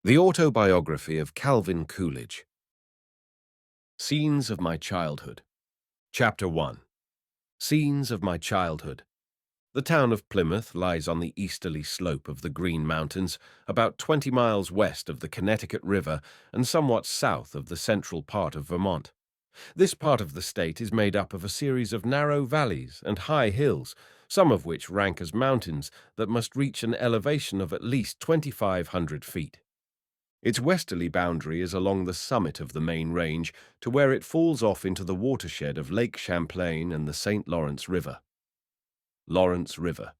The Autobiography of Calvin Coolidge. Scenes of My Childhood. Chapter 1. Scenes of My Childhood. The town of Plymouth lies on the easterly slope of the Green Mountains, about 20 miles west of the Connecticut River and somewhat south of the central part of Vermont. This part of the state is made up of a series of narrow valleys and high hills, some of which rank as mountains that must reach an elevation of at least 2,500 feet. Its westerly boundary is along the summit of the main range to where it falls off into the watershed of Lake Champlain and the St. Lawrence River. Lawrence River.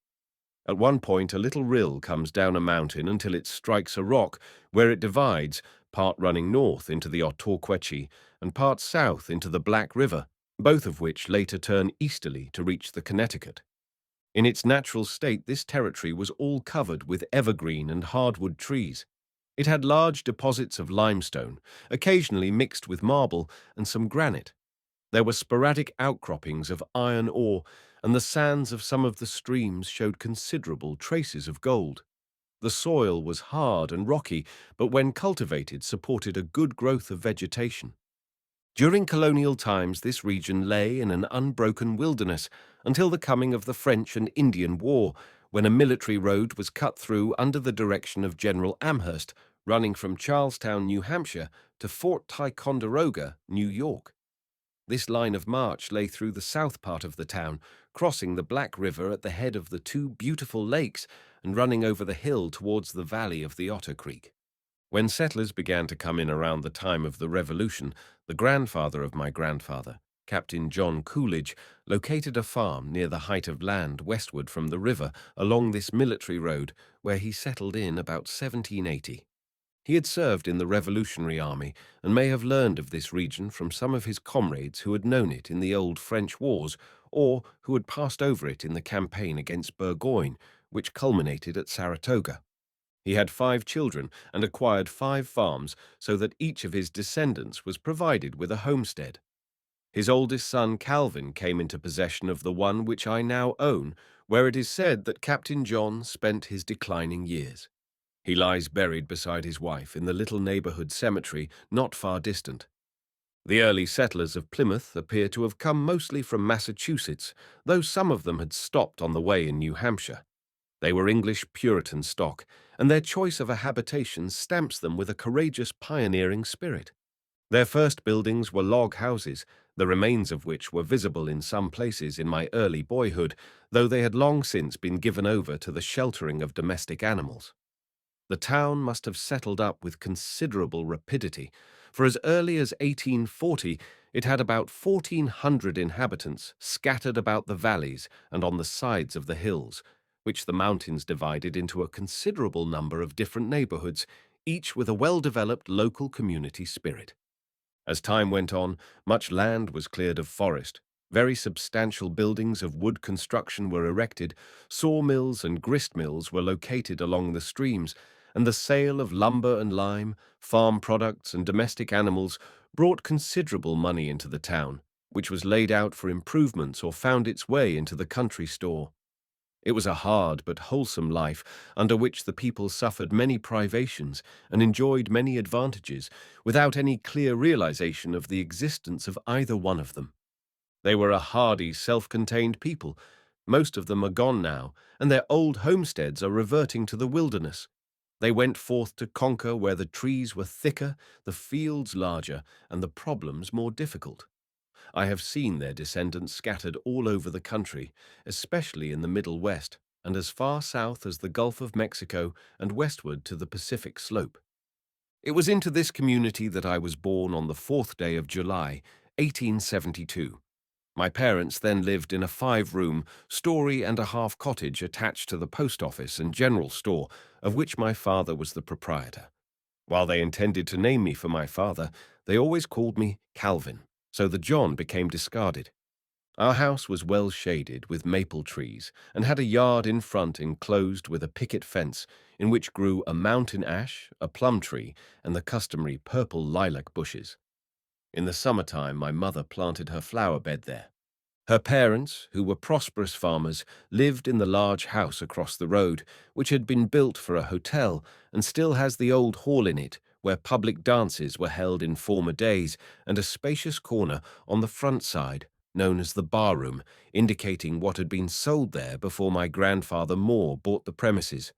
At one point, a little rill comes down a mountain until it strikes a rock, where it divides, part running north into the Ottauquechee and part south into the Black River, both of which later turn easterly to reach the Connecticut. In its natural state, this territory was all covered with evergreen and hardwood trees. It had large deposits of limestone, occasionally mixed with marble and some granite. There were sporadic outcroppings of iron ore, and the sands of some of the streams showed considerable traces of gold. The soil was hard and rocky, but when cultivated supported a good growth of vegetation. During colonial times, this region lay in an unbroken wilderness until the coming of the French and Indian War, when a military road was cut through under the direction of General Amherst, running from Charlestown, New Hampshire, to Fort Ticonderoga, New York. This line of march lay through the south part of the town, crossing the Black River at the head of the two beautiful lakes and running over the hill towards the valley of the Otter Creek. When settlers began to come in around the time of the Revolution, the grandfather of my grandfather, Captain John Coolidge, located a farm near the height of land westward from the river along this military road, where he settled in about 1780. He had served in the Revolutionary Army and may have learned of this region from some of his comrades who had known it in the old French wars or who had passed over it in the campaign against Burgoyne, which culminated at Saratoga. He had 5 children and acquired 5 farms so that each of his descendants was provided with a homestead. His oldest son, Calvin, came into possession of the one which I now own, where it is said that Captain John spent his declining years. He lies buried beside his wife in the little neighborhood cemetery not far distant. The early settlers of Plymouth appear to have come mostly from Massachusetts, though some of them had stopped on the way in New Hampshire. They were English Puritan stock, and their choice of a habitation stamps them with a courageous pioneering spirit. Their first buildings were log houses, the remains of which were visible in some places in my early boyhood, though they had long since been given over to the sheltering of domestic animals. The town must have settled up with considerable rapidity, for as early as 1840 it had about 1,400 inhabitants scattered about the valleys and on the sides of the hills, which the mountains divided into a considerable number of different neighborhoods, each with a well-developed local community spirit. As time went on, much land was cleared of forest. Very substantial buildings of wood construction were erected, sawmills and grist mills were located along the streams, and the sale of lumber and lime, farm products and domestic animals brought considerable money into the town, which was laid out for improvements or found its way into the country store. It was a hard but wholesome life, under which the people suffered many privations and enjoyed many advantages, without any clear realization of the existence of either one of them. They were a hardy, self-contained people. Most of them are gone now, and their old homesteads are reverting to the wilderness. They went forth to conquer where the trees were thicker, the fields larger, and the problems more difficult. I have seen their descendants scattered all over the country, especially in the Middle West, and as far south as the Gulf of Mexico and westward to the Pacific slope. It was into this community that I was born on the 4th day of July, 1872. My parents then lived in a 5-room, story-and-a-half cottage attached to the post office and general store, of which my father was the proprietor. While they intended to name me for my father, they always called me Calvin, so the John became discarded. Our house was well shaded with maple trees and had a yard in front enclosed with a picket fence in which grew a mountain ash, a plum tree, and the customary purple lilac bushes. In the summertime, my mother planted her flower bed there. Her parents, who were prosperous farmers, lived in the large house across the road, which had been built for a hotel and still has the old hall in it, where public dances were held in former days, and a spacious corner on the front side, known as the barroom, indicating what had been sold there before my grandfather Moore bought the premises.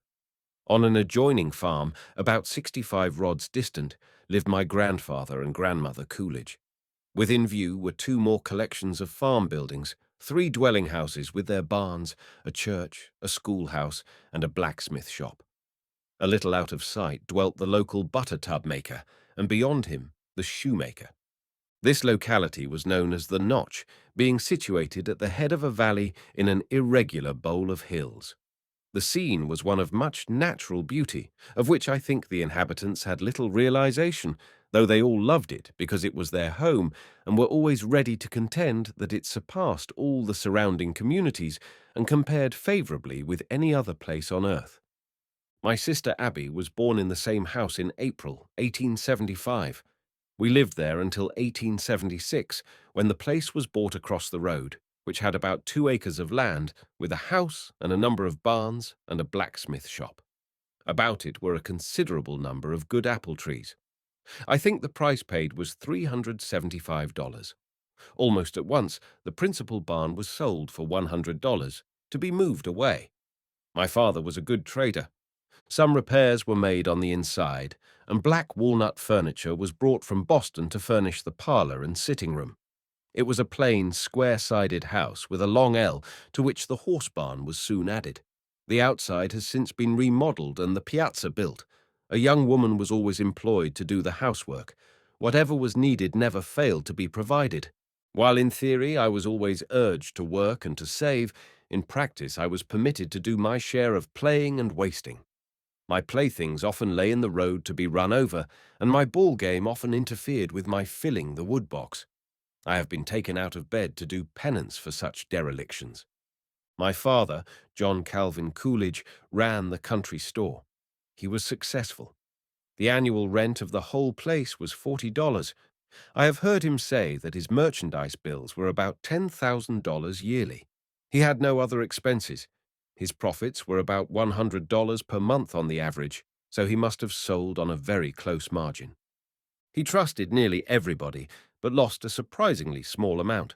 On an adjoining farm, about 65 rods distant, lived my grandfather and grandmother Coolidge. Within view were two more collections of farm buildings, three dwelling houses with their barns, a church, a schoolhouse, and a blacksmith shop. A little out of sight dwelt the local butter tub maker, and beyond him, the shoemaker. This locality was known as the Notch, being situated at the head of a valley in an irregular bowl of hills. The scene was one of much natural beauty, of which I think the inhabitants had little realization, though they all loved it because it was their home and were always ready to contend that it surpassed all the surrounding communities and compared favorably with any other place on earth. My sister Abby was born in the same house in April 1875. We lived there until 1876, when the place was bought across the road, which had about 2 acres of land, with a house and a number of barns and a blacksmith shop. About it were a considerable number of good apple trees. I think the price paid was $375. Almost at once, the principal barn was sold for $100, to be moved away. My father was a good trader. Some repairs were made on the inside, and black walnut furniture was brought from Boston to furnish the parlor and sitting room. It was a plain, square-sided house with a long L, to which the horse barn was soon added. The outside has since been remodeled and the piazza built. A young woman was always employed to do the housework. Whatever was needed never failed to be provided. While in theory I was always urged to work and to save, in practice I was permitted to do my share of playing and wasting. My playthings often lay in the road to be run over, and my ball game often interfered with my filling the woodbox. I have been taken out of bed to do penance for such derelictions. My father, John Calvin Coolidge, ran the country store. He was successful. The annual rent of the whole place was $40. I have heard him say that his merchandise bills were about $10,000 yearly. He had no other expenses. His profits were about $100 per month on the average, so he must have sold on a very close margin. He trusted nearly everybody, but lost a surprisingly small amount.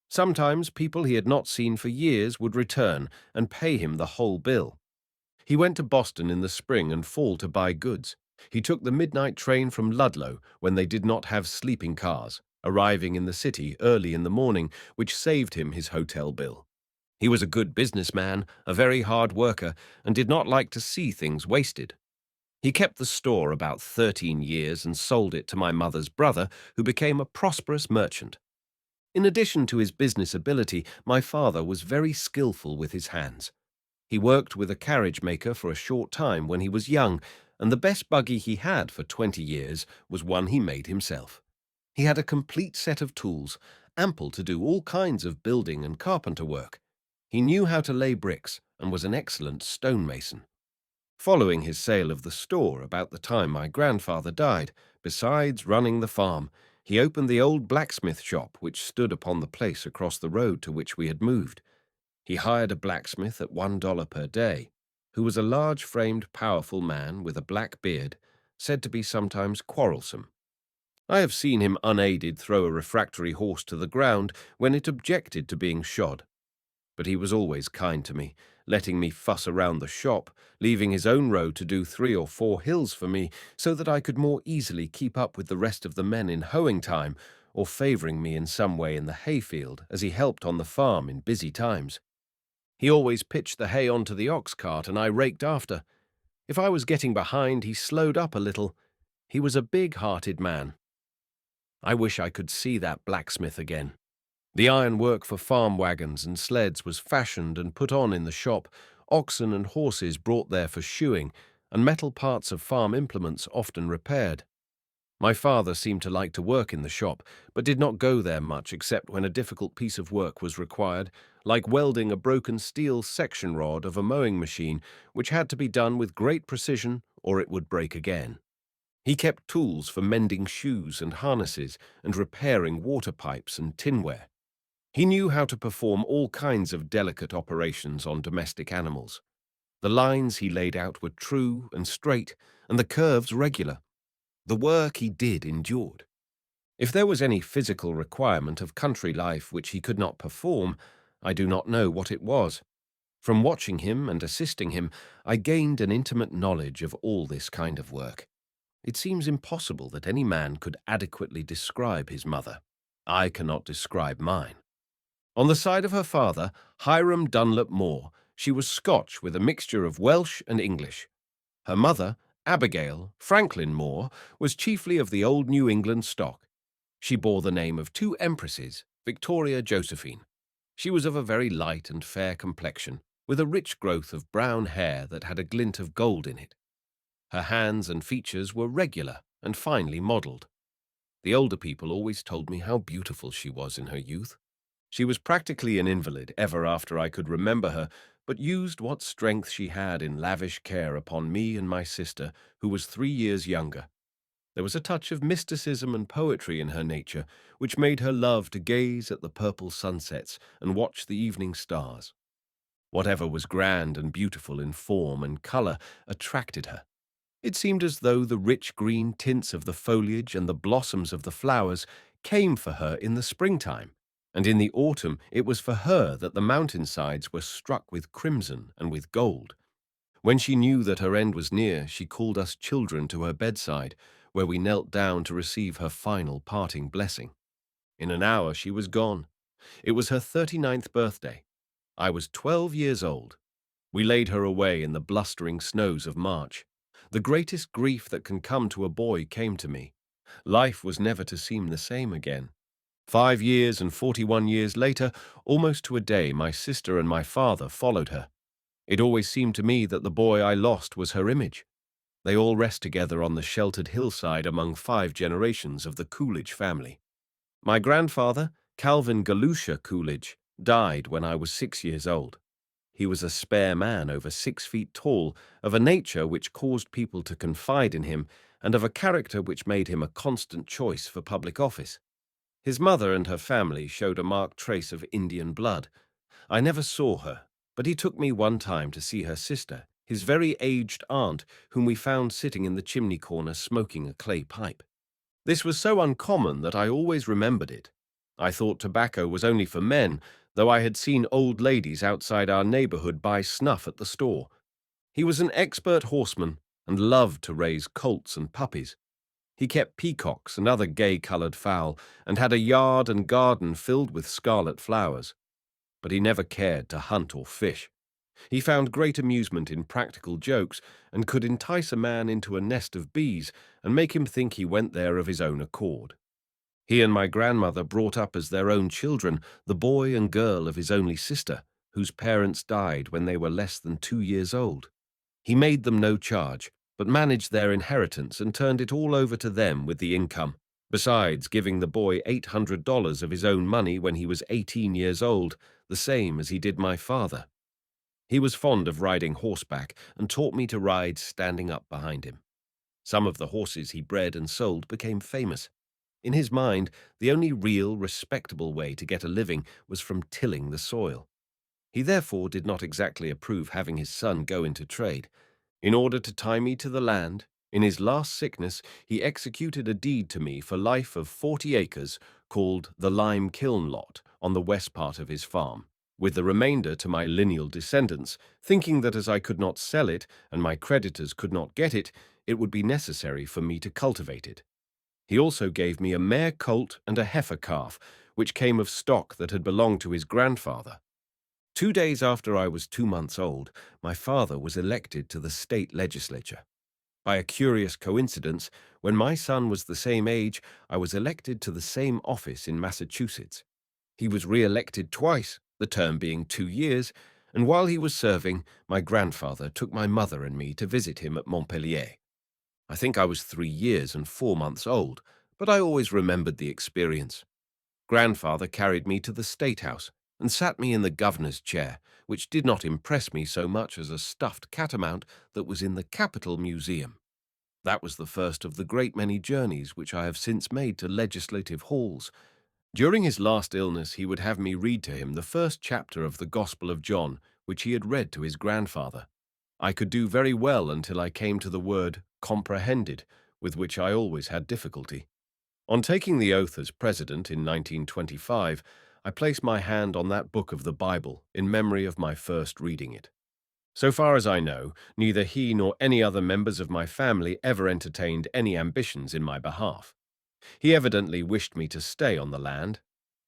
Sometimes people he had not seen for years would return and pay him the whole bill. He went to Boston in the spring and fall to buy goods. He took the midnight train from Ludlow when they did not have sleeping cars, arriving in the city early in the morning, which saved him his hotel bill. He was a good businessman, a very hard worker, and did not like to see things wasted. He kept the store about 13 years and sold it to my mother's brother, who became a prosperous merchant. In addition to his business ability, my father was very skillful with his hands. He worked with a carriage maker for a short time when he was young, and the best buggy he had for 20 years was one he made himself. He had a complete set of tools, ample to do all kinds of building and carpenter work. He knew how to lay bricks and was an excellent stonemason. Following his sale of the store about the time my grandfather died, besides running the farm, he opened the old blacksmith shop which stood upon the place across the road to which we had moved. He hired a blacksmith at $1 per day, who was a large-framed, powerful man with a black beard, said to be sometimes quarrelsome. I have seen him unaided throw a refractory horse to the ground when it objected to being shod. But he was always kind to me, letting me fuss around the shop, leaving his own row to do 3 or 4 hills for me so that I could more easily keep up with the rest of the men in hoeing time, or favoring me in some way in the hayfield as he helped on the farm in busy times. He always pitched the hay onto the ox cart and I raked after. If I was getting behind, he slowed up a little. He was a big-hearted man. I wish I could see that blacksmith again. The ironwork for farm wagons and sleds was fashioned and put on in the shop, oxen and horses brought there for shoeing, and metal parts of farm implements often repaired. My father seemed to like to work in the shop, but did not go there much except when a difficult piece of work was required, like welding a broken steel section rod of a mowing machine, which had to be done with great precision or it would break again. He kept tools for mending shoes and harnesses and repairing water pipes and tinware. He knew how to perform all kinds of delicate operations on domestic animals. The lines he laid out were true and straight, and the curves regular. The work he did endured. If there was any physical requirement of country life which he could not perform, I do not know what it was. From watching him and assisting him, I gained an intimate knowledge of all this kind of work. It seems impossible that any man could adequately describe his mother. I cannot describe mine. On the side of her father, Hiram Dunlop Moore, she was Scotch with a mixture of Welsh and English. Her mother, Abigail Franklin Moore, was chiefly of the old New England stock. She bore the name of two empresses, Victoria Josephine. She was of a very light and fair complexion, with a rich growth of brown hair that had a glint of gold in it. Her hands and features were regular and finely modelled. The older people always told me how beautiful she was in her youth. She was practically an invalid ever after I could remember her, but used what strength she had in lavish care upon me and my sister, who was 3 years younger. There was a touch of mysticism and poetry in her nature, which made her love to gaze at the purple sunsets and watch the evening stars. Whatever was grand and beautiful in form and colour attracted her. It seemed as though the rich green tints of the foliage and the blossoms of the flowers came for her in the springtime, and in the autumn it was for her that the mountainsides were struck with crimson and with gold. When she knew that her end was near, she called us children to her bedside, where we knelt down to receive her final parting blessing. In an hour she was gone. It was her 39th birthday. I was 12 years old. We laid her away in the blustering snows of March. The greatest grief that can come to a boy came to me. Life was never to seem the same again. 5 years and 41 years later, almost to a day, my sister and my father followed her. It always seemed to me that the boy I lost was her image. They all rest together on the sheltered hillside among 5 generations of the Coolidge family. My grandfather, Calvin Galusha Coolidge, died when I was 6 years old. He was a spare man over 6 feet tall, of a nature which caused people to confide in him, and of a character which made him a constant choice for public office. His mother and her family showed a marked trace of Indian blood. I never saw her, but he took me one time to see her sister, his very aged aunt, whom we found sitting in the chimney corner smoking a clay pipe. This was so uncommon that I always remembered it. I thought tobacco was only for men, though I had seen old ladies outside our neighborhood buy snuff at the store. He was an expert horseman and loved to raise colts and puppies. He kept peacocks and other gay-colored fowl and had a yard and garden filled with scarlet flowers. But he never cared to hunt or fish. He found great amusement in practical jokes and could entice a man into a nest of bees and make him think he went there of his own accord. He and my grandmother brought up as their own children the boy and girl of his only sister, whose parents died when they were less than 2 years old. He made them no charge, but managed their inheritance and turned it all over to them with the income, besides giving the boy $800 of his own money when he was 18 years old, the same as he did my father. He was fond of riding horseback and taught me to ride standing up behind him. Some of the horses he bred and sold became famous. In his mind, the only real, respectable way to get a living was from tilling the soil. He therefore did not exactly approve having his son go into trade. In order to tie me to the land, in his last sickness, he executed a deed to me for life of 40 acres, called the Lime Kiln Lot, on the west part of his farm, with the remainder to my lineal descendants, thinking that as I could not sell it and my creditors could not get it, it would be necessary for me to cultivate it. He also gave me a mare colt and a heifer calf, which came of stock that had belonged to his grandfather. 2 days after I was 2 months old, my father was elected to the state legislature. By a curious coincidence, when my son was the same age, I was elected to the same office in Massachusetts. He was re-elected twice, the term being 2 years, and while he was serving, my grandfather took my mother and me to visit him at Montpelier. I think I was 3 years and 4 months old, but I always remembered the experience. Grandfather carried me to the State House and sat me in the governor's chair, which did not impress me so much as a stuffed catamount that was in the Capitol Museum. That was the first of the great many journeys which I have since made to legislative halls. During his last illness, he would have me read to him the first chapter of the Gospel of John, which he had read to his grandfather. I could do very well until I came to the word comprehended, with which I always had difficulty. On taking the oath as president in 1925, I placed my hand on that book of the Bible in memory of my first reading it. So far as I know, neither he nor any other members of my family ever entertained any ambitions in my behalf. He evidently wished me to stay on the land.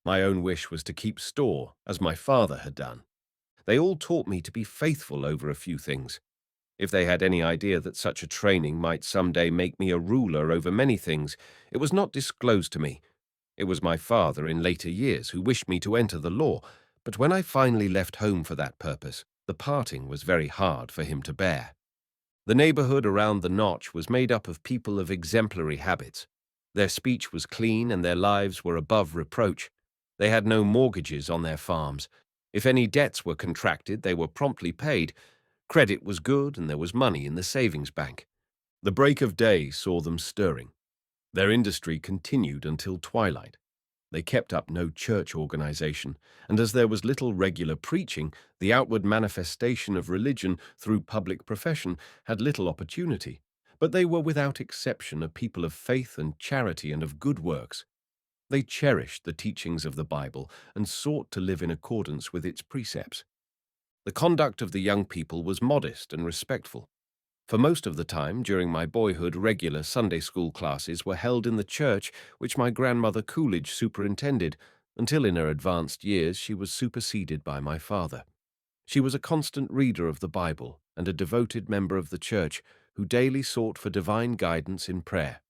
My own wish was to keep store, as my father had done. They all taught me to be faithful over a few things. If they had any idea that such a training might someday make me a ruler over many things, it was not disclosed to me. It was my father in later years who wished me to enter the law, but when I finally left home for that purpose, the parting was very hard for him to bear. The neighborhood around the Notch was made up of people of exemplary habits. Their speech was clean and their lives were above reproach. They had no mortgages on their farms. If any debts were contracted, they were promptly paid. Credit was good and there was money in the savings bank. The break of day saw them stirring. Their industry continued until twilight. They kept up no church organization, and as there was little regular preaching, the outward manifestation of religion through public profession had little opportunity. But they were without exception a people of faith and charity and of good works. They cherished the teachings of the Bible and sought to live in accordance with its precepts. The conduct of the young people was modest and respectful. For most of the time, during my boyhood, regular Sunday school classes were held in the church which my grandmother Coolidge superintended, until in her advanced years she was superseded by my father. She was a constant reader of the Bible and a devoted member of the church who daily sought for divine guidance in prayer.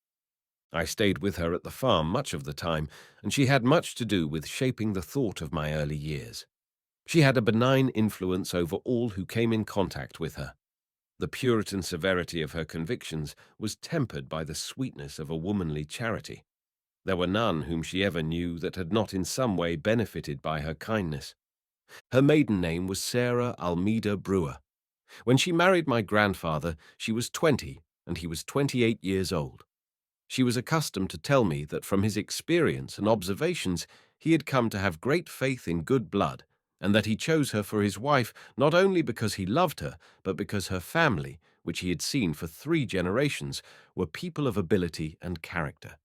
I stayed with her at the farm much of the time, and she had much to do with shaping the thought of my early years. She had a benign influence over all who came in contact with her. The Puritan severity of her convictions was tempered by the sweetness of a womanly charity. There were none whom she ever knew that had not in some way benefited by her kindness. Her maiden name was Sarah Almeida Brewer. When she married my grandfather, she was 20, and he was 28 years old. She was accustomed to tell me that from his experience and observations he had come to have great faith in good blood, and that he chose her for his wife not only because he loved her, but because her family, which he had seen for 3 generations, were people of ability and character.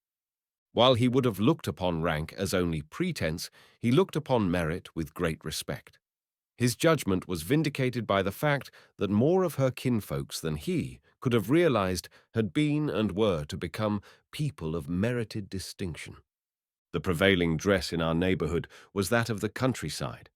While he would have looked upon rank as only pretense, he looked upon merit with great respect. His judgment was vindicated by the fact that more of her kinfolks than he could have realized had been and were to become people of merited distinction. The prevailing dress in our neighborhood was that of the countryside.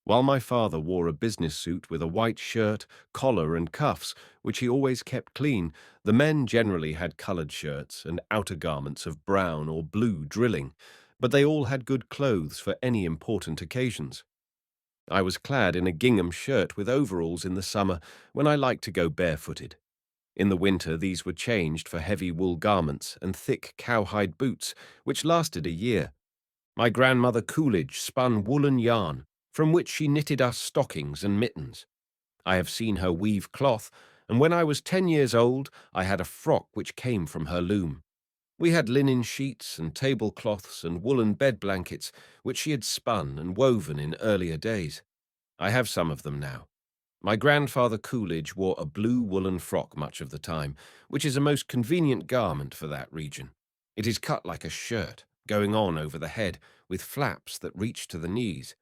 While my father wore a business suit with a white shirt, collar, and cuffs, which he always kept clean, the men generally had colored shirts and outer garments of brown or blue drilling, but they all had good clothes for any important occasions. I was clad in a gingham shirt with overalls in the summer, when I liked to go barefooted. In the winter, these were changed for heavy wool garments and thick cowhide boots, which lasted a year. My grandmother Coolidge spun woolen yarn, from which she knitted us stockings and mittens. I have seen her weave cloth, and when I was 10 years old, I had a frock which came from her loom. We had linen sheets and tablecloths and woolen bed blankets, which she had spun and woven in earlier days. I have some of them now. My grandfather Coolidge wore a blue woolen frock much of the time, which is a most convenient garment for that region. It is cut like a shirt, going on over the head, with flaps that reach to the knees.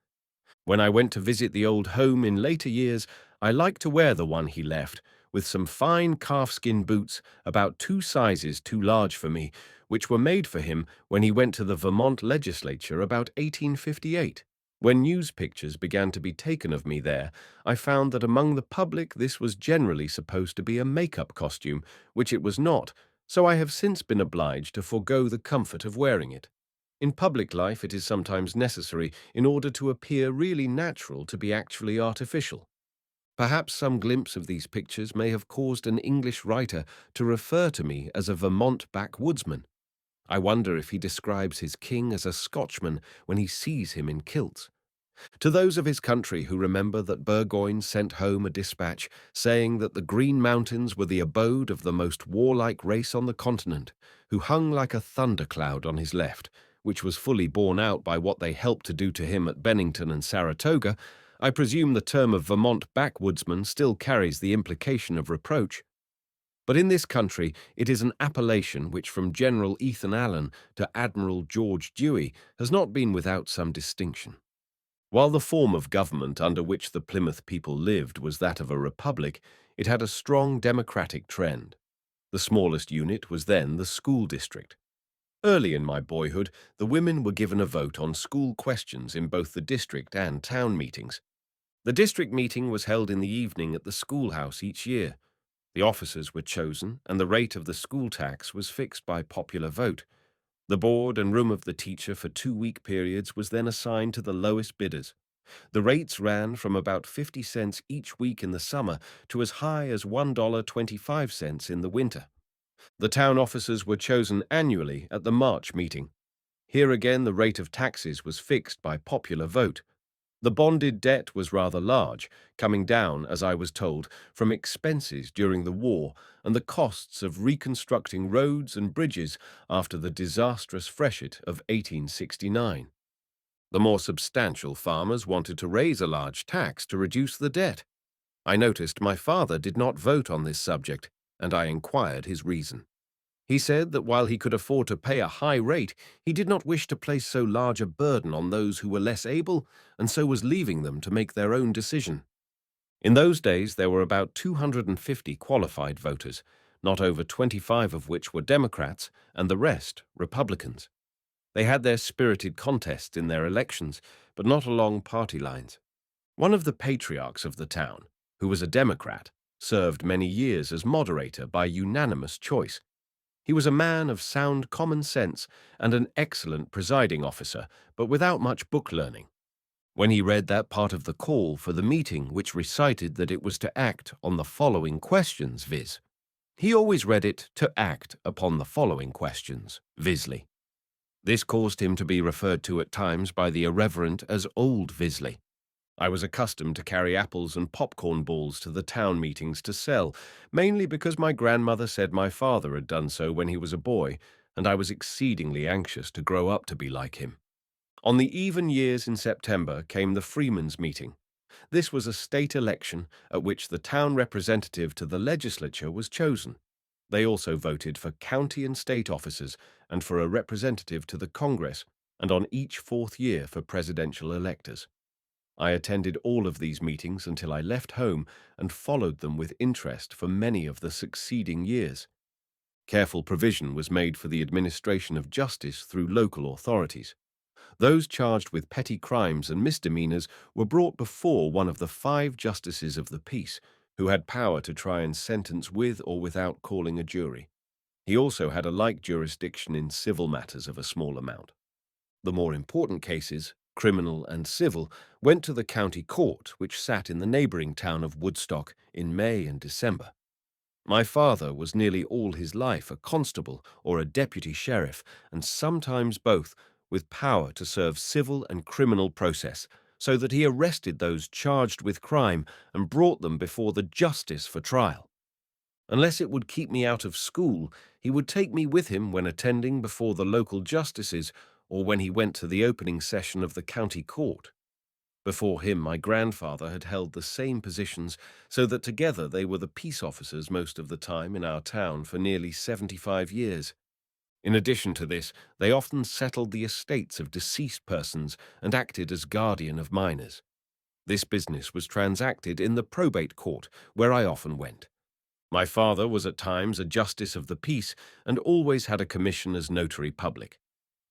When I went to visit the old home in later years, I liked to wear the one he left, with some fine calfskin boots about 2 sizes too large for me, which were made for him when he went to the Vermont legislature about 1858. When news pictures began to be taken of me there, I found that among the public this was generally supposed to be a make-up costume, which it was not, so I have since been obliged to forego the comfort of wearing it. In public life, it is sometimes necessary, in order to appear really natural, to be actually artificial. Perhaps some glimpse of these pictures may have caused an English writer to refer to me as a Vermont backwoodsman. I wonder if he describes his king as a Scotchman when he sees him in kilts. To those of his country who remember that Burgoyne sent home a dispatch saying that the Green Mountains were the abode of the most warlike race on the continent, who hung like a thundercloud on his left, which was fully borne out by what they helped to do to him at Bennington and Saratoga, I presume the term of Vermont backwoodsman still carries the implication of reproach. But in this country, it is an appellation which from General Ethan Allen to Admiral George Dewey has not been without some distinction. While the form of government under which the Plymouth people lived was that of a republic, it had a strong democratic trend. The smallest unit was then the school district. Early in my boyhood, the women were given a vote on school questions in both the district and town meetings. The district meeting was held in the evening at the schoolhouse each year. The officers were chosen, and the rate of the school tax was fixed by popular vote. The board and room of the teacher for 2-week periods was then assigned to the lowest bidders. The rates ran from about 50 cents each week in the summer to as high as $1.25 in the winter. The town officers were chosen annually at the March meeting. Here again the rate of taxes was fixed by popular vote. The bonded debt was rather large, coming down, as I was told, from expenses during the war and the costs of reconstructing roads and bridges after the disastrous freshet of 1869. The more substantial farmers wanted to raise a large tax to reduce the debt. I noticed my father did not vote on this subject, and I inquired his reason. He said that while he could afford to pay a high rate, he did not wish to place so large a burden on those who were less able, and so was leaving them to make their own decision. In those days, there were about 250 qualified voters, not over 25 of which were Democrats, and the rest Republicans. They had their spirited contests in their elections, but not along party lines. One of the patriarchs of the town, who was a Democrat, served many years as moderator by unanimous choice. He was a man of sound common sense and an excellent presiding officer, but without much book learning. When he read that part of the call for the meeting which recited that it was to act on the following questions, viz. He always read it to act upon the following questions, visly. This caused him to be referred to at times by the irreverent as Old Visley. I was accustomed to carry apples and popcorn balls to the town meetings to sell, mainly because my grandmother said my father had done so when he was a boy, and I was exceedingly anxious to grow up to be like him. On the even years in September came the Freemen's Meeting. This was a state election at which the town representative to the legislature was chosen. They also voted for county and state officers and for a representative to the Congress, and on each 4th year for presidential electors. I attended all of these meetings until I left home and followed them with interest for many of the succeeding years. Careful provision was made for the administration of justice through local authorities. Those charged with petty crimes and misdemeanors were brought before one of the 5 justices of the peace, who had power to try and sentence with or without calling a jury. He also had a like jurisdiction in civil matters of a small amount. The more important cases, criminal and civil, went to the county court, which sat in the neighboring town of Woodstock in May and December. My father was nearly all his life a constable or a deputy sheriff, and sometimes both, with power to serve civil and criminal process, so that he arrested those charged with crime and brought them before the justice for trial. Unless it would keep me out of school, he would take me with him when attending before the local justices or when he went to the opening session of the county court. Before him, my grandfather had held the same positions, so that together they were the peace officers most of the time in our town for nearly 75 years. In addition to this, they often settled the estates of deceased persons and acted as guardian of minors. This business was transacted in the probate court, where I often went. My father was at times a justice of the peace and always had a commission as notary public.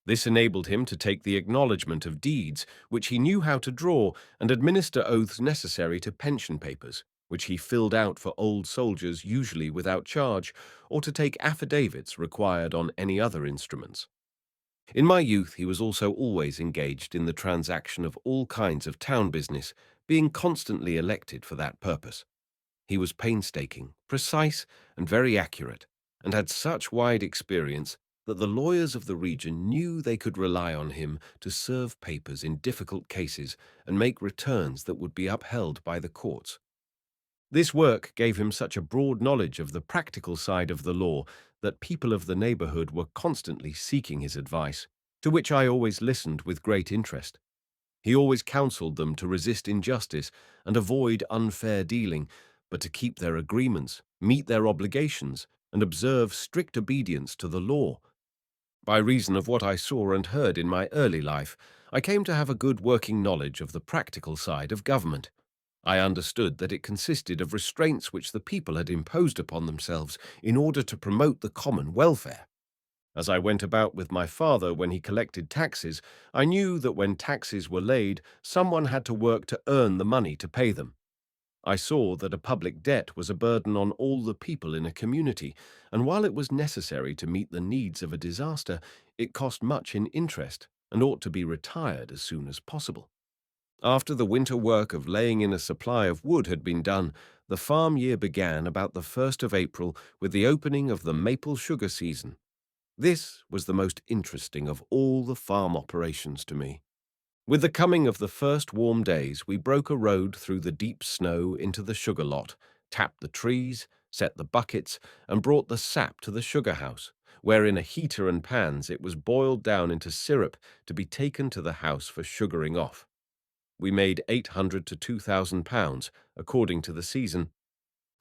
This enabled him to take the acknowledgment of deeds, which he knew how to draw, and administer oaths necessary to pension papers, which he filled out for old soldiers usually without charge, or to take affidavits required on any other instruments. In my youth he was also always engaged in the transaction of all kinds of town business, being constantly elected for that purpose. He was painstaking, precise, and very accurate, and had such wide experience that the lawyers of the region knew they could rely on him to serve papers in difficult cases and make returns that would be upheld by the courts. This work gave him such a broad knowledge of the practical side of the law that people of the neighborhood were constantly seeking his advice. to which I always listened with great interest. He always counseled them to resist injustice and avoid unfair dealing, but to keep their agreements, meet their obligations, and observe strict obedience to the law. By reason of what I saw and heard in my early life, I came to have a good working knowledge of the practical side of government. I understood that it consisted of restraints which the people had imposed upon themselves in order to promote the common welfare. As I went about with my father when he collected taxes, I knew that when taxes were laid, someone had to work to earn the money to pay them. I saw that a public debt was a burden on all the people in a community, and while it was necessary to meet the needs of a disaster, it cost much in interest and ought to be retired as soon as possible. After the winter work of laying in a supply of wood had been done, the farm year began about the 1st of April with the opening of the maple sugar season. This was the most interesting of all the farm operations to me. With the coming of the first warm days, we broke a road through the deep snow into the sugar lot, tapped the trees, set the buckets, and brought the sap to the sugar house, where in a heater and pans it was boiled down into syrup to be taken to the house for sugaring off. We made 800 to 2,000 pounds, according to the season.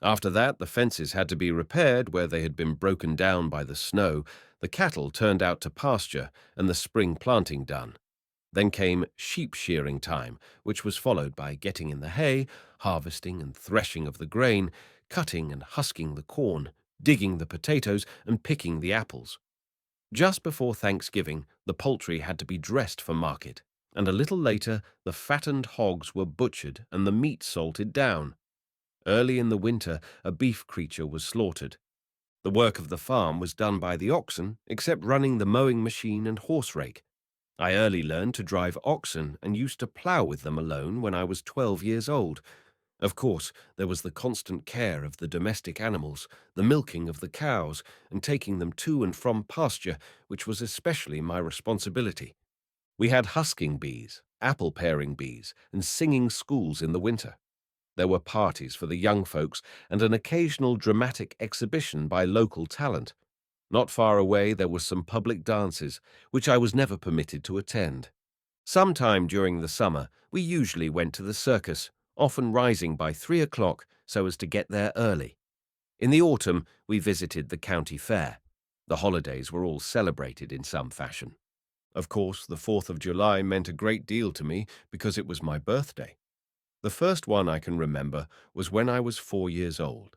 After that, the fences had to be repaired where they had been broken down by the snow, the cattle turned out to pasture, and the spring planting done. Then came sheep shearing time, which was followed by getting in the hay, harvesting and threshing of the grain, cutting and husking the corn, digging the potatoes, and picking the apples. Just before Thanksgiving, the poultry had to be dressed for market, and a little later the fattened hogs were butchered and the meat salted down. Early in the winter, a beef creature was slaughtered. The work of the farm was done by the oxen, except running the mowing machine and horse rake. I early learned to drive oxen and used to plough with them alone when I was 12 years old. Of course, there was the constant care of the domestic animals, the milking of the cows, and taking them to and from pasture, which was especially my responsibility. We had husking bees, apple-paring bees, and singing schools in the winter. There were parties for the young folks and an occasional dramatic exhibition by local talent. Not far away there were some public dances, which I was never permitted to attend. Sometime during the summer, we usually went to the circus, often rising by 3 o'clock so as to get there early. In the autumn, we visited the county fair. The holidays were all celebrated in some fashion. Of course, the 4th of July meant a great deal to me because it was my birthday. The first one I can remember was when I was 4 years old.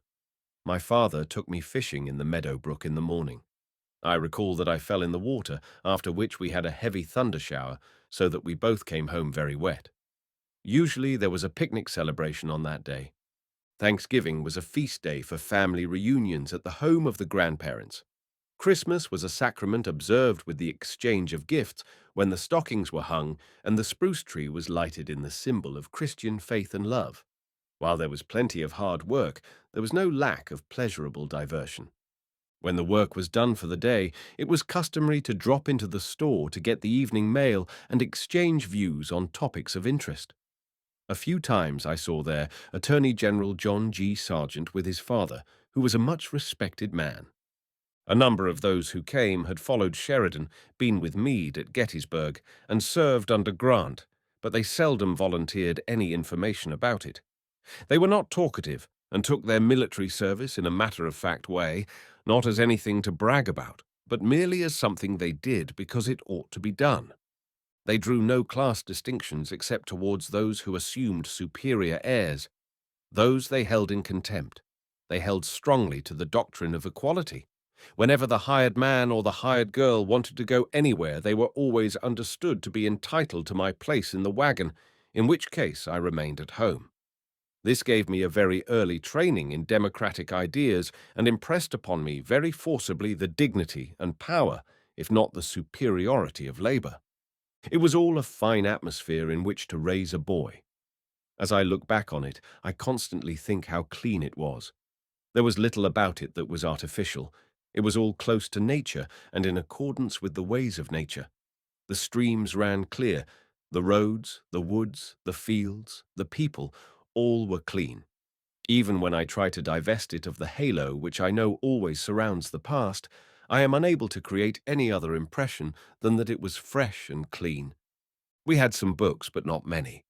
My father took me fishing in the meadow brook in the morning. I recall that I fell in the water, after which we had a heavy thunder shower, so that we both came home very wet. Usually there was a picnic celebration on that day. Thanksgiving was a feast day for family reunions at the home of the grandparents. Christmas was a sacrament observed with the exchange of gifts when the stockings were hung and the spruce tree was lighted in the symbol of Christian faith and love. While there was plenty of hard work, there was no lack of pleasurable diversion. When the work was done for the day, it was customary to drop into the store to get the evening mail and exchange views on topics of interest. A few times I saw there Attorney General John G. Sargent with his father, who was a much respected man. A number of those who came had followed Sheridan, been with Meade at Gettysburg, and served under Grant, but they seldom volunteered any information about it. They were not talkative and took their military service in a matter-of-fact way, not as anything to brag about, but merely as something they did because it ought to be done. They drew no class distinctions except towards those who assumed superior airs. Those they held in contempt. They held strongly to the doctrine of equality. Whenever the hired man or the hired girl wanted to go anywhere, they were always understood to be entitled to my place in the wagon, in which case I remained at home. This gave me a very early training in democratic ideas and impressed upon me very forcibly the dignity and power, if not the superiority of labor. It was all a fine atmosphere in which to raise a boy. As I look back on it, I constantly think how clean it was. There was little about it that was artificial. It was all close to nature and in accordance with the ways of nature. The streams ran clear. The roads, the woods, the fields, the people, all were clean. Even when I try to divest it of the halo which I know always surrounds the past, I am unable to create any other impression than that it was fresh and clean. We had some books, but not many.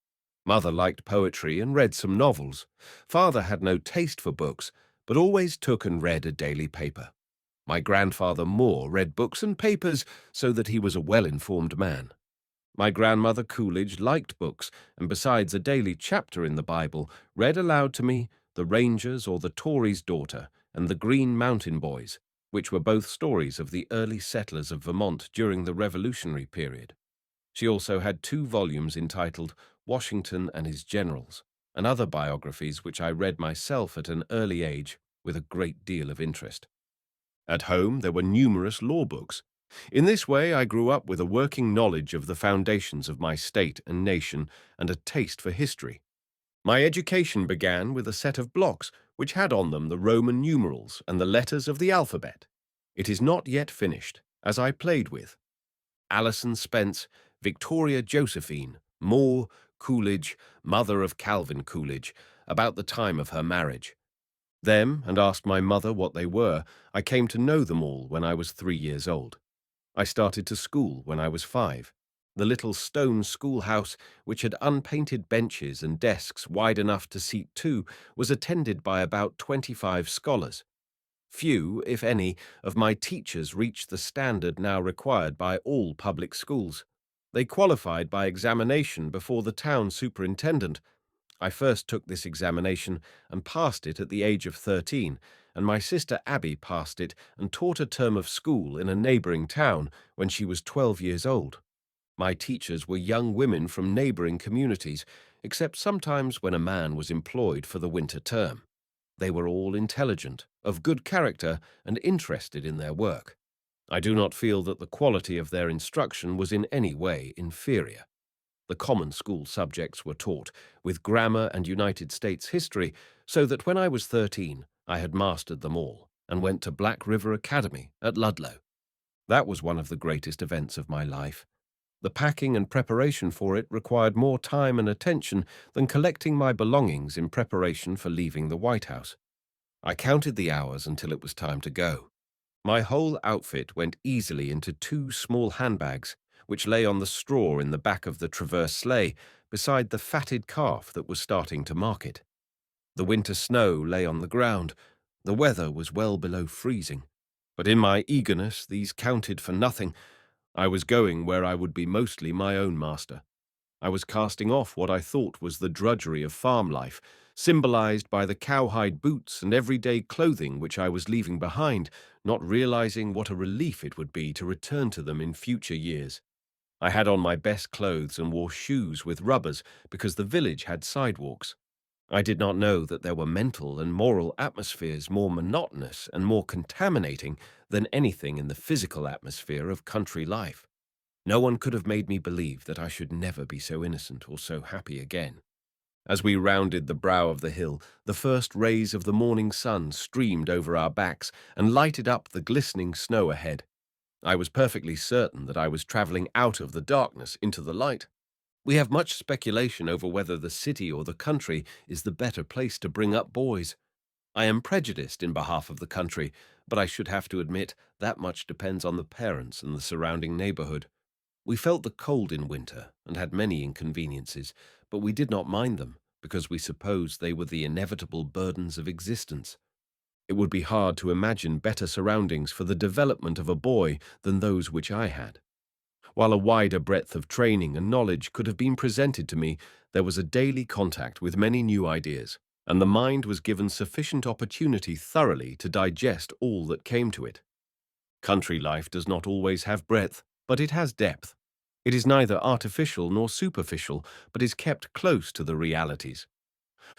Mother liked poetry and read some novels. Father had no taste for books, but always took and read a daily paper. My grandfather Moore read books and papers so that he was a well-informed man. My grandmother Coolidge liked books, and besides a daily chapter in the Bible, read aloud to me The Ranger's or the Tory's Daughter and The Green Mountain Boys, which were both stories of the early settlers of Vermont during the Revolutionary period. She also had 2 volumes entitled Washington and His Generals, and other biographies which I read myself at an early age with a great deal of interest. At home there were numerous law books. In this way I grew up with a working knowledge of the foundations of my state and nation and a taste for history. My education began with a set of blocks which had on them the Roman numerals and the letters of the alphabet. It is not yet finished, as I played with Alison Spence, Victoria Josephine, Moore, Coolidge, mother of Calvin Coolidge, about the time of her marriage. Them, and asked my mother what they were, I came to know them all when I was 3 years old. I started to school when I was 5. The little stone schoolhouse, which had unpainted benches and desks wide enough to seat 2, was attended by about 25 scholars. Few, if any, of my teachers reached the standard now required by all public schools. They qualified by examination before the town superintendent. I first took this examination and passed it at the age of 13, and my sister Abby passed it and taught a term of school in a neighboring town when she was 12 years old. My teachers were young women from neighboring communities, except sometimes when a man was employed for the winter term. They were all intelligent, of good character, and interested in their work. I do not feel that the quality of their instruction was in any way inferior. The common school subjects were taught, with grammar and United States history, so that when I was 13, I had mastered them all, and went to Black River Academy at Ludlow. That was one of the greatest events of my life. The packing and preparation for it required more time and attention than collecting my belongings in preparation for leaving the White House. I counted the hours until it was time to go. My whole outfit went easily into 2 small handbags, which lay on the straw in the back of the Traverse sleigh, beside the fatted calf that was starting to market. The winter snow lay on the ground. The weather was well below freezing. But in my eagerness, these counted for nothing. I was going where I would be mostly my own master. I was casting off what I thought was the drudgery of farm life, symbolized by the cowhide boots and everyday clothing which I was leaving behind, not realizing what a relief it would be to return to them in future years. I had on my best clothes and wore shoes with rubbers because the village had sidewalks. I did not know that there were mental and moral atmospheres more monotonous and more contaminating than anything in the physical atmosphere of country life. No one could have made me believe that I should never be so innocent or so happy again. As we rounded the brow of the hill, the first rays of the morning sun streamed over our backs and lighted up the glistening snow ahead. I was perfectly certain that I was traveling out of the darkness into the light. We have much speculation over whether the city or the country is the better place to bring up boys. I am prejudiced in behalf of the country, but I should have to admit that much depends on the parents and the surrounding neighborhood. We felt the cold in winter and had many inconveniences, but we did not mind them because we supposed they were the inevitable burdens of existence. It would be hard to imagine better surroundings for the development of a boy than those which I had. While a wider breadth of training and knowledge could have been presented to me, there was a daily contact with many new ideas, and the mind was given sufficient opportunity thoroughly to digest all that came to it. Country life does not always have breadth, but it has depth. It is neither artificial nor superficial, but is kept close to the realities.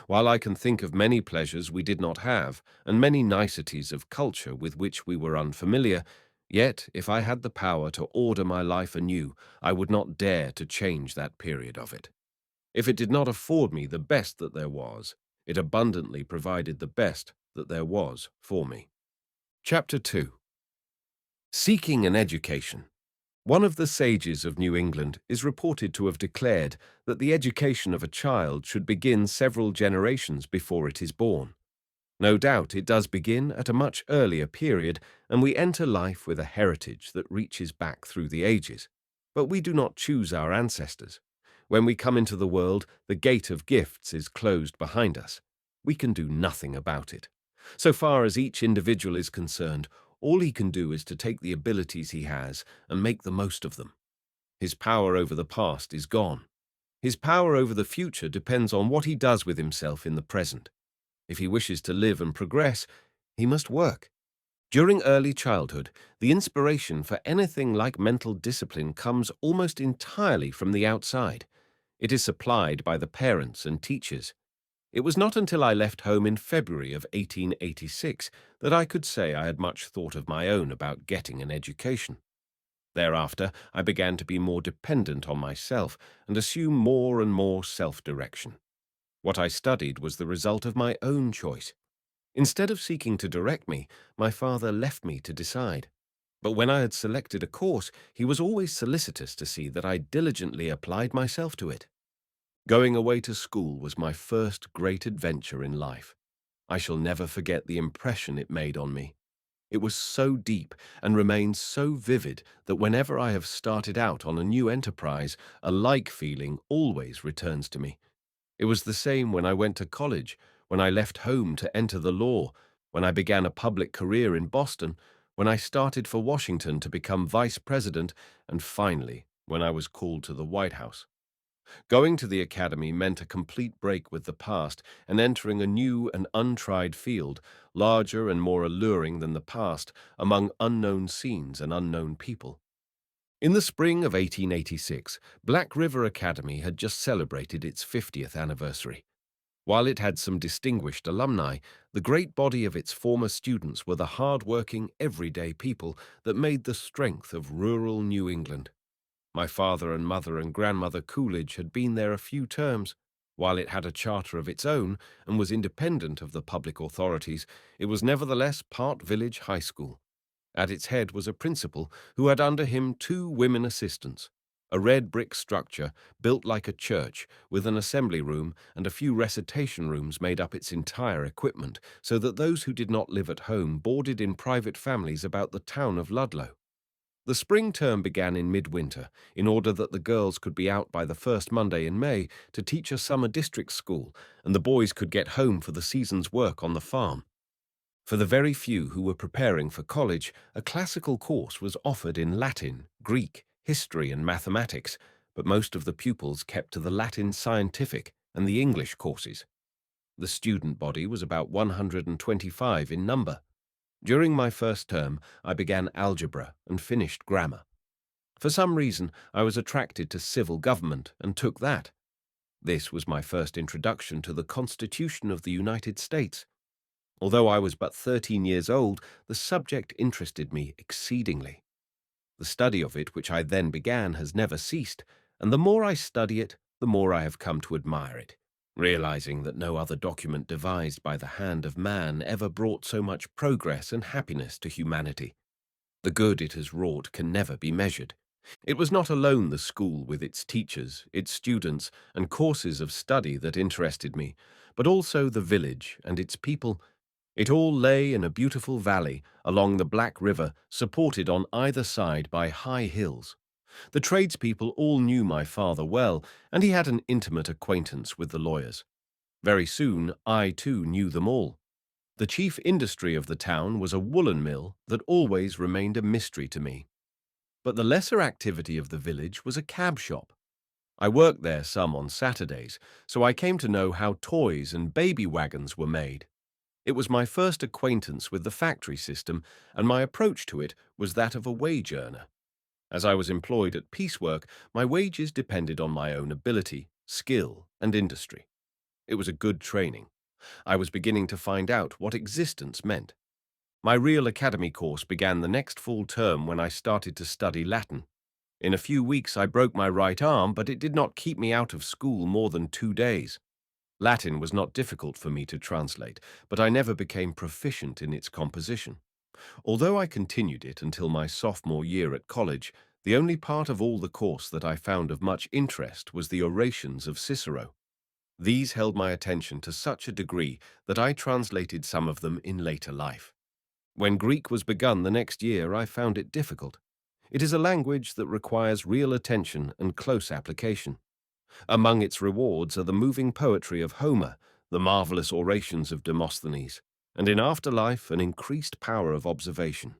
While I can think of many pleasures we did not have, and many niceties of culture with which we were unfamiliar, yet if I had the power to order my life anew, I would not dare to change that period of it. If it did not afford me the best that there was, it abundantly provided the best that there was for me. Chapter 2. Seeking an education. One of the sages of New England is reported to have declared that the education of a child should begin several generations before it is born. No doubt it does begin at a much earlier period, and we enter life with a heritage that reaches back through the ages. But we do not choose our ancestors. When we come into the world, the gate of gifts is closed behind us. We can do nothing about it. So far as each individual is concerned, all he can do is to take the abilities he has and make the most of them. His power over the past is gone. His power over the future depends on what he does with himself in the present. If he wishes to live and progress, he must work. During early childhood, the inspiration for anything like mental discipline comes almost entirely from the outside. It is supplied by the parents and teachers. It was not until I left home in February of 1886 that I could say I had much thought of my own about getting an education. Thereafter, I began to be more dependent on myself and assume more and more self-direction. What I studied was the result of my own choice. Instead of seeking to direct me, my father left me to decide. But when I had selected a course, he was always solicitous to see that I diligently applied myself to it. Going away to school was my first great adventure in life. I shall never forget the impression it made on me. It was so deep and remains so vivid that whenever I have started out on a new enterprise, a like feeling always returns to me. It was the same when I went to college, when I left home to enter the law, when I began a public career in Boston, when I started for Washington to become vice president, and finally, when I was called to the White House. Going to the academy meant a complete break with the past and entering a new and untried field, larger and more alluring than the past, among unknown scenes and unknown people. In the spring of 1886, Black River Academy had just celebrated its 50th anniversary. While it had some distinguished alumni, the great body of its former students were the hard-working, everyday people that made the strength of rural New England. My father and mother and grandmother Coolidge had been there a few terms. While it had a charter of its own and was independent of the public authorities, it was nevertheless part village high school. At its head was a principal who had under him 2 women assistants, a red brick structure built like a church with an assembly room and a few recitation rooms made up its entire equipment, so that those who did not live at home boarded in private families about the town of Ludlow. The spring term began in midwinter, in order that the girls could be out by the first Monday in May to teach a summer district school, and the boys could get home for the season's work on the farm. For the very few who were preparing for college, a classical course was offered in Latin, Greek, history, and mathematics, but most of the pupils kept to the Latin scientific and the English courses. The student body was about 125 in number. During my first term, I began algebra and finished grammar. For some reason, I was attracted to civil government and took that. This was my first introduction to the Constitution of the United States. Although I was but 13 years old, the subject interested me exceedingly. The study of it, which I then began, has never ceased, and the more I study it, the more I have come to admire it, realizing that no other document devised by the hand of man ever brought so much progress and happiness to humanity. The good it has wrought can never be measured. It was not alone the school with its teachers, its students, and courses of study that interested me, but also the village and its people. It all lay in a beautiful valley along the Black River, supported on either side by high hills. The tradespeople all knew my father well, and he had an intimate acquaintance with the lawyers. Very soon, I too knew them all. The chief industry of the town was a woolen mill that always remained a mystery to me. But the lesser activity of the village was a cab shop. I worked there some on Saturdays, so I came to know how toys and baby wagons were made. It was my first acquaintance with the factory system, and my approach to it was that of a wage earner. As I was employed at piecework, my wages depended on my own ability, skill, and industry. It was a good training. I was beginning to find out what existence meant. My real academy course began the next full term when I started to study Latin. In a few weeks I broke my right arm, but it did not keep me out of school more than 2 days. Latin was not difficult for me to translate, but I never became proficient in its composition. Although I continued it until my sophomore year at college, the only part of all the course that I found of much interest was the orations of Cicero. These held my attention to such a degree that I translated some of them in later life. When Greek was begun the next year, I found it difficult. It is a language that requires real attention and close application. Among its rewards are the moving poetry of Homer, the marvelous orations of Demosthenes, and in afterlife an increased power of observation.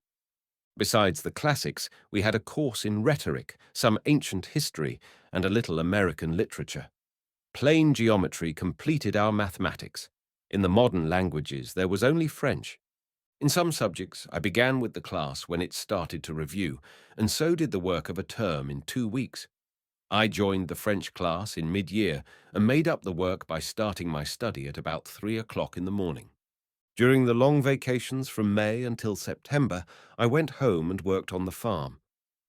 Besides the classics, we had a course in rhetoric, some ancient history, and a little American literature. Plain geometry completed our mathematics. In the modern languages, there was only French. In some subjects, I began with the class when it started to review, and so did the work of a term in 2 weeks. I joined the French class in mid-year and made up the work by starting my study at about 3 o'clock in the morning. During the long vacations from May until September, I went home and worked on the farm.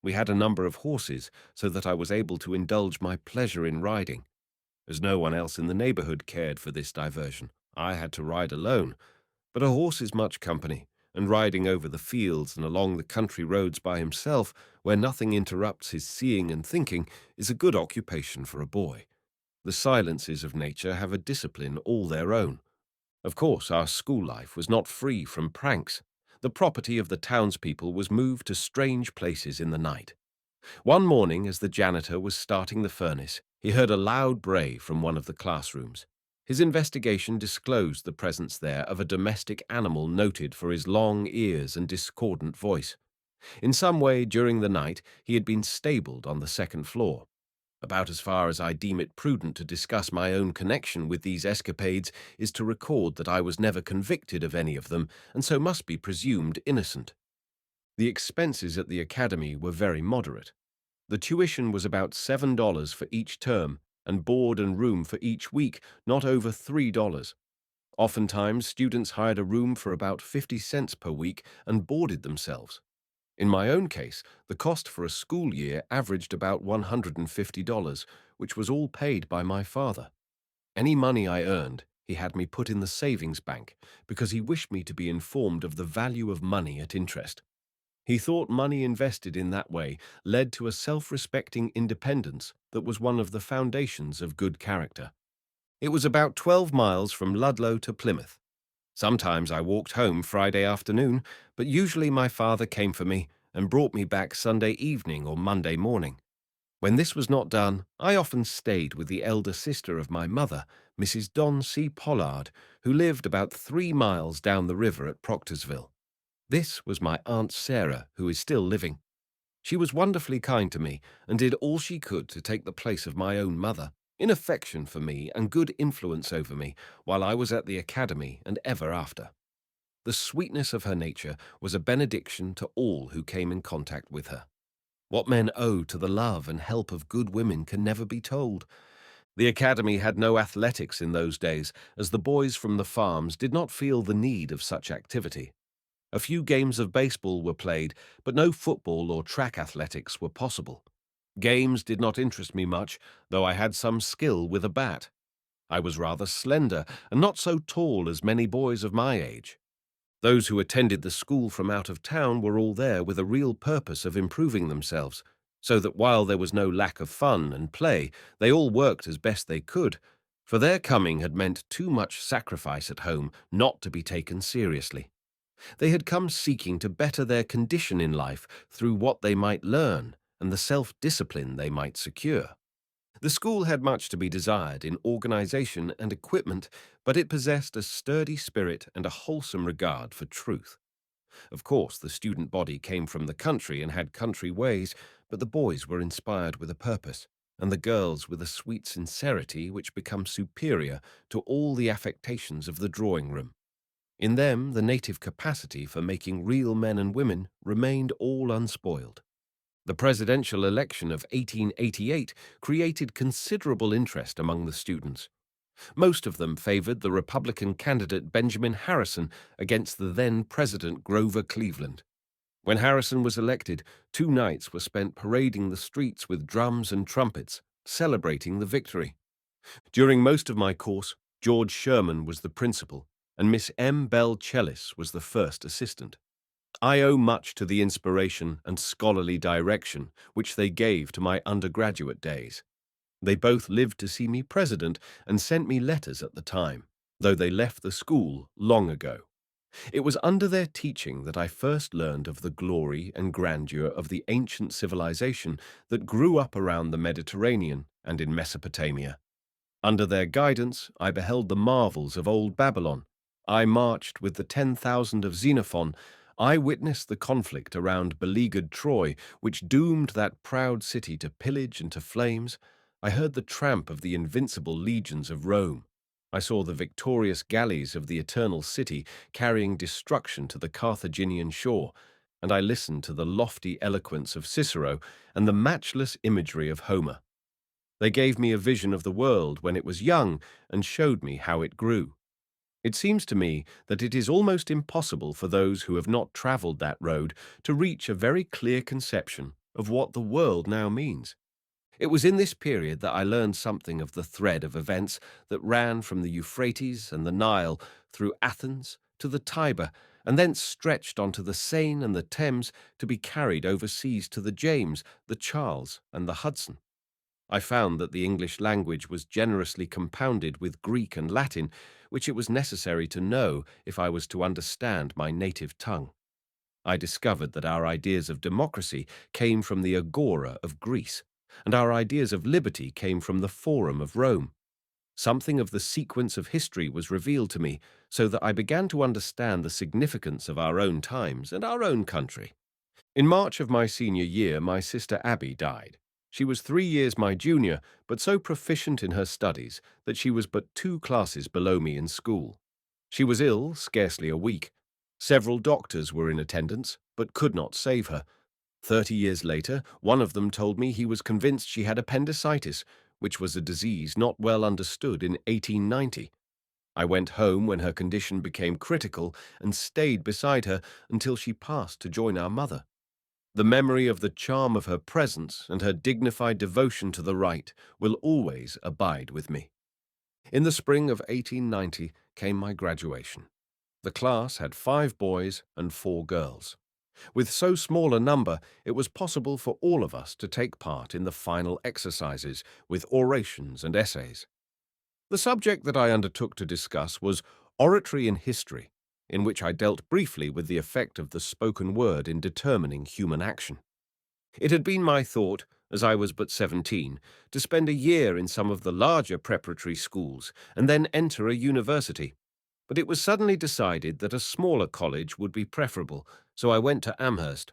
We had a number of horses, so that I was able to indulge my pleasure in riding. As no one else in the neighborhood cared for this diversion, I had to ride alone. But a horse is much company, and riding over the fields and along the country roads by himself, where nothing interrupts his seeing and thinking, is a good occupation for a boy. The silences of nature have a discipline all their own. Of course, our school life was not free from pranks. The property of the townspeople was moved to strange places in the night. One morning, as the janitor was starting the furnace, he heard a loud bray from one of the classrooms. His investigation disclosed the presence there of a domestic animal noted for his long ears and discordant voice. In some way, during the night, he had been stabled on the second floor. About as far as I deem it prudent to discuss my own connection with these escapades is to record that I was never convicted of any of them, and so must be presumed innocent. The expenses at the academy were very moderate. The tuition was about $7 for each term, and board and room for each week not over $3. Oftentimes, students hired a room for about 50 cents per week and boarded themselves. In my own case, the cost for a school year averaged about $150, which was all paid by my father. Any money I earned, he had me put in the savings bank, because he wished me to be informed of the value of money at interest. He thought money invested in that way led to a self-respecting independence that was one of the foundations of good character. It was about 12 miles from Ludlow to Plymouth. Sometimes I walked home Friday afternoon, but usually my father came for me and brought me back Sunday evening or Monday morning. When this was not done, I often stayed with the elder sister of my mother, Mrs. Don C. Pollard, who lived about 3 miles down the river at Proctorsville. This was my Aunt Sarah, who is still living. She was wonderfully kind to me and did all she could to take the place of my own mother, in affection for me and good influence over me while I was at the academy and ever after. The sweetness of her nature was a benediction to all who came in contact with her. What men owe to the love and help of good women can never be told. The academy had no athletics in those days, as the boys from the farms did not feel the need of such activity. A few games of baseball were played, but no football or track athletics were possible. Games did not interest me much, though I had some skill with a bat. I was rather slender and not so tall as many boys of my age. Those who attended the school from out of town were all there with a real purpose of improving themselves, so that while there was no lack of fun and play, they all worked as best they could, for their coming had meant too much sacrifice at home not to be taken seriously. They had come seeking to better their condition in life through what they might learn and the self-discipline they might secure. The school had much to be desired in organization and equipment, but it possessed a sturdy spirit and a wholesome regard for truth. Of course, the student body came from the country and had country ways, but the boys were inspired with a purpose, and the girls with a sweet sincerity which becomes superior to all the affectations of the drawing room. In them, the native capacity for making real men and women remained all unspoiled. The presidential election of 1888 created considerable interest among the students. Most of them favored the Republican candidate Benjamin Harrison against the then President Grover Cleveland. When Harrison was elected, 2 nights were spent parading the streets with drums and trumpets, celebrating the victory. During most of my course, George Sherman was the principal, and Miss M. Bell Chellis was the first assistant. I owe much to the inspiration and scholarly direction which they gave to my undergraduate days. They both lived to see me president and sent me letters at the time, though they left the school long ago. It was under their teaching that I first learned of the glory and grandeur of the ancient civilization that grew up around the Mediterranean and in Mesopotamia. Under their guidance, I beheld the marvels of old Babylon. I marched with the 10,000 of Xenophon. I witnessed the conflict around beleaguered Troy, which doomed that proud city to pillage and to flames. I heard the tramp of the invincible legions of Rome. I saw the victorious galleys of the Eternal City carrying destruction to the Carthaginian shore, and I listened to the lofty eloquence of Cicero and the matchless imagery of Homer. They gave me a vision of the world when it was young and showed me how it grew. It seems to me that it is almost impossible for those who have not traveled that road to reach a very clear conception of what the world now means. It was in this period that I learned something of the thread of events that ran from the Euphrates and the Nile through Athens to the Tiber and thence stretched onto the Seine and the Thames to be carried overseas to the James, the Charles, and the Hudson. I found that the English language was generously compounded with Greek and Latin, which it was necessary to know if I was to understand my native tongue. I discovered that our ideas of democracy came from the agora of Greece, and our ideas of liberty came from the forum of Rome. Something of the sequence of history was revealed to me, so that I began to understand the significance of our own times and our own country. In March of my senior year, my sister Abby died. She was 3 years my junior, but so proficient in her studies that she was but 2 classes below me in school. She was ill scarcely a week. Several doctors were in attendance, but could not save her. 30 years later, one of them told me he was convinced she had appendicitis, which was a disease not well understood in 1890. I went home when her condition became critical and stayed beside her until she passed to join our mother. The memory of the charm of her presence and her dignified devotion to the right will always abide with me. In the spring of 1890 came my graduation. The class had 5 boys and 4 girls. With so small a number, it was possible for all of us to take part in the final exercises with orations and essays. The subject that I undertook to discuss was oratory in history, in which I dealt briefly with the effect of the spoken word in determining human action. It had been my thought, as I was but 17, to spend a year in some of the larger preparatory schools and then enter a university. But it was suddenly decided that a smaller college would be preferable, so I went to Amherst.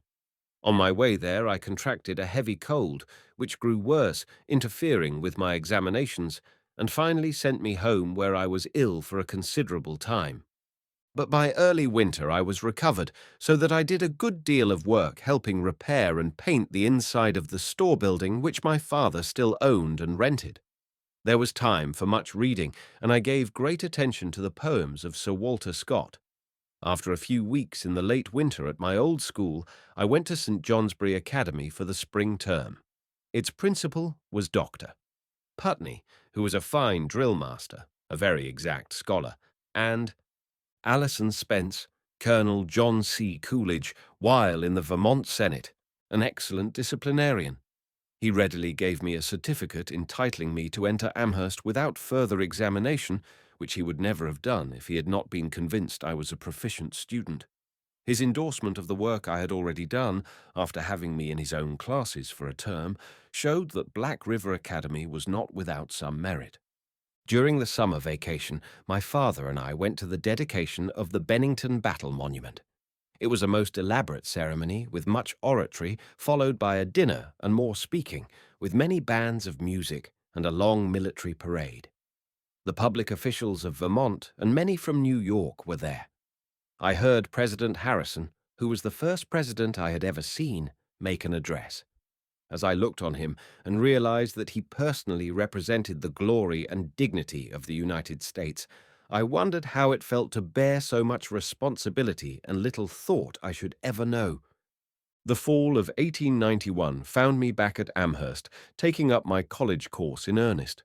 On my way there, I contracted a heavy cold, which grew worse, interfering with my examinations, and finally sent me home where I was ill for a considerable time. But by early winter I was recovered, so that I did a good deal of work helping repair and paint the inside of the store building which my father still owned and rented. There was time for much reading, and I gave great attention to the poems of Sir Walter Scott. After a few weeks in the late winter at my old school, I went to St. Johnsbury Academy for the spring term. Its principal was Dr. Putney, who was a fine drill master, a very exact scholar, and Alison Spence, Colonel John C. Coolidge, while in the Vermont Senate, an excellent disciplinarian. He readily gave me a certificate entitling me to enter Amherst without further examination, which he would never have done if he had not been convinced I was a proficient student. His endorsement of the work I had already done, after having me in his own classes for a term, showed that Black River Academy was not without some merit. During the summer vacation, my father and I went to the dedication of the Bennington Battle Monument. It was a most elaborate ceremony with much oratory, followed by a dinner and more speaking, with many bands of music and a long military parade. The public officials of Vermont and many from New York were there. I heard President Harrison, who was the first president I had ever seen, make an address. As I looked on him and realized that he personally represented the glory and dignity of the United States, I wondered how it felt to bear so much responsibility and little thought I should ever know. The fall of 1891 found me back at Amherst, taking up my college course in earnest.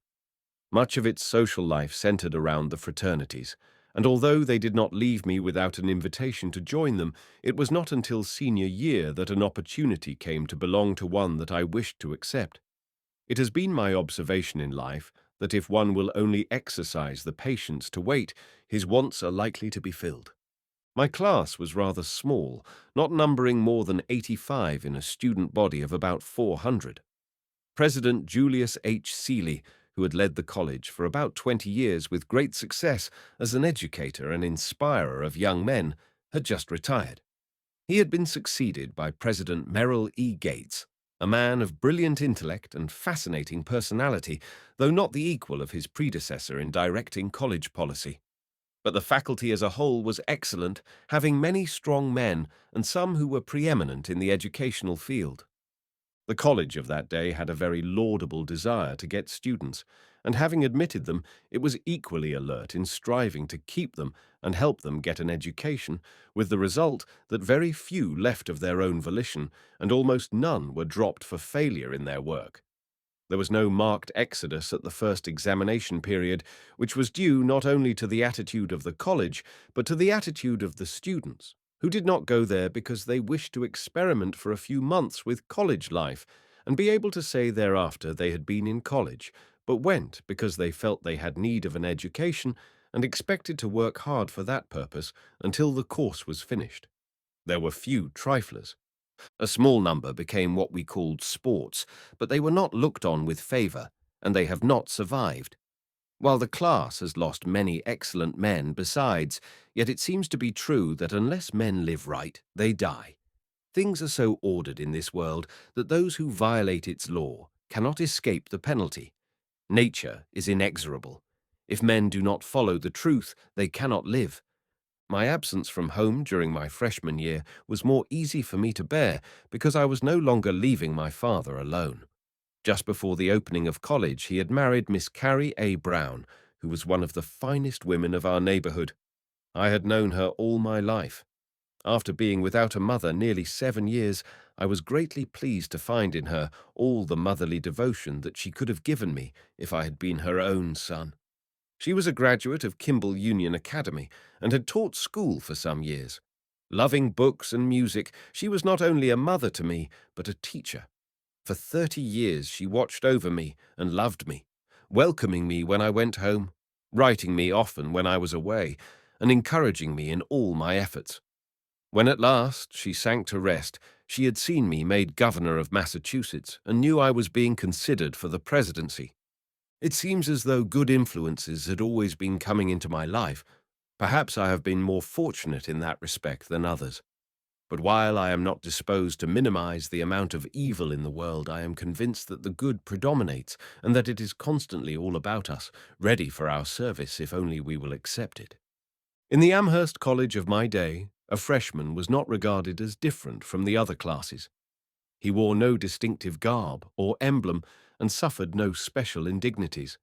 Much of its social life centered around the fraternities, and although they did not leave me without an invitation to join them, it was not until senior year that an opportunity came to belong to one that I wished to accept. It has been my observation in life that if one will only exercise the patience to wait, his wants are likely to be filled. My class was rather small, not numbering more than 85 in a student body of about 400. President Julius H. Seeley, who had led the college for about 20 years with great success as an educator and inspirer of young men, had just retired. He had been succeeded by President Merrill E. Gates, a man of brilliant intellect and fascinating personality, though not the equal of his predecessor in directing college policy. But the faculty as a whole was excellent, having many strong men and some who were preeminent in the educational field. The college of that day had a very laudable desire to get students, and having admitted them, it was equally alert in striving to keep them and help them get an education, with the result that very few left of their own volition, and almost none were dropped for failure in their work. There was no marked exodus at the first examination period, which was due not only to the attitude of the college, but to the attitude of the students, who did not go there because they wished to experiment for a few months with college life and be able to say thereafter they had been in college, but went because they felt they had need of an education and expected to work hard for that purpose until the course was finished. There were few triflers. A small number became what we called sports, but they were not looked on with favor, and they have not survived. While the class has lost many excellent men besides, yet it seems to be true that unless men live right, they die. Things are so ordered in this world that those who violate its law cannot escape the penalty. Nature is inexorable. If men do not follow the truth, they cannot live. My absence from home during my freshman year was more easy for me to bear because I was no longer leaving my father alone. Just before the opening of college, he had married Miss Carrie A. Brown, who was one of the finest women of our neighborhood. I had known her all my life. After being without a mother nearly 7 years, I was greatly pleased to find in her all the motherly devotion that she could have given me if I had been her own son. She was a graduate of Kimball Union Academy and had taught school for some years. Loving books and music, she was not only a mother to me, but a teacher. For 30 years she watched over me and loved me, welcoming me when I went home, writing me often when I was away, and encouraging me in all my efforts. When at last she sank to rest, she had seen me made governor of Massachusetts and knew I was being considered for the presidency. It seems as though good influences had always been coming into my life. Perhaps I have been more fortunate in that respect than others. But while I am not disposed to minimize the amount of evil in the world, I am convinced that the good predominates and that it is constantly all about us, ready for our service if only we will accept it. In the Amherst College of my day, a freshman was not regarded as different from the other classes. He wore no distinctive garb or emblem and suffered no special indignities.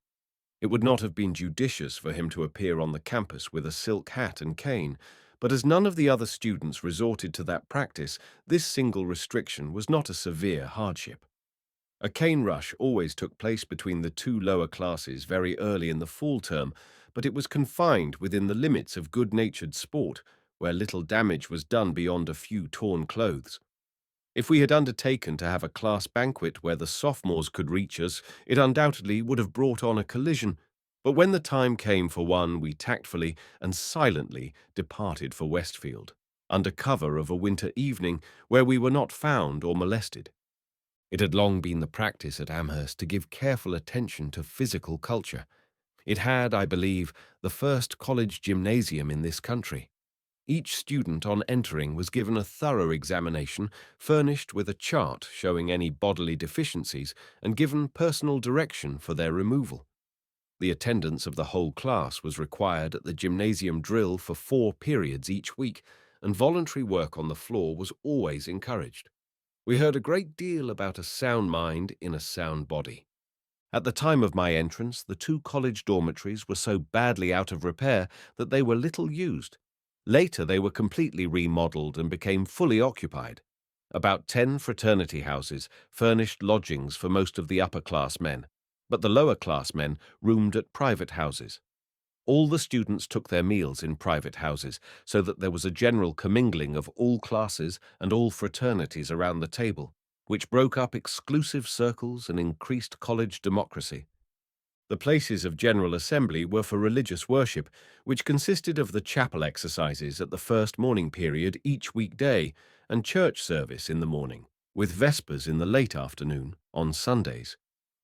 It would not have been judicious for him to appear on the campus with a silk hat and cane, but as none of the other students resorted to that practice, this single restriction was not a severe hardship. A cane rush always took place between the two lower classes very early in the fall term, but it was confined within the limits of good-natured sport, where little damage was done beyond a few torn clothes. If we had undertaken to have a class banquet where the sophomores could reach us, it undoubtedly would have brought on a collision. But when the time came for one, we tactfully and silently departed for Westfield, under cover of a winter evening where we were not found or molested. It had long been the practice at Amherst to give careful attention to physical culture. It had, I believe, the first college gymnasium in this country. Each student on entering was given a thorough examination, furnished with a chart showing any bodily deficiencies, and given personal direction for their removal. The attendance of the whole class was required at the gymnasium drill for 4 periods each week, and voluntary work on the floor was always encouraged. We heard a great deal about a sound mind in a sound body. At the time of my entrance, the 2 college dormitories were so badly out of repair that they were little used. Later, they were completely remodeled and became fully occupied. About 10 fraternity houses furnished lodgings for most of the upper-class men, but the lower-class men roomed at private houses. All the students took their meals in private houses, so that there was a general commingling of all classes and all fraternities around the table. which broke up exclusive circles and increased college democracy. The places of general assembly were for religious worship, which consisted of the chapel exercises at the first morning period each weekday and church service in the morning, with vespers in the late afternoon on Sundays.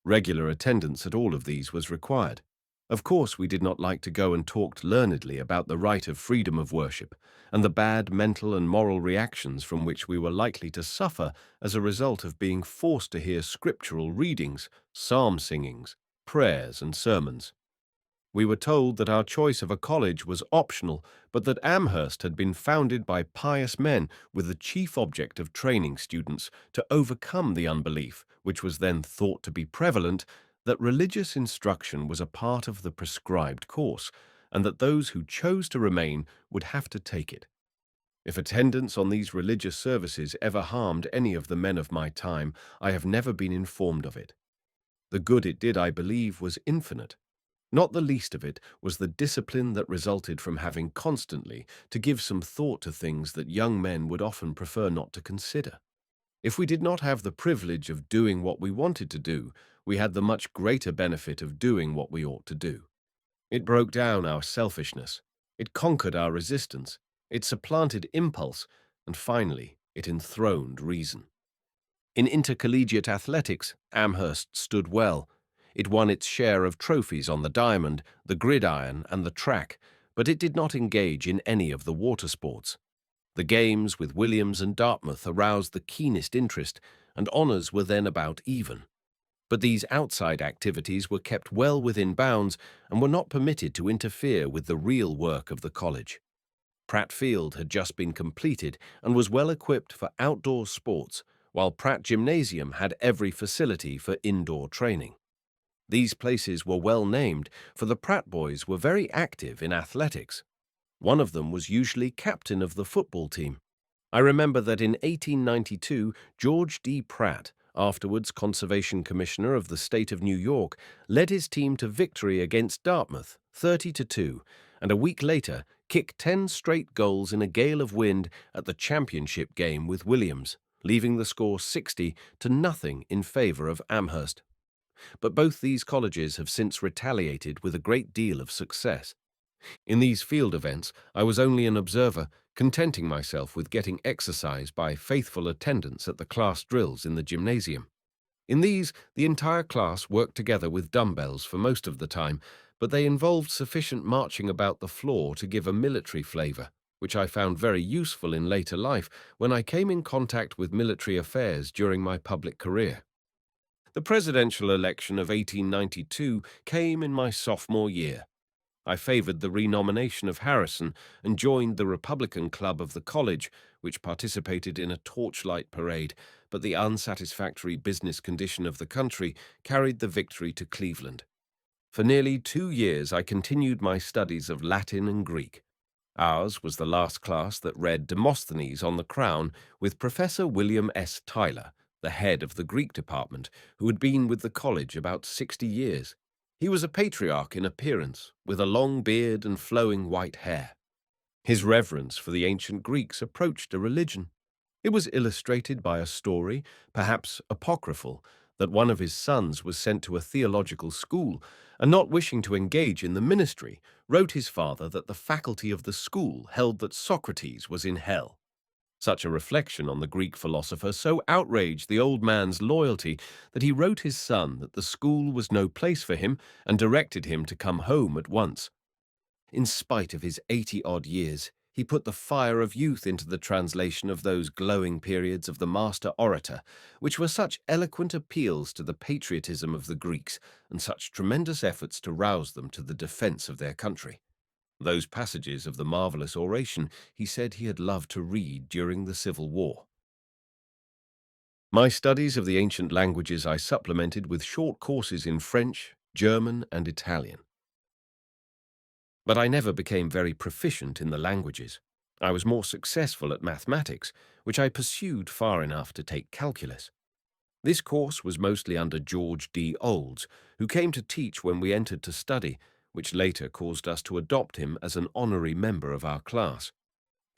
Regular attendance at all of these was required. Of course, we did not like to go and talk learnedly about the right of freedom of worship and the bad mental and moral reactions from which we were likely to suffer as a result of being forced to hear scriptural readings, psalm singings, prayers, and sermons. We were told that our choice of a college was optional, but that Amherst had been founded by pious men with the chief object of training students to overcome the unbelief, which was then thought to be prevalent, that religious instruction was a part of the prescribed course, and that those who chose to remain would have to take it. If attendance on these religious services ever harmed any of the men of my time, I have never been informed of it. The good it did, I believe, was infinite. Not the least of it was the discipline that resulted from having constantly to give some thought to things that young men would often prefer not to consider. If we did not have the privilege of doing what we wanted to do, we had the much greater benefit of doing what we ought to do. It broke down our selfishness. It conquered our resistance. It supplanted impulse. And finally, it enthroned reason. In intercollegiate athletics, Amherst stood well. It won its share of trophies on the diamond, the gridiron, and the track, but it did not engage in any of the water sports. The games with Williams and Dartmouth aroused the keenest interest, and honors were then about even. But these outside activities were kept well within bounds and were not permitted to interfere with the real work of the college. Pratt Field had just been completed and was well equipped for outdoor sports, while Pratt Gymnasium had every facility for indoor training. These places were well named, for the Pratt boys were very active in athletics. One of them was usually captain of the football team. I remember that in 1892, George D. Pratt, afterwards Conservation Commissioner of the state of New York, led his team to victory against Dartmouth, 30-2, and a week later kicked 10 straight goals in a gale of wind at the championship game with Williams, leaving the score 60-0 in favor of Amherst. But both these colleges have since retaliated with a great deal of success. In these field events, I was only an observer, contenting myself with getting exercise by faithful attendance at the class drills in the gymnasium. In these, the entire class worked together with dumbbells for most of the time, but they involved sufficient marching about the floor to give a military flavor, which I found very useful in later life when I came in contact with military affairs during my public career. The presidential election of 1892 came in my sophomore year. I favored the renomination of Harrison and joined the Republican Club of the college, which participated in a torchlight parade, but the unsatisfactory business condition of the country carried the victory to Cleveland. For nearly 2 years I continued my studies of Latin and Greek. Ours was the last class that read Demosthenes on the Crown with Professor William S. Tyler, the head of the Greek department, who had been with the college about 60 years. He was a patriarch in appearance, with a long beard and flowing white hair. His reverence for the ancient Greeks approached a religion. It was illustrated by a story, perhaps apocryphal, that one of his sons was sent to a theological school and, not wishing to engage in the ministry, wrote his father that the faculty of the school held that Socrates was in hell. Such a reflection on the Greek philosopher so outraged the old man's loyalty that he wrote his son that the school was no place for him and directed him to come home at once. In spite of his 80-odd years, he put the fire of youth into the translation of those glowing periods of the master orator, which were such eloquent appeals to the patriotism of the Greeks and such tremendous efforts to rouse them to the defense of their country. Those passages of the marvelous oration he said he had loved to read during the Civil War. My studies of the ancient languages I supplemented with short courses in French, German, and Italian. But I never became very proficient in the languages. I was more successful at mathematics, which I pursued far enough to take calculus. This course was mostly under George D. Olds, who came to teach when we entered to study, which later caused us to adopt him as an honorary member of our class.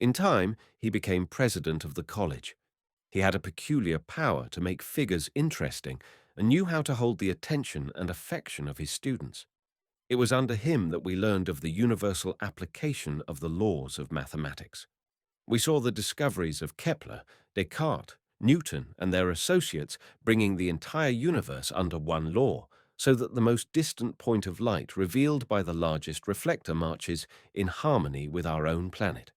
In time, he became president of the college. He had a peculiar power to make figures interesting and knew how to hold the attention and affection of his students. It was under him that we learned of the universal application of the laws of mathematics. We saw the discoveries of Kepler, Descartes, Newton, and their associates bringing the entire universe under one law, so that the most distant point of light revealed by the largest reflector marches in harmony with our own planet.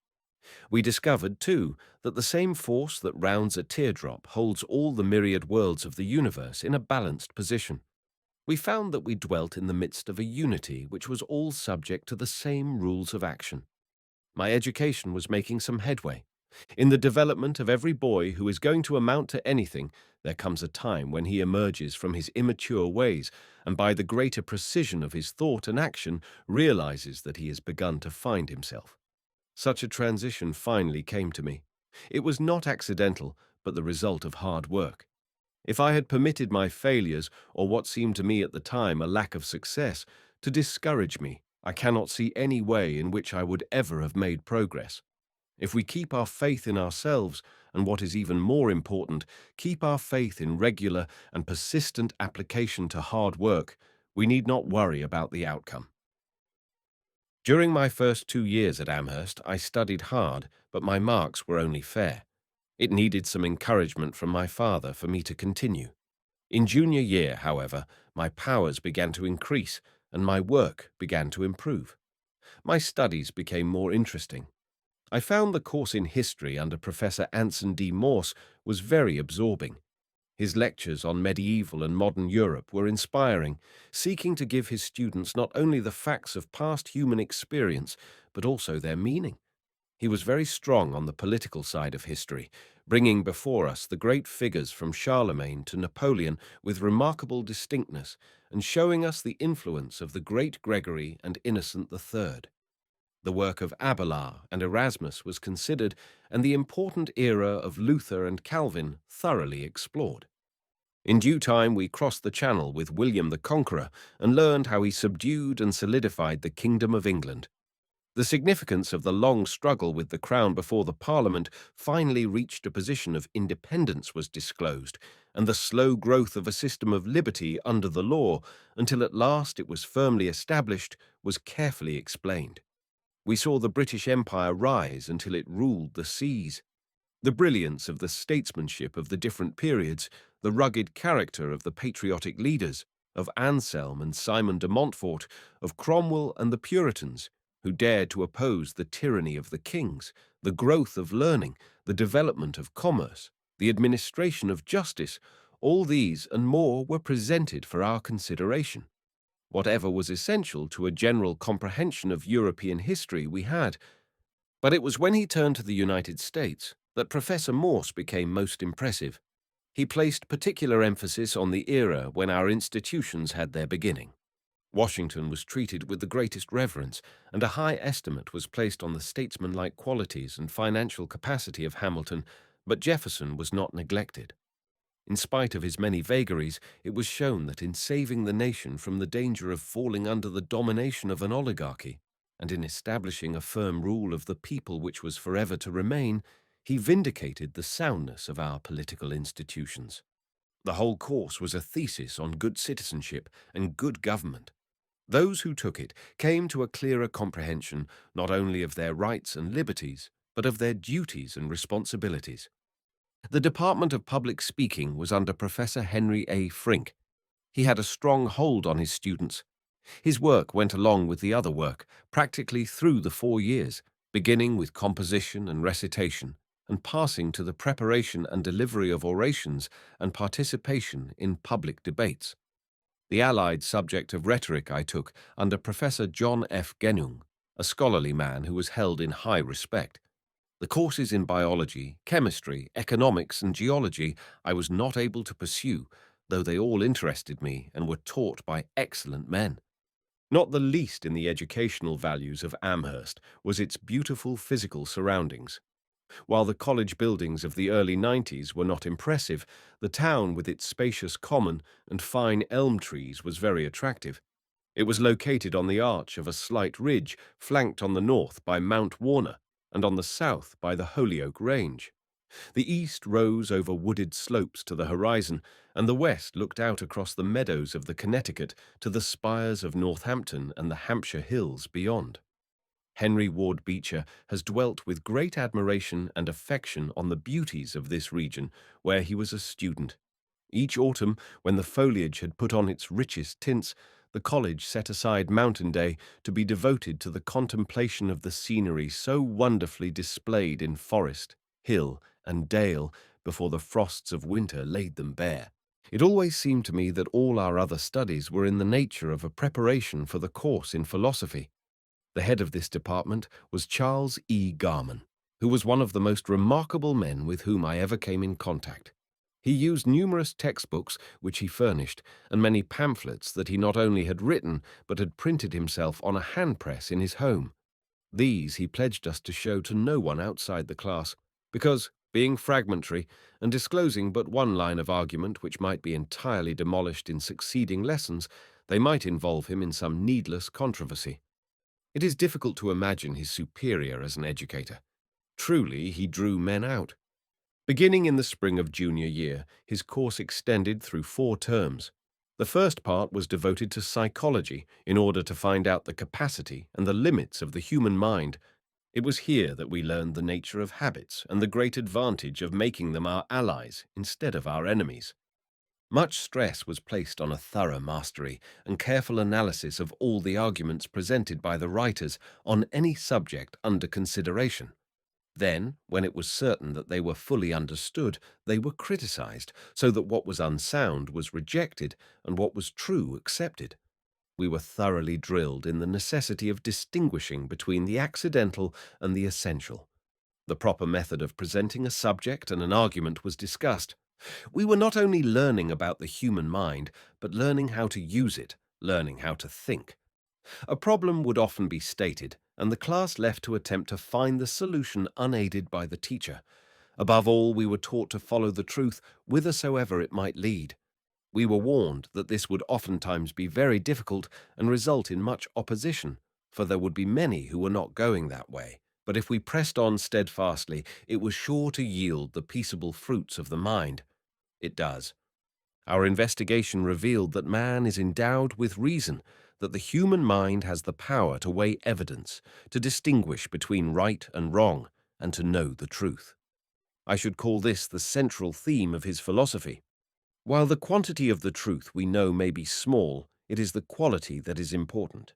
We discovered, too, that the same force that rounds a teardrop holds all the myriad worlds of the universe in a balanced position. We found that we dwelt in the midst of a unity which was all subject to the same rules of action. My education was making some headway. In the development of every boy who is going to amount to anything, there comes a time when he emerges from his immature ways and by the greater precision of his thought and action realizes that he has begun to find himself. Such a transition finally came to me. It was not accidental, but the result of hard work. If I had permitted my failures, or what seemed to me at the time a lack of success, to discourage me, I cannot see any way in which I would ever have made progress. If we keep our faith in ourselves, and what is even more important, keep our faith in regular and persistent application to hard work, we need not worry about the outcome. During my first 2 years at Amherst, I studied hard, but my marks were only fair. It needed some encouragement from my father for me to continue. In junior year, however, my powers began to increase and my work began to improve. My studies became more interesting. I found the course in history under Professor Anson D. Morse was very absorbing. His lectures on medieval and modern Europe were inspiring, seeking to give his students not only the facts of past human experience, but also their meaning. He was very strong on the political side of history, bringing before us the great figures from Charlemagne to Napoleon with remarkable distinctness, and showing us the influence of the great Gregory and Innocent III. The work of Abelard and Erasmus was considered, and the important era of Luther and Calvin thoroughly explored. In due time, we crossed the Channel with William the Conqueror and learned how he subdued and solidified the Kingdom of England. The significance of the long struggle with the Crown before the Parliament finally reached a position of independence was disclosed, and the slow growth of a system of liberty under the law, until at last it was firmly established, was carefully explained. We saw the British Empire rise until it ruled the seas. The brilliance of the statesmanship of the different periods, the rugged character of the patriotic leaders, of Anselm and Simon de Montfort, of Cromwell and the Puritans, who dared to oppose the tyranny of the kings, the growth of learning, the development of commerce, the administration of justice, all these and more were presented for our consideration. Whatever was essential to a general comprehension of European history we had, but it was when he turned to the United States that Professor Morse became most impressive. He placed particular emphasis on the era when our institutions had their beginning. Washington was treated with the greatest reverence, and a high estimate was placed on the statesmanlike qualities and financial capacity of Hamilton, but Jefferson was not neglected. In spite of his many vagaries, it was shown that in saving the nation from the danger of falling under the domination of an oligarchy, and in establishing a firm rule of the people which was forever to remain, he vindicated the soundness of our political institutions. The whole course was a thesis on good citizenship and good government. Those who took it came to a clearer comprehension not only of their rights and liberties, but of their duties and responsibilities. The Department of Public Speaking was under Professor Henry A. Frink. He had a strong hold on his students. His work went along with the other work, practically through the 4 years, beginning with composition and recitation, and passing to the preparation and delivery of orations and participation in public debates. The allied subject of rhetoric I took under Professor John F. Genung, a scholarly man who was held in high respect. The courses in biology, chemistry, economics, and geology I was not able to pursue, though they all interested me and were taught by excellent men. Not the least in the educational values of Amherst was its beautiful physical surroundings. While the college buildings of the early 90s were not impressive, the town with its spacious common and fine elm trees was very attractive. It was located on the arch of a slight ridge, flanked on the north by Mount Warner and on the south by the Holyoke Range. The east rose over wooded slopes to the horizon, and the west looked out across the meadows of the Connecticut to the spires of Northampton and the Hampshire hills beyond. Henry Ward Beecher has dwelt with great admiration and affection on the beauties of this region where he was a student. Each autumn, when the foliage had put on its richest tints, the college set aside Mountain Day to be devoted to the contemplation of the scenery so wonderfully displayed in forest, hill, and dale before the frosts of winter laid them bare. It always seemed to me that all our other studies were in the nature of a preparation for the course in philosophy. The head of this department was Charles E. Garman, who was one of the most remarkable men with whom I ever came in contact. He used numerous textbooks which he furnished, and many pamphlets that he not only had written, but had printed himself on a handpress in his home. These he pledged us to show to no one outside the class, because, being fragmentary, and disclosing but one line of argument which might be entirely demolished in succeeding lessons, they might involve him in some needless controversy. It is difficult to imagine his superior as an educator. Truly, he drew men out. Beginning in the spring of junior year, his course extended through 4 terms. The first part was devoted to psychology in order to find out the capacity and the limits of the human mind. It was here that we learned the nature of habits and the great advantage of making them our allies instead of our enemies. Much stress was placed on a thorough mastery and careful analysis of all the arguments presented by the writers on any subject under consideration. Then, when it was certain that they were fully understood, they were criticized, so that what was unsound was rejected and what was true accepted. We were thoroughly drilled in the necessity of distinguishing between the accidental and the essential. The proper method of presenting a subject and an argument was discussed. We were not only learning about the human mind, but learning how to use it, learning how to think. A problem would often be stated, and the class left to attempt to find the solution unaided by the teacher. Above all, we were taught to follow the truth whithersoever it might lead. We were warned that this would oftentimes be very difficult and result in much opposition, for there would be many who were not going that way. But if we pressed on steadfastly, it was sure to yield the peaceable fruits of the mind. It does. Our investigation revealed that man is endowed with reason, that the human mind has the power to weigh evidence, to distinguish between right and wrong, and to know the truth. I should call this the central theme of his philosophy. While the quantity of the truth we know may be small, it is the quality that is important.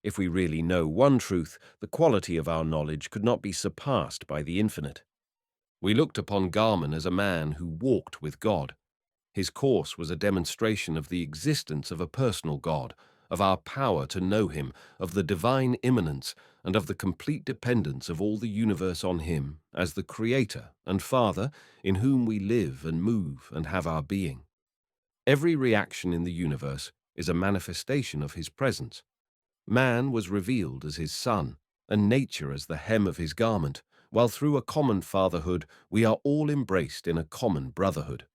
If we really know one truth, the quality of our knowledge could not be surpassed by the infinite. We looked upon Garman as a man who walked with God. His course was a demonstration of the existence of a personal God, of our power to know him, of the divine immanence, and of the complete dependence of all the universe on him as the Creator and Father in whom we live and move and have our being. Every reaction in the universe is a manifestation of his presence. Man was revealed as his son, and nature as the hem of his garment, while through a common fatherhood we are all embraced in a common brotherhood.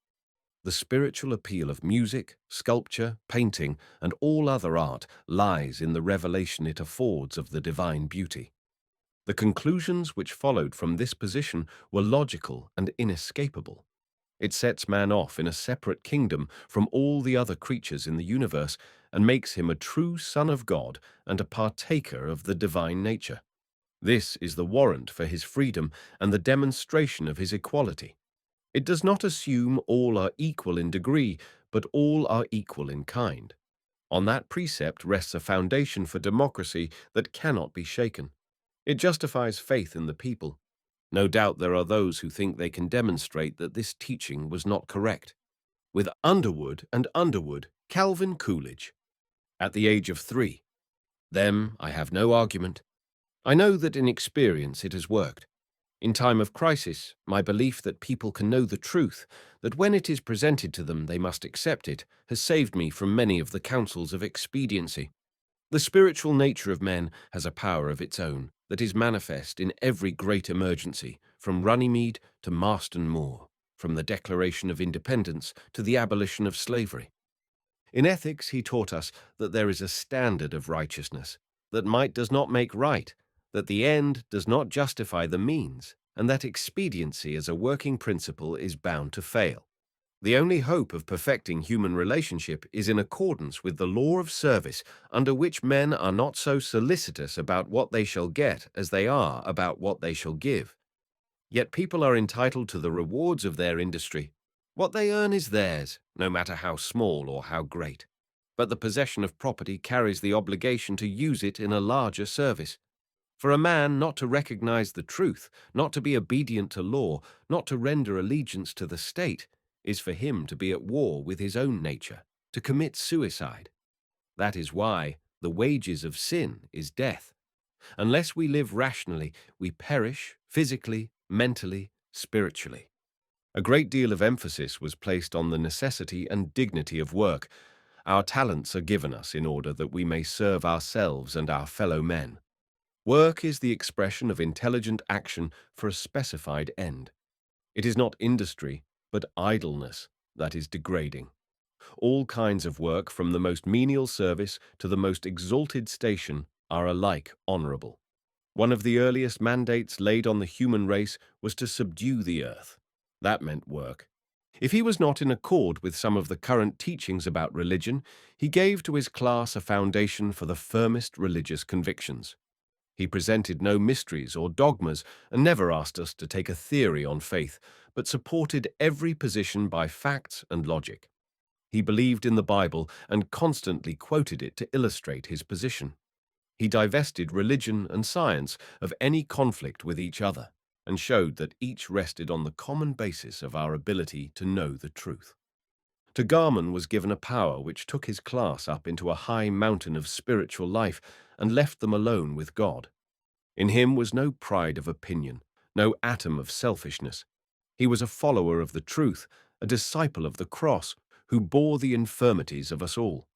The spiritual appeal of music, sculpture, painting, and all other art lies in the revelation it affords of the divine beauty. The conclusions which followed from this position were logical and inescapable. It sets man off in a separate kingdom from all the other creatures in the universe and makes him a true son of God and a partaker of the divine nature. This is the warrant for his freedom and the demonstration of his equality. It does not assume all are equal in degree, but all are equal in kind. On that precept rests a foundation for democracy that cannot be shaken. It justifies faith in the people. No doubt there are those who think they can demonstrate that this teaching was not correct. With Underwood, Calvin Coolidge. At the age of 3. Them I have no argument. I know that in experience it has worked. In time of crisis, my belief that people can know the truth, that when it is presented to them they must accept it, has saved me from many of the counsels of expediency. The spiritual nature of men has a power of its own that is manifest in every great emergency, from Runnymede to Marston Moor, from the Declaration of Independence to the abolition of slavery. In ethics, he taught us that there is a standard of righteousness, that might does not make right, that the end does not justify the means, and that expediency as a working principle is bound to fail. The only hope of perfecting human relationship is in accordance with the law of service, under which men are not so solicitous about what they shall get as they are about what they shall give. Yet people are entitled to the rewards of their industry. What they earn is theirs, no matter how small or how great. But the possession of property carries the obligation to use it in a larger service. For a man not to recognize the truth, not to be obedient to law, not to render allegiance to the state, is for him to be at war with his own nature, to commit suicide. That is why the wages of sin is death. Unless we live rationally, we perish physically, mentally, spiritually. A great deal of emphasis was placed on the necessity and dignity of work. Our talents are given us in order that we may serve ourselves and our fellow men. Work is the expression of intelligent action for a specified end. It is not industry, but idleness that is degrading. All kinds of work, from the most menial service to the most exalted station, are alike honorable. One of the earliest mandates laid on the human race was to subdue the earth. That meant work. If he was not in accord with some of the current teachings about religion, he gave to his class a foundation for the firmest religious convictions. He presented no mysteries or dogmas and never asked us to take a theory on faith, but supported every position by facts and logic. He believed in the Bible and constantly quoted it to illustrate his position. He divested religion and science of any conflict with each other and showed that each rested on the common basis of our ability to know the truth. To Garman was given a power which took his class up into a high mountain of spiritual life and left them alone with God. In him was no pride of opinion, no atom of selfishness. He was a follower of the truth, a disciple of the cross, who bore the infirmities of us all.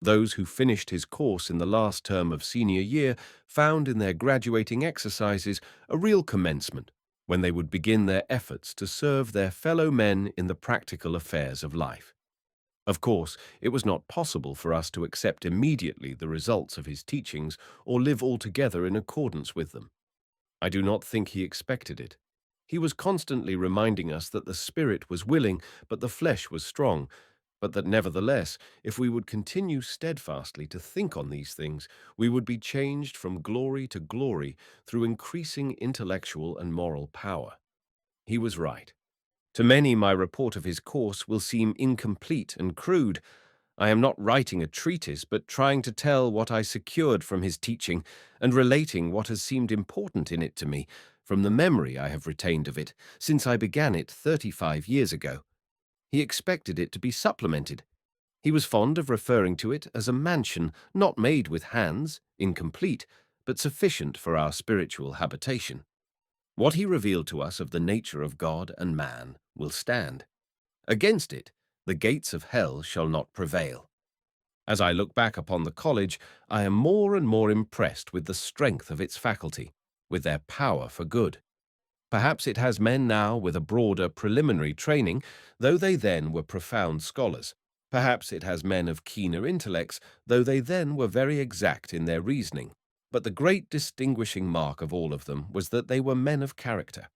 Those who finished his course in the last term of senior year found in their graduating exercises a real commencement, when they would begin their efforts to serve their fellow men in the practical affairs of life. Of course, it was not possible for us to accept immediately the results of his teachings or live altogether in accordance with them. I do not think he expected it. He was constantly reminding us that the spirit was willing, but the flesh was strong, but that nevertheless, if we would continue steadfastly to think on these things, we would be changed from glory to glory through increasing intellectual and moral power. He was right. To many, my report of his course will seem incomplete and crude. I am not writing a treatise, but trying to tell what I secured from his teaching and relating what has seemed important in it to me, from the memory I have retained of it, since I began it 35 years ago. He expected it to be supplemented. He was fond of referring to it as a mansion not made with hands, incomplete, but sufficient for our spiritual habitation. What he revealed to us of the nature of God and man will stand. Against it, the gates of hell shall not prevail. As I look back upon the college, I am more and more impressed with the strength of its faculty, with their power for good. Perhaps it has men now with a broader preliminary training, though they then were profound scholars. Perhaps it has men of keener intellects, though they then were very exact in their reasoning. But the great distinguishing mark of all of them was that they were men of character.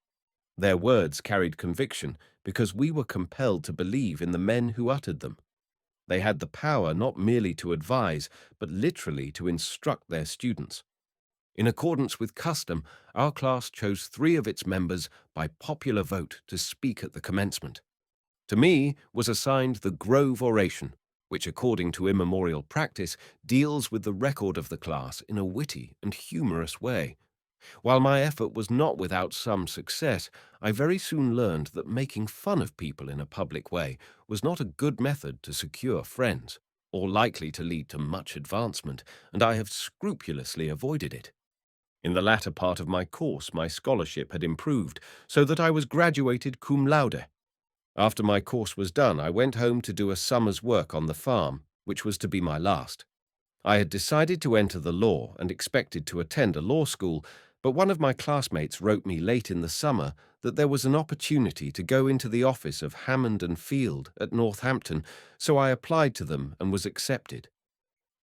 Their words carried conviction because we were compelled to believe in the men who uttered them. They had the power not merely to advise, but literally to instruct their students. In accordance with custom, our class chose 3 of its members by popular vote to speak at the commencement. To me was assigned the Grove Oration, which, according to immemorial practice, deals with the record of the class in a witty and humorous way. While my effort was not without some success, I very soon learned that making fun of people in a public way was not a good method to secure friends, or likely to lead to much advancement, and I have scrupulously avoided it. In the latter part of my course, my scholarship had improved, so that I was graduated cum laude. After my course was done, I went home to do a summer's work on the farm, which was to be my last. I had decided to enter the law and expected to attend a law school, but one of my classmates wrote me late in the summer that there was an opportunity to go into the office of Hammond and Field at Northampton, so I applied to them and was accepted.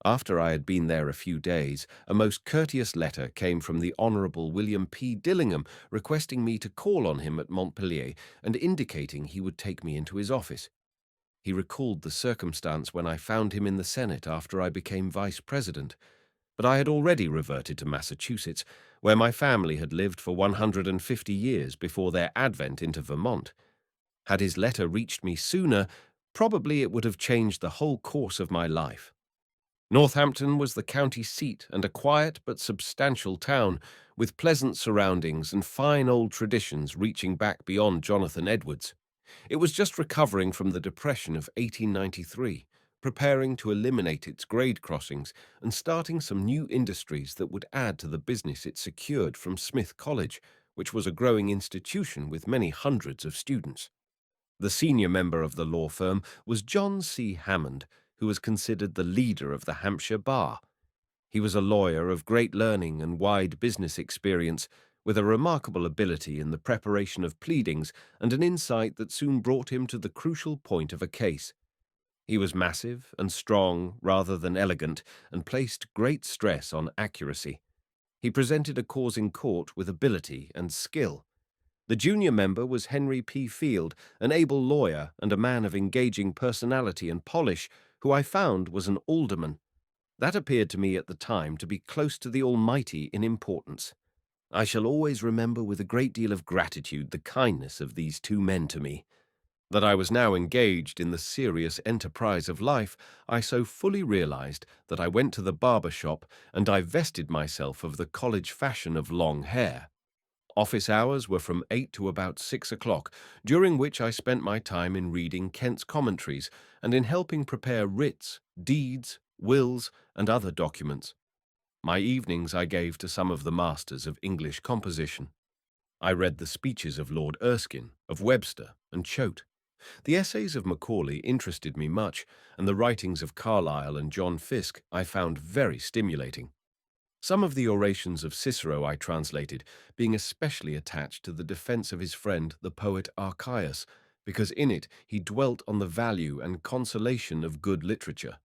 After I had been there a few days, a most courteous letter came from the Honourable William P. Dillingham requesting me to call on him at Montpellier and indicating he would take me into his office. He recalled the circumstance when I found him in the Senate after I became vice president, but I had already reverted to Massachusetts, where my family had lived for 150 years before their advent into Vermont. Had his letter reached me sooner, probably it would have changed the whole course of my life. Northampton was the county seat and a quiet but substantial town, with pleasant surroundings and fine old traditions reaching back beyond Jonathan Edwards. It was just recovering from the Depression of 1893, preparing to eliminate its grade crossings and starting some new industries that would add to the business it secured from Smith College, which was a growing institution with many hundreds of students. The senior member of the law firm was John C. Hammond, who was considered the leader of the Hampshire bar. He was a lawyer of great learning and wide business experience, with a remarkable ability in the preparation of pleadings and an insight that soon brought him to the crucial point of a case. He was massive and strong rather than elegant, and placed great stress on accuracy. He presented a cause in court with ability and skill. The junior member was Henry P. Field, an able lawyer and a man of engaging personality and polish, who I found was an alderman. That appeared to me at the time to be close to the Almighty in importance. I shall always remember with a great deal of gratitude the kindness of these two men to me. That I was now engaged in the serious enterprise of life, I so fully realized that I went to the barber shop and divested myself of the college fashion of long hair. Office hours were from 8 to about 6 o'clock, during which I spent my time in reading Kent's commentaries and in helping prepare writs, deeds, wills, and other documents. My evenings I gave to some of the masters of English composition. I read the speeches of Lord Erskine, of Webster, and Choate. The essays of Macaulay interested me much, and the writings of Carlyle and John Fiske I found very stimulating. Some of the orations of Cicero I translated, being especially attached to the defense of his friend, the poet Archias, because in it he dwelt on the value and consolation of good literature.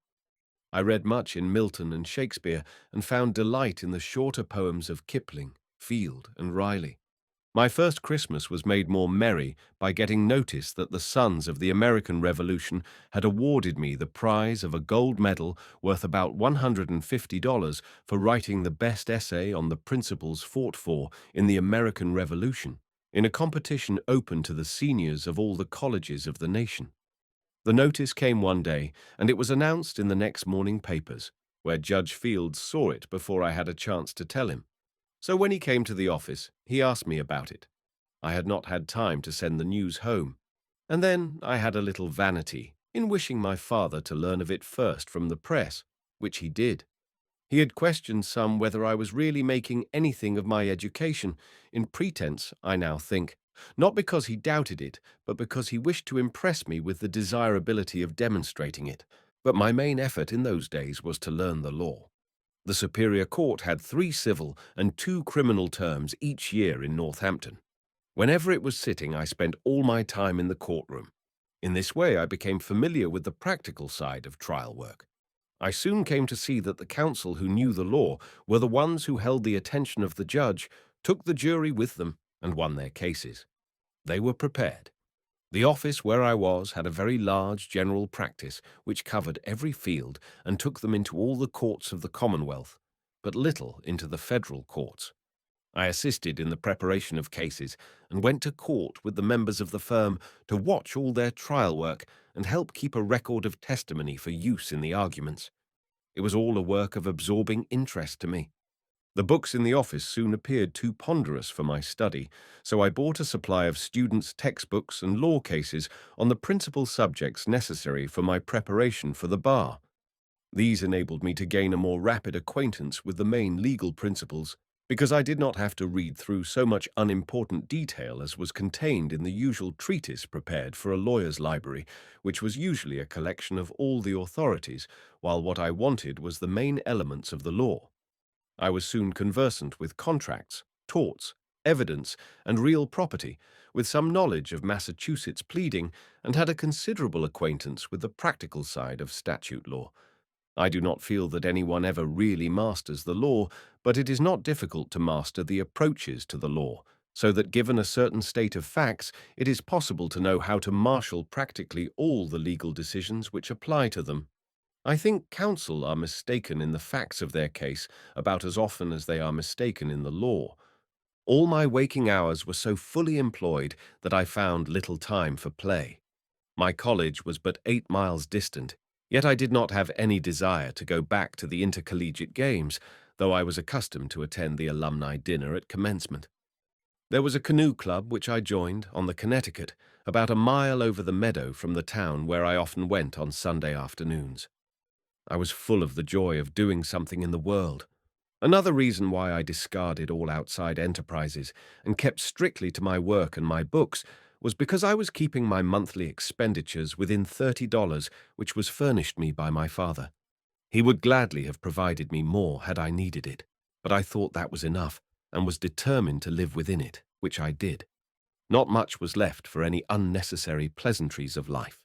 I read much in Milton and Shakespeare, and found delight in the shorter poems of Kipling, Field, and Riley. My first Christmas was made more merry by getting notice that the Sons of the American Revolution had awarded me the prize of a gold medal worth about $150 for writing the best essay on the principles fought for in the American Revolution, in a competition open to the seniors of all the colleges of the nation. The notice came one day, and it was announced in the next morning papers, where Judge Fields saw it before I had a chance to tell him. So when he came to the office, he asked me about it. I had not had time to send the news home. And then I had a little vanity in wishing my father to learn of it first from the press, which he did. He had questioned some whether I was really making anything of my education, in pretense, I now think, not because he doubted it, but because he wished to impress me with the desirability of demonstrating it. But my main effort in those days was to learn the law. The Superior Court had 3 civil and 2 criminal terms each year in Northampton. Whenever it was sitting, I spent all my time in the courtroom. In this way, I became familiar with the practical side of trial work. I soon came to see that the counsel who knew the law were the ones who held the attention of the judge, took the jury with them, and won their cases. They were prepared. The office where I was had a very large general practice which covered every field and took them into all the courts of the Commonwealth, but little into the federal courts. I assisted in the preparation of cases and went to court with the members of the firm to watch all their trial work and help keep a record of testimony for use in the arguments. It was all a work of absorbing interest to me. The books in the office soon appeared too ponderous for my study, so I bought a supply of students' textbooks and law cases on the principal subjects necessary for my preparation for the bar. These enabled me to gain a more rapid acquaintance with the main legal principles, because I did not have to read through so much unimportant detail as was contained in the usual treatise prepared for a lawyer's library, which was usually a collection of all the authorities, while what I wanted was the main elements of the law. I was soon conversant with contracts, torts, evidence, and real property, with some knowledge of Massachusetts pleading, and had a considerable acquaintance with the practical side of statute law. I do not feel that anyone ever really masters the law, but it is not difficult to master the approaches to the law, so that given a certain state of facts, it is possible to know how to marshal practically all the legal decisions which apply to them. I think counsel are mistaken in the facts of their case about as often as they are mistaken in the law. All my waking hours were so fully employed that I found little time for play. My college was but 8 miles distant, yet I did not have any desire to go back to the intercollegiate games, though I was accustomed to attend the alumni dinner at commencement. There was a canoe club which I joined on the Connecticut, about a mile over the meadow from the town where I often went on Sunday afternoons. I was full of the joy of doing something in the world. Another reason why I discarded all outside enterprises and kept strictly to my work and my books was because I was keeping my monthly expenditures within $30, which was furnished me by my father. He would gladly have provided me more had I needed it, but I thought that was enough and was determined to live within it, which I did. Not much was left for any unnecessary pleasantries of life.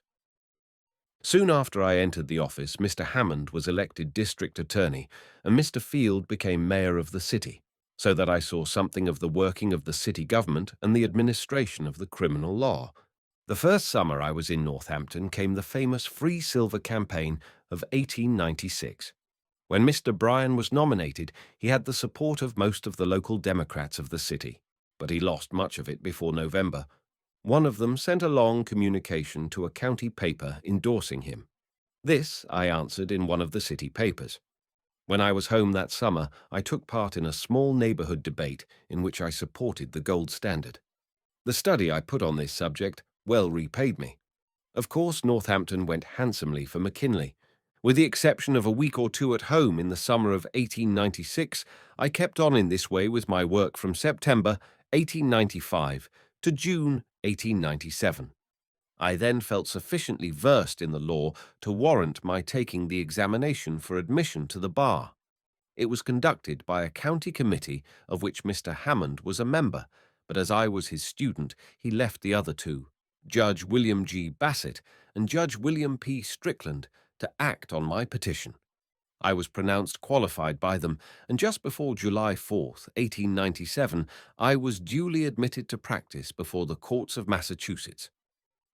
Soon after I entered the office, Mr. Hammond was elected district attorney, and Mr. Field became mayor of the city, so that I saw something of the working of the city government and the administration of the criminal law. The first summer I was in Northampton came the famous Free Silver campaign of 1896. When Mr. Bryan was nominated, he had the support of most of the local Democrats of the city, but he lost much of it before November. One of them sent a long communication to a county paper endorsing him. This I answered in one of the city papers. When I was home that summer, I took part in a small neighborhood debate in which I supported the gold standard. The study I put on this subject well repaid me. Of course, Northampton went handsomely for McKinley. With the exception of a week or two at home in the summer of 1896, I kept on in this way with my work from September 1895 to June 1897. I then felt sufficiently versed in the law to warrant my taking the examination for admission to the bar. It was conducted by a county committee of which Mr. Hammond was a member, but as I was his student, he left the other two, Judge William G. Bassett and Judge William P. Strickland, to act on my petition. I was pronounced qualified by them, and just before July 4th, 1897, I was duly admitted to practice before the courts of Massachusetts.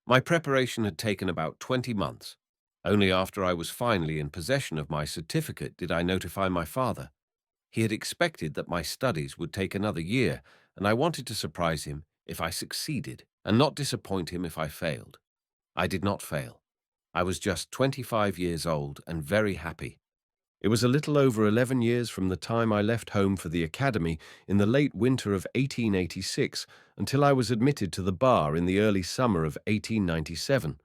My preparation had taken about 20 months. Only after I was finally in possession of my certificate did I notify my father. He had expected that my studies would take another year, and I wanted to surprise him if I succeeded and not disappoint him if I failed. I did not fail. I was just 25 years old and very happy. It was a little over 11 years from the time I left home for the academy in the late winter of 1886 until I was admitted to the bar in the early summer of 1897.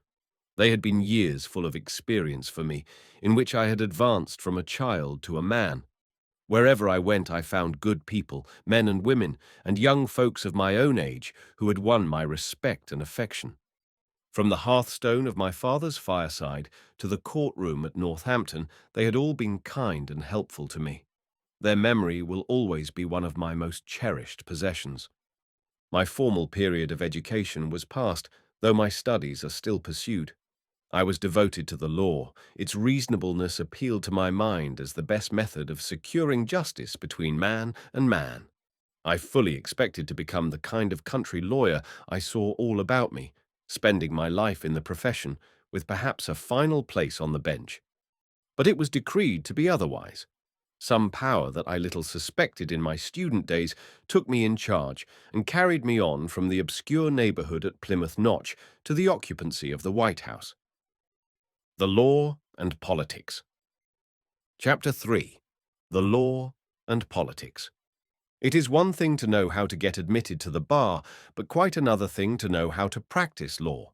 They had been years full of experience for me, in which I had advanced from a child to a man. Wherever I went, I found good people, men and women, and young folks of my own age who had won my respect and affection. From the hearthstone of my father's fireside to the courtroom at Northampton, they had all been kind and helpful to me. Their memory will always be one of my most cherished possessions. My formal period of education was past, though my studies are still pursued. I was devoted to the law. Its reasonableness appealed to my mind as the best method of securing justice between man and man. I fully expected to become the kind of country lawyer I saw all about me, spending my life in the profession, with perhaps a final place on the bench. But it was decreed to be otherwise. Some power that I little suspected in my student days took me in charge and carried me on from the obscure neighborhood at Plymouth Notch to the occupancy of the White House. The Law and Politics. Chapter 3. The Law and Politics. It is one thing to know how to get admitted to the bar, but quite another thing to know how to practice law.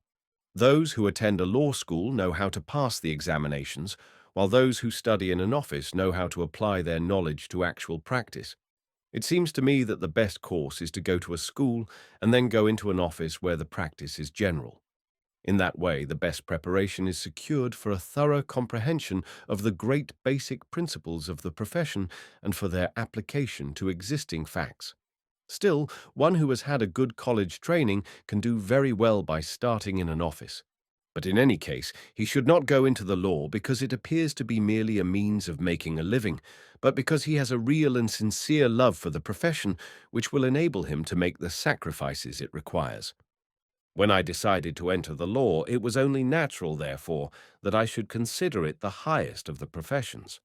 Those who attend a law school know how to pass the examinations, while those who study in an office know how to apply their knowledge to actual practice. It seems to me that the best course is to go to a school and then go into an office where the practice is general. In that way, the best preparation is secured for a thorough comprehension of the great basic principles of the profession and for their application to existing facts. Still, one who has had a good college training can do very well by starting in an office. But in any case, he should not go into the law because it appears to be merely a means of making a living, but because he has a real and sincere love for the profession which will enable him to make the sacrifices it requires. When I decided to enter the law, it was only natural, therefore, that I should consider it the highest of the professions.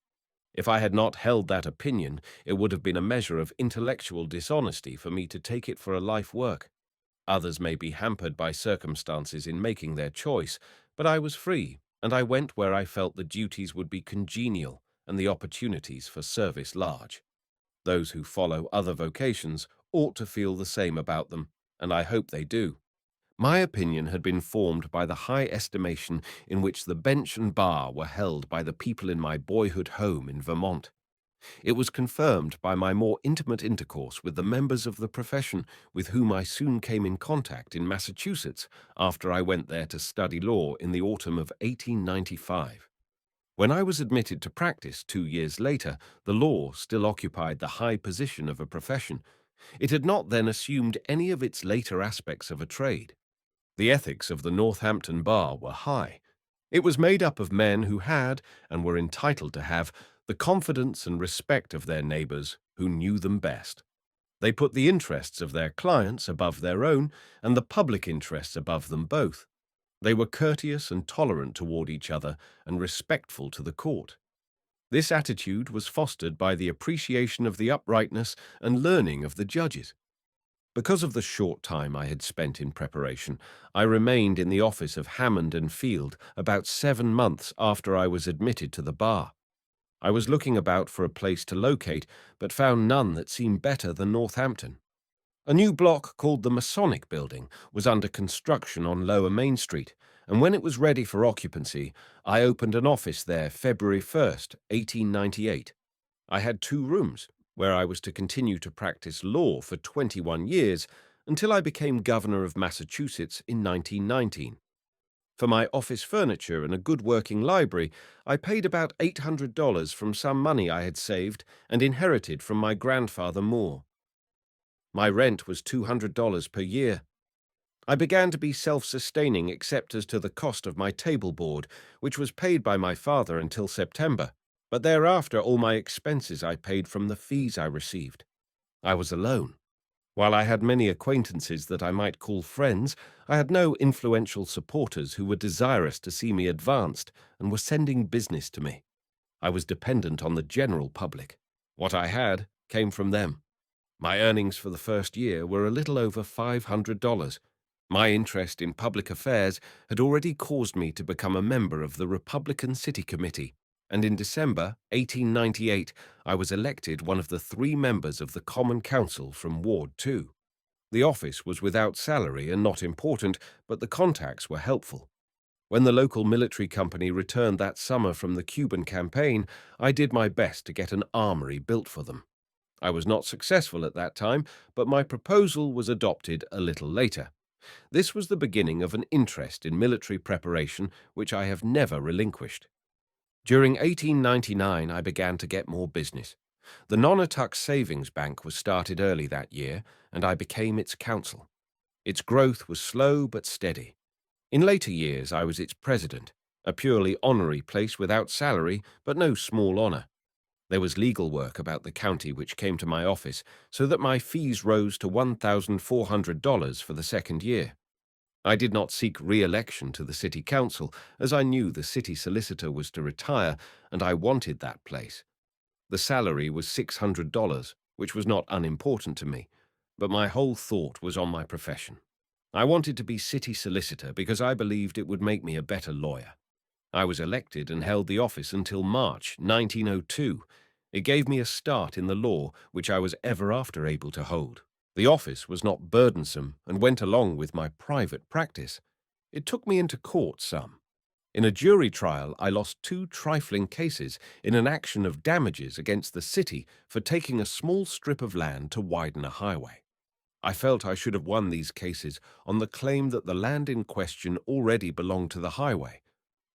If I had not held that opinion, it would have been a measure of intellectual dishonesty for me to take it for a life work. Others may be hampered by circumstances in making their choice, but I was free, and I went where I felt the duties would be congenial and the opportunities for service large. Those who follow other vocations ought to feel the same about them, and I hope they do. My opinion had been formed by the high estimation in which the bench and bar were held by the people in my boyhood home in Vermont. It was confirmed by my more intimate intercourse with the members of the profession with whom I soon came in contact in Massachusetts after I went there to study law in the autumn of 1895. When I was admitted to practice 2 years later, the law still occupied the high position of a profession. It had not then assumed any of its later aspects of a trade. The ethics of the Northampton bar were high. It was made up of men who had, and were entitled to have, the confidence and respect of their neighbors who knew them best. They put the interests of their clients above their own, and the public interests above them both. They were courteous and tolerant toward each other, and respectful to the court. This attitude was fostered by the appreciation of the uprightness and learning of the judges. Because of the short time I had spent in preparation, I remained in the office of Hammond and Field about 7 months after I was admitted to the bar. I was looking about for a place to locate, but found none that seemed better than Northampton. A new block called the Masonic Building was under construction on Lower Main Street, and when it was ready for occupancy, I opened an office there February 1st, 1898. I had 2 rooms, where I was to continue to practice law for 21 years until I became governor of Massachusetts in 1919. For my office furniture and a good working library, I paid about $800 from some money I had saved and inherited from my grandfather Moore. My rent was $200 per year. I began to be self-sustaining except as to the cost of my table board, which was paid by my father until September, but thereafter all my expenses I paid from the fees I received. I was alone. While I had many acquaintances that I might call friends, I had no influential supporters who were desirous to see me advanced and were sending business to me. I was dependent on the general public. What I had came from them. My earnings for the first year were a little over $500. My interest in public affairs had already caused me to become a member of the Republican City Committee, and in December 1898 I was elected one of the 3 members of the Common Council from Ward 2. The office was without salary and not important, but the contacts were helpful. When the local military company returned that summer from the Cuban campaign, I did my best to get an armory built for them. I was not successful at that time, but my proposal was adopted a little later. This was the beginning of an interest in military preparation which I have never relinquished. During 1899, I began to get more business. The Nonotuck Savings Bank was started early that year, and I became its counsel. Its growth was slow but steady. In later years, I was its president, a purely honorary place without salary, but no small honor. There was legal work about the county which came to my office, so that my fees rose to $1,400 for the second year. I did not seek re-election to the city council, as I knew the city solicitor was to retire, and I wanted that place. The salary was $600, which was not unimportant to me, but my whole thought was on my profession. I wanted to be city solicitor because I believed it would make me a better lawyer. I was elected and held the office until March 1902. It gave me a start in the law, which I was ever after able to hold. The office was not burdensome and went along with my private practice. It took me into court some. In a jury trial, I lost 2 trifling cases in an action of damages against the city for taking a small strip of land to widen a highway. I felt I should have won these cases on the claim that the land in question already belonged to the highway,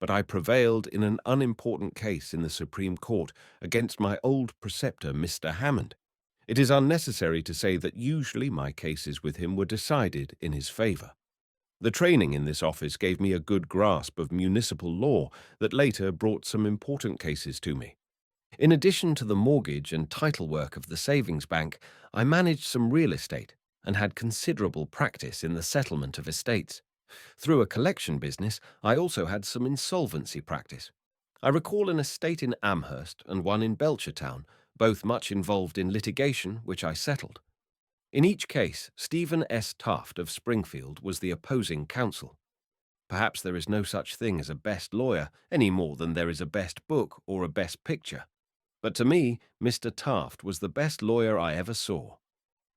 but I prevailed in an unimportant case in the Supreme Court against my old preceptor, Mr. Hammond. It is unnecessary to say that usually my cases with him were decided in his favor. The training in this office gave me a good grasp of municipal law that later brought some important cases to me. In addition to the mortgage and title work of the savings bank, I managed some real estate and had considerable practice in the settlement of estates. Through a collection business, I also had some insolvency practice. I recall an estate in Amherst and one in Belchertown, both much involved in litigation, which I settled. In each case, Stephen S. Taft of Springfield was the opposing counsel. Perhaps there is no such thing as a best lawyer any more than there is a best book or a best picture. But to me, Mr. Taft was the best lawyer I ever saw.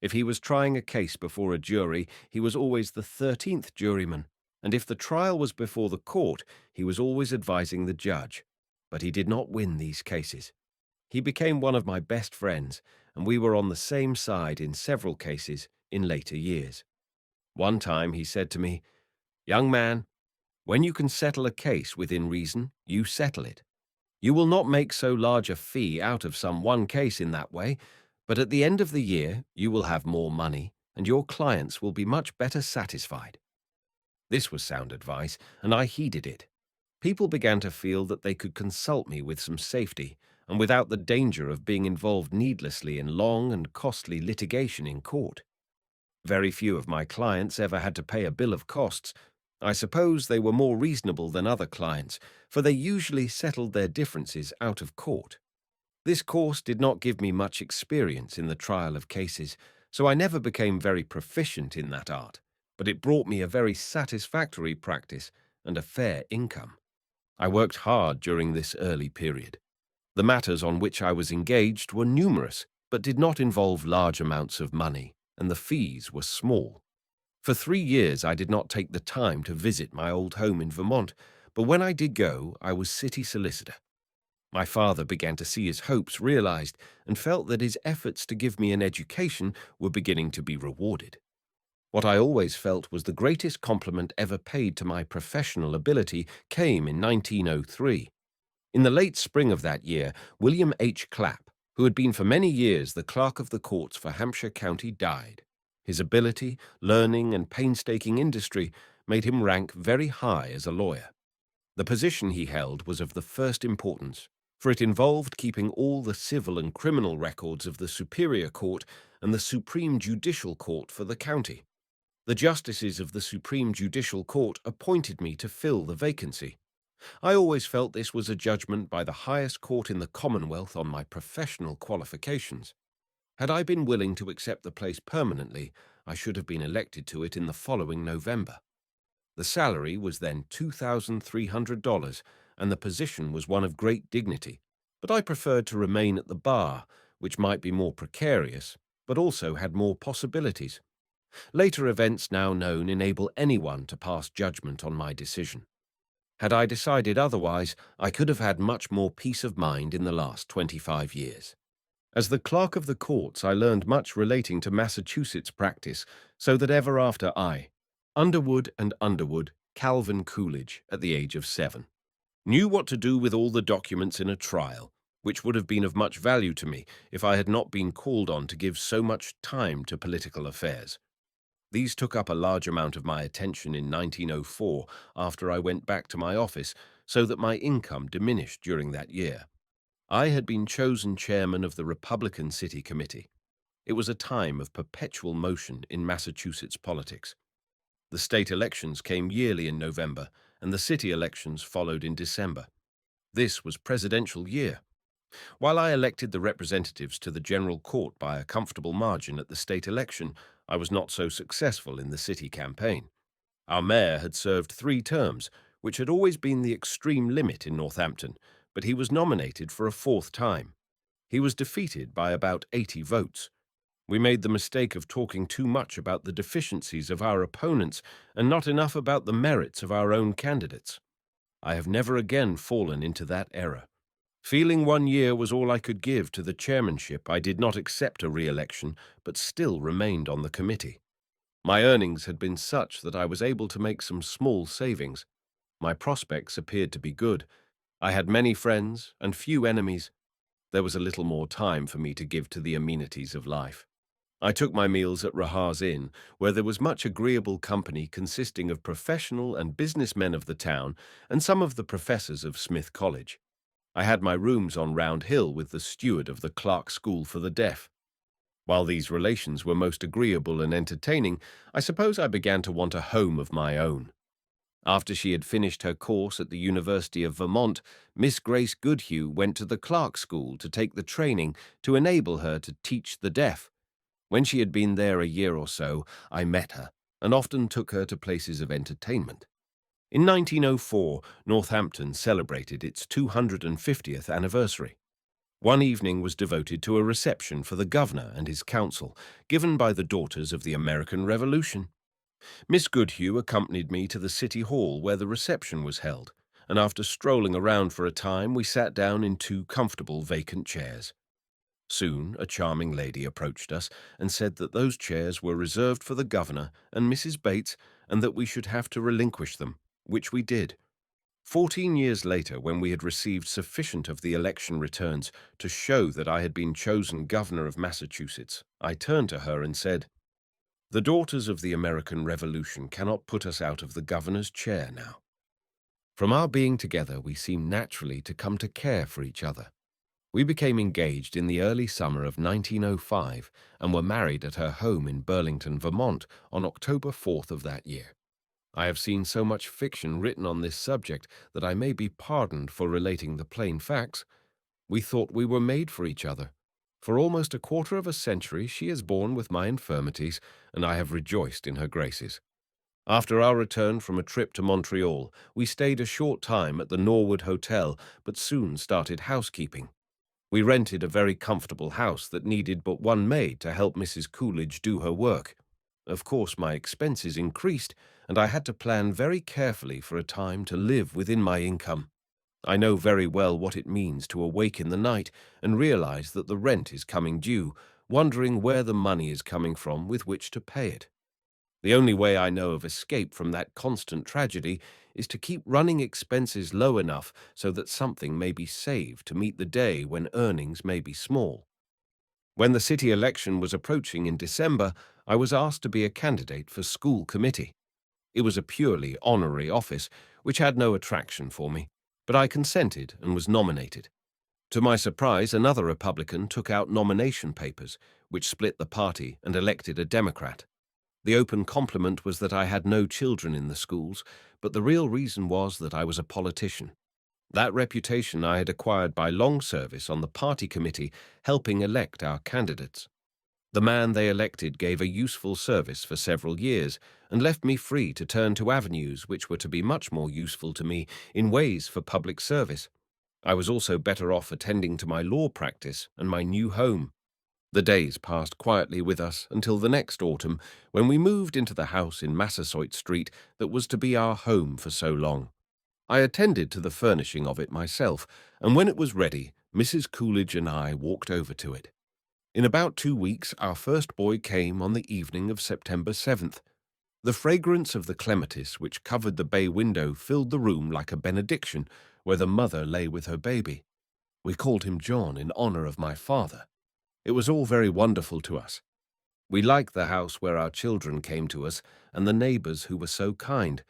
If he was trying a case before a jury, he was always the 13th juryman, and if the trial was before the court, he was always advising the judge. But he did not win these cases. He became one of my best friends, and we were on the same side in several cases in later years. One time he said to me, "Young man, when you can settle a case within reason, you settle it. You will not make so large a fee out of some one case in that way, but at the end of the year you will have more money, and your clients will be much better satisfied." This was sound advice, and I heeded it. People began to feel that they could consult me with some safety, and without the danger of being involved needlessly in long and costly litigation in court. Very few of my clients ever had to pay a bill of costs. I suppose they were more reasonable than other clients, for they usually settled their differences out of court. This course did not give me much experience in the trial of cases, so I never became very proficient in that art, but it brought me a very satisfactory practice and a fair income. I worked hard during this early period. The matters on which I was engaged were numerous, but did not involve large amounts of money, and the fees were small. For 3 years I did not take the time to visit my old home in Vermont, but when I did go, I was city solicitor. My father began to see his hopes realized and felt that his efforts to give me an education were beginning to be rewarded. What I always felt was the greatest compliment ever paid to my professional ability came in 1903. In the late spring of that year, William H. Clapp, who had been for many years the clerk of the courts for Hampshire County, died. His ability, learning, and painstaking industry made him rank very high as a lawyer. The position he held was of the first importance, for it involved keeping all the civil and criminal records of the Superior Court and the Supreme Judicial Court for the county. The justices of the Supreme Judicial Court appointed me to fill the vacancy. I always felt this was a judgment by the highest court in the Commonwealth on my professional qualifications. Had I been willing to accept the place permanently, I should have been elected to it in the following November. The salary was then $2,300, and the position was one of great dignity, but I preferred to remain at the bar, which might be more precarious, but also had more possibilities. Later events now known enable anyone to pass judgment on my decision. Had I decided otherwise, I could have had much more peace of mind in the last 25 years. As the clerk of the courts, I learned much relating to Massachusetts practice, so that ever after Underwood and Underwood, Calvin Coolidge, at the age of 7, knew what to do with all the documents in a trial, which would have been of much value to me if I had not been called on to give so much time to political affairs. These took up a large amount of my attention in 1904 after I went back to my office, so that my income diminished during that year. I had been chosen chairman of the Republican City Committee. It was a time of perpetual motion in Massachusetts politics. The state elections came yearly in November, and the city elections followed in December. This was presidential year. While I elected the representatives to the General Court by a comfortable margin at the state election, I was not so successful in the city campaign. Our mayor had served 3 terms, which had always been the extreme limit in Northampton, but he was nominated for a 4th time. He was defeated by about 80 votes. We made the mistake of talking too much about the deficiencies of our opponents and not enough about the merits of our own candidates. I have never again fallen into that error. Feeling 1 year was all I could give to the chairmanship, I did not accept a re-election, but still remained on the committee. My earnings had been such that I was able to make some small savings. My prospects appeared to be good. I had many friends and few enemies. There was a little more time for me to give to the amenities of life. I took my meals at Rahar's Inn, where there was much agreeable company consisting of professional and businessmen of the town and some of the professors of Smith College. I had my rooms on Round Hill with the steward of the Clark School for the Deaf. While these relations were most agreeable and entertaining, I suppose I began to want a home of my own. After she had finished her course at the University of Vermont, Miss Grace Goodhue went to the Clark School to take the training to enable her to teach the deaf. When she had been there a year or so, I met her and often took her to places of entertainment. In 1904, Northampton celebrated its 250th anniversary. One evening was devoted to a reception for the governor and his council, given by the Daughters of the American Revolution. Miss Goodhue accompanied me to the City Hall where the reception was held, and after strolling around for a time, we sat down in two comfortable vacant chairs. Soon a charming lady approached us and said that those chairs were reserved for the governor and Mrs. Bates and that we should have to relinquish them, which we did. 14 years later, when we had received sufficient of the election returns to show that I had been chosen governor of Massachusetts, I turned to her and said, "The Daughters of the American Revolution cannot put us out of the governor's chair now." From our being together, we seemed naturally to come to care for each other. We became engaged in the early summer of 1905 and were married at her home in Burlington, Vermont on October 4th of that year. I have seen so much fiction written on this subject that I may be pardoned for relating the plain facts. We thought we were made for each other. For almost a quarter of a century she has borne with my infirmities, and I have rejoiced in her graces. After our return from a trip to Montreal, we stayed a short time at the Norwood Hotel, but soon started housekeeping. We rented a very comfortable house that needed but one maid to help Mrs. Coolidge do her work. Of course, my expenses increased, and I had to plan very carefully for a time to live within my income. I know very well what it means to awake in the night and realize that the rent is coming due, wondering where the money is coming from with which to pay it. The only way I know of escape from that constant tragedy is to keep running expenses low enough so that something may be saved to meet the day when earnings may be small. When the city election was approaching in December, I was asked to be a candidate for school committee. It was a purely honorary office, which had no attraction for me, but I consented and was nominated. To my surprise, another Republican took out nomination papers, which split the party and elected a Democrat. The open compliment was that I had no children in the schools, but the real reason was that I was a politician. That reputation I had acquired by long service on the party committee, helping elect our candidates. The man they elected gave a useful service for several years and left me free to turn to avenues which were to be much more useful to me in ways for public service. I was also better off attending to my law practice and my new home. The days passed quietly with us until the next autumn, when we moved into the house in Massasoit Street that was to be our home for so long. I attended to the furnishing of it myself, and when it was ready, Mrs. Coolidge and I walked over to it. In about 2 weeks, our first boy came on the evening of September 7th. The fragrance of the clematis which covered the bay window filled the room like a benediction, where the mother lay with her baby. We called him John in honor of my father. It was all very wonderful to us. We liked the house where our children came to us and the neighbors who were so kind.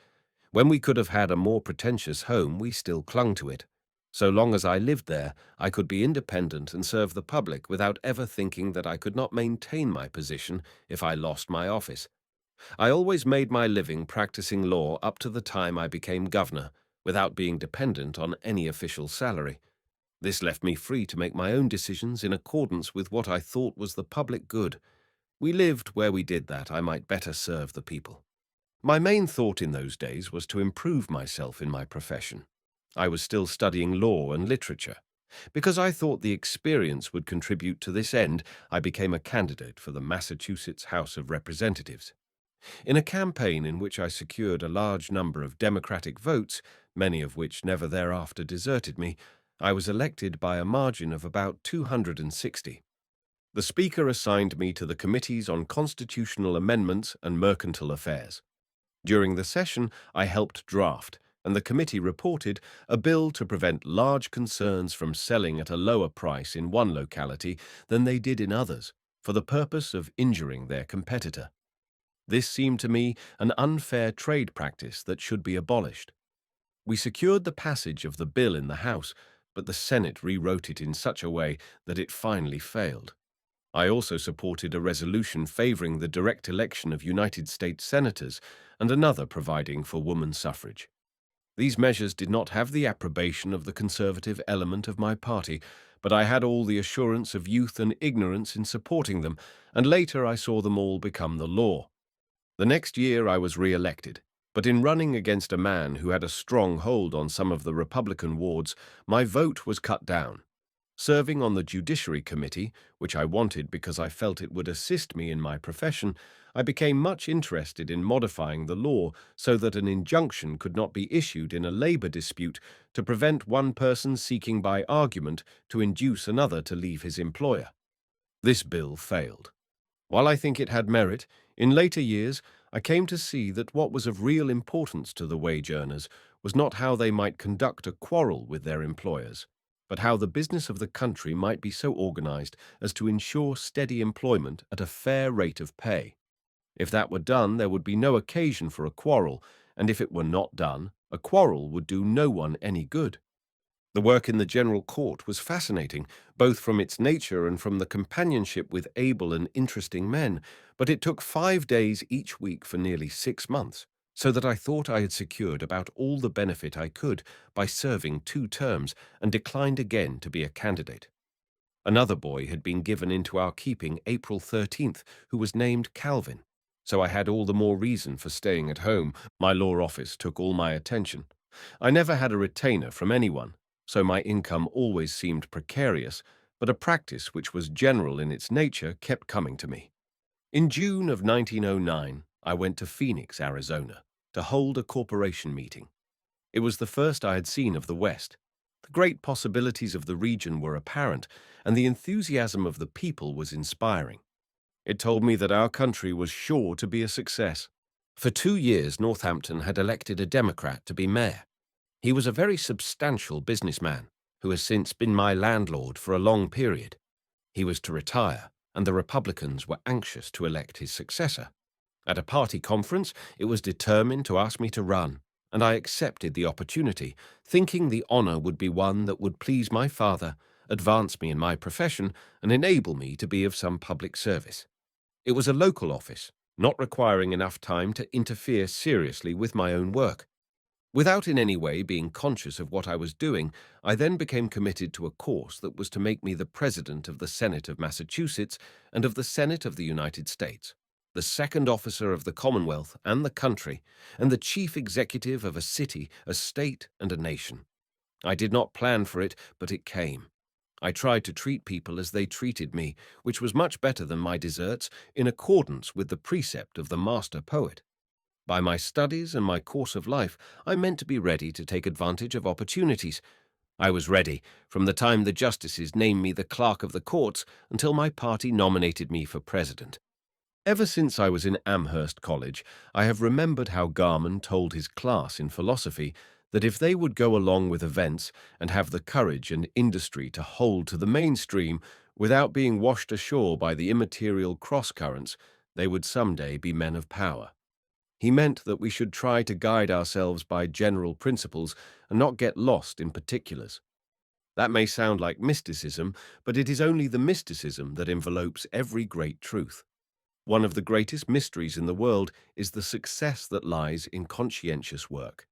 When we could have had a more pretentious home, we still clung to it. So long as I lived there, I could be independent and serve the public without ever thinking that I could not maintain my position if I lost my office. I always made my living practicing law up to the time I became governor, without being dependent on any official salary. This left me free to make my own decisions in accordance with what I thought was the public good. We lived where we did that I might better serve the people. My main thought in those days was to improve myself in my profession. I was still studying law and literature. Because I thought the experience would contribute to this end, I became a candidate for the Massachusetts House of Representatives. In a campaign in which I secured a large number of Democratic votes, many of which never thereafter deserted me, I was elected by a margin of about 260. The Speaker assigned me to the Committees on Constitutional Amendments and Mercantile Affairs. During the session, I helped draft, and the committee reported, a bill to prevent large concerns from selling at a lower price in one locality than they did in others, for the purpose of injuring their competitor. This seemed to me an unfair trade practice that should be abolished. We secured the passage of the bill in the House, but the Senate rewrote it in such a way that it finally failed. I also supported a resolution favoring the direct election of United States senators and another providing for woman suffrage. These measures did not have the approbation of the conservative element of my party, but I had all the assurance of youth and ignorance in supporting them, and later I saw them all become the law. The next year I was re-elected, but in running against a man who had a strong hold on some of the Republican wards, my vote was cut down. Serving on the Judiciary Committee, which I wanted because I felt it would assist me in my profession, I became much interested in modifying the law so that an injunction could not be issued in a labor dispute to prevent one person seeking by argument to induce another to leave his employer. This bill failed. While I think it had merit, in later years I came to see that what was of real importance to the wage earners was not how they might conduct a quarrel with their employers, but how the business of the country might be so organized as to ensure steady employment at a fair rate of pay. If that were done, there would be no occasion for a quarrel, and if it were not done, a quarrel would do no one any good. The work in the General Court was fascinating, both from its nature and from the companionship with able and interesting men, but it took 5 days each week for nearly 6 months, so that I thought I had secured about all the benefit I could by serving 2 terms and declined again to be a candidate. Another boy had been given into our keeping April 13th, who was named Calvin, so I had all the more reason for staying at home. My law office took all my attention. I never had a retainer from anyone, so my income always seemed precarious, but a practice which was general in its nature kept coming to me. In June of 1909, I went to Phoenix, Arizona, to hold a corporation meeting. It was the first I had seen of the West. The great possibilities of the region were apparent, and the enthusiasm of the people was inspiring. It told me that our country was sure to be a success. For 2 years, Northampton had elected a Democrat to be mayor. He was a very substantial businessman who has since been my landlord for a long period. He was to retire, and the Republicans were anxious to elect his successor. At a party conference, it was determined to ask me to run, and I accepted the opportunity, thinking the honor would be one that would please my father, advance me in my profession, and enable me to be of some public service. It was a local office, not requiring enough time to interfere seriously with my own work. Without in any way being conscious of what I was doing, I then became committed to a course that was to make me the President of the Senate of Massachusetts and of the Senate of the United States, the second officer of the Commonwealth and the country, and the chief executive of a city, a state, and a nation. I did not plan for it, but it came. I tried to treat people as they treated me, which was much better than my deserts, in accordance with the precept of the master poet. By my studies and my course of life, I meant to be ready to take advantage of opportunities. I was ready from the time the justices named me the clerk of the courts until my party nominated me for president. Ever since I was in Amherst College, I have remembered how Garman told his class in philosophy that if they would go along with events and have the courage and industry to hold to the mainstream without being washed ashore by the immaterial cross-currents, they would someday be men of power. He meant that we should try to guide ourselves by general principles and not get lost in particulars. That may sound like mysticism, but it is only the mysticism that envelopes every great truth. One of the greatest mysteries in the world is the success that lies in conscientious work.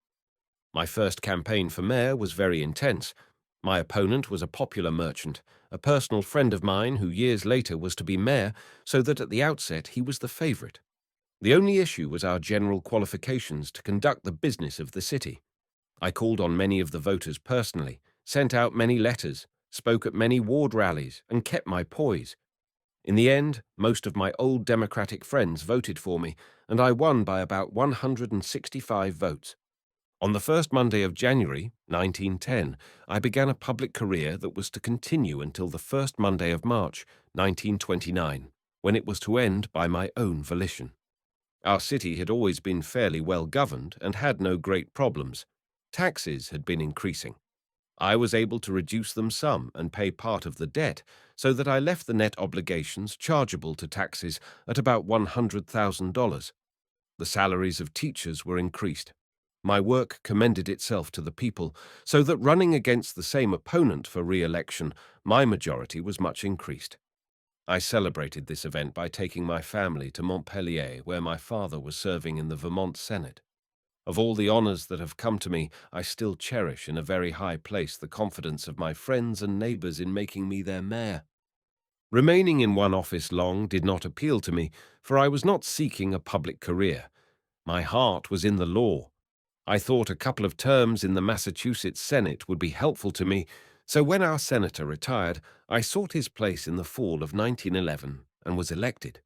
My first campaign for mayor was very intense. My opponent was a popular merchant, a personal friend of mine who years later was to be mayor, so that at the outset he was the favorite. The only issue was our general qualifications to conduct the business of the city. I called on many of the voters personally, sent out many letters, spoke at many ward rallies, and kept my poise. In the end, most of my old Democratic friends voted for me, and I won by about 165 votes. On the first Monday of January, 1910, I began a public career that was to continue until the first Monday of March, 1929, when it was to end by my own volition. Our city had always been fairly well governed and had no great problems. Taxes had been increasing. I was able to reduce them some and pay part of the debt, so that I left the net obligations chargeable to taxes at about $100,000. The salaries of teachers were increased. My work commended itself to the people, so that running against the same opponent for re-election, my majority was much increased. I celebrated this event by taking my family to Montpellier, where my father was serving in the Vermont Senate. Of all the honors that have come to me, I still cherish in a very high place the confidence of my friends and neighbors in making me their mayor. Remaining in one office long did not appeal to me, for I was not seeking a public career. My heart was in the law. I thought a couple of terms in the Massachusetts Senate would be helpful to me, so when our senator retired, I sought his place in the fall of 1911 and was elected.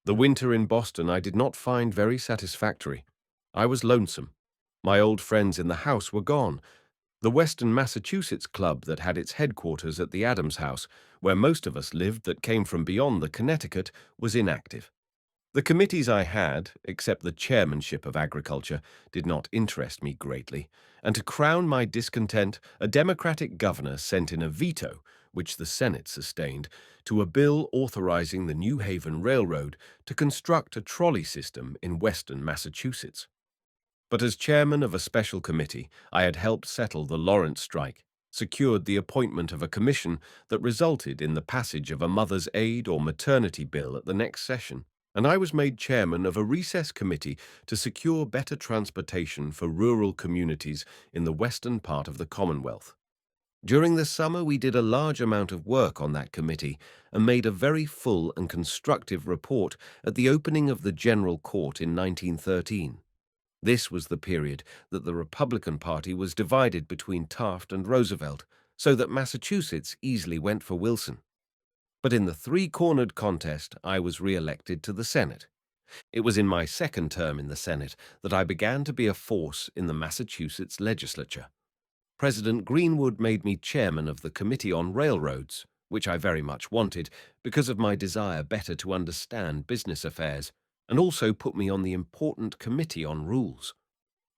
The winter in Boston I did not find very satisfactory. I was lonesome. My old friends in the house were gone. The Western Massachusetts Club that had its headquarters at the Adams House, where most of us lived that came from beyond the Connecticut, was inactive. The committees I had, except the chairmanship of agriculture, did not interest me greatly, and to crown my discontent, a Democratic governor sent in a veto, which the Senate sustained, to a bill authorizing the New Haven Railroad to construct a trolley system in western Massachusetts. But as chairman of a special committee, I had helped settle the Lawrence strike, secured the appointment of a commission that resulted in the passage of a mother's aid or maternity bill at the next session, and I was made chairman of a recess committee to secure better transportation for rural communities in the western part of the Commonwealth. During the summer, we did a large amount of work on that committee and made a very full and constructive report at the opening of the General Court in 1913. This was the period that the Republican Party was divided between Taft and Roosevelt, so that Massachusetts easily went for Wilson. But in the three-cornered contest, I was re-elected to the Senate. It was in my second term in the Senate that I began to be a force in the Massachusetts legislature. President Greenwood made me chairman of the Committee on Railroads, which I very much wanted because of my desire better to understand business affairs, and also put me on the important Committee on Rules.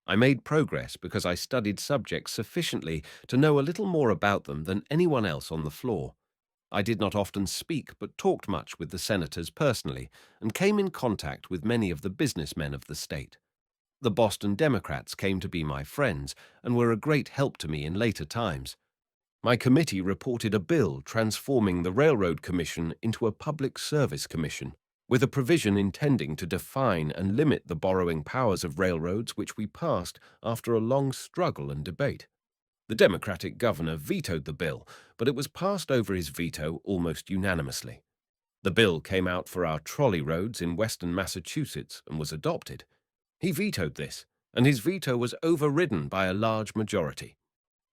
I made progress because I studied subjects sufficiently to know a little more about them than anyone else on the floor. I did not often speak, but talked much with the senators personally, and came in contact with many of the businessmen of the state. The Boston Democrats came to be my friends and were a great help to me in later times. My committee reported a bill transforming the Railroad Commission into a public service commission, with a provision intending to define and limit the borrowing powers of railroads, which we passed after a long struggle and debate. The Democratic governor vetoed the bill, but it was passed over his veto almost unanimously. The bill came out for our trolley roads in western Massachusetts and was adopted. He vetoed this, and his veto was overridden by a large majority.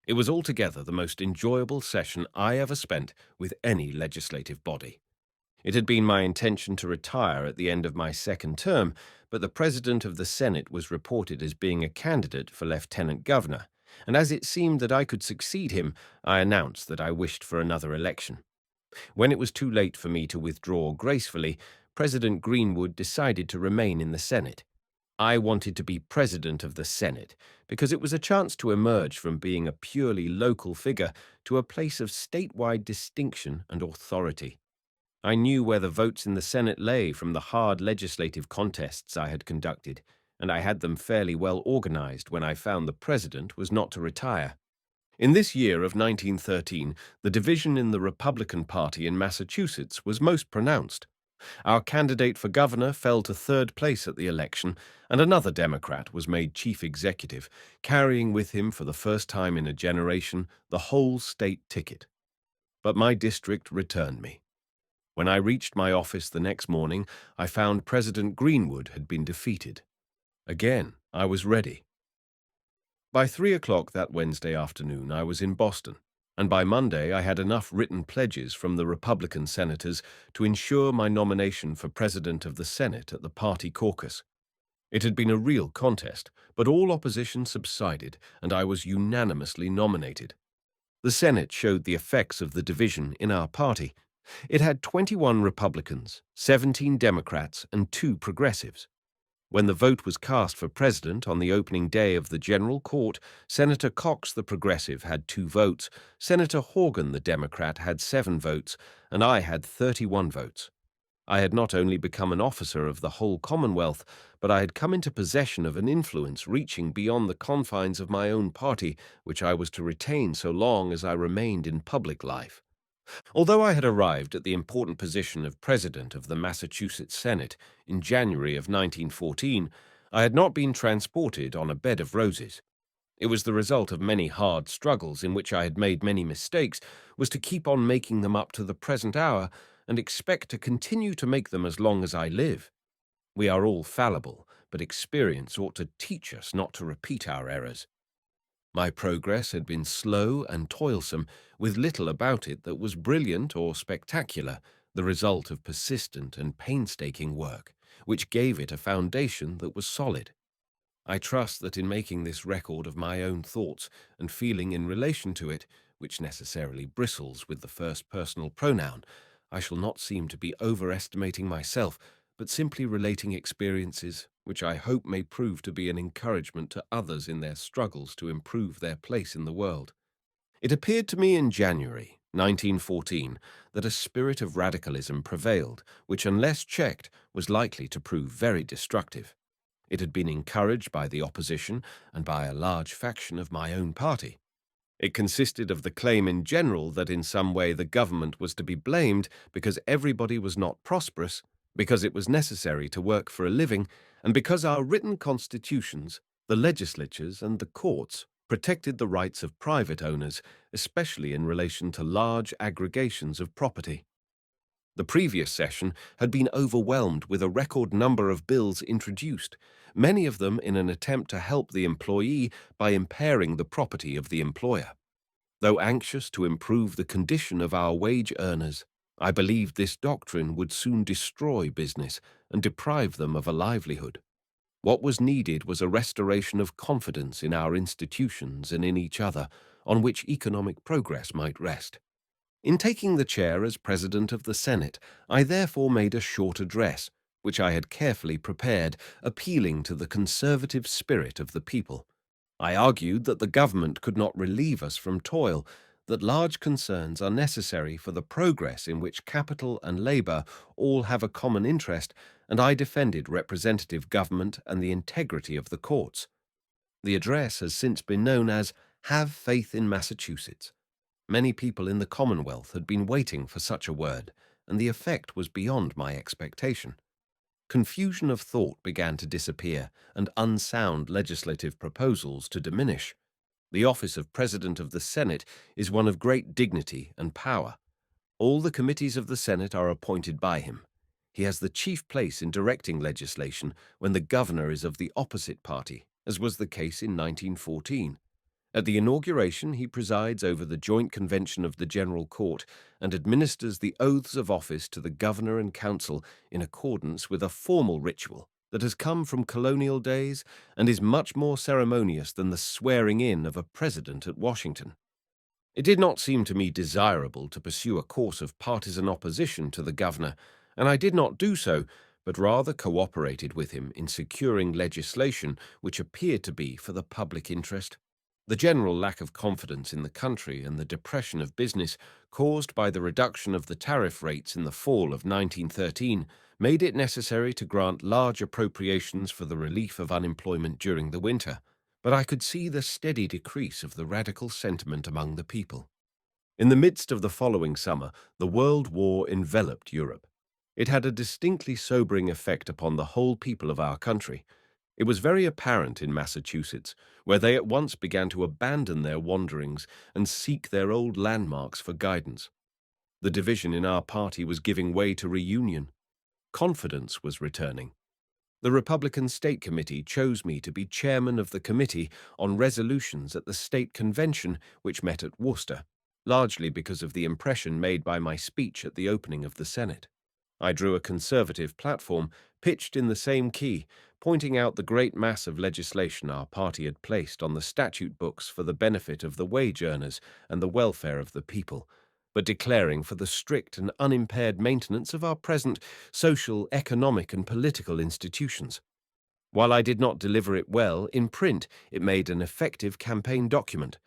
It was altogether the most enjoyable session I ever spent with any legislative body. It had been my intention to retire at the end of my second term, but the President of the Senate was reported as being a candidate for lieutenant governor, and as it seemed that I could succeed him, I announced that I wished for another election. When it was too late for me to withdraw gracefully, President Greenwood decided to remain in the Senate. I wanted to be president of the Senate because it was a chance to emerge from being a purely local figure to a place of statewide distinction and authority. I knew where the votes in the Senate lay from the hard legislative contests I had conducted, and I had them fairly well organized when I found the president was not to retire. In this year of 1913, the division in the Republican Party in Massachusetts was most pronounced. Our candidate for governor fell to third place at the election, and another Democrat was made chief executive, carrying with him for the first time in a generation the whole state ticket. But my district returned me. When I reached my office the next morning, I found President Greenwood had been defeated. Again, I was ready. By 3 o'clock that Wednesday afternoon, I was in Boston, and by Monday I had enough written pledges from the Republican senators to ensure my nomination for President of the Senate at the party caucus. It had been a real contest, but all opposition subsided, and I was unanimously nominated. The Senate showed the effects of the division in our party. It had 21 Republicans, 17 Democrats, and 2 progressives. When the vote was cast for president on the opening day of the General Court, Senator Cox, the Progressive, had 2 votes, Senator Horgan, the Democrat, had 7 votes, and I had 31 votes. I had not only become an officer of the whole Commonwealth, but I had come into possession of an influence reaching beyond the confines of my own party, which I was to retain so long as I remained in public life. Although I had arrived at the important position of President of the Massachusetts Senate in January of 1914, I had not been transported on a bed of roses. It was the result of many hard struggles in which I had made many mistakes, was to keep on making them up to the present hour and expect to continue to make them as long as I live. We are all fallible, but experience ought to teach us not to repeat our errors. My progress had been slow and toilsome, with little about it that was brilliant or spectacular, the result of persistent and painstaking work, which gave it a foundation that was solid. I trust that in making this record of my own thoughts and feeling in relation to it, which necessarily bristles with the first personal pronoun, I shall not seem to be overestimating myself, but simply relating experiences which I hope may prove to be an encouragement to others in their struggles to improve their place in the world. It appeared to me in January 1914 that a spirit of radicalism prevailed, which, unless checked, was likely to prove very destructive. It had been encouraged by the opposition and by a large faction of my own party. It consisted of the claim in general that in some way the government was to be blamed because everybody was not prosperous, because it was necessary to work for a living, and because our written constitutions, the legislatures, and the courts protected the rights of private owners, especially in relation to large aggregations of property. The previous session had been overwhelmed with a record number of bills introduced, many of them in an attempt to help the employee by impairing the property of the employer. Though anxious to improve the condition of our wage earners, I believed this doctrine would soon destroy business and deprive them of a livelihood. What was needed was a restoration of confidence in our institutions and in each other, on which economic progress might rest. In taking the chair as President of the Senate, I therefore made a short address, which I had carefully prepared, appealing to the conservative spirit of the people. I argued that the government could not relieve us from toil, that large concerns are necessary for the progress in which capital and labor all have a common interest, and I defended representative government and the integrity of the courts. The address has since been known as "Have Faith in Massachusetts." Many people in the Commonwealth had been waiting for such a word, and the effect was beyond my expectation. Confusion of thought began to disappear, and unsound legislative proposals to diminish. The office of President of the Senate is one of great dignity and power. All the committees of the Senate are appointed by him. He has the chief place in directing legislation when the governor is of the opposite party, as was the case in 1914. At the inauguration, he presides over the joint convention of the General Court and administers the oaths of office to the governor and council in accordance with a formal ritual that has come from colonial days and is much more ceremonious than the swearing-in of a president at Washington. It did not seem to me desirable to pursue a course of partisan opposition to the governor, and I did not do so, but rather cooperated with him in securing legislation which appeared to be for the public interest. The general lack of confidence in the country and the depression of business caused by the reduction of the tariff rates in the fall of 1913 made it necessary to grant large appropriations for the relief of unemployment during the winter, but I could see the steady decrease of the radical sentiment among the people. In the midst of the following summer, the World War enveloped Europe. It had a distinctly sobering effect upon the whole people of our country. It was very apparent in Massachusetts, where they at once began to abandon their wanderings and seek their old landmarks for guidance. The division in our party was giving way to reunion. Confidence was returning. The Republican State Committee chose me to be chairman of the Committee on Resolutions at the State Convention, which met at Worcester, largely because of the impression made by my speech at the opening of the Senate. I drew a conservative platform, pitched in the same key, pointing out the great mass of legislation our party had placed on the statute books for the benefit of the wage earners and the welfare of the people, but declaring for the strict and unimpaired maintenance of our present social, economic, and political institutions. While I did not deliver it well in print, it made an effective campaign document.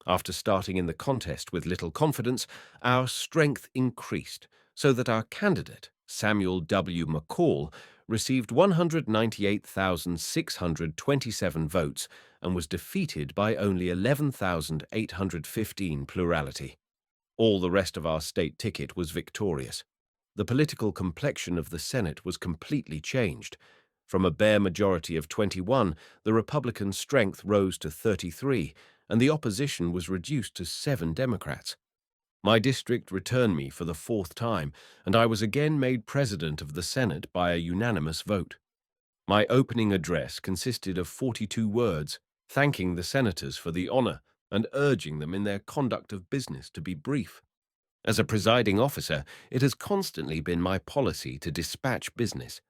After starting in the contest with little confidence, our strength increased, so that our candidate, Samuel W. McCall, received 198,627 votes and was defeated by only 11,815 plurality. All the rest of our state ticket was victorious. The political complexion of the Senate was completely changed. From a bare majority of 21, the Republican strength rose to 33, and the opposition was reduced to 7 Democrats. My district returned me for the 4th time, and I was again made president of the Senate by a unanimous vote. My opening address consisted of 42 words, thanking the senators for the honor and urging them in their conduct of business to be brief. As a presiding officer, it has constantly been my policy to dispatch business.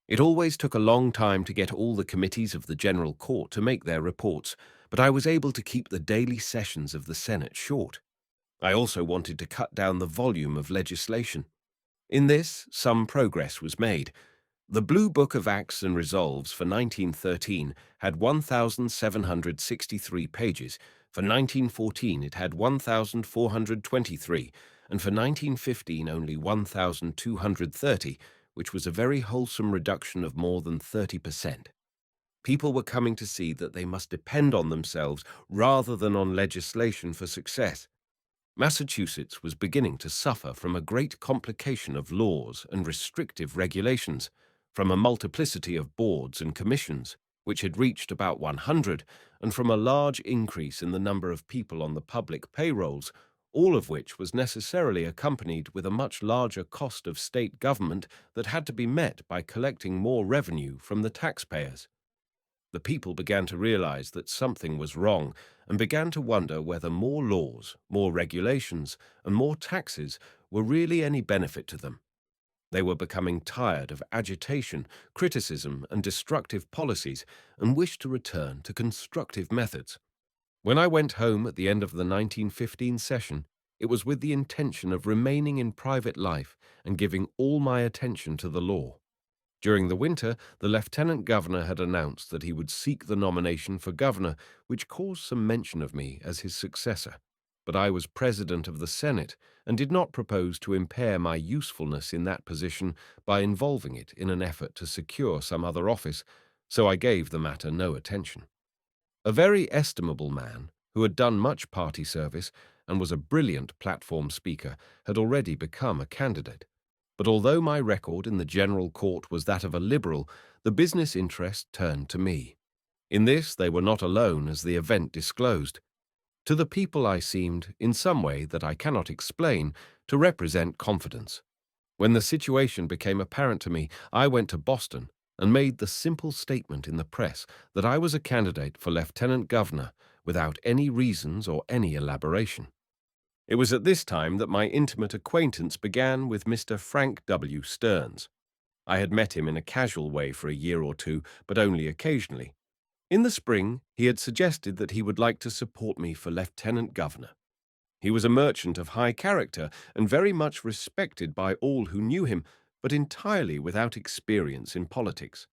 It always took a long time to get all the committees of the General Court to make their reports, but I was able to keep the daily sessions of the Senate short. I also wanted to cut down the volume of legislation. In this, some progress was made. The Blue Book of Acts and Resolves for 1913 had 1,763 pages, for 1914 it had 1,423, and for 1915 only 1,230, which was a very wholesome reduction of more than 30%. People were coming to see that they must depend on themselves rather than on legislation for success. Massachusetts was beginning to suffer from a great complication of laws and restrictive regulations, from a multiplicity of boards and commissions, which had reached about 100, and from a large increase in the number of people on the public payrolls, all of which was necessarily accompanied with a much larger cost of state government that had to be met by collecting more revenue from the taxpayers. The people began to realize that something was wrong and began to wonder whether more laws, more regulations, and more taxes were really any benefit to them. They were becoming tired of agitation, criticism, and destructive policies and wished to return to constructive methods. When I went home at the end of the 1915 session, it was with the intention of remaining in private life and giving all my attention to the law. During the winter, the lieutenant governor had announced that he would seek the nomination for governor, which caused some mention of me as his successor. But I was president of the Senate and did not propose to impair my usefulness in that position by involving it in an effort to secure some other office, so I gave the matter no attention. A very estimable man, who had done much party service and was a brilliant platform speaker, had already become a candidate. But although my record in the General Court was that of a liberal, the business interest turned to me. In this they were not alone, as the event disclosed. To the people I seemed, in some way that I cannot explain, to represent confidence. When the situation became apparent to me, I went to Boston and made the simple statement in the press that I was a candidate for lieutenant governor without any reasons or any elaboration. It was at this time that my intimate acquaintance began with Mr. Frank W. Stearns. I had met him in a casual way for a year or two, but only occasionally. In the spring, he had suggested that he would like to support me for lieutenant governor. He was a merchant of high character and very much respected by all who knew him, but entirely without experience in politics.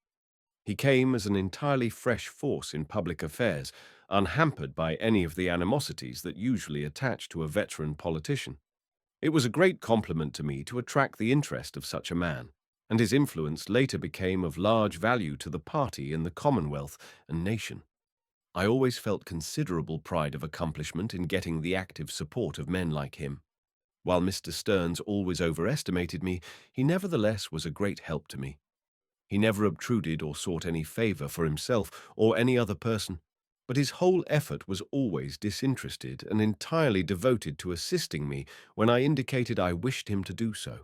He came as an entirely fresh force in public affairs, unhampered by any of the animosities that usually attach to a veteran politician. It was a great compliment to me to attract the interest of such a man, and his influence later became of large value to the party in the Commonwealth and nation. I always felt considerable pride of accomplishment in getting the active support of men like him. While Mr. Stearns always overestimated me, he nevertheless was a great help to me. He never obtruded or sought any favor for himself or any other person, but his whole effort was always disinterested and entirely devoted to assisting me when I indicated I wished him to do so.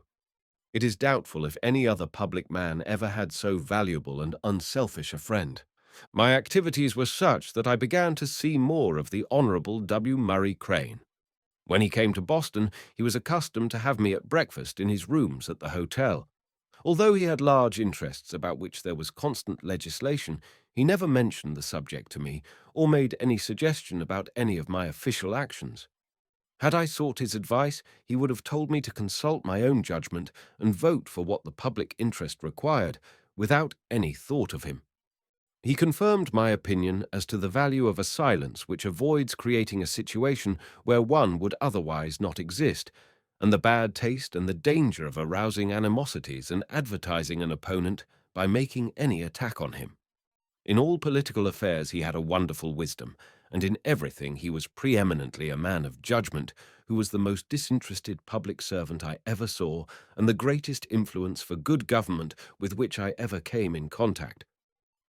It is doubtful if any other public man ever had so valuable and unselfish a friend. My activities were such that I began to see more of the Honorable W. Murray Crane. When he came to Boston, he was accustomed to have me at breakfast in his rooms at the hotel. Although he had large interests about which there was constant legislation, he never mentioned the subject to me or made any suggestion about any of my official actions. Had I sought his advice, he would have told me to consult my own judgment and vote for what the public interest required, without any thought of him. He confirmed my opinion as to the value of a silence which avoids creating a situation where one would otherwise not exist, and the bad taste and the danger of arousing animosities and advertising an opponent by making any attack on him. In all political affairs he had a wonderful wisdom, and in everything he was preeminently a man of judgment, who was the most disinterested public servant I ever saw, and the greatest influence for good government with which I ever came in contact.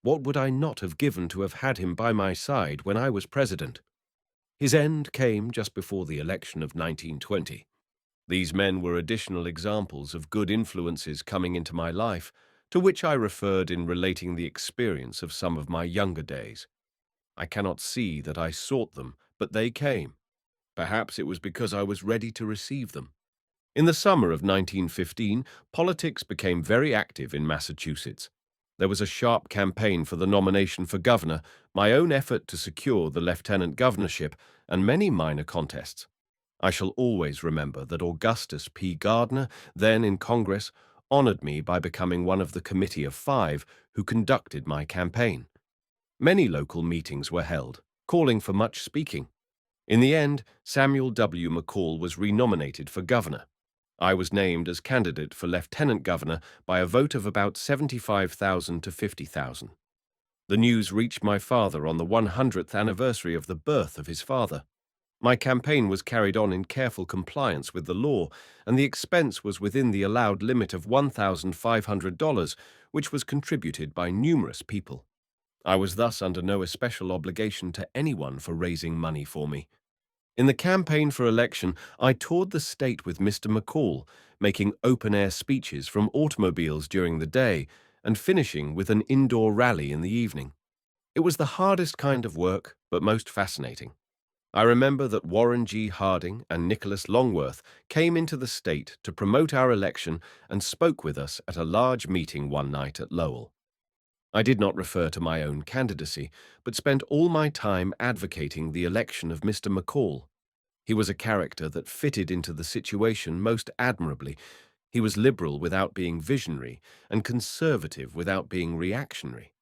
What would I not have given to have had him by my side when I was president? His end came just before the election of 1920. These men were additional examples of good influences coming into my life, to which I referred in relating the experience of some of my younger days. I cannot see that I sought them, but they came. Perhaps it was because I was ready to receive them. In the summer of 1915, politics became very active in Massachusetts. There was a sharp campaign for the nomination for governor, my own effort to secure the lieutenant governorship, and many minor contests. I shall always remember that Augustus P. Gardner, then in Congress, honored me by becoming one of the committee of 5 who conducted my campaign. Many local meetings were held, calling for much speaking. In the end, Samuel W. McCall was renominated for governor. I was named as candidate for lieutenant governor by a vote of about 75,000 to 50,000. The news reached my father on the 100th anniversary of the birth of his father. My campaign was carried on in careful compliance with the law, and the expense was within the allowed limit of $1,500, which was contributed by numerous people. I was thus under no especial obligation to anyone for raising money for me. In the campaign for election, I toured the state with Mr. McCall, making open-air speeches from automobiles during the day and finishing with an indoor rally in the evening. It was the hardest kind of work, but most fascinating. I remember that Warren G. Harding and Nicholas Longworth came into the state to promote our election and spoke with us at a large meeting one night at Lowell. I did not refer to my own candidacy, but spent all my time advocating the election of Mr. McCall. He was a character that fitted into the situation most admirably. He was liberal without being visionary and conservative without being reactionary.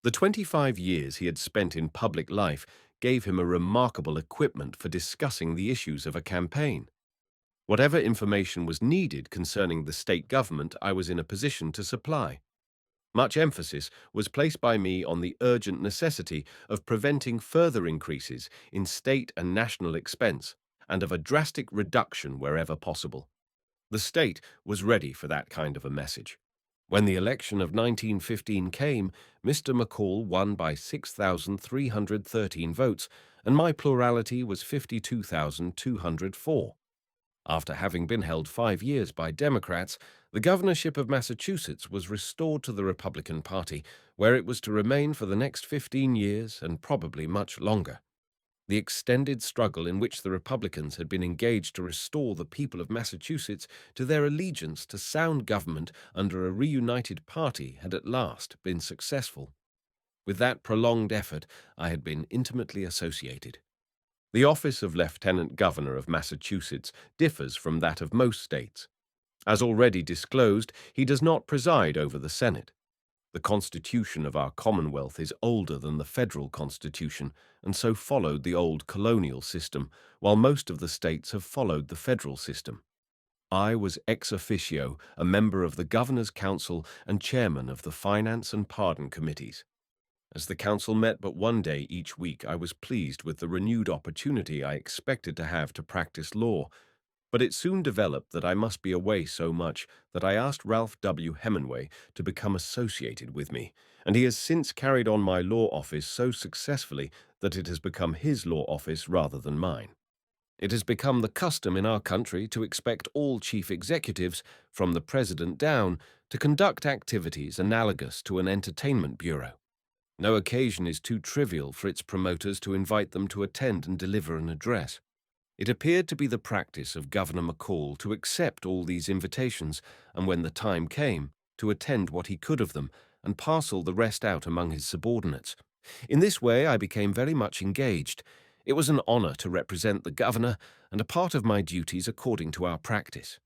The 25 years he had spent in public life gave him a remarkable equipment for discussing the issues of a campaign. Whatever information was needed concerning the state government, I was in a position to supply. Much emphasis was placed by me on the urgent necessity of preventing further increases in state and national expense, and of a drastic reduction wherever possible. The state was ready for that kind of a message. When the election of 1915 came, Mr. McCall won by 6,313 votes, and my plurality was 52,204. After having been held 5 years by Democrats, the governorship of Massachusetts was restored to the Republican Party, where it was to remain for the next 15 years and probably much longer. The extended struggle in which the Republicans had been engaged to restore the people of Massachusetts to their allegiance to sound government under a reunited party had at last been successful. With that prolonged effort, I had been intimately associated. The office of Lieutenant Governor of Massachusetts differs from that of most states. As already disclosed, he does not preside over the Senate. The Constitution of our Commonwealth is older than the federal Constitution, and so followed the old colonial system, while most of the states have followed the federal system. I was ex officio a member of the Governor's Council and chairman of the Finance and Pardon Committees. As the council met but one day each week, I was pleased with the renewed opportunity I expected to have to practice law, but it soon developed that I must be away so much that I asked Ralph W. Hemingway to become associated with me, and he has since carried on my law office so successfully that it has become his law office rather than mine. It has become the custom in our country to expect all chief executives, from the president down, to conduct activities analogous to an entertainment bureau. No occasion is too trivial for its promoters to invite them to attend and deliver an address. It appeared to be the practice of Governor McCall to accept all these invitations, and when the time came, to attend what he could of them, and parcel the rest out among his subordinates. In this way I became very much engaged. It was an honor to represent the governor, and a part of my duties according to our practice.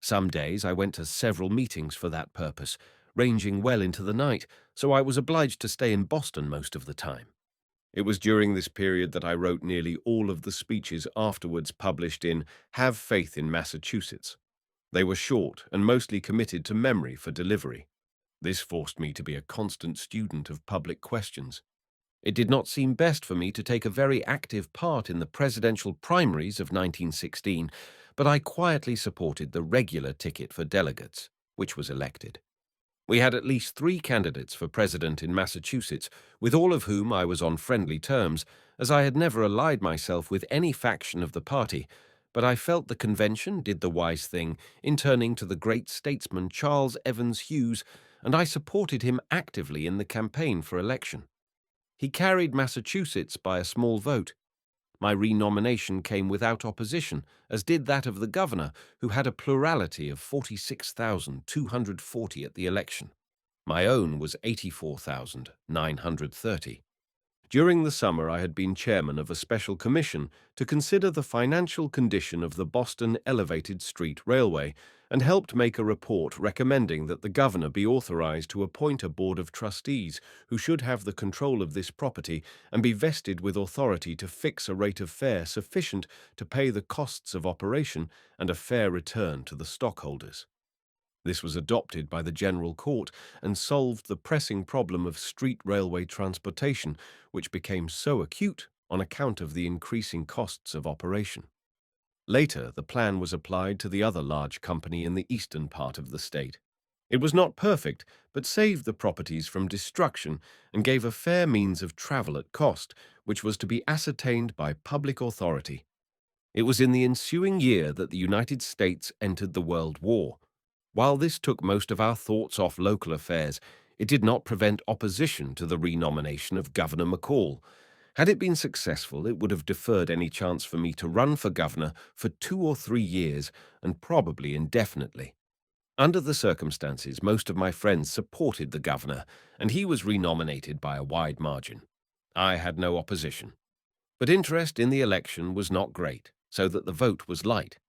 Some days I went to several meetings for that purpose, ranging well into the night, so I was obliged to stay in Boston most of the time. It was during this period that I wrote nearly all of the speeches afterwards published in Have Faith in Massachusetts. They were short and mostly committed to memory for delivery. This forced me to be a constant student of public questions. It did not seem best for me to take a very active part in the presidential primaries of 1916, but I quietly supported the regular ticket for delegates, which was elected. We had at least 3 candidates for president in Massachusetts, with all of whom I was on friendly terms, as I had never allied myself with any faction of the party, but I felt the convention did the wise thing in turning to the great statesman Charles Evans Hughes, and I supported him actively in the campaign for election. He carried Massachusetts by a small vote. My renomination came without opposition, as did that of the governor, who had a plurality of 46,240 at the election. My own was 84,930. During the summer, I had been chairman of a special commission to consider the financial condition of the Boston Elevated Street Railway and helped make a report recommending that the governor be authorized to appoint a board of trustees who should have the control of this property and be vested with authority to fix a rate of fare sufficient to pay the costs of operation and a fair return to the stockholders. This was adopted by the General Court and solved the pressing problem of street railway transportation, which became so acute on account of the increasing costs of operation. Later, the plan was applied to the other large company in the eastern part of the state. It was not perfect, but saved the properties from destruction and gave a fair means of travel at cost, which was to be ascertained by public authority. It was in the ensuing year that the United States entered the World War. While this took most of our thoughts off local affairs, it did not prevent opposition to the renomination of Governor McCall. Had it been successful, it would have deferred any chance for me to run for governor for 2 or 3 years, and probably indefinitely. Under the circumstances, most of my friends supported the governor, and he was renominated by a wide margin. I had no opposition. But interest in the election was not great, so that the vote was light.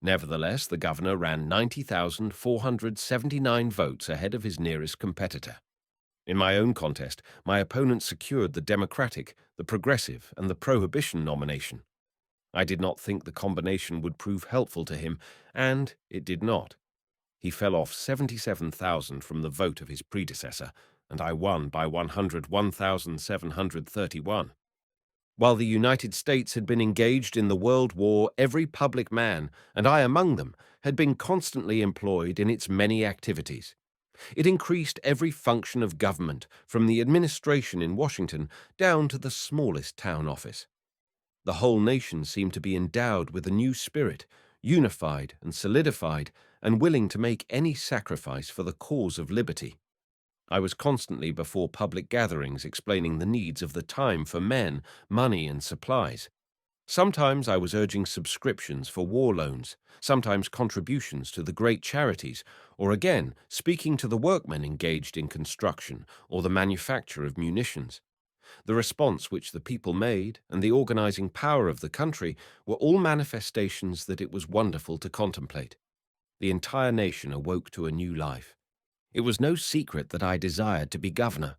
Nevertheless, the governor ran 90,479 votes ahead of his nearest competitor. In my own contest, my opponent secured the Democratic, the Progressive, and the Prohibition nomination. I did not think the combination would prove helpful to him, and it did not. He fell off 77,000 from the vote of his predecessor, and I won by 101,731. While the United States had been engaged in the World War, every public man, and I among them, had been constantly employed in its many activities. It increased every function of government, from the administration in Washington down to the smallest town office. The whole nation seemed to be endowed with a new spirit, unified and solidified, and willing to make any sacrifice for the cause of liberty. I was constantly before public gatherings explaining the needs of the time for men, money, and supplies. Sometimes I was urging subscriptions for war loans, sometimes contributions to the great charities, or again speaking to the workmen engaged in construction or the manufacture of munitions. The response which the people made and the organizing power of the country were all manifestations that it was wonderful to contemplate. The entire nation awoke to a new life. It was no secret that I desired to be governor.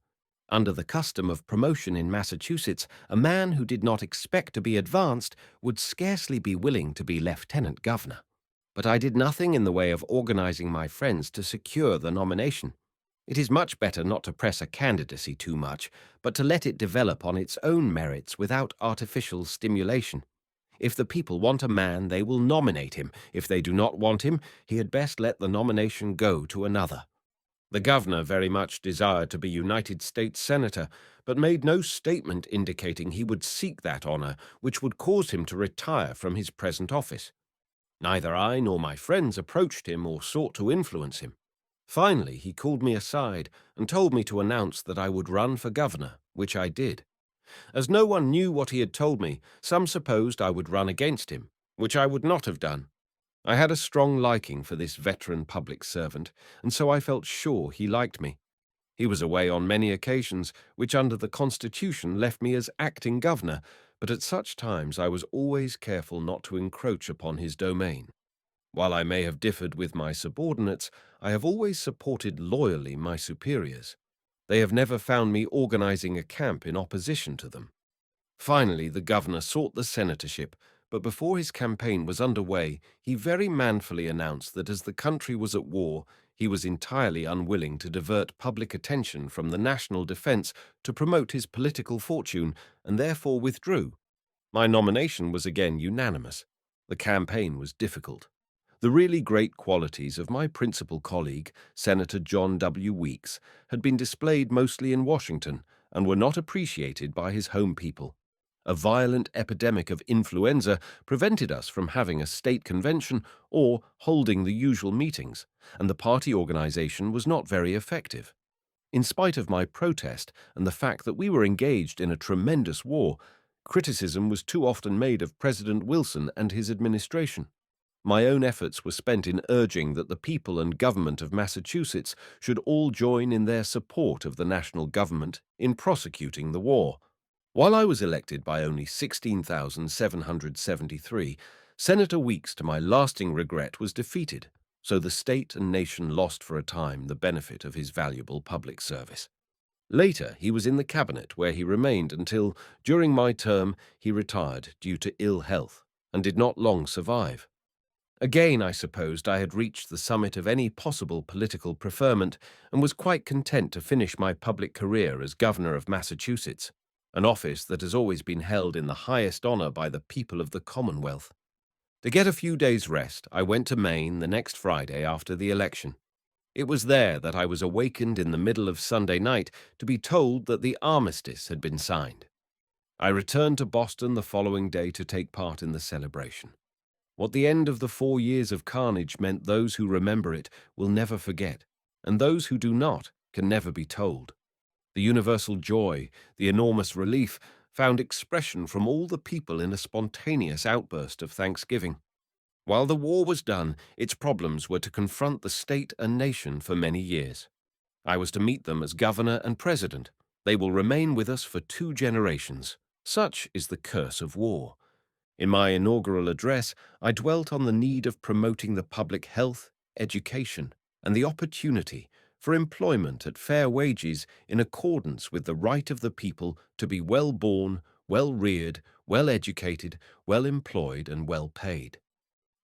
Under the custom of promotion in Massachusetts, a man who did not expect to be advanced would scarcely be willing to be lieutenant governor. But I did nothing in the way of organizing my friends to secure the nomination. It is much better not to press a candidacy too much, but to let it develop on its own merits without artificial stimulation. If the people want a man, they will nominate him. If they do not want him, he had best let the nomination go to another. The governor very much desired to be United States Senator, but made no statement indicating he would seek that honor, which would cause him to retire from his present office. Neither I nor my friends approached him or sought to influence him. Finally, he called me aside and told me to announce that I would run for governor, which I did. As no one knew what he had told me, some supposed I would run against him, which I would not have done. I had a strong liking for this veteran public servant, and so I felt sure he liked me. He was away on many occasions, which under the Constitution left me as acting governor, but at such times I was always careful not to encroach upon his domain. While I may have differed with my subordinates, I have always supported loyally my superiors. They have never found me organizing a camp in opposition to them. Finally, the governor sought the senatorship, but before his campaign was underway, he very manfully announced that as the country was at war, he was entirely unwilling to divert public attention from the national defense to promote his political fortune, and therefore withdrew. My nomination was again unanimous. The campaign was difficult. The really great qualities of my principal colleague, Senator John W. Weeks, had been displayed mostly in Washington and were not appreciated by his home people. A violent epidemic of influenza prevented us from having a state convention or holding the usual meetings, and the party organization was not very effective. In spite of my protest and the fact that we were engaged in a tremendous war, criticism was too often made of President Wilson and his administration. My own efforts were spent in urging that the people and government of Massachusetts should all join in their support of the national government in prosecuting the war. While I was elected by only 16,773, Senator Weeks, to my lasting regret, was defeated, so the state and nation lost for a time the benefit of his valuable public service. Later, he was in the cabinet where he remained until, during my term, he retired due to ill health and did not long survive. Again, I supposed I had reached the summit of any possible political preferment and was quite content to finish my public career as governor of Massachusetts, an office that has always been held in the highest honor by the people of the Commonwealth. To get a few days' rest, I went to Maine the next Friday after the election. It was there that I was awakened in the middle of Sunday night to be told that the armistice had been signed. I returned to Boston the following day to take part in the celebration. What the end of the 4 years of carnage meant, those who remember it will never forget, and those who do not can never be told. The universal joy, the enormous relief, found expression from all the people in a spontaneous outburst of thanksgiving. While the war was done, its problems were to confront the state and nation for many years. I was to meet them as governor and president. They will remain with us for 2 generations. Such is the curse of war. In my inaugural address, I dwelt on the need of promoting the public health, education, and the opportunity for employment at fair wages in accordance with the right of the people to be well born, well reared, well educated, well employed, and well paid.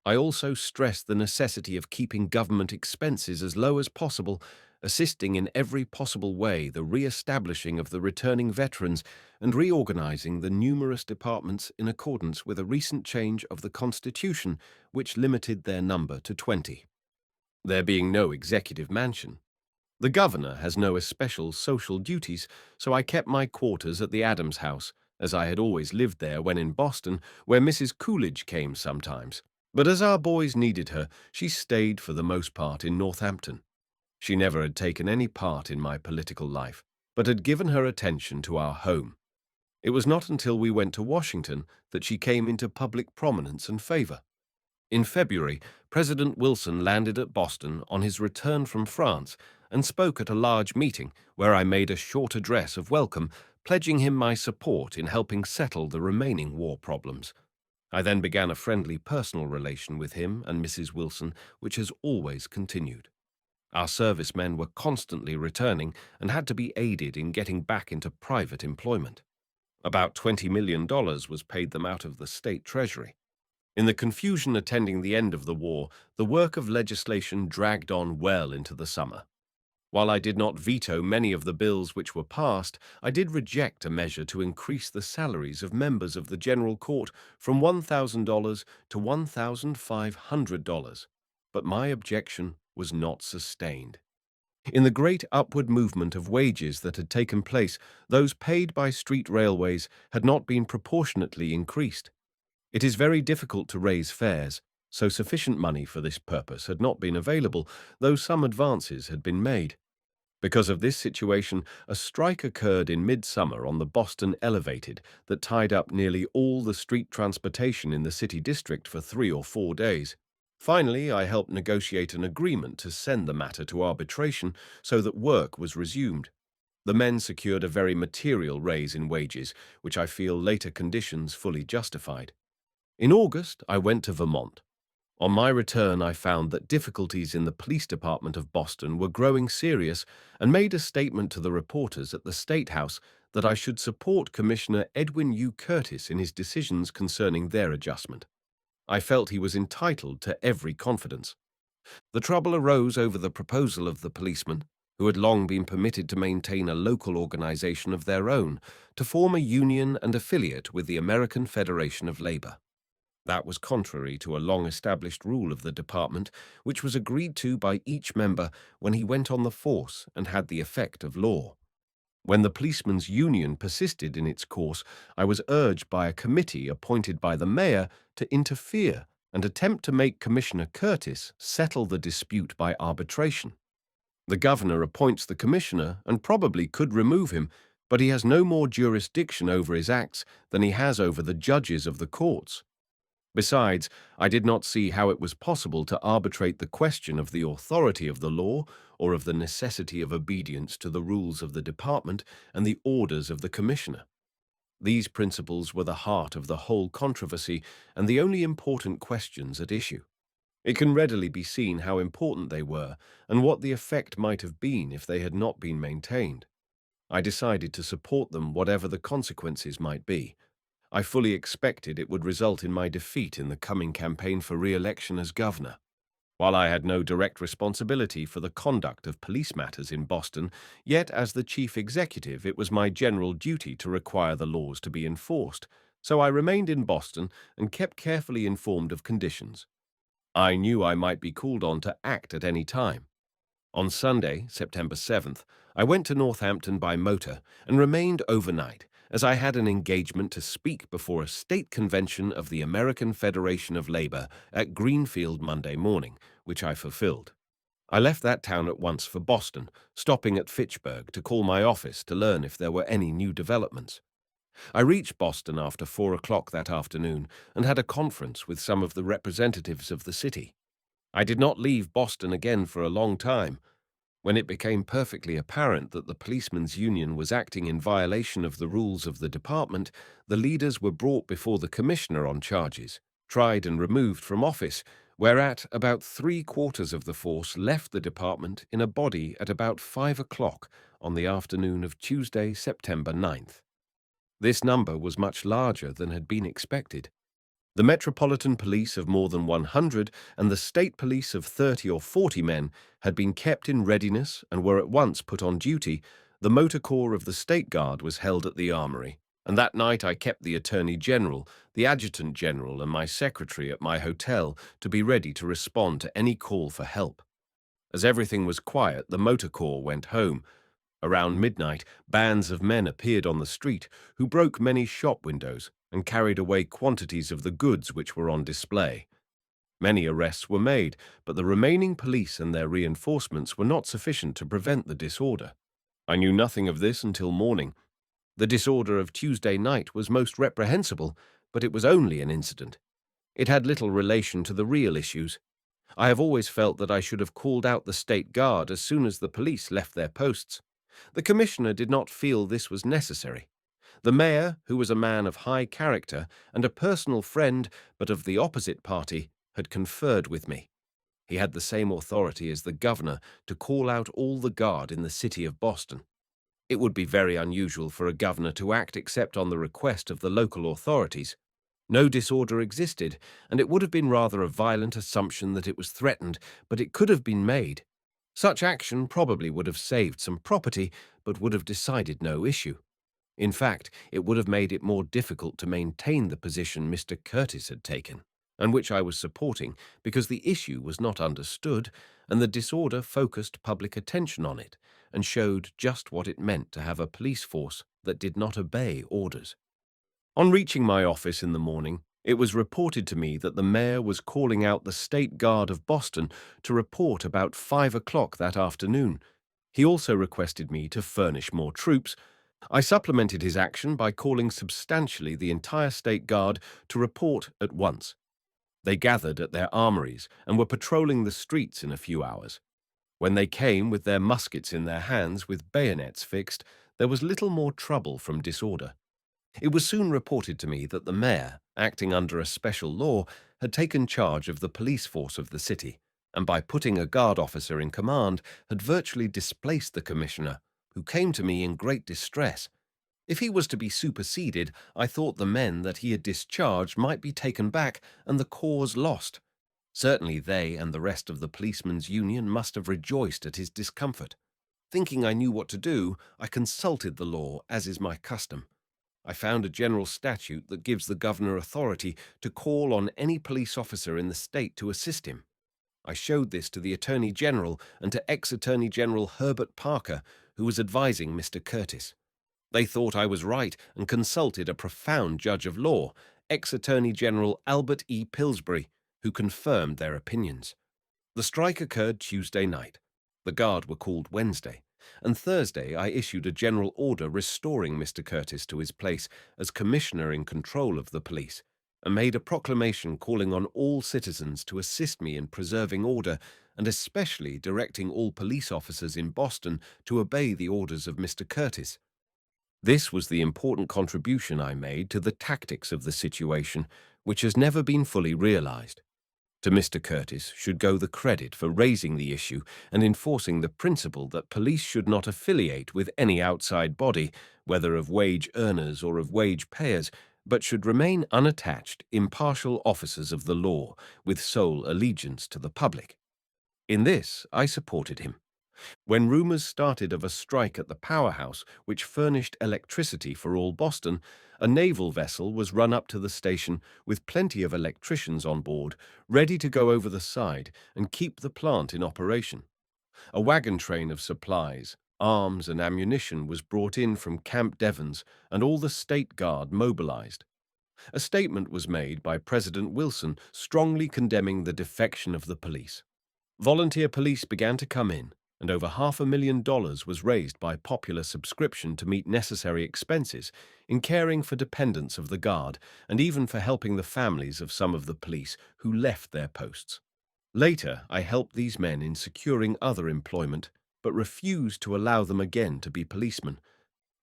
I also stressed the necessity of keeping government expenses as low as possible, assisting in every possible way the re-establishing of the returning veterans and reorganizing the numerous departments in accordance with a recent change of the Constitution which limited their number to 20. There being no executive mansion, the governor has no especial social duties, so I kept my quarters at the Adams House, as I had always lived there when in Boston, where Mrs. Coolidge came sometimes. But as our boys needed her, she stayed for the most part in Northampton. She never had taken any part in my political life, but had given her attention to our home. It was not until we went to Washington that she came into public prominence and favor. In February, President Wilson landed at Boston on his return from France and spoke at a large meeting where I made a short address of welcome, pledging him my support in helping settle the remaining war problems. I then began a friendly personal relation with him and Mrs. Wilson, which has always continued. Our servicemen were constantly returning and had to be aided in getting back into private employment. About $20 million was paid them out of the state treasury. In the confusion attending the end of the war, the work of legislation dragged on well into the summer. While I did not veto many of the bills which were passed, I did reject a measure to increase the salaries of members of the General Court from $1,000 to $1,500, but my objection was not sustained. In the great upward movement of wages that had taken place, those paid by street railways had not been proportionately increased. It is very difficult to raise fares, so sufficient money for this purpose had not been available, though some advances had been made. Because of this situation, a strike occurred in midsummer on the Boston Elevated that tied up nearly all the street transportation in the city district for 3 or 4 days. Finally, I helped negotiate an agreement to send the matter to arbitration so that work was resumed. The men secured a very material raise in wages, which I feel later conditions fully justified. In August, I went to Vermont. On my return, I found that difficulties in the police department of Boston were growing serious and made a statement to the reporters at the State House that I should support Commissioner Edwin U. Curtis in his decisions concerning their adjustment. I felt he was entitled to every confidence. The trouble arose over the proposal of the policemen, who had long been permitted to maintain a local organization of their own, to form a union and affiliate with the American Federation of Labor. That was contrary to a long-established rule of the department, which was agreed to by each member when he went on the force and had the effect of law. When the policemen's union persisted in its course, I was urged by a committee appointed by the mayor to interfere and attempt to make Commissioner Curtis settle the dispute by arbitration. The governor appoints the commissioner and probably could remove him, but he has no more jurisdiction over his acts than he has over the judges of the courts. Besides, I did not see how it was possible to arbitrate the question of the authority of the law or of the necessity of obedience to the rules of the department and the orders of the commissioner. These principles were the heart of the whole controversy and the only important questions at issue. It can readily be seen how important they were and what the effect might have been if they had not been maintained. I decided to support them whatever the consequences might be. I fully expected it would result in my defeat in the coming campaign for re-election as governor. While I had no direct responsibility for the conduct of police matters in Boston, yet as the chief executive it was my general duty to require the laws to be enforced, so I remained in Boston and kept carefully informed of conditions. I knew I might be called on to act at any time. On Sunday, September 7th, I went to Northampton by motor and remained overnight, as I had an engagement to speak before a state convention of the American Federation of Labor at Greenfield Monday morning, which I fulfilled. I left that town at once for Boston, stopping at Fitchburg to call my office to learn if there were any new developments. I reached Boston after 4 o'clock that afternoon and had a conference with some of the representatives of the city. I did not leave Boston again for a long time. When it became perfectly apparent that the policemen's union was acting in violation of the rules of the department, the leaders were brought before the commissioner on charges, tried and removed from office, whereat about 3/4 of the force left the department in a body at about 5 o'clock on the afternoon of Tuesday, September 9th. This number was much larger than had been expected. The Metropolitan Police of more than 100 and the State Police of 30 or 40 men had been kept in readiness and were at once put on duty. The motor corps of the State Guard was held at the Armory, and that night I kept the Attorney General, the Adjutant General, and my secretary at my hotel to be ready to respond to any call for help. As everything was quiet, the motor corps went home. Around midnight, bands of men appeared on the street, who broke many shop windows and carried away quantities of the goods which were on display. Many arrests were made, but the remaining police and their reinforcements were not sufficient to prevent the disorder. I knew nothing of this until morning. The disorder of Tuesday night was most reprehensible, but it was only an incident. It had little relation to the real issues. I have always felt that I should have called out the State Guard as soon as the police left their posts. The commissioner did not feel this was necessary. The mayor, who was a man of high character and a personal friend but of the opposite party, had conferred with me. He had the same authority as the governor to call out all the guard in the city of Boston. It would be very unusual for a governor to act except on the request of the local authorities. No disorder existed, and it would have been rather a violent assumption that it was threatened, but it could have been made. Such action probably would have saved some property, but would have decided no issue. In fact, it would have made it more difficult to maintain the position Mr. Curtis had taken, and which I was supporting, because the issue was not understood, and the disorder focused public attention on it, and showed just what it meant to have a police force that did not obey orders. On reaching my office in the morning, it was reported to me that the mayor was calling out the State Guard of Boston to report about 5 o'clock that afternoon. He also requested me to furnish more troops. I supplemented his action by calling substantially the entire State Guard to report at once. They gathered at their armories and were patrolling the streets in a few hours. When they came with their muskets in their hands with bayonets fixed, there was little more trouble from disorder. It was soon reported to me that the mayor, acting under a special law, had taken charge of the police force of the city, and by putting a guard officer in command, had virtually displaced the commissioner, who came to me in great distress. If he was to be superseded, I thought the men that he had discharged might be taken back and the cause lost. Certainly they and the rest of the policemen's union must have rejoiced at his discomfort. Thinking I knew what to do, I consulted the law, as is my custom. I found a general statute that gives the governor authority to call on any police officer in the state to assist him. I showed this to the Attorney General and to ex-Attorney General Herbert Parker, who was advising Mr. Curtis. They thought I was right and consulted a profound judge of law, ex-Attorney General Albert E. Pillsbury, who confirmed their opinions. The strike occurred Tuesday night. The guard were called Wednesday, and Thursday I issued a general order restoring Mr. Curtis to his place as commissioner in control of the police, and made a proclamation calling on all citizens to assist me in preserving order, and especially directing all police officers in Boston to obey the orders of Mr. Curtis. This was the important contribution I made to the tactics of the situation, which has never been fully realized. To Mr. Curtis should go the credit for raising the issue and enforcing the principle that police should not affiliate with any outside body, whether of wage earners or of wage payers, but should remain unattached, impartial officers of the law, with sole allegiance to the public. In this, I supported him. When rumors started of a strike at the powerhouse, which furnished electricity for all Boston, a naval vessel was run up to the station with plenty of electricians on board, ready to go over the side and keep the plant in operation. A wagon train of supplies, arms, and ammunition was brought in from Camp Devens, and all the State Guard mobilized. A statement was made by President Wilson strongly condemning the defection of the police. Volunteer police began to come in, and over $500,000 was raised by popular subscription to meet necessary expenses in caring for dependents of the Guard and even for helping the families of some of the police who left their posts. Later, I helped these men in securing other employment, but refused to allow them again to be policemen.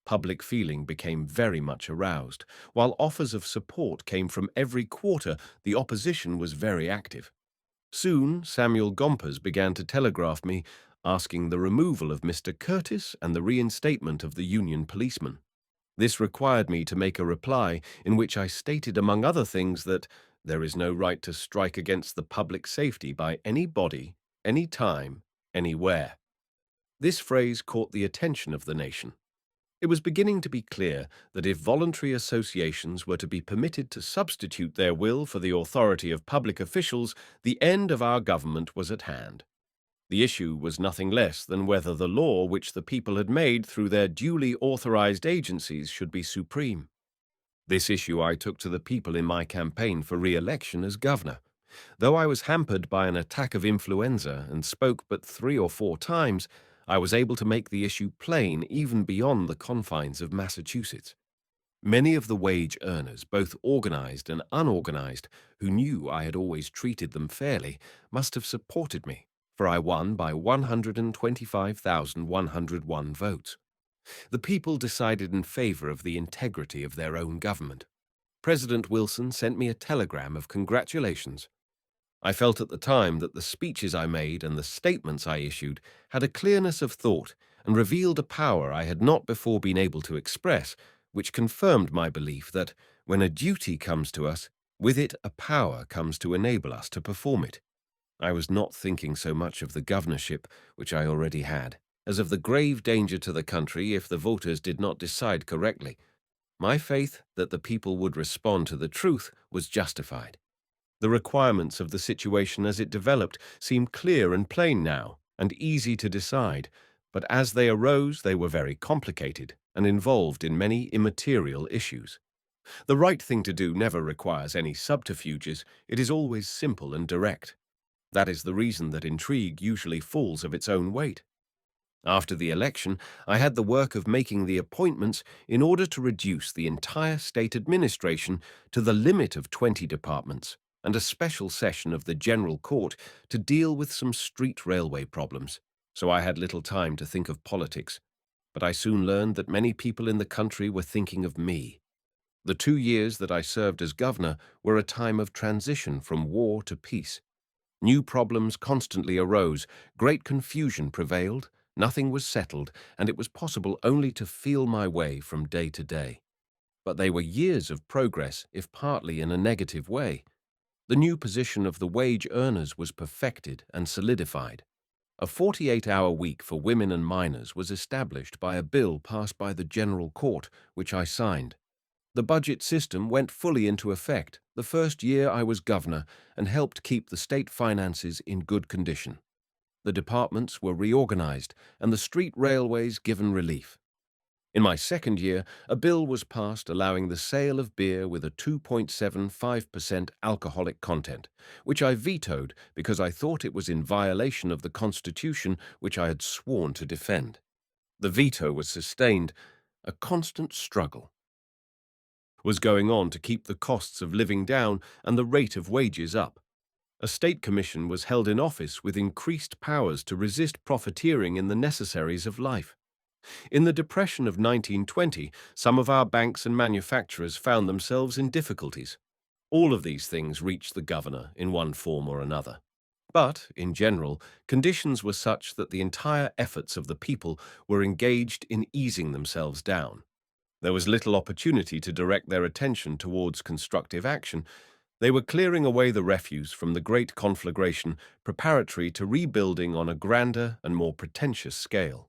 Public feeling became very much aroused. While offers of support came from every quarter, the opposition was very active. Soon, Samuel Gompers began to telegraph me, asking the removal of Mr. Curtis and the reinstatement of the Union policeman. This required me to make a reply in which I stated, among other things, that there is no right to strike against the public safety by any body, any time, anywhere. This phrase caught the attention of the nation. It was beginning to be clear that if voluntary associations were to be permitted to substitute their will for the authority of public officials, the end of our government was at hand. The issue was nothing less than whether the law which the people had made through their duly authorized agencies should be supreme. This issue I took to the people in my campaign for re-election as governor. Though I was hampered by an attack of influenza and spoke but 3 or 4 times, I was able to make the issue plain even beyond the confines of Massachusetts. Many of the wage earners, both organized and unorganized, who knew I had always treated them fairly, must have supported me, for I won by 125,101 votes. The people decided in favor of the integrity of their own government. President Wilson sent me a telegram of congratulations. I felt at the time that the speeches I made and the statements I issued had a clearness of thought and revealed a power I had not before been able to express, which confirmed my belief that, when a duty comes to us, with it a power comes to enable us to perform it. I was not thinking so much of the governorship, which I already had, as of the grave danger to the country if the voters did not decide correctly. My faith that the people would respond to the truth was justified. The requirements of the situation as it developed seemed clear and plain now, and easy to decide, but as they arose they were very complicated and involved in many immaterial issues. The right thing to do never requires any subterfuges, it is always simple and direct. That is the reason that intrigue usually falls of its own weight. After the election, I had the work of making the appointments in order to reduce the entire state administration to the limit of 20 departments, and a special session of the General Court to deal with some street railway problems, so I had little time to think of politics. But I soon learned that many people in the country were thinking of me. The 2 years that I served as governor were a time of transition from war to peace. New problems constantly arose, great confusion prevailed, nothing was settled, and it was possible only to feel my way from day to day. But they were years of progress, if partly in a negative way. The new position of the wage earners was perfected and solidified. A 48-hour week for women and minors was established by a bill passed by the General Court, which I signed. The budget system went fully into effect the first year I was governor and helped keep the state finances in good condition. The departments were reorganized and the street railways given relief. In my second year, a bill was passed allowing the sale of beer with a 2.75% alcoholic content, which I vetoed because I thought it was in violation of the Constitution, which I had sworn to defend. The veto was sustained. A constant struggle was going on to keep the costs of living down and the rate of wages up. A state commission was held in office with increased powers to resist profiteering in the necessaries of life. In the Depression of 1920, some of our banks and manufacturers found themselves in difficulties. All of these things reached the governor in one form or another. But, in general, conditions were such that the entire efforts of the people were engaged in easing themselves down. There was little opportunity to direct their attention towards constructive action. They were clearing away the refuse from the great conflagration, preparatory to rebuilding on a grander and more pretentious scale.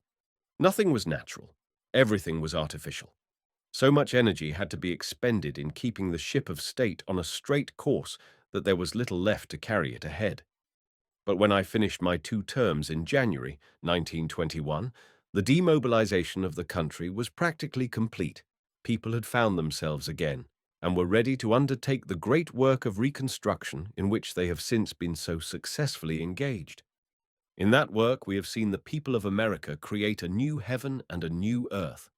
Nothing was natural. Everything was artificial. So much energy had to be expended in keeping the ship of state on a straight course that there was little left to carry it ahead. But when I finished my 2 terms in January 1921, the demobilization of the country was practically complete. People had found themselves again and were ready to undertake the great work of reconstruction in which they have since been so successfully engaged. In that work, we have seen the people of America create a new heaven and a new earth.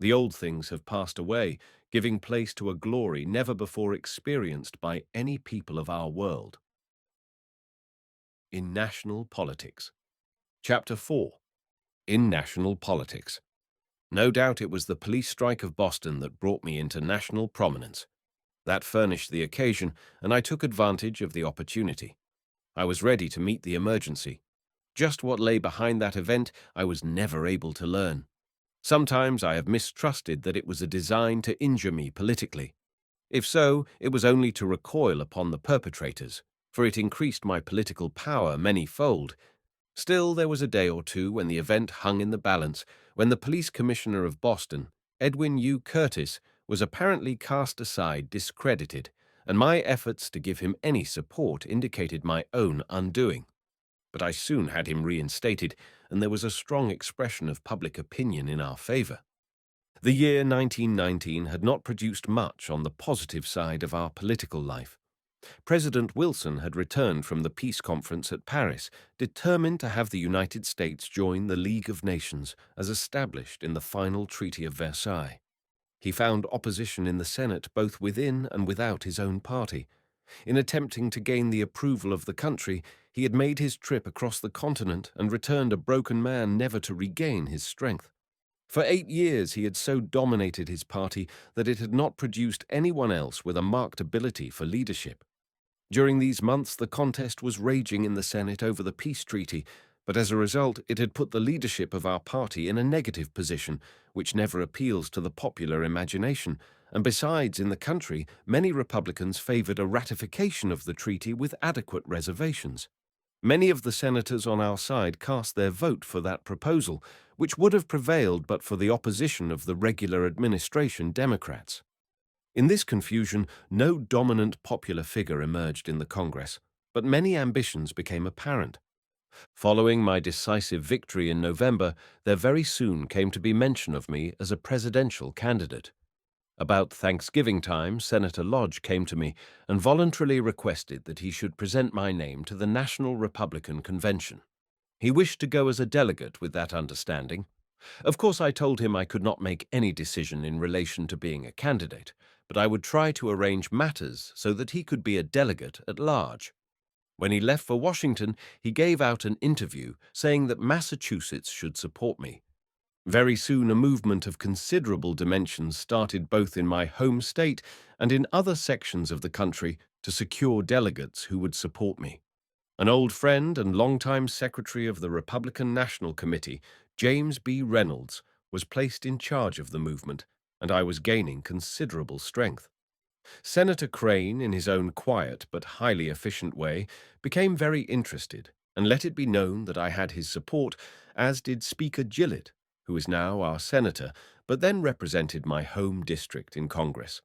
The old things have passed away, giving place to a glory never before experienced by any people of our world. In National Politics. Chapter 4. In National Politics. No doubt it was the police strike of Boston that brought me into national prominence. That furnished the occasion, and I took advantage of the opportunity. I was ready to meet the emergency. Just what lay behind that event, I was never able to learn. Sometimes I have mistrusted that it was a design to injure me politically. If so, it was only to recoil upon the perpetrators, for it increased my political power many-fold. Still, there was a day or two when the event hung in the balance, when the police commissioner of Boston, Edwin U. Curtis, was apparently cast aside, discredited, and my efforts to give him any support indicated my own undoing. But I soon had him reinstated, and there was a strong expression of public opinion in our favor. The year 1919 had not produced much on the positive side of our political life. President Wilson had returned from the peace conference at Paris, determined to have the United States join the League of Nations as established in the final Treaty of Versailles. He found opposition in the Senate both within and without his own party. In attempting to gain the approval of the country, he had made his trip across the continent and returned a broken man never to regain his strength. For 8 years he had so dominated his party that it had not produced anyone else with a marked ability for leadership. During these months the contest was raging in the Senate over the peace treaty, but as a result it had put the leadership of our party in a negative position, which never appeals to the popular imagination, and besides, in the country, many Republicans favored a ratification of the treaty with adequate reservations. Many of the senators on our side cast their vote for that proposal, which would have prevailed but for the opposition of the regular administration Democrats. In this confusion, no dominant popular figure emerged in the Congress, but many ambitions became apparent. Following my decisive victory in November, there very soon came to be mention of me as a presidential candidate. About Thanksgiving time, Senator Lodge came to me and voluntarily requested that he should present my name to the National Republican Convention. He wished to go as a delegate with that understanding. Of course, I told him I could not make any decision in relation to being a candidate, but I would try to arrange matters so that he could be a delegate at large. When he left for Washington, he gave out an interview saying that Massachusetts should support me. Very soon, a movement of considerable dimensions started both in my home state and in other sections of the country to secure delegates who would support me. An old friend and longtime secretary of the Republican National Committee, James B. Reynolds, was placed in charge of the movement, and I was gaining considerable strength. Senator Crane, in his own quiet but highly efficient way, became very interested and let it be known that I had his support, as did Speaker Gillett, who is now our senator, but then represented my home district in Congress.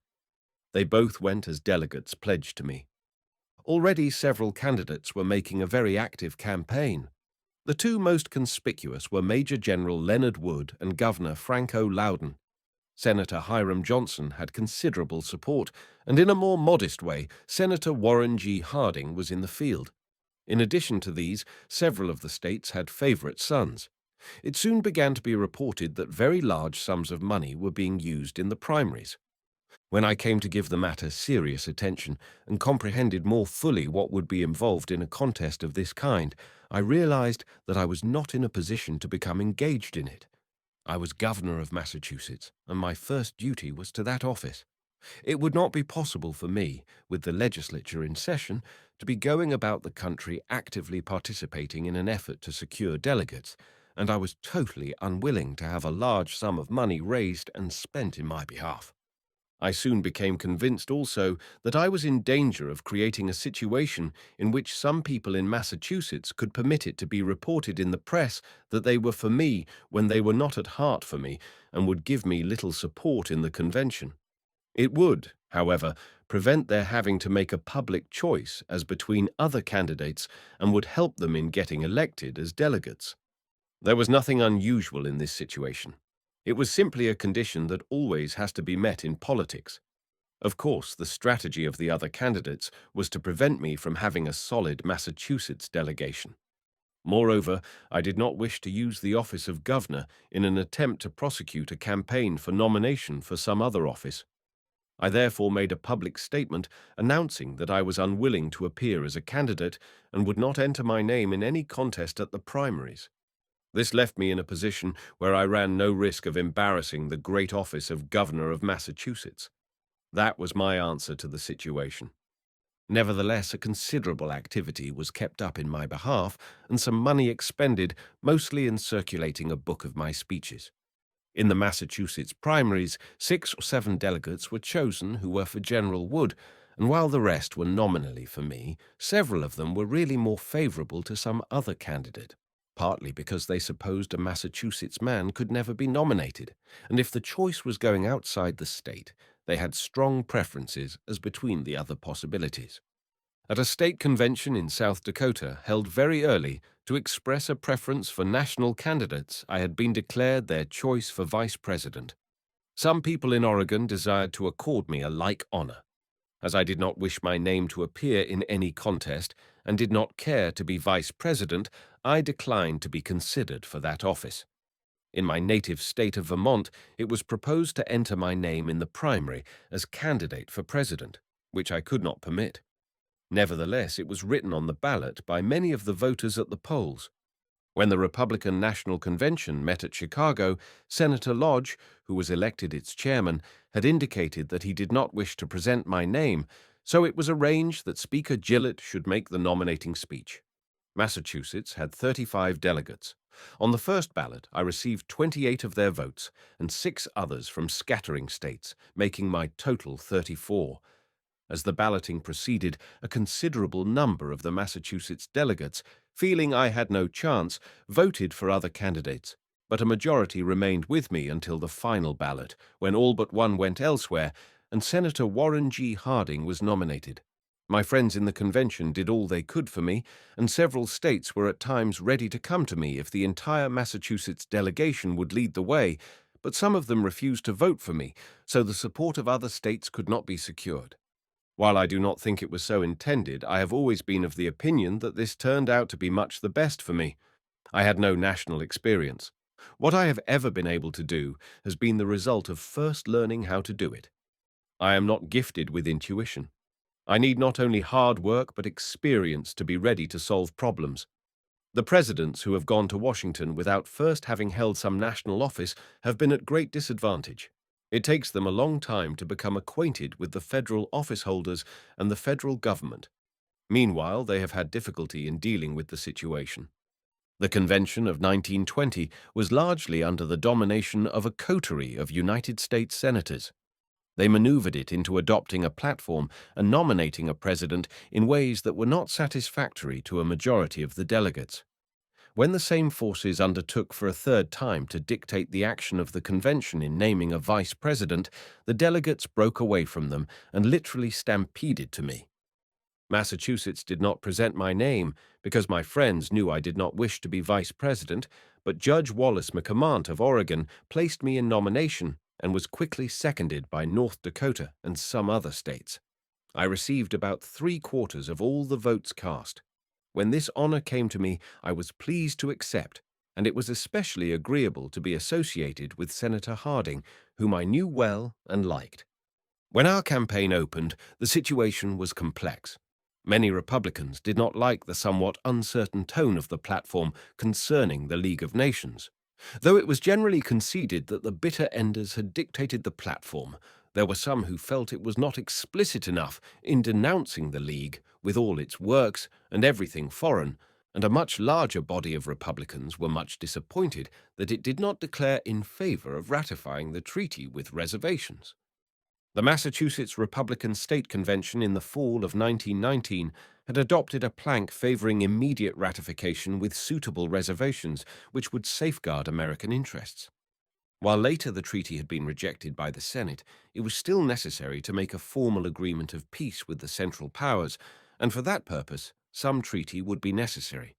They both went as delegates pledged to me. Already several candidates were making a very active campaign. The two most conspicuous were Major General Leonard Wood and Governor Franco Loudon. Senator Hiram Johnson had considerable support, and in a more modest way, Senator Warren G. Harding was in the field. In addition to these, several of the states had favorite sons. It soon began to be reported that very large sums of money were being used in the primaries. When I came to give the matter serious attention and comprehended more fully what would be involved in a contest of this kind, I realized that I was not in a position to become engaged in it. I was governor of Massachusetts, and my first duty was to that office. It would not be possible for me, with the legislature in session, to be going about the country actively participating in an effort to secure delegates, and I was totally unwilling to have a large sum of money raised and spent in my behalf. I soon became convinced also that I was in danger of creating a situation in which some people in Massachusetts could permit it to be reported in the press that they were for me when they were not at heart for me and would give me little support in the convention. It would, however, prevent their having to make a public choice as between other candidates and would help them in getting elected as delegates. There was nothing unusual in this situation. It was simply a condition that always has to be met in politics. Of course, the strategy of the other candidates was to prevent me from having a solid Massachusetts delegation. Moreover, I did not wish to use the office of governor in an attempt to prosecute a campaign for nomination for some other office. I therefore made a public statement announcing that I was unwilling to appear as a candidate and would not enter my name in any contest at the primaries. This left me in a position where I ran no risk of embarrassing the great office of Governor of Massachusetts. That was my answer to the situation. Nevertheless, a considerable activity was kept up in my behalf and some money expended, mostly in circulating a book of my speeches. In the Massachusetts primaries, 6 or 7 delegates were chosen who were for General Wood, and while the rest were nominally for me, several of them were really more favorable to some other candidate, partly because they supposed a Massachusetts man could never be nominated, and if the choice was going outside the state, they had strong preferences as between the other possibilities. At a state convention in South Dakota held very early to express a preference for national candidates, I had been declared their choice for vice president. Some people in Oregon desired to accord me a like honor. As I did not wish my name to appear in any contest and did not care to be vice president, I declined to be considered for that office. In my native state of Vermont, it was proposed to enter my name in the primary as candidate for president, which I could not permit. Nevertheless, it was written on the ballot by many of the voters at the polls. When the Republican National Convention met at Chicago, Senator Lodge, who was elected its chairman, had indicated that he did not wish to present my name, so it was arranged that Speaker Gillett should make the nominating speech. Massachusetts had 35 delegates. On the first ballot, I received 28 of their votes and 6 others from scattering states, making my total 34. As the balloting proceeded, a considerable number of the Massachusetts delegates, feeling I had no chance, voted for other candidates, but a majority remained with me until the final ballot, when all but one went elsewhere, and Senator Warren G. Harding was nominated. My friends in the convention did all they could for me, and several states were at times ready to come to me if the entire Massachusetts delegation would lead the way, but some of them refused to vote for me, so the support of other states could not be secured. While I do not think it was so intended, I have always been of the opinion that this turned out to be much the best for me. I had no national experience. What I have ever been able to do has been the result of first learning how to do it. I am not gifted with intuition. I need not only hard work but experience to be ready to solve problems. The presidents who have gone to Washington without first having held some national office have been at great disadvantage. It takes them a long time to become acquainted with the federal office holders and the federal government. Meanwhile, they have had difficulty in dealing with the situation. The convention of 1920 was largely under the domination of a coterie of United States senators. They maneuvered it into adopting a platform and nominating a president in ways that were not satisfactory to a majority of the delegates. When the same forces undertook for a third time to dictate the action of the convention in naming a vice president, the delegates broke away from them and literally stampeded to me. Massachusetts did not present my name because my friends knew I did not wish to be vice president, but Judge Wallace McCamant of Oregon placed me in nomination and was quickly seconded by North Dakota and some other states. I received about 3/4 of all the votes cast. When this honor came to me, I was pleased to accept, and it was especially agreeable to be associated with Senator Harding, whom I knew well and liked. When our campaign opened, the situation was complex. Many Republicans did not like the somewhat uncertain tone of the platform concerning the League of Nations. Though it was generally conceded that the bitter enders had dictated the platform, there were some who felt it was not explicit enough in denouncing the League with all its works and everything foreign, and a much larger body of Republicans were much disappointed that it did not declare in favor of ratifying the treaty with reservations. The Massachusetts Republican State Convention in the fall of 1919 had adopted a plank favoring immediate ratification with suitable reservations which would safeguard American interests. While later the treaty had been rejected by the Senate, it was still necessary to make a formal agreement of peace with the Central Powers, and for that purpose, some treaty would be necessary.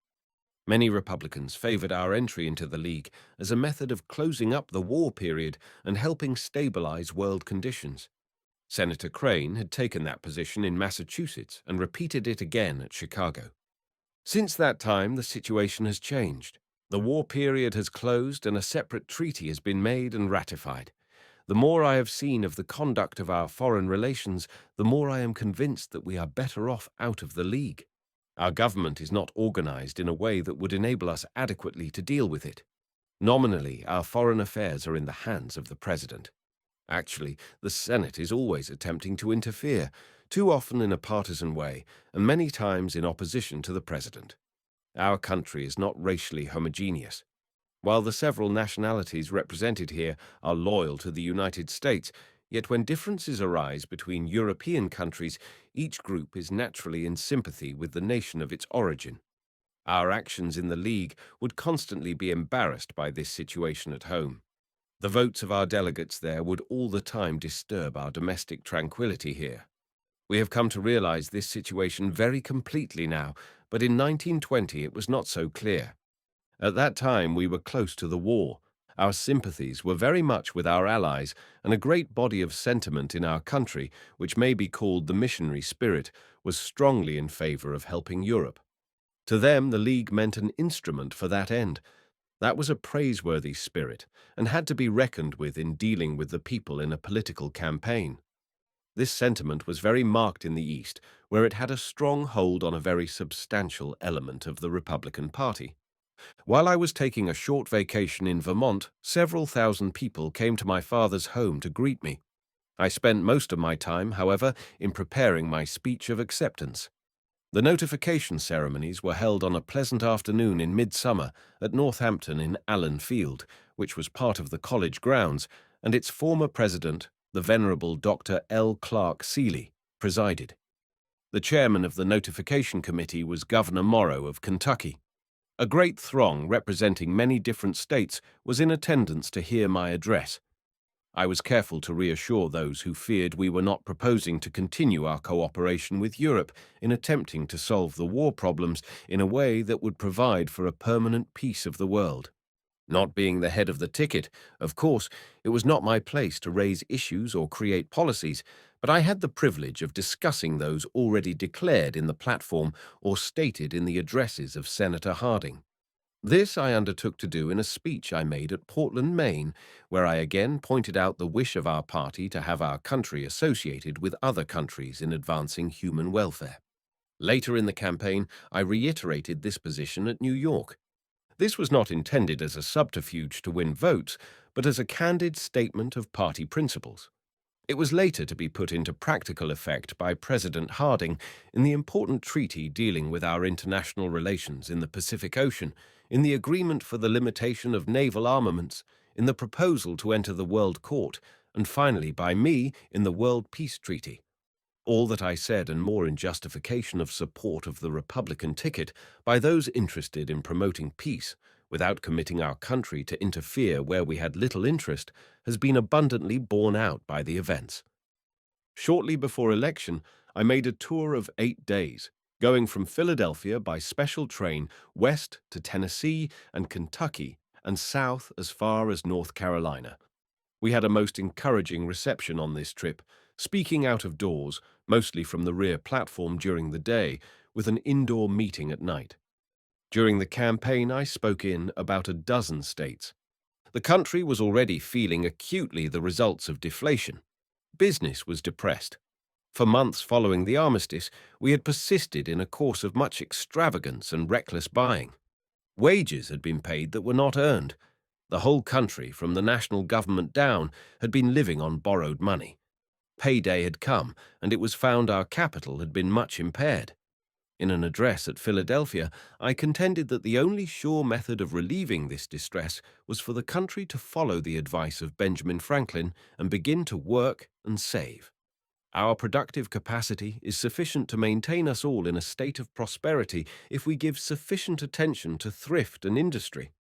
Many Republicans favored our entry into the League as a method of closing up the war period and helping stabilize world conditions. Senator Crane had taken that position in Massachusetts and repeated it again at Chicago. Since that time, the situation has changed. The war period has closed and a separate treaty has been made and ratified. The more I have seen of the conduct of our foreign relations, the more I am convinced that we are better off out of the League. Our government is not organized in a way that would enable us adequately to deal with it. Nominally, our foreign affairs are in the hands of the President. Actually, the Senate is always attempting to interfere, too often in a partisan way, and many times in opposition to the President. Our country is not racially homogeneous. While the several nationalities represented here are loyal to the United States, yet when differences arise between European countries, each group is naturally in sympathy with the nation of its origin. Our actions in the League would constantly be embarrassed by this situation at home. The votes of our delegates there would all the time disturb our domestic tranquility here. We have come to realize this situation very completely now, but in 1920 it was not so clear. At that time we were close to the war. Our sympathies were very much with our allies, and a great body of sentiment in our country, which may be called the missionary spirit, was strongly in favor of helping Europe. To them the League meant an instrument for that end. That was a praiseworthy spirit, and had to be reckoned with in dealing with the people in a political campaign. This sentiment was very marked in the East, where it had a strong hold on a very substantial element of the Republican Party. While I was taking a short vacation in Vermont, several thousand people came to my father's home to greet me. I spent most of my time, however, in preparing my speech of acceptance. The notification ceremonies were held on a pleasant afternoon in midsummer at Northampton in Allen Field, which was part of the college grounds, and its former president, the Venerable Dr. L. Clark Seeley, presided. The chairman of the notification committee was Governor Morrow of Kentucky. A great throng representing many different states was in attendance to hear my address. I was careful to reassure those who feared we were not proposing to continue our cooperation with Europe in attempting to solve the war problems in a way that would provide for a permanent peace of the world. Not being the head of the ticket, of course, it was not my place to raise issues or create policies, but I had the privilege of discussing those already declared in the platform or stated in the addresses of Senator Harding. This I undertook to do in a speech I made at Portland, Maine, where I again pointed out the wish of our party to have our country associated with other countries in advancing human welfare. Later in the campaign, I reiterated this position at New York. This was not intended as a subterfuge to win votes, but as a candid statement of party principles. It was later to be put into practical effect by President Harding in the important treaty dealing with our international relations in the Pacific Ocean, in the agreement for the limitation of naval armaments, in the proposal to enter the World Court, and finally by me in the World Peace Treaty. All that I said and more in justification of support of the Republican ticket by those interested in promoting peace, without committing our country to interfere where we had little interest, has been abundantly borne out by the events. Shortly before election, I made a tour of 8 days, going from Philadelphia by special train west to Tennessee and Kentucky and south as far as North Carolina. We had a most encouraging reception on this trip, speaking out of doors, mostly from the rear platform during the day, with an indoor meeting at night. During the campaign, I spoke in about a dozen states. The country was already feeling acutely the results of deflation. Business was depressed. For months following the armistice, we had persisted in a course of much extravagance and reckless buying. Wages had been paid that were not earned. The whole country, from the national government down, had been living on borrowed money. Payday had come, and it was found our capital had been much impaired. In an address at Philadelphia, I contended that the only sure method of relieving this distress was for the country to follow the advice of Benjamin Franklin and begin to work and save. Our productive capacity is sufficient to maintain us all in a state of prosperity if we give sufficient attention to thrift and industry.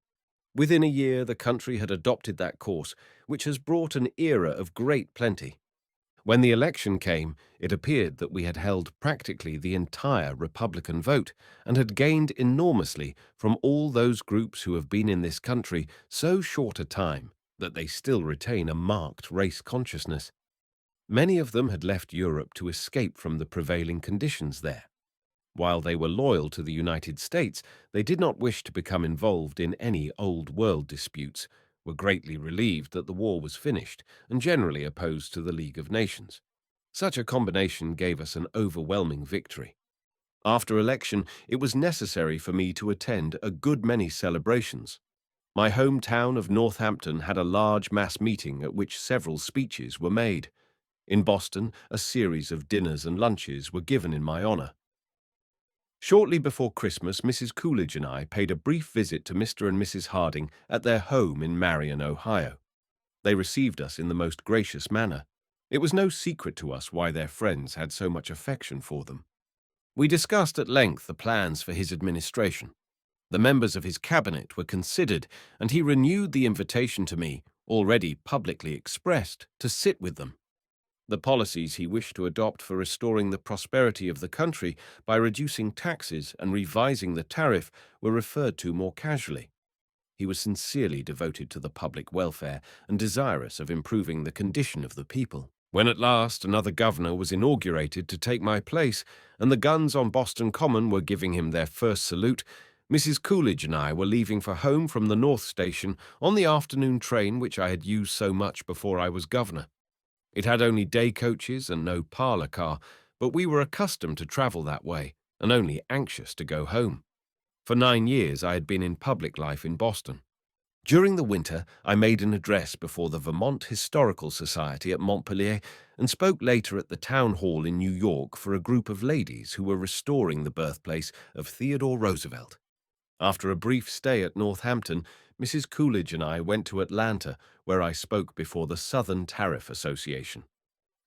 Within a year, the country had adopted that course, which has brought an era of great plenty. When the election came, it appeared that we had held practically the entire Republican vote and had gained enormously from all those groups who have been in this country so short a time that they still retain a marked race consciousness. Many of them had left Europe to escape from the prevailing conditions there. While they were loyal to the United States, they did not wish to become involved in any old world disputes, were greatly relieved that the war was finished, and generally opposed to the League of Nations. Such a combination gave us an overwhelming victory. After election, it was necessary for me to attend a good many celebrations. My hometown of Northampton had a large mass meeting at which several speeches were made. In Boston, a series of dinners and lunches were given in my honor. Shortly before Christmas, Mrs. Coolidge and I paid a brief visit to Mr. and Mrs. Harding at their home in Marion, Ohio. They received us in the most gracious manner. It was no secret to us why their friends had so much affection for them. We discussed at length the plans for his administration. The members of his cabinet were considered, and he renewed the invitation to me, already publicly expressed, to sit with them. The policies he wished to adopt for restoring the prosperity of the country by reducing taxes and revising the tariff were referred to more casually. He was sincerely devoted to the public welfare and desirous of improving the condition of the people. When at last another governor was inaugurated to take my place, and the guns on Boston Common were giving him their first salute, Mrs. Coolidge and I were leaving for home from the North Station on the afternoon train which I had used so much before I was governor. It had only day coaches and no parlor car, but we were accustomed to travel that way and only anxious to go home. For 9 years I had been in public life in Boston. During the winter, I made an address before the Vermont Historical Society at Montpelier and spoke later at the town hall in New York for a group of ladies who were restoring the birthplace of Theodore Roosevelt. After a brief stay at Northampton, Mrs. Coolidge and I went to Atlanta, where I spoke before the Southern Tariff Association.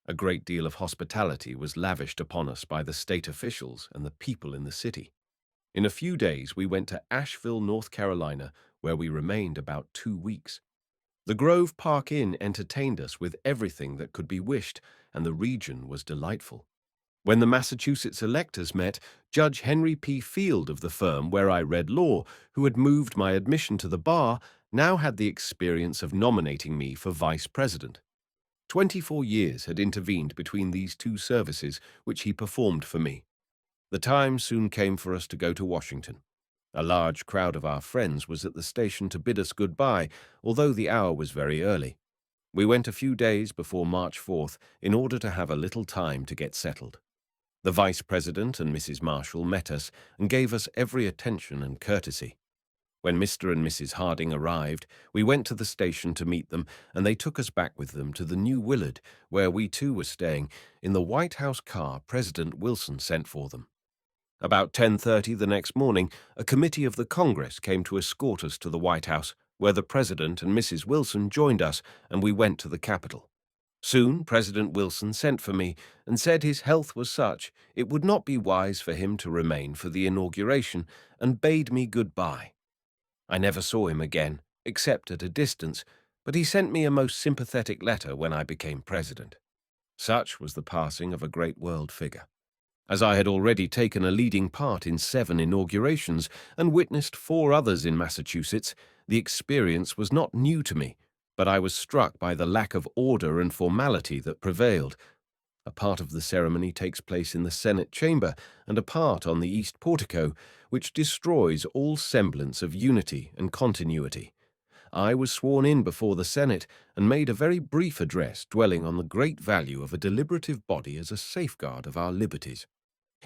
A great deal of hospitality was lavished upon us by the state officials and the people in the city. In a few days, we went to Asheville, North Carolina, where we remained about 2 weeks. The Grove Park Inn entertained us with everything that could be wished, and the region was delightful. When the Massachusetts electors met, Judge Henry P. Field of the firm where I read law, who had moved my admission to the bar, now had the experience of nominating me for vice president. 24 years had intervened between these two services, which he performed for me. The time soon came for us to go to Washington. A large crowd of our friends was at the station to bid us goodbye, although the hour was very early. We went a few days before March 4th in order to have a little time to get settled. The Vice President and Mrs. Marshall met us and gave us every attention and courtesy. When Mr. and Mrs. Harding arrived, we went to the station to meet them, and they took us back with them to the New Willard, where we too were staying, in the White House car President Wilson sent for them. About 10:30 the next morning, a committee of the Congress came to escort us to the White House, where the President and Mrs. Wilson joined us, and we went to the Capitol. Soon President Wilson sent for me and said his health was such it would not be wise for him to remain for the inauguration, and bade me goodbye. I never saw him again, except at a distance, but he sent me a most sympathetic letter when I became president. Such was the passing of a great world figure. As I had already taken a leading part in 7 inaugurations and witnessed 4 others in Massachusetts, the experience was not new to me, but I was struck by the lack of order and formality that prevailed. A part of the ceremony takes place in the Senate chamber, and a part on the east portico, which destroys all semblance of unity and continuity. I was sworn in before the Senate and made a very brief address dwelling on the great value of a deliberative body as a safeguard of our liberties.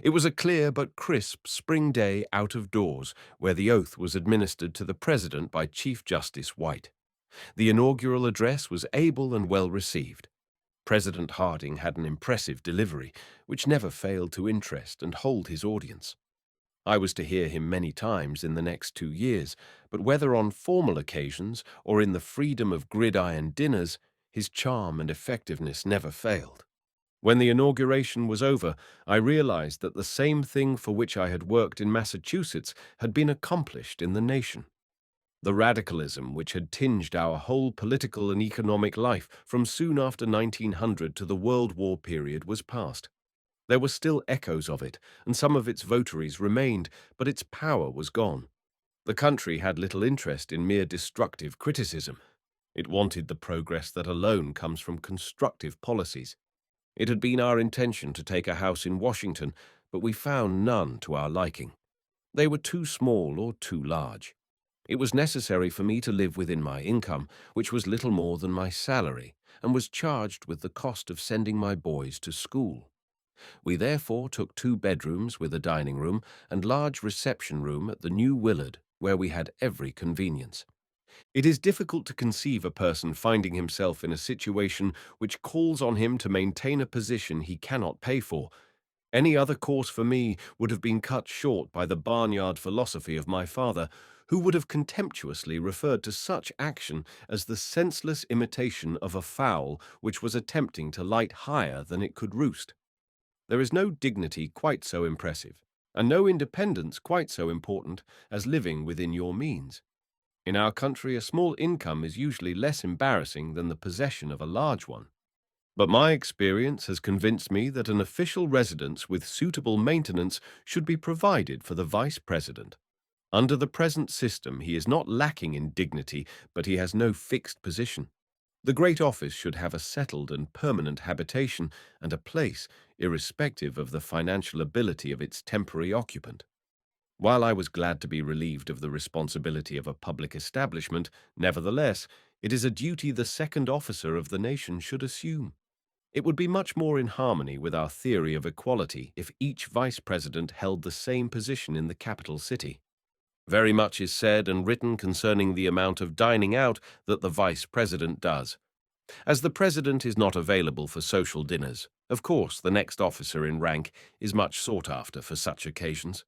It was a clear but crisp spring day out of doors, where the oath was administered to the President by Chief Justice White. The inaugural address was able and well received. President Harding had an impressive delivery, which never failed to interest and hold his audience. I was to hear him many times in the next 2 years, but whether on formal occasions or in the freedom of gridiron dinners, his charm and effectiveness never failed. When the inauguration was over, I realized that the same thing for which I had worked in Massachusetts had been accomplished in the nation. The radicalism which had tinged our whole political and economic life from soon after 1900 to the World War period was past. There were still echoes of it, and some of its votaries remained, but its power was gone. The country had little interest in mere destructive criticism. It wanted the progress that alone comes from constructive policies. It had been our intention to take a house in Washington, but we found none to our liking. They were too small or too large. It was necessary for me to live within my income, which was little more than my salary, and was charged with the cost of sending my boys to school. We therefore took 2 bedrooms with a dining room and large reception room at the New Willard, where we had every convenience. It is difficult to conceive a person finding himself in a situation which calls on him to maintain a position he cannot pay for. Any other course for me would have been cut short by the barnyard philosophy of my father, who would have contemptuously referred to such action as the senseless imitation of a fowl which was attempting to light higher than it could roost. There is no dignity quite so impressive, and no independence quite so important as living within your means. In our country, a small income is usually less embarrassing than the possession of a large one. But my experience has convinced me that an official residence with suitable maintenance should be provided for the Vice President. Under the present system, he is not lacking in dignity, but he has no fixed position. The great office should have a settled and permanent habitation and a place, irrespective of the financial ability of its temporary occupant. While I was glad to be relieved of the responsibility of a public establishment, nevertheless, it is a duty the second officer of the nation should assume. It would be much more in harmony with our theory of equality if each vice president held the same position in the capital city. Very much is said and written concerning the amount of dining out that the vice president does. As the president is not available for social dinners, of course the next officer in rank is much sought after for such occasions.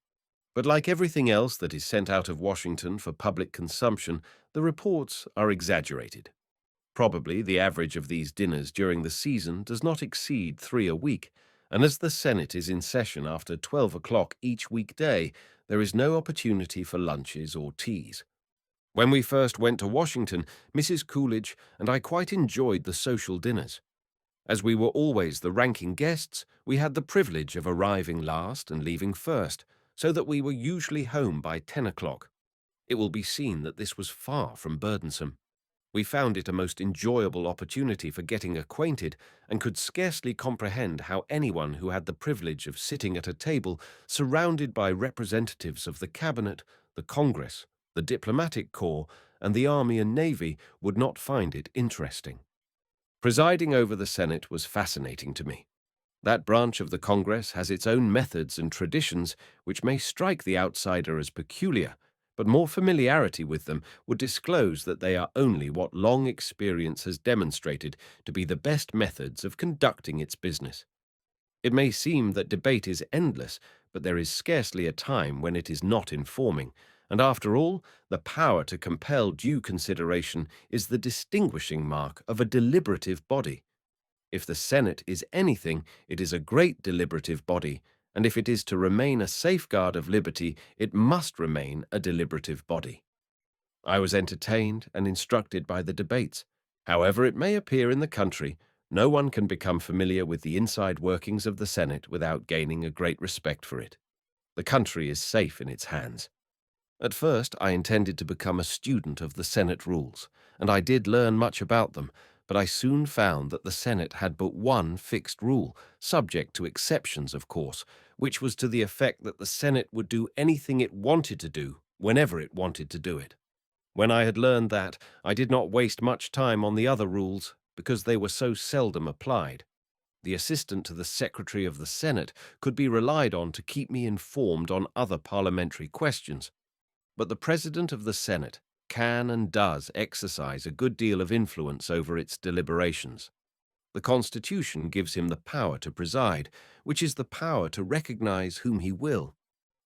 But like everything else that is sent out of Washington for public consumption, the reports are exaggerated. Probably the average of these dinners during the season does not exceed 3 a week, and as the Senate is in session after 12 o'clock each weekday, there is no opportunity for lunches or teas. When we first went to Washington, Mrs. Coolidge and I quite enjoyed the social dinners. As we were always the ranking guests, we had the privilege of arriving last and leaving first, so that we were usually home by 10 o'clock. It will be seen that this was far from burdensome. We found it a most enjoyable opportunity for getting acquainted, and could scarcely comprehend how anyone who had the privilege of sitting at a table surrounded by representatives of the Cabinet, the Congress, the diplomatic corps, and the Army and Navy would not find it interesting. Presiding over the Senate was fascinating to me. That branch of the Congress has its own methods and traditions which may strike the outsider as peculiar, but more familiarity with them would disclose that they are only what long experience has demonstrated to be the best methods of conducting its business. It may seem that debate is endless, but there is scarcely a time when it is not informing, and after all, the power to compel due consideration is the distinguishing mark of a deliberative body. If the Senate is anything, it is a great deliberative body, and if it is to remain a safeguard of liberty, it must remain a deliberative body. I was entertained and instructed by the debates. However it may appear in the country, no one can become familiar with the inside workings of the Senate without gaining a great respect for it. The country is safe in its hands. At first, I intended to become a student of the Senate rules, and I did learn much about them, but I soon found that the Senate had but one fixed rule, subject to exceptions, of course, which was to the effect that the Senate would do anything it wanted to do, whenever it wanted to do it. When I had learned that, I did not waste much time on the other rules, because they were so seldom applied. The assistant to the Secretary of the Senate could be relied on to keep me informed on other parliamentary questions. But the President of the Senate can and does exercise a good deal of influence over its deliberations. The Constitution gives him the power to preside, which is the power to recognize whom he will.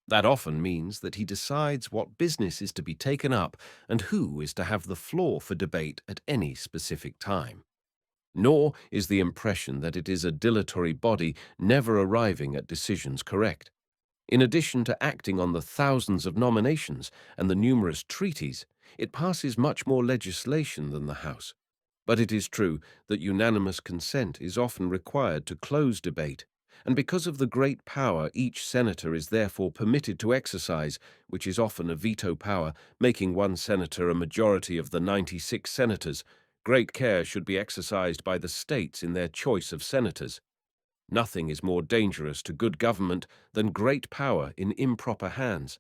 That often means that he decides what business is to be taken up and who is to have the floor for debate at any specific time. Nor is the impression that it is a dilatory body never arriving at decisions correct. In addition to acting on the thousands of nominations and the numerous treaties, it passes much more legislation than the House. But it is true that unanimous consent is often required to close debate, and because of the great power each senator is therefore permitted to exercise, which is often a veto power, making one senator a majority of the 96 senators, great care should be exercised by the states in their choice of senators. Nothing is more dangerous to good government than great power in improper hands.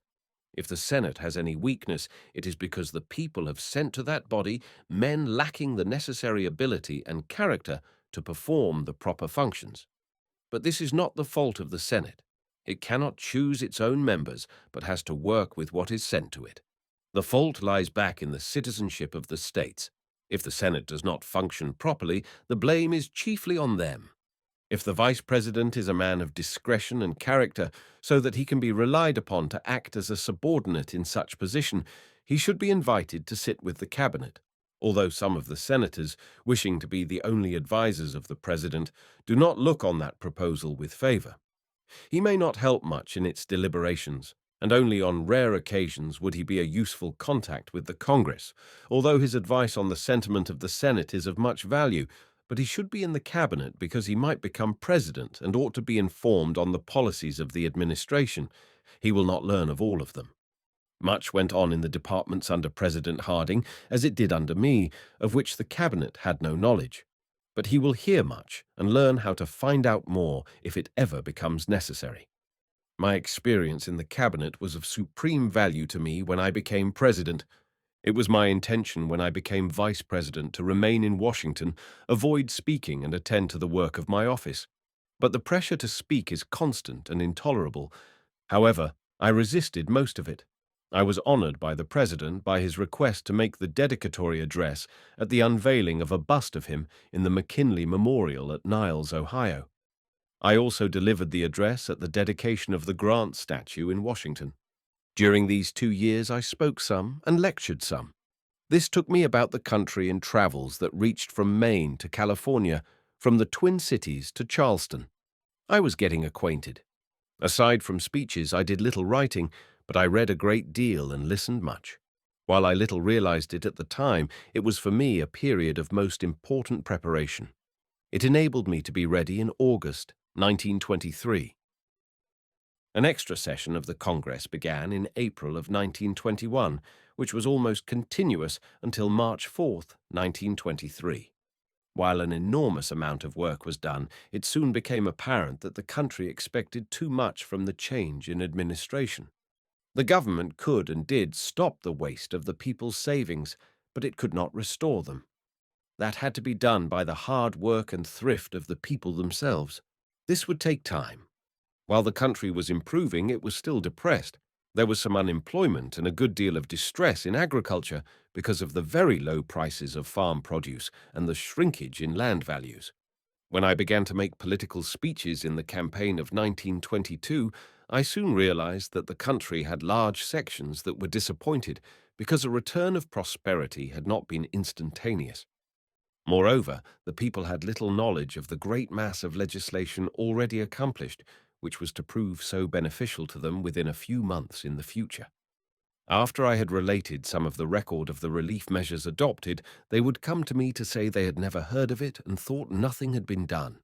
If the Senate has any weakness, it is because the people have sent to that body men lacking the necessary ability and character to perform the proper functions. But this is not the fault of the Senate. It cannot choose its own members, but has to work with what is sent to it. The fault lies back in the citizenship of the states. If the Senate does not function properly, the blame is chiefly on them. If the vice president is a man of discretion and character, so that he can be relied upon to act as a subordinate in such position, he should be invited to sit with the cabinet, although some of the senators, wishing to be the only advisers of the president, do not look on that proposal with favor. He may not help much in its deliberations, and only on rare occasions would he be a useful contact with the Congress, although his advice on the sentiment of the Senate is of much value. But he should be in the cabinet because he might become president and ought to be informed on the policies of the administration. He will not learn of all of them. Much went on in the departments under President Harding, as it did under me, of which the cabinet had no knowledge. But he will hear much and learn how to find out more if it ever becomes necessary. My experience in the cabinet was of supreme value to me when I became president. It was my intention when I became vice president to remain in Washington, avoid speaking and attend to the work of my office. But the pressure to speak is constant and intolerable. However, I resisted most of it. I was honored by the president by his request to make the dedicatory address at the unveiling of a bust of him in the McKinley Memorial at Niles, Ohio. I also delivered the address at the dedication of the Grant statue in Washington. During these 2 years I spoke some and lectured some. This took me about the country in travels that reached from Maine to California, from the Twin Cities to Charleston. I was getting acquainted. Aside from speeches, I did little writing, but I read a great deal and listened much. While I little realized it at the time, it was for me a period of most important preparation. It enabled me to be ready in August 1923. An extra session of the Congress began in April of 1921, which was almost continuous until March 4th, 1923. While an enormous amount of work was done, it soon became apparent that the country expected too much from the change in administration. The government could and did stop the waste of the people's savings, but it could not restore them. That had to be done by the hard work and thrift of the people themselves. This would take time. While the country was improving, it was still depressed. There was some unemployment and a good deal of distress in agriculture because of the very low prices of farm produce and the shrinkage in land values. When I began to make political speeches in the campaign of 1922, I soon realized that the country had large sections that were disappointed because a return of prosperity had not been instantaneous. Moreover, the people had little knowledge of the great mass of legislation already accomplished, which was to prove so beneficial to them within a few months in the future. After I had related some of the record of the relief measures adopted, they would come to me to say they had never heard of it and thought nothing had been done.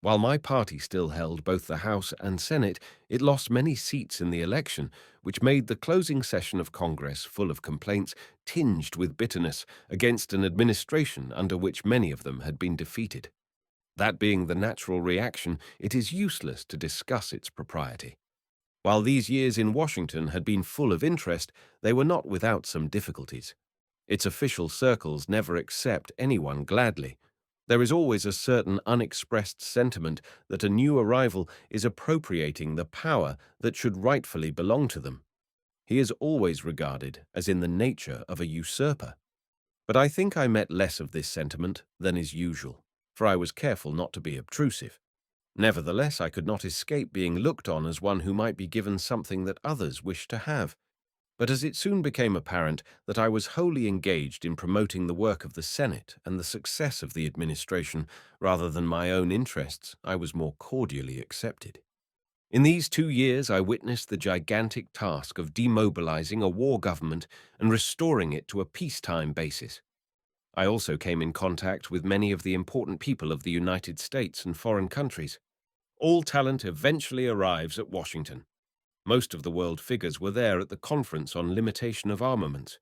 While my party still held both the House and Senate, it lost many seats in the election, which made the closing session of Congress full of complaints tinged with bitterness against an administration under which many of them had been defeated. That being the natural reaction, it is useless to discuss its propriety. While these years in Washington had been full of interest, they were not without some difficulties. Its official circles never accept anyone gladly. There is always a certain unexpressed sentiment that a new arrival is appropriating the power that should rightfully belong to them. He is always regarded as in the nature of a usurper. But I think I met less of this sentiment than is usual, for I was careful not to be obtrusive. Nevertheless, I could not escape being looked on as one who might be given something that others wished to have. But as it soon became apparent that I was wholly engaged in promoting the work of the Senate and the success of the administration rather than my own interests, I was more cordially accepted. In these 2 years, I witnessed the gigantic task of demobilizing a war government and restoring it to a peacetime basis. I also came in contact with many of the important people of the United States and foreign countries. All talent eventually arrives at Washington. Most of the world figures were there at the Conference on Limitation of Armaments.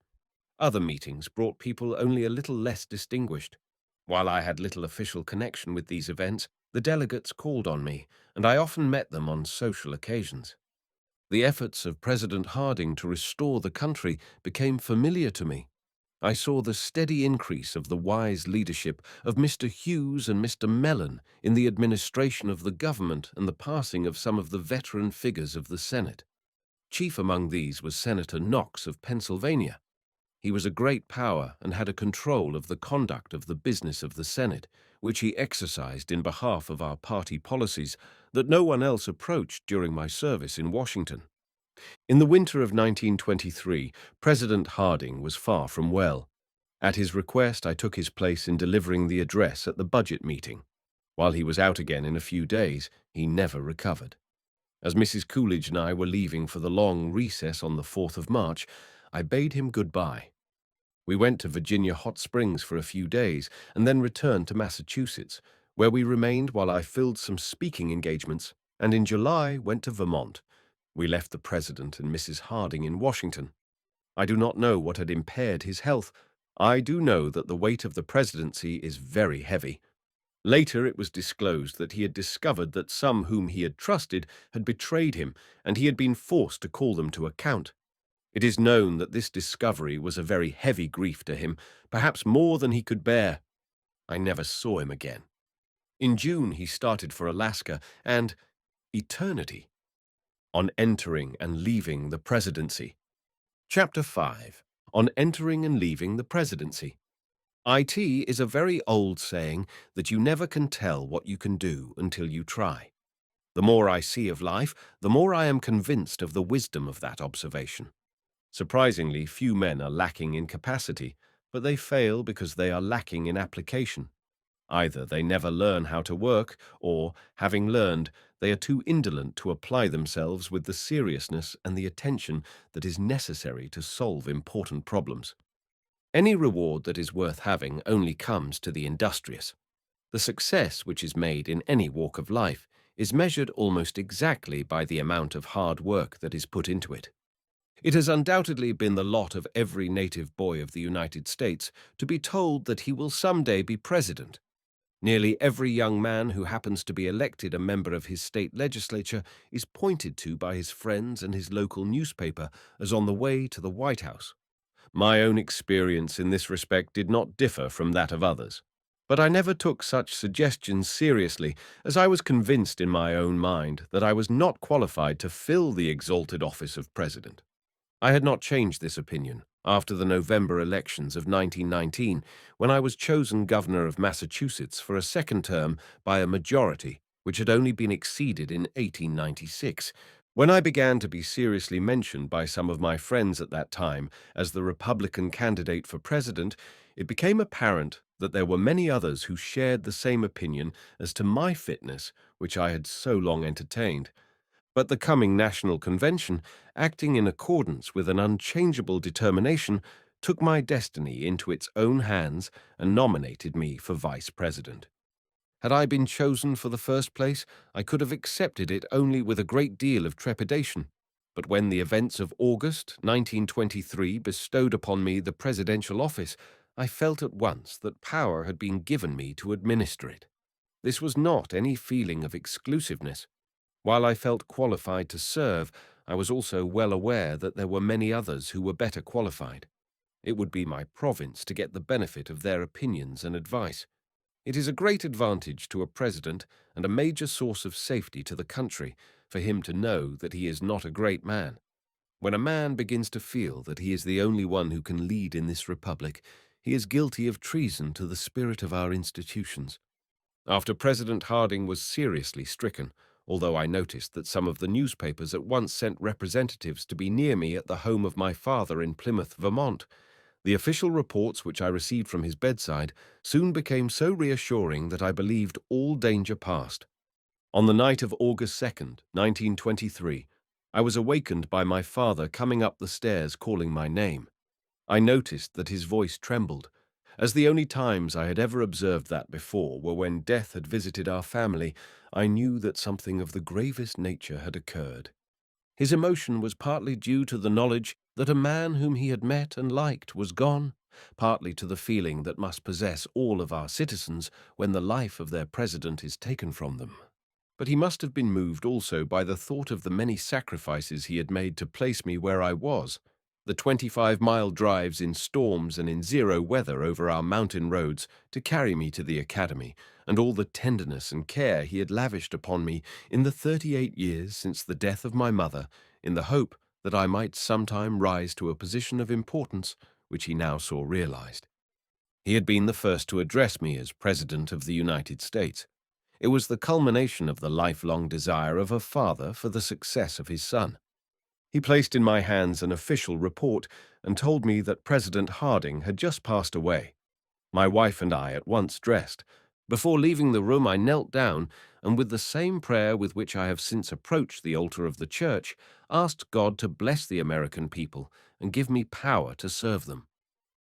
Other meetings brought people only a little less distinguished. While I had little official connection with these events, the delegates called on me, and I often met them on social occasions. The efforts of President Harding to restore the country became familiar to me. I saw the steady increase of the wise leadership of Mr. Hughes and Mr. Mellon in the administration of the government and the passing of some of the veteran figures of the Senate. Chief among these was Senator Knox of Pennsylvania. He was a great power and had a control of the conduct of the business of the Senate, which he exercised in behalf of our party policies that no one else approached during my service in Washington. In the winter of 1923, President Harding was far from well. At his request, I took his place in delivering the address at the budget meeting. While he was out again in a few days, he never recovered. As Mrs. Coolidge and I were leaving for the long recess on the 4th of March, I bade him goodbye. We went to Virginia Hot Springs for a few days and then returned to Massachusetts, where we remained while I filled some speaking engagements, and in July went to Vermont. We left the President and Mrs. Harding in Washington. I do not know what had impaired his health. I do know that the weight of the presidency is very heavy. Later it was disclosed that he had discovered that some whom he had trusted had betrayed him, and he had been forced to call them to account. It is known that this discovery was a very heavy grief to him, perhaps more than he could bear. I never saw him again. In June he started for Alaska and eternity. On entering and leaving the presidency. Chapter 5. On entering and leaving the presidency. IT is a very old saying that you never can tell what you can do until you try. The more I see of life, the more I am convinced of the wisdom of that observation. Surprisingly, few men are lacking in capacity, but they fail because they are lacking in application. Either they never learn how to work, or, having learned, they are too indolent to apply themselves with the seriousness and the attention that is necessary to solve important problems. Any reward that is worth having only comes to the industrious. The success which is made in any walk of life is measured almost exactly by the amount of hard work that is put into it. It has undoubtedly been the lot of every native boy of the United States to be told that he will someday be president. Nearly every young man who happens to be elected a member of his state legislature is pointed to by his friends and his local newspaper as on the way to the White House. My own experience in this respect did not differ from that of others. But I never took such suggestions seriously, as I was convinced in my own mind that I was not qualified to fill the exalted office of president. I had not changed this opinion after the November elections of 1919, when I was chosen governor of Massachusetts for a second term by a majority which had only been exceeded in 1896. When I began to be seriously mentioned by some of my friends at that time as the Republican candidate for president, it became apparent that there were many others who shared the same opinion as to my fitness, which I had so long entertained. But the coming National Convention, acting in accordance with an unchangeable determination, took my destiny into its own hands and nominated me for vice president. Had I been chosen for the first place, I could have accepted it only with a great deal of trepidation. But when the events of August 1923 bestowed upon me the presidential office, I felt at once that power had been given me to administer it. This was not any feeling of exclusiveness. While I felt qualified to serve, I was also well aware that there were many others who were better qualified. It would be my province to get the benefit of their opinions and advice. It is a great advantage to a president and a major source of safety to the country for him to know that he is not a great man. When a man begins to feel that he is the only one who can lead in this republic, he is guilty of treason to the spirit of our institutions. After President Harding was seriously stricken, although I noticed that some of the newspapers at once sent representatives to be near me at the home of my father in Plymouth, Vermont, the official reports which I received from his bedside soon became so reassuring that I believed all danger past. On the night of August 2nd, 1923, I was awakened by my father coming up the stairs calling my name. I noticed that his voice trembled, as the only times I had ever observed that before were when death had visited our family. I knew that something of the gravest nature had occurred. His emotion was partly due to the knowledge that a man whom he had met and liked was gone, partly to the feeling that must possess all of our citizens when the life of their president is taken from them. But he must have been moved also by the thought of the many sacrifices he had made to place me where I was, the 25-mile drives in storms and in zero weather over our mountain roads to carry me to the academy, and all the tenderness and care he had lavished upon me in the 38 years since the death of my mother, in the hope that I might sometime rise to a position of importance which he now saw realized. He had been the first to address me as President of the United States. It was the culmination of the lifelong desire of a father for the success of his son. He placed in my hands an official report and told me that President Harding had just passed away. My wife and I at once dressed. Before leaving the room, I knelt down and, with the same prayer with which I have since approached the altar of the church, asked God to bless the American people and give me power to serve them.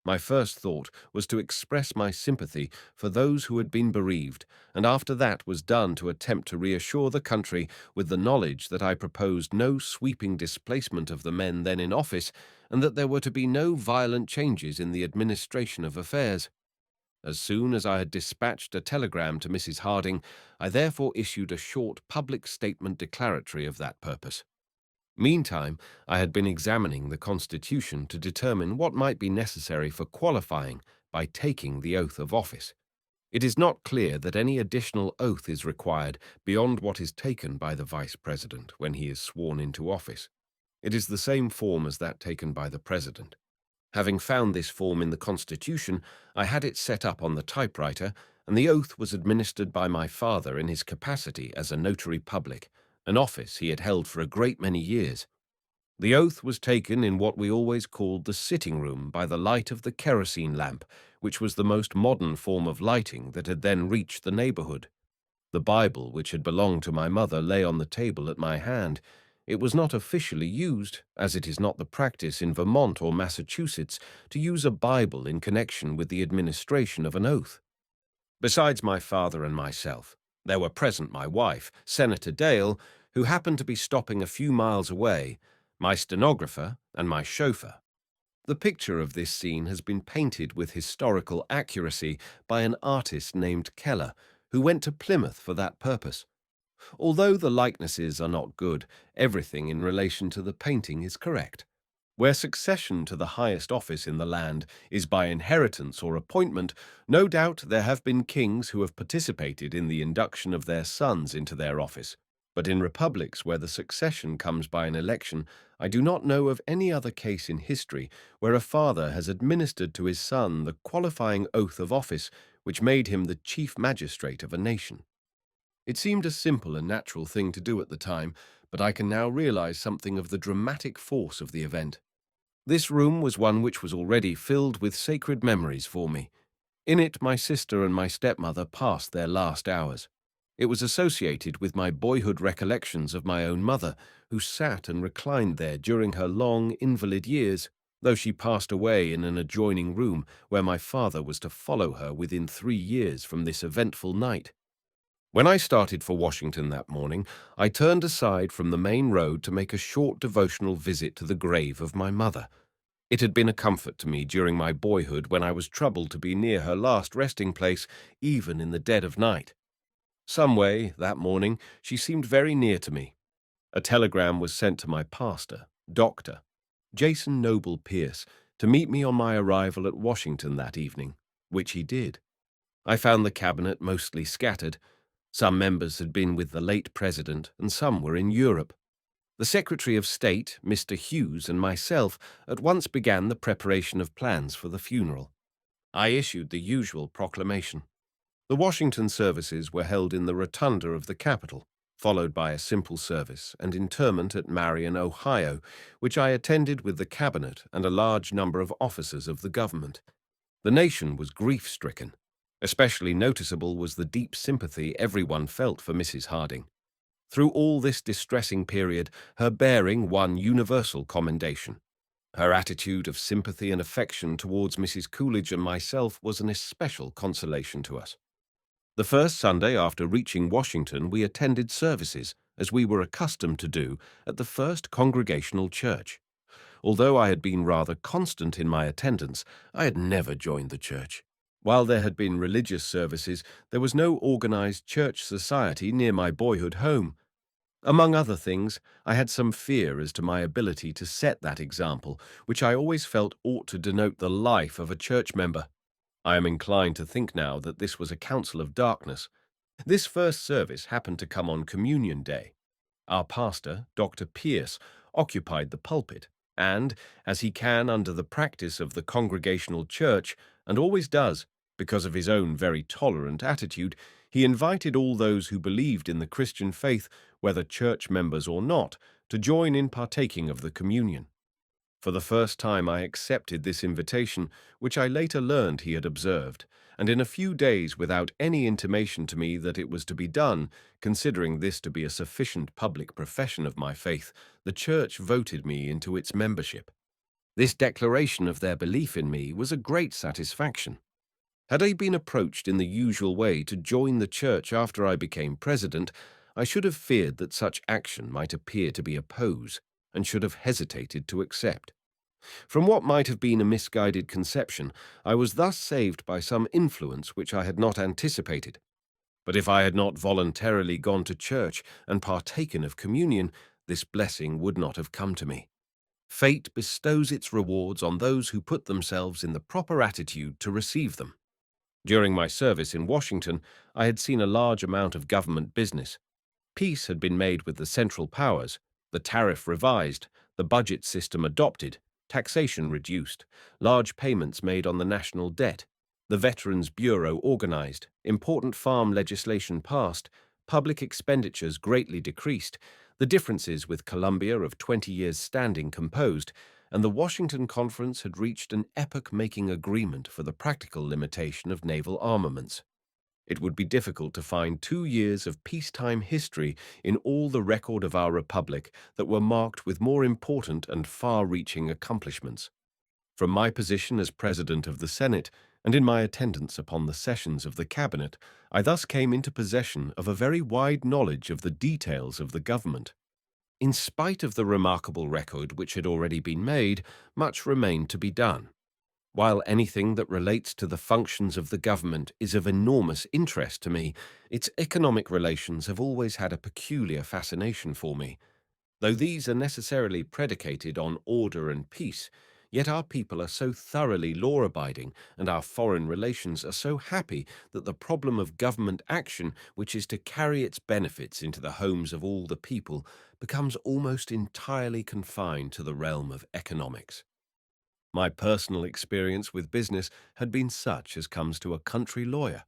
My first thought was to express my sympathy for those who had been bereaved, and after that was done to attempt to reassure the country with the knowledge that I proposed no sweeping displacement of the men then in office, and that there were to be no violent changes in the administration of affairs. As soon as I had dispatched a telegram to Mrs. Harding, I therefore issued a short public statement declaratory of that purpose. Meantime, I had been examining the Constitution to determine what might be necessary for qualifying by taking the oath of office. It is not clear that any additional oath is required beyond what is taken by the Vice President when he is sworn into office. It is the same form as that taken by the President. Having found this form in the Constitution, I had it set up on the typewriter, and the oath was administered by my father in his capacity as a notary public, an office he had held for a great many years. The oath was taken in what we always called the sitting room by the light of the kerosene lamp, which was the most modern form of lighting that had then reached the neighborhood. The Bible, which had belonged to my mother, lay on the table at my hand. It was not officially used, as it is not the practice in Vermont or Massachusetts to use a Bible in connection with the administration of an oath. Besides my father and myself, there were present my wife, Senator Dale, who happened to be stopping a few miles away, my stenographer, and my chauffeur. The picture of this scene has been painted with historical accuracy by an artist named Keller, who went to Plymouth for that purpose. Although the likenesses are not good, everything in relation to the painting is correct. Where succession to the highest office in the land is by inheritance or appointment, no doubt there have been kings who have participated in the induction of their sons into their office. But in republics where the succession comes by an election, I do not know of any other case in history where a father has administered to his son the qualifying oath of office which made him the chief magistrate of a nation. It seemed a simple and natural thing to do at the time, but I can now realize something of the dramatic force of the event. This room was one which was already filled with sacred memories for me. In it, my sister and my stepmother passed their last hours. It was associated with my boyhood recollections of my own mother, who sat and reclined there during her long invalid years, though she passed away in an adjoining room where my father was to follow her within 3 years from this eventful night. When I started for Washington that morning, I turned aside from the main road to make a short devotional visit to the grave of my mother. It had been a comfort to me during my boyhood when I was troubled to be near her last resting place, even in the dead of night. Some way, that morning, she seemed very near to me. A telegram was sent to my pastor, Dr. Jason Noble Pierce, to meet me on my arrival at Washington that evening, which he did. I found the cabinet mostly scattered. Some members had been with the late president, and some were in Europe. The Secretary of State, Mr. Hughes, and myself at once began the preparation of plans for the funeral. I issued the usual proclamation. The Washington services were held in the rotunda of the Capitol, followed by a simple service and interment at Marion, Ohio, which I attended with the cabinet and a large number of officers of the government. The nation was grief-stricken. Especially noticeable was the deep sympathy everyone felt for Mrs. Harding. Through all this distressing period, her bearing won universal commendation. Her attitude of sympathy and affection towards Mrs. Coolidge and myself was an especial consolation to us. The first Sunday after reaching Washington, we attended services, as we were accustomed to do, at the First Congregational Church. Although I had been rather constant in my attendance, I had never joined the church. While there had been religious services, there was no organized church society near my boyhood home. Among other things, I had some fear as to my ability to set that example, which I always felt ought to denote the life of a church member. I am inclined to think now that this was a counsel of darkness. This first service happened to come on Communion Day. Our pastor, Dr. Pierce, occupied the pulpit, and, as he can under the practice of the Congregational Church, and always does, because of his own very tolerant attitude, he invited all those who believed in the Christian faith, whether church members or not, to join in partaking of the communion. For the first time I accepted this invitation, which I later learned he had observed, and in a few days, without any intimation to me that it was to be done, considering this to be a sufficient public profession of my faith, the church voted me into its membership. This declaration of their belief in me was a great satisfaction. Had I been approached in the usual way to join the church after I became president, I should have feared that such action might appear to be a pose, and should have hesitated to accept. From what might have been a misguided conception, I was thus saved by some influence which I had not anticipated. But if I had not voluntarily gone to church and partaken of communion, this blessing would not have come to me. Fate bestows its rewards on those who put themselves in the proper attitude to receive them. During my service in Washington, I had seen a large amount of government business. Peace had been made with the Central Powers, the tariff revised, the budget system adopted, taxation reduced, large payments made on the national debt, the Veterans Bureau organized, important farm legislation passed, public expenditures greatly decreased, the differences with Colombia of 20 years' standing composed, and the Washington Conference had reached an epoch-making agreement for the practical limitation of naval armaments. It would be difficult to find 2 years of peacetime history in all the record of our republic that were marked with more important and far-reaching accomplishments. From my position as President of the Senate, and in my attendance upon the sessions of the Cabinet, I thus came into possession of a very wide knowledge of the details of the government. In spite of the remarkable record which had already been made, much remained to be done. While anything that relates to the functions of the government is of enormous interest to me, its economic relations have always had a peculiar fascination for me. Though these are necessarily predicated on order and peace, yet our people are so thoroughly law-abiding and our foreign relations are so happy that the problem of government action, which is to carry its benefits into the homes of all the people, becomes almost entirely confined to the realm of economics. My personal experience with business had been such as comes to a country lawyer.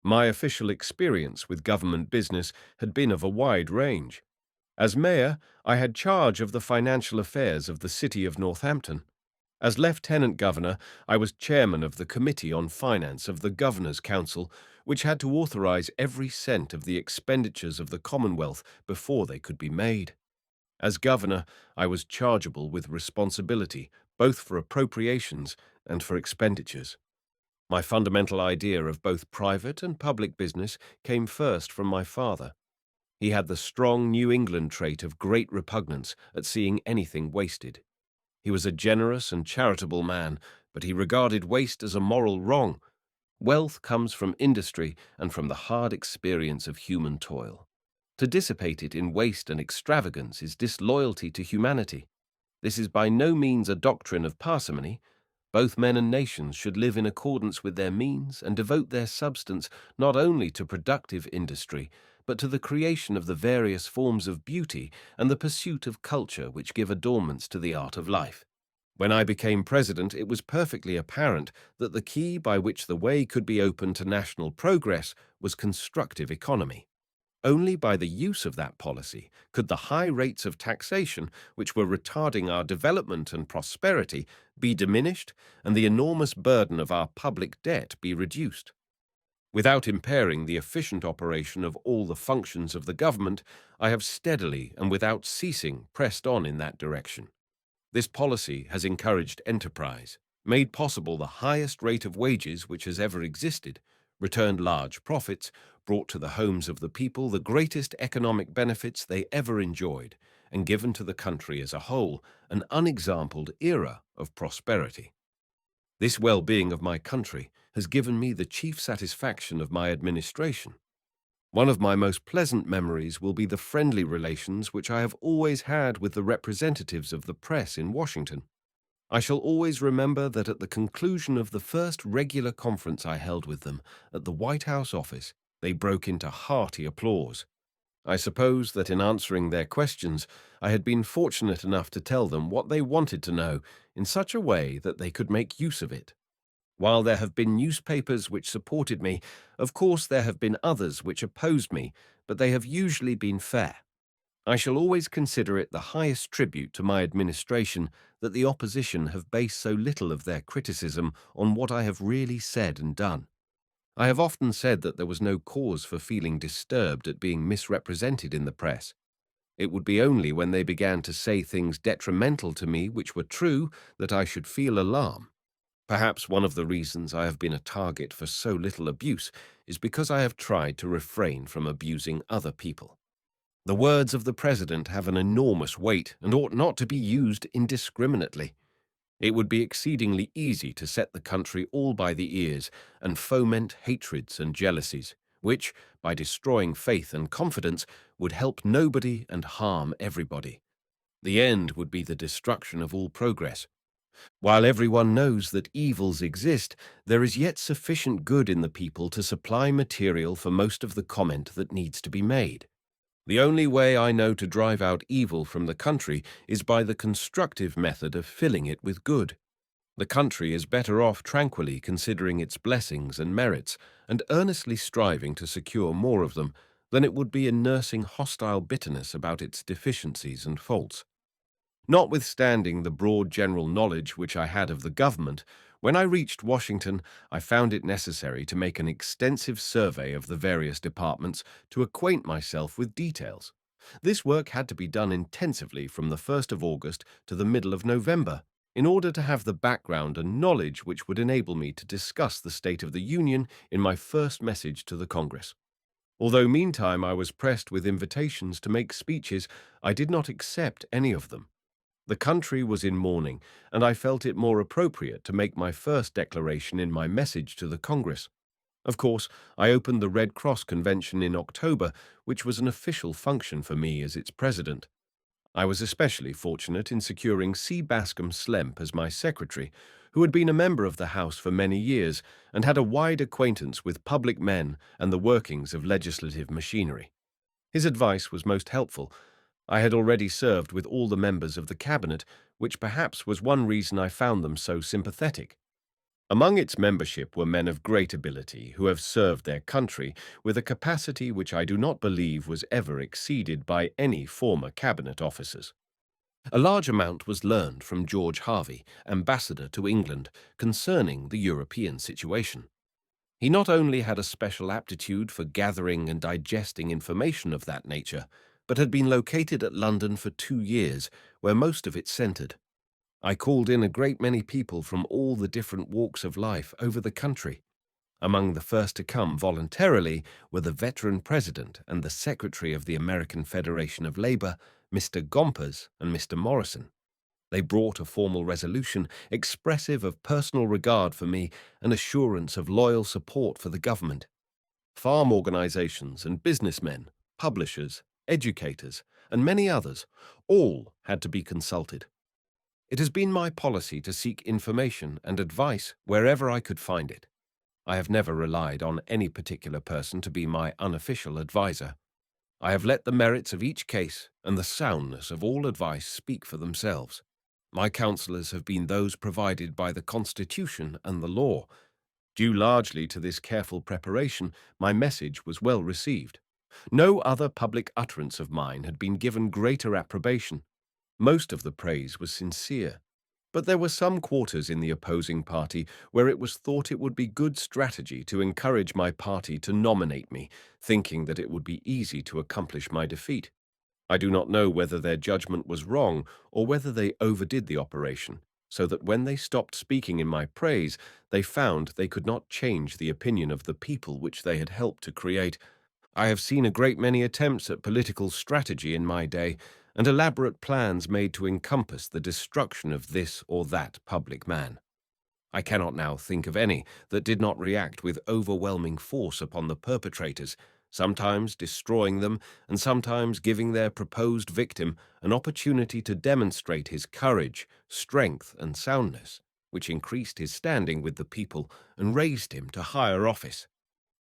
My official experience with government business had been of a wide range. As mayor, I had charge of the financial affairs of the city of Northampton. As lieutenant governor, I was chairman of the Committee on Finance of the Governor's Council, which had to authorize every cent of the expenditures of the Commonwealth before they could be made. As governor, I was chargeable with responsibility, both for appropriations and for expenditures. My fundamental idea of both private and public business came first from my father. He had the strong New England trait of great repugnance at seeing anything wasted. He was a generous and charitable man, but he regarded waste as a moral wrong. Wealth comes from industry and from the hard experience of human toil. To dissipate it in waste and extravagance is disloyalty to humanity. This is by no means a doctrine of parsimony. Both men and nations should live in accordance with their means and devote their substance not only to productive industry, but to the creation of the various forms of beauty and the pursuit of culture which give adornments to the art of life. When I became president, it was perfectly apparent that the key by which the way could be opened to national progress was constructive economy. Only by the use of that policy could the high rates of taxation, which were retarding our development and prosperity, be diminished and the enormous burden of our public debt be reduced. Without impairing the efficient operation of all the functions of the government, I have steadily and without ceasing pressed on in that direction. This policy has encouraged enterprise, made possible the highest rate of wages which has ever existed, returned large profits, brought to the homes of the people the greatest economic benefits they ever enjoyed, and given to the country as a whole an unexampled era of prosperity. This well-being of my country has given me the chief satisfaction of my administration. One of my most pleasant memories will be the friendly relations which I have always had with the representatives of the press in Washington. I shall always remember that at the conclusion of the first regular conference I held with them at the White House office, they broke into hearty applause. I suppose that in answering their questions, I had been fortunate enough to tell them what they wanted to know in such a way that they could make use of it. While there have been newspapers which supported me, of course there have been others which opposed me, but they have usually been fair. I shall always consider it the highest tribute to my administration that the opposition have based so little of their criticism on what I have really said and done. I have often said that there was no cause for feeling disturbed at being misrepresented in the press. It would be only when they began to say things detrimental to me which were true that I should feel alarm. Perhaps one of the reasons I have been a target for so little abuse is because I have tried to refrain from abusing other people. The words of the president have an enormous weight and ought not to be used indiscriminately. It would be exceedingly easy to set the country all by the ears and foment hatreds and jealousies, which, by destroying faith and confidence, would help nobody and harm everybody. The end would be the destruction of all progress. While everyone knows that evils exist, there is yet sufficient good in the people to supply material for most of the comment that needs to be made. The only way I know to drive out evil from the country is by the constructive method of filling it with good. The country is better off tranquilly considering its blessings and merits and earnestly striving to secure more of them than it would be in nursing hostile bitterness about its deficiencies and faults. Notwithstanding the broad general knowledge which I had of the government, when I reached Washington, I found it necessary to make an extensive survey of the various departments to acquaint myself with details. This work had to be done intensively from the 1st of August to the middle of November, in order to have the background and knowledge which would enable me to discuss the State of the Union in my first message to the Congress. Although meantime I was pressed with invitations to make speeches, I did not accept any of them. The country was in mourning, and I felt it more appropriate to make my first declaration in my message to the Congress. Of course, I opened the Red Cross Convention in October, which was an official function for me as its president. I was especially fortunate in securing C. Bascom Slemp as my secretary, who had been a member of the House for many years and had a wide acquaintance with public men and the workings of legislative machinery. His advice was most helpful. I had already served with all the members of the cabinet, which perhaps was one reason I found them so sympathetic. Among its membership were men of great ability who have served their country with a capacity which I do not believe was ever exceeded by any former cabinet officers. A large amount was learned from George Harvey, ambassador to England, concerning the European situation. He not only had a special aptitude for gathering and digesting information of that nature, but had been located at London for 2 years, where most of it centred. I called in a great many people from all the different walks of life over the country. Among the first to come voluntarily were the veteran president and the secretary of the American Federation of Labor, Mr. Gompers and Mr. Morrison. They brought a formal resolution expressive of personal regard for me and assurance of loyal support for the government. Farm organizations and businessmen, publishers, educators, and many others, all had to be consulted. It has been my policy to seek information and advice wherever I could find it. I have never relied on any particular person to be my unofficial adviser. I have let the merits of each case and the soundness of all advice speak for themselves. My counsellors have been those provided by the Constitution and the law. Due largely to this careful preparation, my message was well received. No other public utterance of mine had been given greater approbation. Most of the praise was sincere. But there were some quarters in the opposing party where it was thought it would be good strategy to encourage my party to nominate me, thinking that it would be easy to accomplish my defeat. I do not know whether their judgment was wrong or whether they overdid the operation, so that when they stopped speaking in my praise, they found they could not change the opinion of the people which they had helped to create. I have seen a great many attempts at political strategy in my day, and elaborate plans made to encompass the destruction of this or that public man. I cannot now think of any that did not react with overwhelming force upon the perpetrators, sometimes destroying them and sometimes giving their proposed victim an opportunity to demonstrate his courage, strength, and soundness, which increased his standing with the people and raised him to higher office.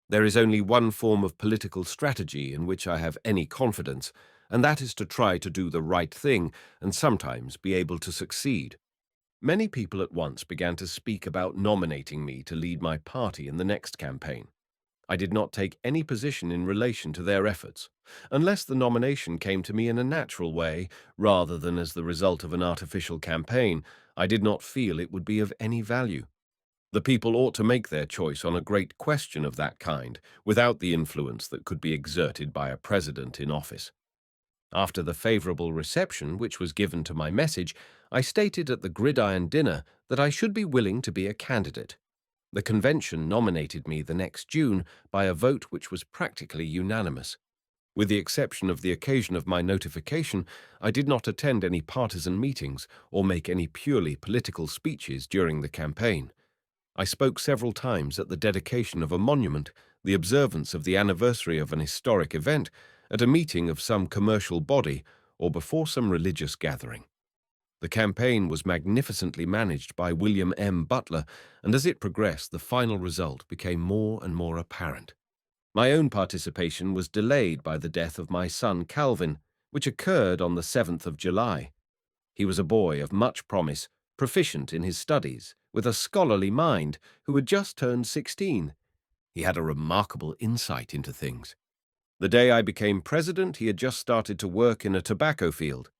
There is only one form of political strategy in which I have any confidence, and that is to try to do the right thing and sometimes be able to succeed. Many people at once began to speak about nominating me to lead my party in the next campaign. I did not take any position in relation to their efforts, unless the nomination came to me in a natural way, rather than as the result of an artificial campaign. I did not feel it would be of any value. The people ought to make their choice on a great question of that kind, without the influence that could be exerted by a president in office. After the favorable reception which was given to my message, I stated at the gridiron dinner that I should be willing to be a candidate. The convention nominated me the next June by a vote which was practically unanimous. With the exception of the occasion of my notification, I did not attend any partisan meetings or make any purely political speeches during the campaign. I spoke several times at the dedication of a monument, the observance of the anniversary of an historic event, at a meeting of some commercial body, or before some religious gathering. The campaign was magnificently managed by William M. Butler, and as it progressed, the final result became more and more apparent. My own participation was delayed by the death of my son Calvin, which occurred on the 7th of July. He was a boy of much promise, proficient in his studies, with a scholarly mind, who had just turned 16. He had a remarkable insight into things. The day I became president, he had just started to work in a tobacco field.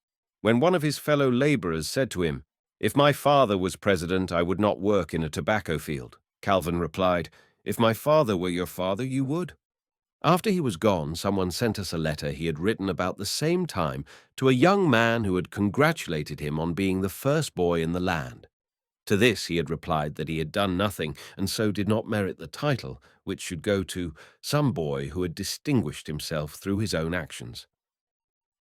When one of his fellow laborers said to him, "If my father was president, I would not work in a tobacco field," Calvin replied, "If my father were your father, you would." After he was gone, someone sent us a letter he had written about the same time to a young man who had congratulated him on being the first boy in the land. To this he had replied that he had done nothing and so did not merit the title, which should go to some boy who had distinguished himself through his own actions.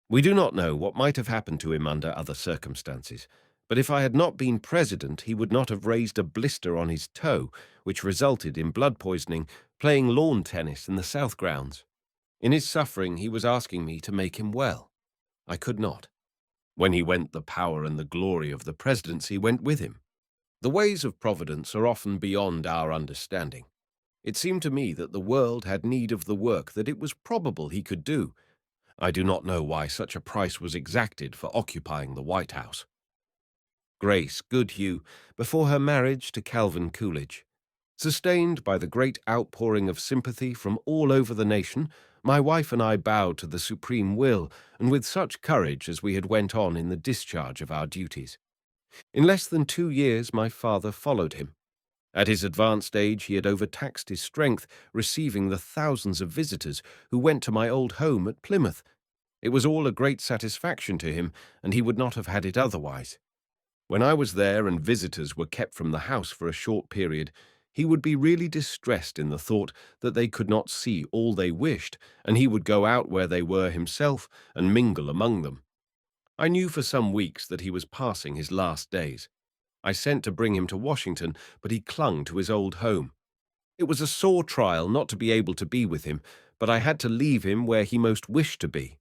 We do not know what might have happened to him under other circumstances, but if I had not been president, he would not have raised a blister on his toe, which resulted in blood poisoning, playing lawn tennis in the South Grounds. In his suffering, he was asking me to make him well. I could not. When he went, the power and the glory of the presidency went with him. The ways of providence are often beyond our understanding. It seemed to me that the world had need of the work that it was probable he could do. I do not know why such a price was exacted for occupying the White House. Grace Goodhue, before her marriage to Calvin Coolidge. Sustained by the great outpouring of sympathy from all over the nation, my wife and I bowed to the supreme will, and with such courage as we had went on in the discharge of our duties. In less than 2 years my father followed him. At his advanced age he had overtaxed his strength, receiving the thousands of visitors who went to my old home at Plymouth. It was all a great satisfaction to him, and he would not have had it otherwise. When I was there and visitors were kept from the house for a short period, he would be really distressed in the thought that they could not see all they wished, and he would go out where they were himself and mingle among them. I knew for some weeks that he was passing his last days. I sent to bring him to Washington, but he clung to his old home. It was a sore trial not to be able to be with him, but I had to leave him where he most wished to be.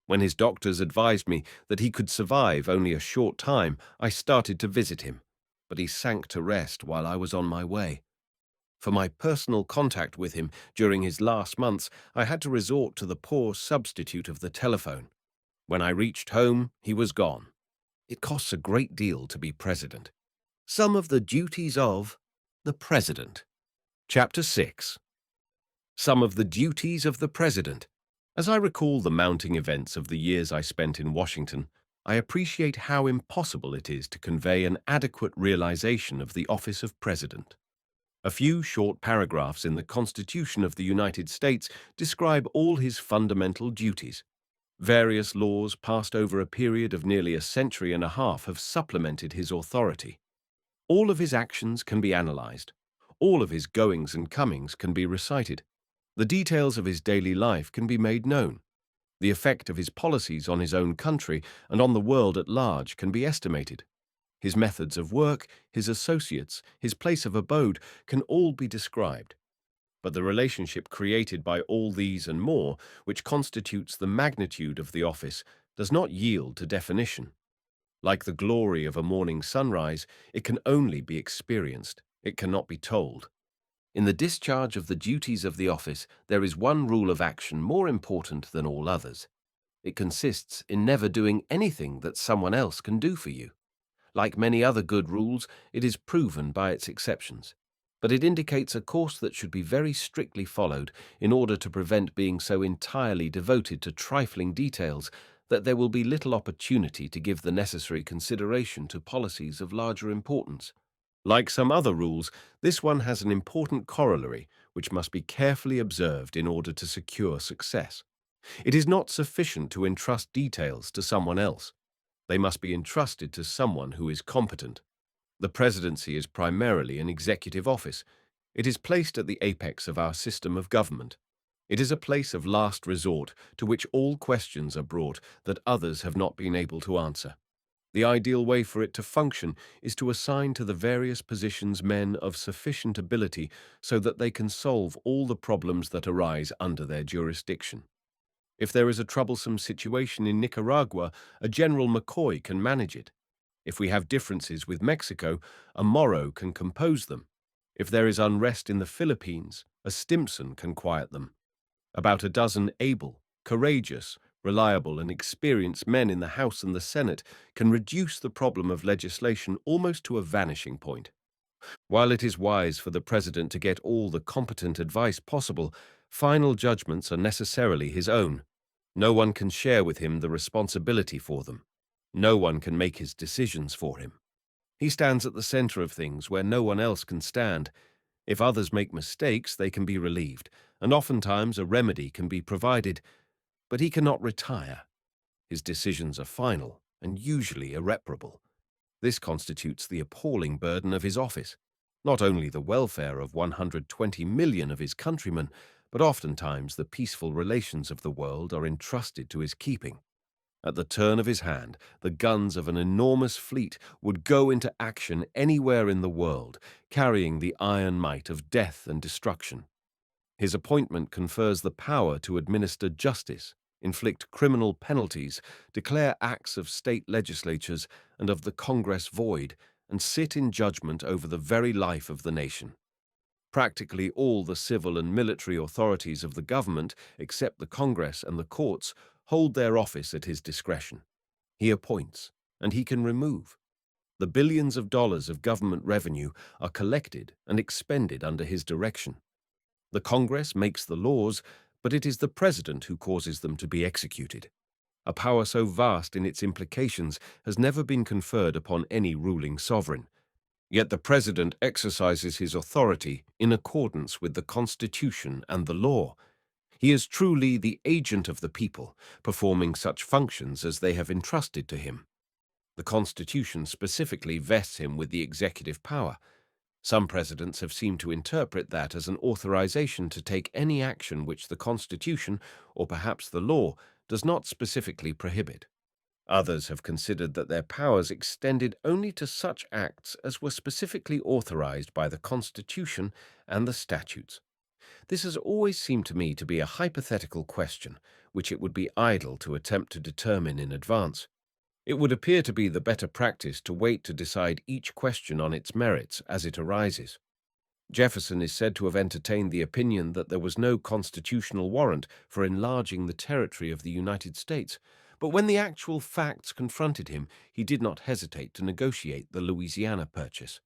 When his doctors advised me that he could survive only a short time, I started to visit him, but he sank to rest while I was on my way. For my personal contact with him during his last months, I had to resort to the poor substitute of the telephone. When I reached home, he was gone. It costs a great deal to be president. Some of the duties of the president. Chapter 6. Some of the duties of the president. As I recall the mounting events of the years I spent in Washington, I appreciate how impossible it is to convey an adequate realization of the office of president. A few short paragraphs in the Constitution of the United States describe all his fundamental duties. Various laws passed over a period of nearly a century and a half have supplemented his authority. All of his actions can be analyzed. All of his goings and comings can be recited. The details of his daily life can be made known. The effect of his policies on his own country and on the world at large can be estimated. His methods of work, his associates, his place of abode can all be described. But the relationship created by all these and more, which constitutes the magnitude of the office, does not yield to definition. Like the glory of a morning sunrise, it can only be experienced. It cannot be told. In the discharge of the duties of the office, there is one rule of action more important than all others. It consists in never doing anything that someone else can do for you. Like many other good rules, it is proven by its exceptions. But it indicates a course that should be very strictly followed in order to prevent being so entirely devoted to trifling details that there will be little opportunity to give the necessary consideration to policies of larger importance. Like some other rules, this one has an important corollary which must be carefully observed in order to secure success. It is not sufficient to entrust details to someone else. They must be entrusted to someone who is competent. The presidency is primarily an executive office. It is placed at the apex of our system of government. It is a place of last resort to which all questions are brought that others have not been able to answer. The ideal way for it to function is to assign to the various positions men of sufficient ability so that they can solve all the problems that arise under their jurisdiction. If there is a troublesome situation in Nicaragua, a General McCoy can manage it. If we have differences with Mexico, a Morrow can compose them. If there is unrest in the Philippines, a Stimson can quiet them. About a dozen able, courageous, reliable and experienced men in the House and the Senate can reduce the problem of legislation almost to a vanishing point. While it is wise for the president to get all the competent advice possible, final judgments are necessarily his own. No one can share with him the responsibility for them. No one can make his decisions for him. He stands at the center of things where no one else can stand. If others make mistakes, they can be relieved, and oftentimes a remedy can be provided. But he cannot retire. His decisions are final and usually irreparable. This constitutes the appalling burden of his office. Not only the welfare of 120 million of his countrymen, but oftentimes the peaceful relations of the world are entrusted to his keeping. At the turn of his hand, the guns of an enormous fleet would go into action anywhere in the world, carrying the iron might of death and destruction. His appointment confers the power to administer justice, inflict criminal penalties, declare acts of state legislatures and of the Congress void, and sit in judgment over the very life of the nation. Practically all the civil and military authorities of the government, except the Congress and the courts, hold their office at his discretion. He appoints, and he can remove. The billions of dollars of government revenue are collected and expended under his direction. The Congress makes the laws, but it is the President who causes them to be executed. A power so vast in its implications has never been conferred upon any ruling sovereign. Yet the President exercises his authority in accordance with the Constitution and the law. He is truly the agent of the people, performing such functions as they have entrusted to him. The Constitution specifically vests him with the executive power. Some presidents have seemed to interpret that as an authorization to take any action which the Constitution, or perhaps the law, does not specifically prohibit. Others have considered that their powers extended only to such acts as were specifically authorized by the Constitution and the statutes. This has always seemed to me to be a hypothetical question, which it would be idle to attempt to determine in advance. It would appear to be the better practice to wait to decide each question on its merits as it arises. Jefferson is said to have entertained the opinion that there was no constitutional warrant for enlarging the territory of the United States, but when the actual facts confronted him, he did not hesitate to negotiate the Louisiana Purchase.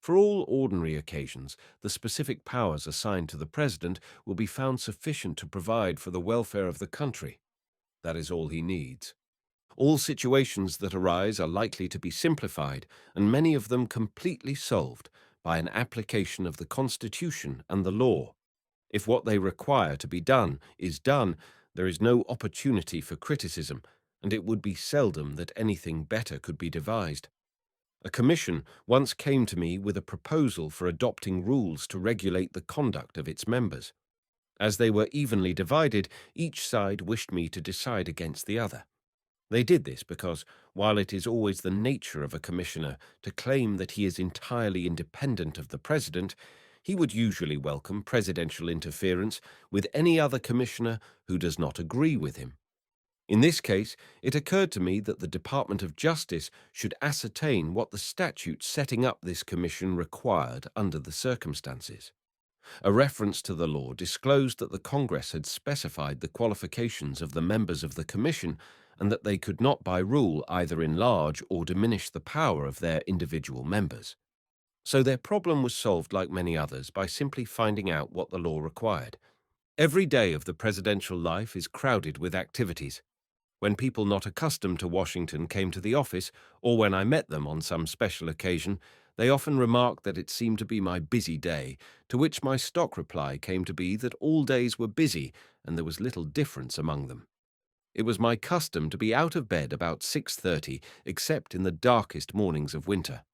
For all ordinary occasions, the specific powers assigned to the President will be found sufficient to provide for the welfare of the country. That is all he needs. All situations that arise are likely to be simplified, and many of them completely solved, by an application of the Constitution and the law. If what they require to be done is done, there is no opportunity for criticism, and it would be seldom that anything better could be devised. A commission once came to me with a proposal for adopting rules to regulate the conduct of its members. As they were evenly divided, each side wished me to decide against the other. They did this because, while it is always the nature of a commissioner to claim that he is entirely independent of the president, he would usually welcome presidential interference with any other commissioner who does not agree with him. In this case, it occurred to me that the Department of Justice should ascertain what the statute setting up this commission required under the circumstances. A reference to the law disclosed that the Congress had specified the qualifications of the members of the commission and that they could not by rule either enlarge or diminish the power of their individual members. So their problem was solved like many others by simply finding out what the law required. Every day of the presidential life is crowded with activities. When people not accustomed to Washington came to the office, or when I met them on some special occasion, they often remarked that it seemed to be my busy day, to which my stock reply came to be that all days were busy and there was little difference among them. It was my custom to be out of bed about 6:30, except in the darkest mornings of winter.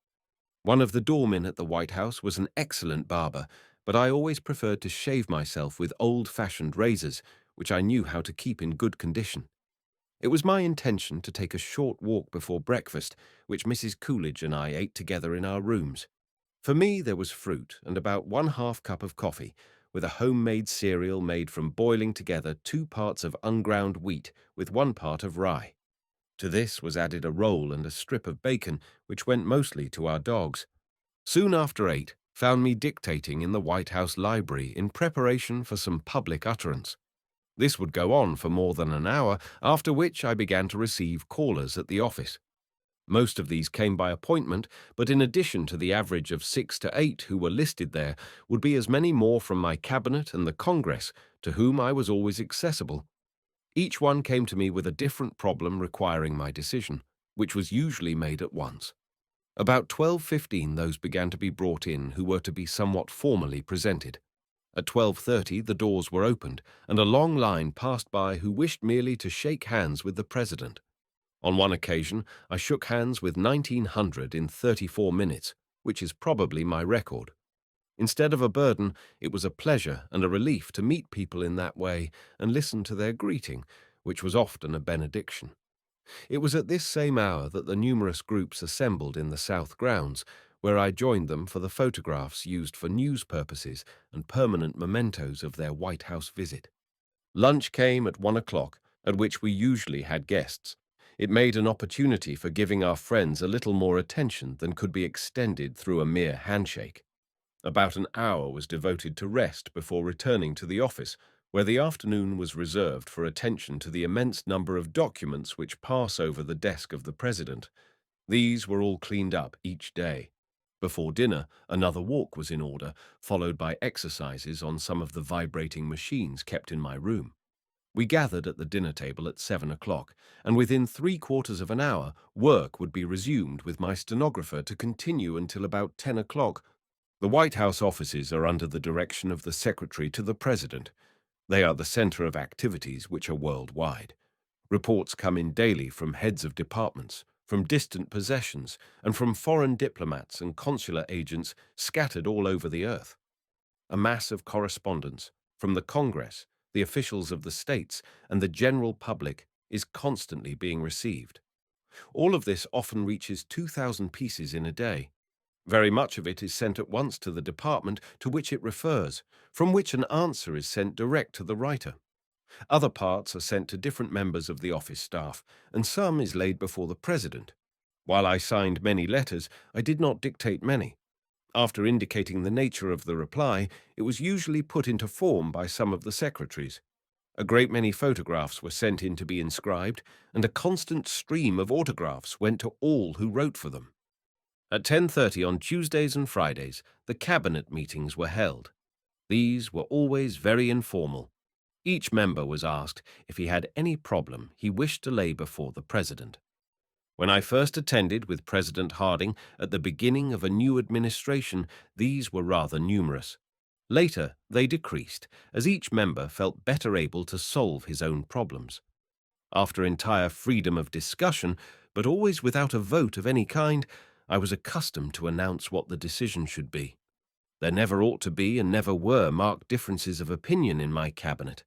One of the doormen at the White House was an excellent barber, but I always preferred to shave myself with old-fashioned razors, which I knew how to keep in good condition. It was my intention to take a short walk before breakfast, which Mrs. Coolidge and I ate together in our rooms. For me, there was fruit and about 1/2 cup of coffee, with a homemade cereal made from boiling together 2 parts of unground wheat with 1 part of rye. To this was added a roll and a strip of bacon, which went mostly to our dogs. Soon after 8, found me dictating in the White House library in preparation for some public utterance. This would go on for more than an hour, after which I began to receive callers at the office. Most of these came by appointment, but in addition to the average of 6 to 8 who were listed there, would be as many more from my cabinet and the Congress, to whom I was always accessible. Each one came to me with a different problem requiring my decision, which was usually made at once. About 12:15 those began to be brought in who were to be somewhat formally presented. At 12:30 the doors were opened, and a long line passed by who wished merely to shake hands with the President. On one occasion, I shook hands with 1,900 in 34 minutes, which is probably my record. Instead of a burden, it was a pleasure and a relief to meet people in that way and listen to their greeting, which was often a benediction. It was at this same hour that the numerous groups assembled in the South grounds, where I joined them for the photographs used for news purposes and permanent mementos of their White House visit. Lunch came at 1 o'clock, at which we usually had guests. It made an opportunity for giving our friends a little more attention than could be extended through a mere handshake. About an hour was devoted to rest before returning to the office, where the afternoon was reserved for attention to the immense number of documents which pass over the desk of the president. These were all cleaned up each day. Before dinner, another walk was in order, followed by exercises on some of the vibrating machines kept in my room. We gathered at the dinner table at 7 o'clock, and within 3/4 of an hour, work would be resumed with my stenographer to continue until about 10 o'clock. The White House offices are under the direction of the Secretary to the President. They are the center of activities which are worldwide. Reports come in daily from heads of departments, from distant possessions, and from foreign diplomats and consular agents scattered all over the earth. A mass of correspondence from the Congress, the officials of the states, and the general public is constantly being received. All of this often reaches 2,000 pieces in a day. Very much of it is sent at once to the department to which it refers, from which an answer is sent direct to the writer. Other parts are sent to different members of the office staff, and some is laid before the president. While I signed many letters, I did not dictate many. After indicating the nature of the reply, it was usually put into form by some of the secretaries. A great many photographs were sent in to be inscribed, and a constant stream of autographs went to all who wrote for them. At 10:30 on Tuesdays and Fridays, the cabinet meetings were held. These were always very informal. Each member was asked if he had any problem he wished to lay before the president. When I first attended with President Harding at the beginning of a new administration, these were rather numerous. Later, they decreased, as each member felt better able to solve his own problems. After entire freedom of discussion, but always without a vote of any kind, I was accustomed to announce what the decision should be. There never ought to be and never were marked differences of opinion in my cabinet.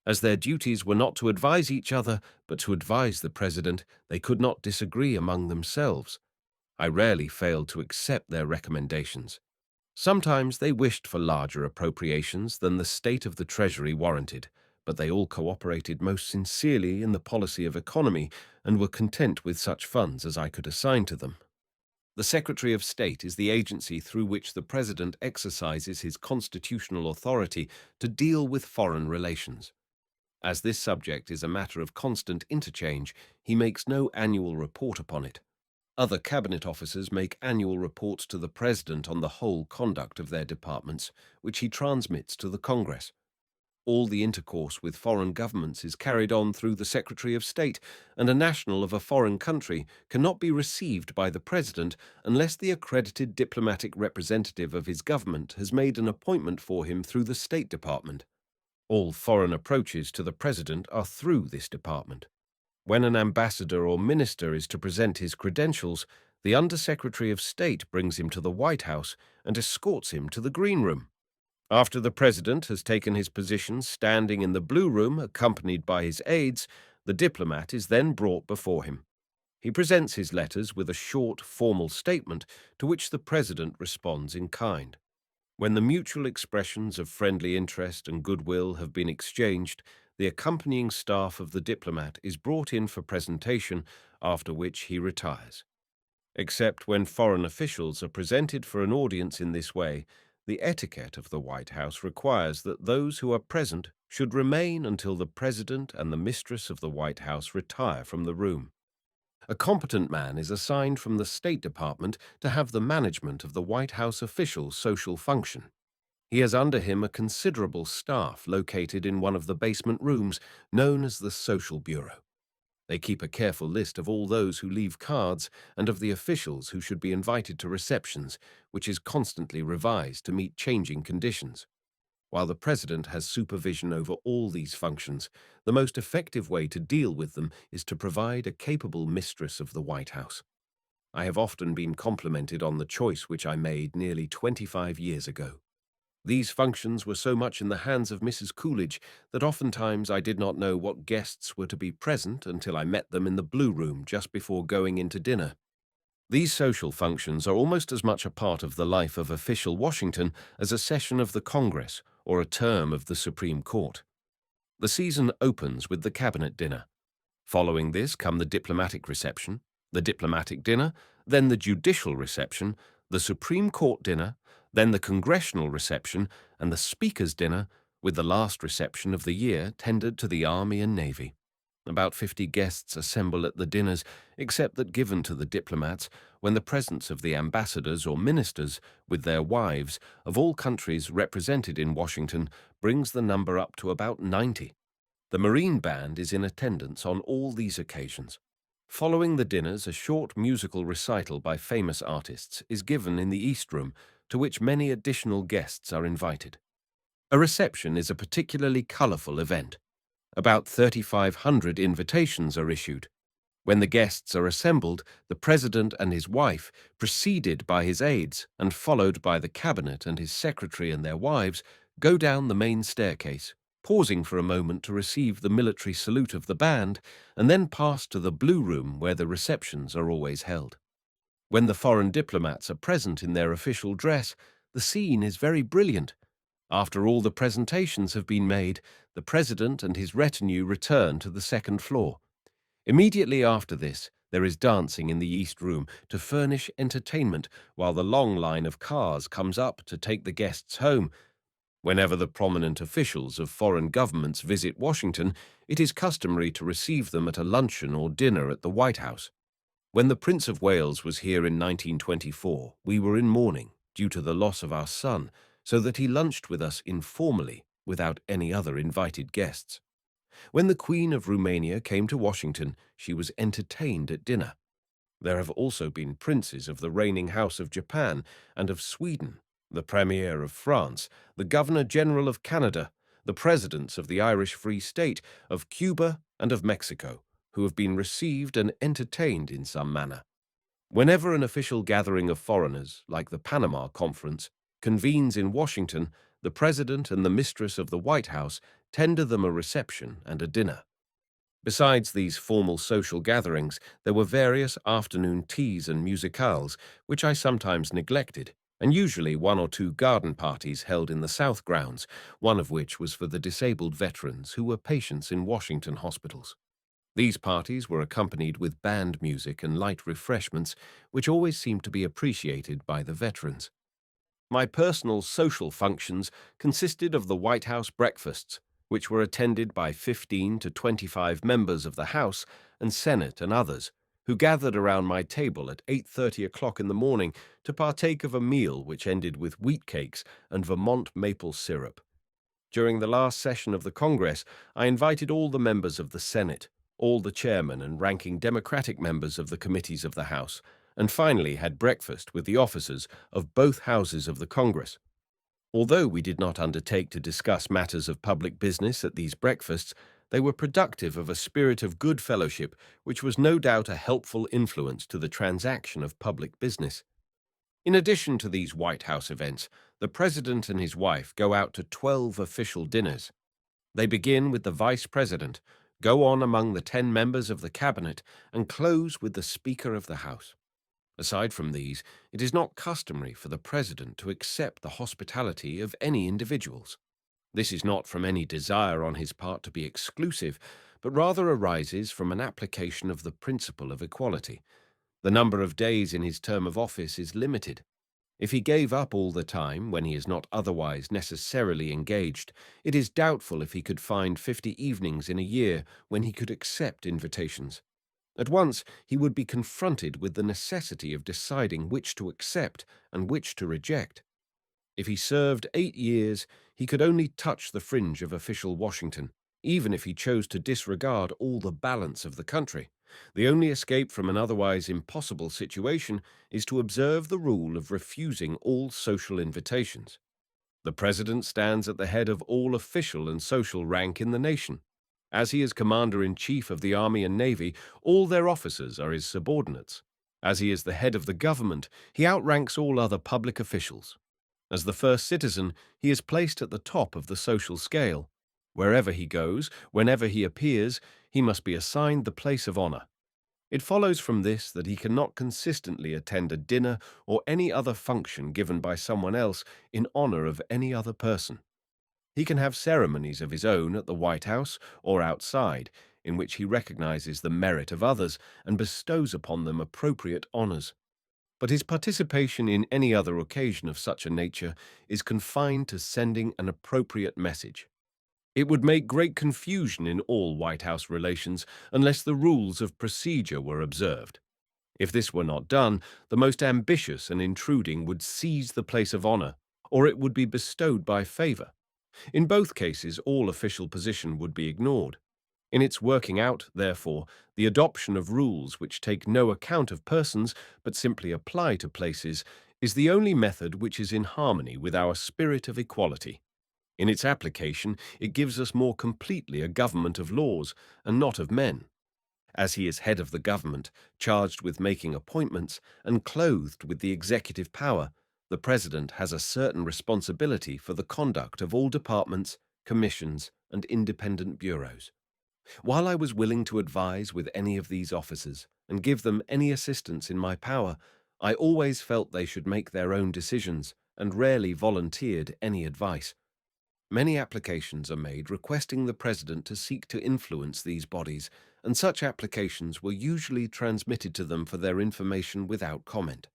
As their duties were not to advise each other, but to advise the president, they could not disagree among themselves. I rarely failed to accept their recommendations. Sometimes they wished for larger appropriations than the state of the treasury warranted, but they all cooperated most sincerely in the policy of economy and were content with such funds as I could assign to them. The Secretary of State is the agency through which the president exercises his constitutional authority to deal with foreign relations. As this subject is a matter of constant interchange, he makes no annual report upon it. Other cabinet officers make annual reports to the president on the whole conduct of their departments, which he transmits to the Congress. All the intercourse with foreign governments is carried on through the Secretary of State, and a national of a foreign country cannot be received by the president unless the accredited diplomatic representative of his government has made an appointment for him through the State Department. All foreign approaches to the president are through this department. When an ambassador or minister is to present his credentials, the Undersecretary of State brings him to the White House and escorts him to the Green Room. After the president has taken his position standing in the Blue Room, accompanied by his aides, the diplomat is then brought before him. He presents his letters with a short, formal statement to which the president responds in kind. When the mutual expressions of friendly interest and goodwill have been exchanged, the accompanying staff of the diplomat is brought in for presentation, after which he retires. Except when foreign officials are presented for an audience in this way, the etiquette of the White House requires that those who are present should remain until the president and the mistress of the White House retire from the room. A competent man is assigned from the State Department to have the management of the White House officials' social function. He has under him a considerable staff located in one of the basement rooms known as the Social Bureau. They keep a careful list of all those who leave cards and of the officials who should be invited to receptions, which is constantly revised to meet changing conditions. While the president has supervision over all these functions, the most effective way to deal with them is to provide a capable mistress of the White House. I have often been complimented on the choice which I made nearly 25 years ago. These functions were so much in the hands of Mrs. Coolidge that oftentimes I did not know what guests were to be present until I met them in the Blue Room just before going into dinner. These social functions are almost as much a part of the life of official Washington as a session of the Congress or a term of the Supreme Court. The season opens with the cabinet dinner. Following this come the diplomatic reception, the diplomatic dinner, then the judicial reception, the Supreme Court dinner, then the congressional reception, and the Speaker's dinner, with the last reception of the year tendered to the Army and Navy. About 50 guests assemble at the dinners, except that given to the diplomats, when the presence of the ambassadors or ministers, with their wives, of all countries represented in Washington, brings the number up to about 90. The Marine Band is in attendance on all these occasions. Following the dinners, a short musical recital by famous artists is given in the East Room, to which many additional guests are invited. A reception is a particularly colourful event. About 3,500 invitations are issued. When the guests are assembled, the president and his wife, preceded by his aides and followed by the cabinet and his secretary and their wives, go down the main staircase, pausing for a moment to receive the military salute of the band, and then pass to the Blue Room where the receptions are always held. When the foreign diplomats are present in their official dress, the scene is very brilliant. After all the presentations have been made, the president and his retinue return to the second floor. Immediately after this, there is dancing in the East Room to furnish entertainment while the long line of cars comes up to take the guests home. Whenever the prominent officials of foreign governments visit Washington, it is customary to receive them at a luncheon or dinner at the White House. When the Prince of Wales was here in 1924, we were in mourning due to the loss of our son, so that he lunched with us informally without any other invited guests. When the Queen of Romania came to Washington, she was entertained at dinner. There have also been princes of the reigning house of Japan and of Sweden, the Premier of France, the Governor-General of Canada, the presidents of the Irish Free State, of Cuba, and of Mexico, who have been received and entertained in some manner. Whenever an official gathering of foreigners, like the Panama Conference, convenes in Washington, the president and the mistress of the White House tender them a reception and a dinner. Besides these formal social gatherings, there were various afternoon teas and musicales, which I sometimes neglected, and usually one or two garden parties held in the South grounds, one of which was for the disabled veterans who were patients in Washington hospitals. These parties were accompanied with band music and light refreshments, which always seemed to be appreciated by the veterans. My personal social functions consisted of the White House breakfasts, which were attended by 15 to 25 members of the House and Senate and others, who gathered around my table at 8:30 o'clock in the morning to partake of a meal which ended with wheat cakes and Vermont maple syrup. During the last session of the Congress, I invited all the members of the Senate, all the chairmen and ranking Democratic members of the committees of the House, and finally had breakfast with the officers of both houses of the Congress. Although we did not undertake to discuss matters of public business at these breakfasts, they were productive of a spirit of good fellowship which was no doubt a helpful influence to the transaction of public business. In addition to these White House events, the president and his wife go out to 12 official dinners. They begin with the vice president, go on among the 10 members of the cabinet, and close with the Speaker of the House. Aside from these, it is not customary for the president to accept the hospitality of any individuals. This is not from any desire on his part to be exclusive, but rather arises from an application of the principle of equality. The number of days in his term of office is limited. If he gave up all the time when he is not otherwise necessarily engaged, it is doubtful if he could find 50 evenings in a year when he could accept invitations. At once, he would be confronted with the necessity of deciding which to accept and which to reject. If he served 8 years, he could only touch the fringe of official Washington, even if he chose to disregard all the balance of the country. The only escape from an otherwise impossible situation is to observe the rule of refusing all social invitations. The president stands at the head of all official and social rank in the nation. As he is commander-in-chief of the Army and Navy, all their officers are his subordinates. As he is the head of the government, he outranks all other public officials. As the first citizen, he is placed at the top of the social scale. Wherever he goes, whenever he appears, he must be assigned the place of honor. It follows from this that he cannot consistently attend a dinner or any other function given by someone else in honor of any other person. He can have ceremonies of his own at the White House or outside, in which he recognizes the merit of others and bestows upon them appropriate honors. But his participation in any other occasion of such a nature is confined to sending an appropriate message. It would make great confusion in all White House relations unless the rules of procedure were observed. If this were not done, the most ambitious and intruding would seize the place of honor, or it would be bestowed by favor. In both cases, all official position would be ignored. In its working out, therefore, the adoption of rules which take no account of persons but simply apply to places is the only method which is in harmony with our spirit of equality. In its application, it gives us more completely a government of laws and not of men. As he is head of the government, charged with making appointments and clothed with the executive power, the president has a certain responsibility for the conduct of all departments, commissions, and independent bureaus. While I was willing to advise with any of these officers and give them any assistance in my power, I always felt they should make their own decisions and rarely volunteered any advice. Many applications are made requesting the president to seek to influence these bodies, and such applications were usually transmitted to them for their information without comment.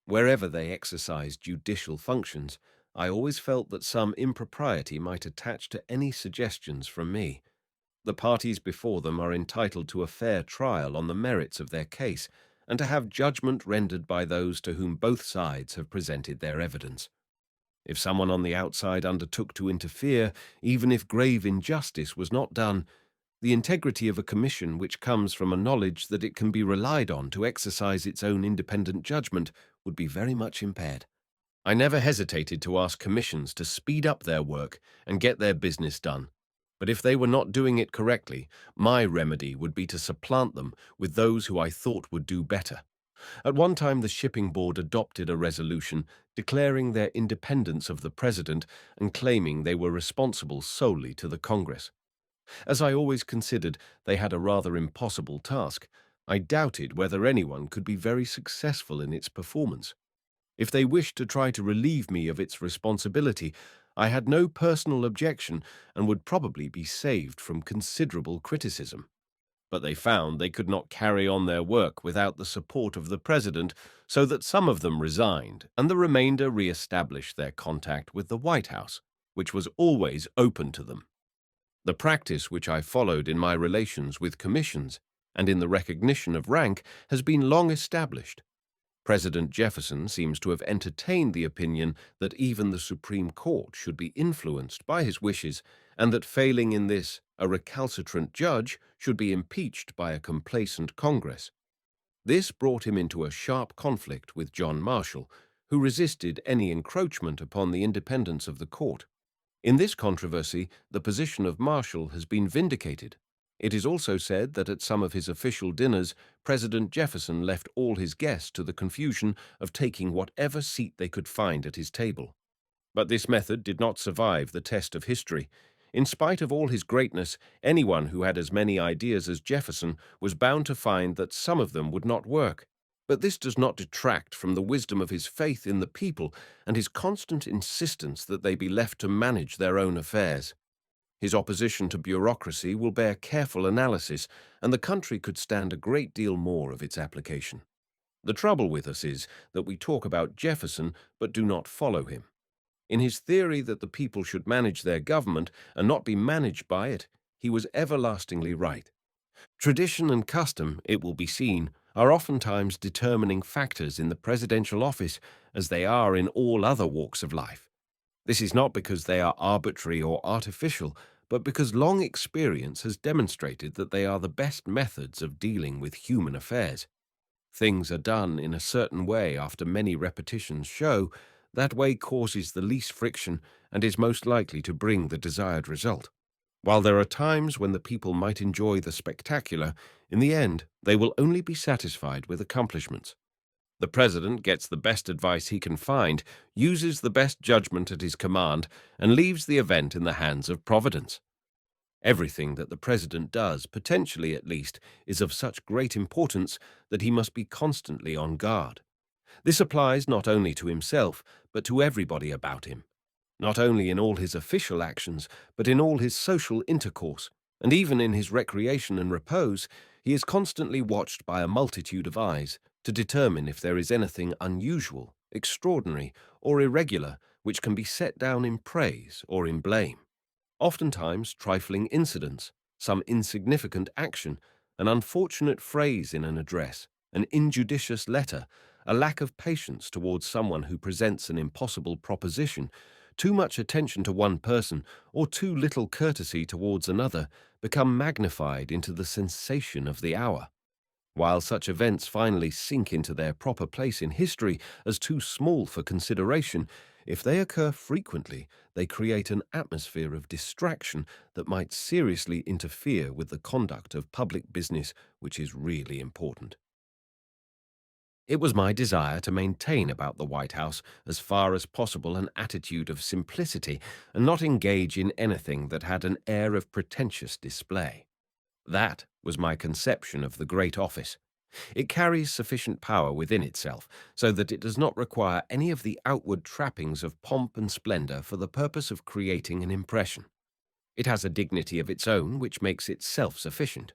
Wherever they exercised judicial functions, I always felt that some impropriety might attach to any suggestions from me. The parties before them are entitled to a fair trial on the merits of their case, and to have judgment rendered by those to whom both sides have presented their evidence. If someone on the outside undertook to interfere, even if grave injustice was not done, the integrity of a commission which comes from a knowledge that it can be relied on to exercise its own independent judgment would be very much impaired. I never hesitated to ask commissions to speed up their work and get their business done. But if they were not doing it correctly, my remedy would be to supplant them with those who I thought would do better. At one time, the shipping board adopted a resolution declaring their independence of the president and claiming they were responsible solely to the Congress. As I always considered they had a rather impossible task, I doubted whether anyone could be very successful in its performance. If they wished to try to relieve me of its responsibility, I had no personal objection and would probably be saved from considerable criticism. But they found they could not carry on their work without the support of the president, so that some of them resigned and the remainder re-established their contact with the White House, which was always open to them. The practice which I followed in my relations with commissions and in the recognition of rank has been long established. President Jefferson seems to have entertained the opinion that even the Supreme Court should be influenced by his wishes, and that failing in this, a recalcitrant judge should be impeached by a complacent Congress. This brought him into a sharp conflict with John Marshall, who resisted any encroachment upon the independence of the court. In this controversy, the position of Marshall has been vindicated. It is also said that at some of his official dinners, President Jefferson left all his guests to the confusion of taking whatever seat they could find at his table. But this method did not survive the test of history. In spite of all his greatness, anyone who had as many ideas as Jefferson was bound to find that some of them would not work. But this does not detract from the wisdom of his faith in the people and his constant insistence that they be left to manage their own affairs. His opposition to bureaucracy will bear careful analysis, and the country could stand a great deal more of its application. The trouble with us is that we talk about Jefferson but do not follow him. In his theory that the people should manage their government and not be managed by it, he was everlastingly right. Tradition and custom, it will be seen, are oftentimes determining factors in the presidential office as they are in all other walks of life. This is not because they are arbitrary or artificial, but because long experience has demonstrated that they are the best methods of dealing with human affairs. Things are done in a certain way after many repetitions show that way causes the least friction and is most likely to bring the desired result. While there are times when the people might enjoy the spectacular, in the end they will only be satisfied with accomplishments. The president gets the best advice he can find, uses the best judgment at his command, and leaves the event in the hands of Providence. Everything that the president does, potentially at least, is of such great importance that he must be constantly on guard. This applies not only to himself, but to everybody about him. not only in all his official actions, but in all his social intercourse, and even in his recreation and repose. He is constantly watched by a multitude of eyes to determine if there is anything unusual, extraordinary, or irregular which can be set down in praise or in blame. Oftentimes trifling incidents, some insignificant action, an unfortunate phrase in an address, an injudicious letter, a lack of patience towards someone who presents an impossible proposition, too much attention to one person, or too little courtesy towards another, become magnified into the sensation of the hour. While such events finally sink into their proper place in history as too small for consideration, if they occur frequently, they create an atmosphere of distraction that might seriously interfere with the conduct of public business, which is really important. It was my desire to maintain about the White House as far as possible an attitude of simplicity and not engage in anything that had an air of pretentious display. That was my conception of the great office. It carries sufficient power within itself, so that it does not require any of the outward trappings of pomp and splendor for the purpose of creating an impression. It has a dignity of its own which makes it self-sufficient.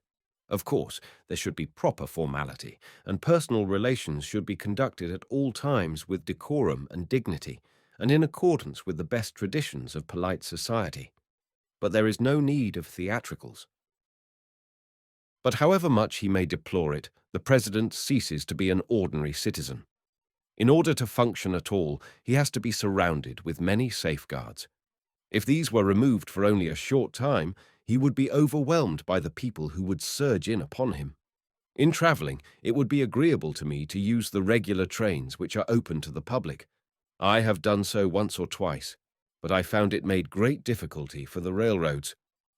Of course, there should be proper formality, and personal relations should be conducted at all times with decorum and dignity, and in accordance with the best traditions of polite society. But there is no need of theatricals. But however much he may deplore it, the president ceases to be an ordinary citizen. In order to function at all, he has to be surrounded with many safeguards. If these were removed for only a short time, he would be overwhelmed by the people who would surge in upon him. In traveling, it would be agreeable to me to use the regular trains which are open to the public. I have done so once or twice, but I found it made great difficulty for the railroads.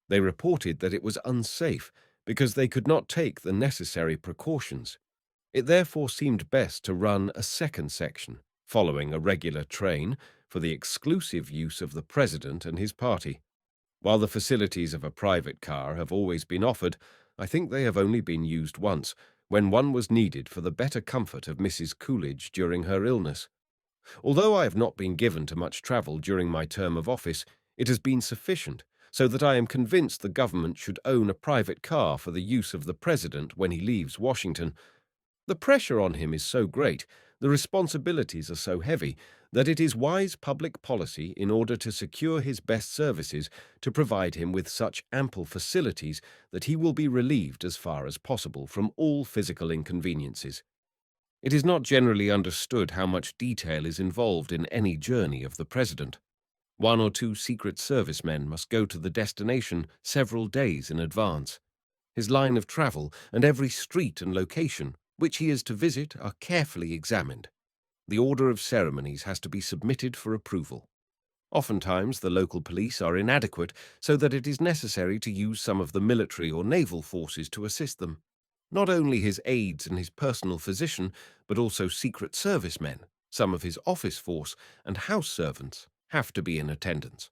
They reported that it was unsafe because they could not take the necessary precautions. It therefore seemed best to run a second section, following a regular train, for the exclusive use of the president and his party. While the facilities of a private car have always been offered, I think they have only been used once, when one was needed for the better comfort of Mrs. Coolidge during her illness. Although I have not been given to much travel during my term of office, it has been sufficient, so that I am convinced the government should own a private car for the use of the president when he leaves Washington. The pressure on him is so great, the responsibilities are so heavy, that it is wise public policy, in order to secure his best services, to provide him with such ample facilities that he will be relieved as far as possible from all physical inconveniences. It is not generally understood how much detail is involved in any journey of the president. 1 or 2 Secret Service men must go to the destination several days in advance. His line of travel and every street and location which he is to visit are carefully examined. The order of ceremonies has to be submitted for approval. Oftentimes the local police are inadequate, so that it is necessary to use some of the military or naval forces to assist them. Not only his aides and his personal physician, but also Secret Service men, some of his office force, and house servants have to be in attendance.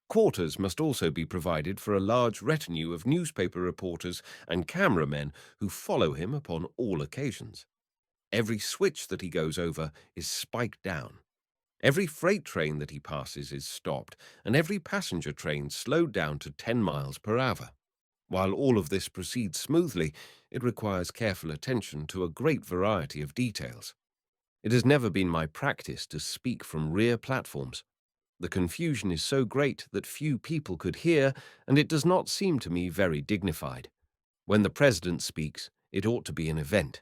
Quarters must also be provided for a large retinue of newspaper reporters and cameramen who follow him upon all occasions. Every switch that he goes over is spiked down. Every freight train that he passes is stopped, and every passenger train slowed down to 10 miles per hour. While all of this proceeds smoothly, it requires careful attention to a great variety of details. It has never been my practice to speak from rear platforms. The confusion is so great that few people could hear, and it does not seem to me very dignified. When the president speaks, it ought to be an event.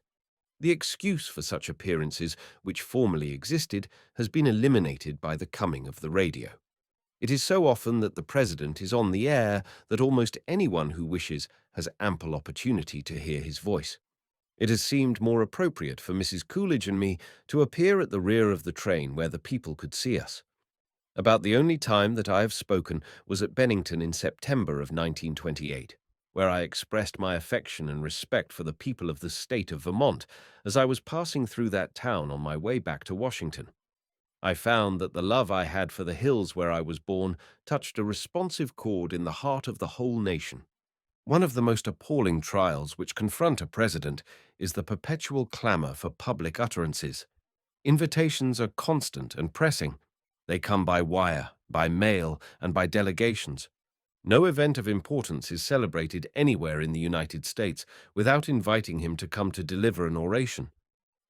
The excuse for such appearances, which formerly existed, has been eliminated by the coming of the radio. It is so often that the president is on the air that almost anyone who wishes has ample opportunity to hear his voice. It has seemed more appropriate for Mrs. Coolidge and me to appear at the rear of the train where the people could see us. About the only time that I have spoken was at Bennington in September of 1928, where I expressed my affection and respect for the people of the state of Vermont as I was passing through that town on my way back to Washington. I found that the love I had for the hills where I was born touched a responsive chord in the heart of the whole nation. One of the most appalling trials which confront a president is the perpetual clamor for public utterances. Invitations are constant and pressing. They come by wire, by mail, and by delegations. No event of importance is celebrated anywhere in the United States without inviting him to come to deliver an oration.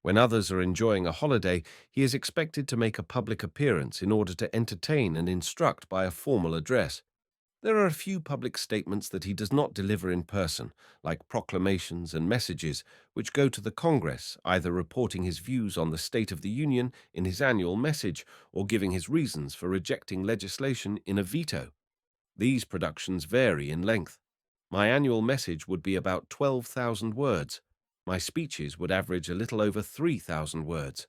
When others are enjoying a holiday, he is expected to make a public appearance in order to entertain and instruct by a formal address. There are a few public statements that he does not deliver in person, like proclamations and messages, which go to the Congress, either reporting his views on the State of the Union in his annual message or giving his reasons for rejecting legislation in a veto. These productions vary in length. My annual message would be about 12,000 words. My speeches would average a little over 3,000 words.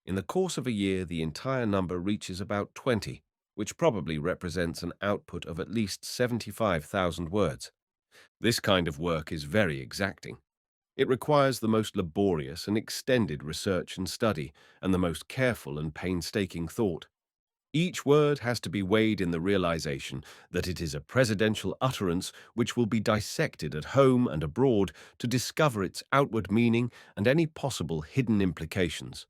In the course of a year, the entire number reaches about 20, which probably represents an output of at least 75,000 words. This kind of work is very exacting. It requires the most laborious and extended research and study, and the most careful and painstaking thought. Each word has to be weighed in the realization that it is a presidential utterance which will be dissected at home and abroad to discover its outward meaning and any possible hidden implications.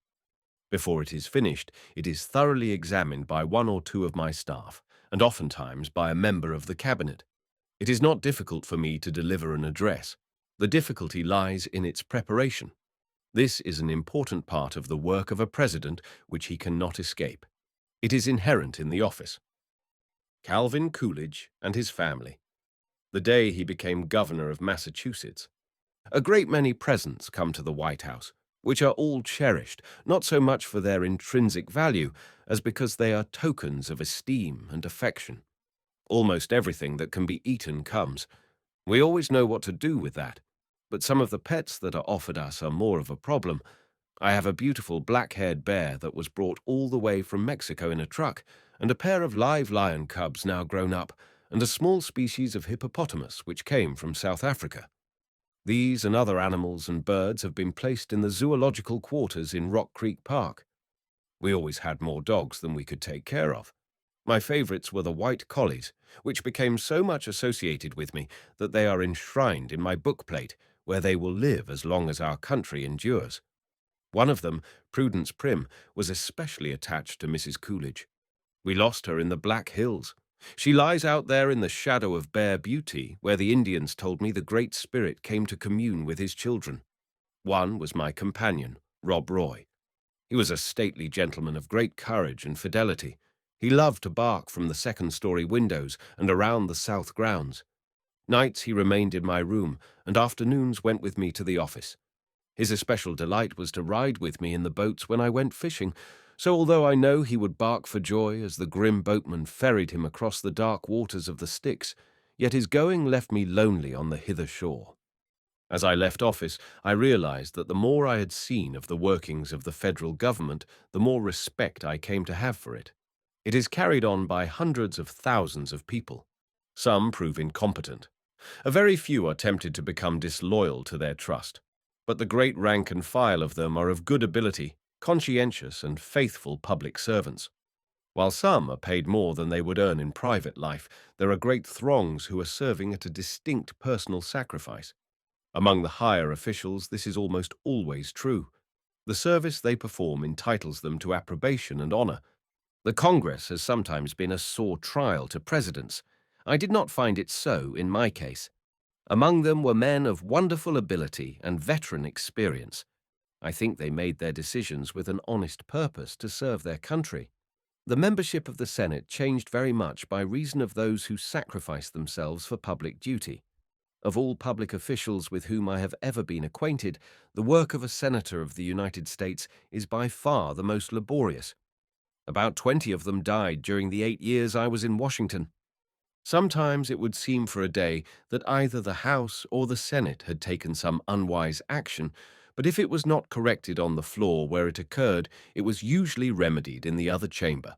Before it is finished, it is thoroughly examined by one or two of my staff, and oftentimes by a member of the cabinet. It is not difficult for me to deliver an address. The difficulty lies in its preparation. This is an important part of the work of a president which he cannot escape. It is inherent in the office. Calvin Coolidge and his family. The day he became governor of Massachusetts. A great many presents come to the White House, which are all cherished, not so much for their intrinsic value as because they are tokens of esteem and affection. Almost everything that can be eaten comes. We always know what to do with that, but some of the pets that are offered us are more of a problem. I have a beautiful black-haired bear that was brought all the way from Mexico in a truck, and a pair of live lion cubs now grown up, and a small species of hippopotamus which came from South Africa. These and other animals and birds have been placed in the zoological quarters in Rock Creek Park. We always had more dogs than we could take care of. My favorites were the white collies, which became so much associated with me that they are enshrined in my bookplate, where they will live as long as our country endures. One of them, Prudence Prim, was especially attached to Mrs. Coolidge. We lost her in the Black Hills. She lies out there in the shadow of Bear Butte, where the Indians told me the Great Spirit came to commune with his children. One was my companion, Rob Roy. He was a stately gentleman of great courage and fidelity. He loved to bark from the second-story windows and around the south grounds. Nights he remained in my room, and afternoons went with me to the office. His especial delight was to ride with me in the boats when I went fishing, so although I know he would bark for joy as the grim boatman ferried him across the dark waters of the Styx, yet his going left me lonely on the hither shore. As I left office, I realized that the more I had seen of the workings of the federal government, the more respect I came to have for it. It is carried on by hundreds of thousands of people. Some prove incompetent. A very few are tempted to become disloyal to their trust. But the great rank and file of them are of good ability, conscientious and faithful public servants. While some are paid more than they would earn in private life, there are great throngs who are serving at a distinct personal sacrifice. Among the higher officials, this is almost always true. The service they perform entitles them to approbation and honor. The Congress has sometimes been a sore trial to presidents. I did not find it so in my case. Among them were men of wonderful ability and veteran experience. I think they made their decisions with an honest purpose to serve their country. The membership of the Senate changed very much by reason of those who sacrificed themselves for public duty. Of all public officials with whom I have ever been acquainted, the work of a senator of the United States is by far the most laborious. About 20 of them died during the 8 years I was in Washington. Sometimes it would seem for a day that either the House or the Senate had taken some unwise action, but if it was not corrected on the floor where it occurred, it was usually remedied in the other chamber.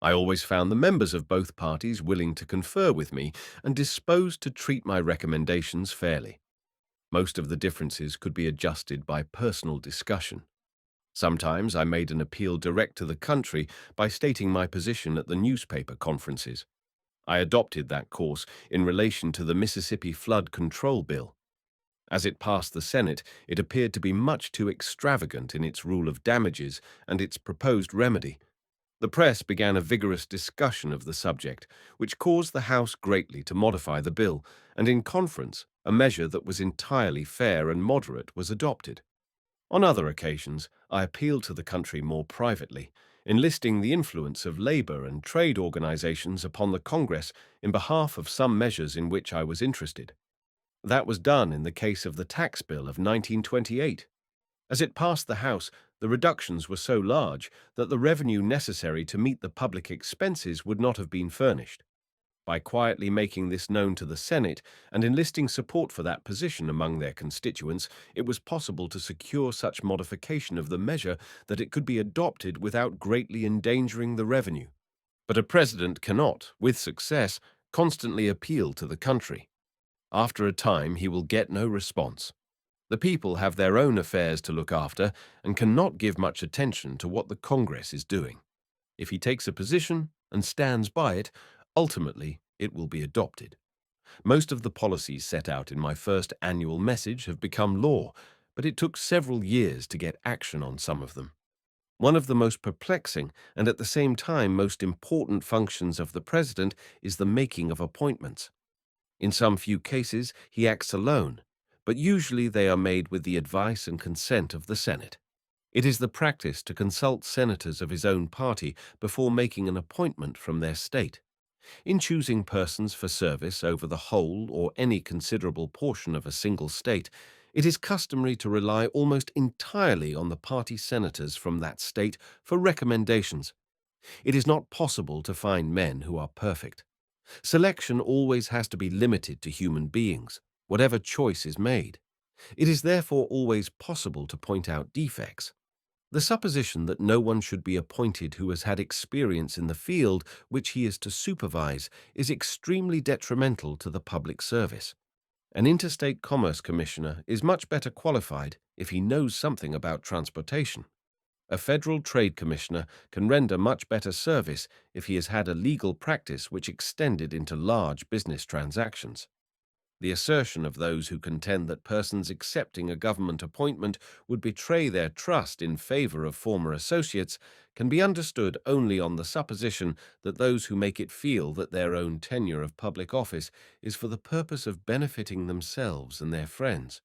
I always found the members of both parties willing to confer with me and disposed to treat my recommendations fairly. Most of the differences could be adjusted by personal discussion. Sometimes I made an appeal direct to the country by stating my position at the newspaper conferences. I adopted that course in relation to the Mississippi Flood Control Bill. As it passed the Senate, it appeared to be much too extravagant in its rule of damages and its proposed remedy. The press began a vigorous discussion of the subject, which caused the House greatly to modify the bill, and in conference, a measure that was entirely fair and moderate was adopted. On other occasions, I appealed to the country more privately, enlisting the influence of labor and trade organizations upon the Congress in behalf of some measures in which I was interested. That was done in the case of the tax bill of 1928. As it passed the House, the reductions were so large that the revenue necessary to meet the public expenses would not have been furnished. By quietly making this known to the Senate and enlisting support for that position among their constituents, it was possible to secure such modification of the measure that it could be adopted without greatly endangering the revenue. But a president cannot, with success, constantly appeal to the country. After a time, he will get no response. The people have their own affairs to look after and cannot give much attention to what the Congress is doing. If he takes a position and stands by it, ultimately it will be adopted. Most of the policies set out in my first annual message have become law, but it took several years to get action on some of them. One of the most perplexing and at the same time most important functions of the president is the making of appointments. In some few cases, he acts alone, but usually they are made with the advice and consent of the Senate. It is the practice to consult senators of his own party before making an appointment from their state. In choosing persons for service over the whole or any considerable portion of a single state, it is customary to rely almost entirely on the party senators from that state for recommendations. It is not possible to find men who are perfect. Selection always has to be limited to human beings, whatever choice is made. It is therefore always possible to point out defects. The supposition that no one should be appointed who has had experience in the field which he is to supervise is extremely detrimental to the public service. An interstate commerce commissioner is much better qualified if he knows something about transportation. A federal trade commissioner can render much better service if he has had a legal practice which extended into large business transactions. The assertion of those who contend that persons accepting a government appointment would betray their trust in favor of former associates can be understood only on the supposition that those who make it feel that their own tenure of public office is for the purpose of benefiting themselves and their friends.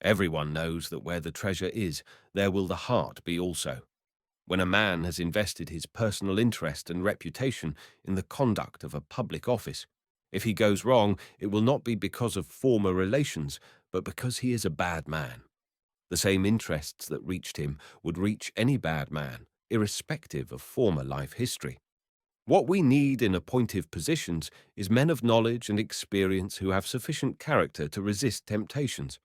Everyone knows that where the treasure is, there will the heart be also. When a man has invested his personal interest and reputation in the conduct of a public office, if he goes wrong, it will not be because of former relations, but because he is a bad man. The same interests that reached him would reach any bad man, irrespective of former life history. What we need in appointive positions is men of knowledge and experience who have sufficient character to resist temptations.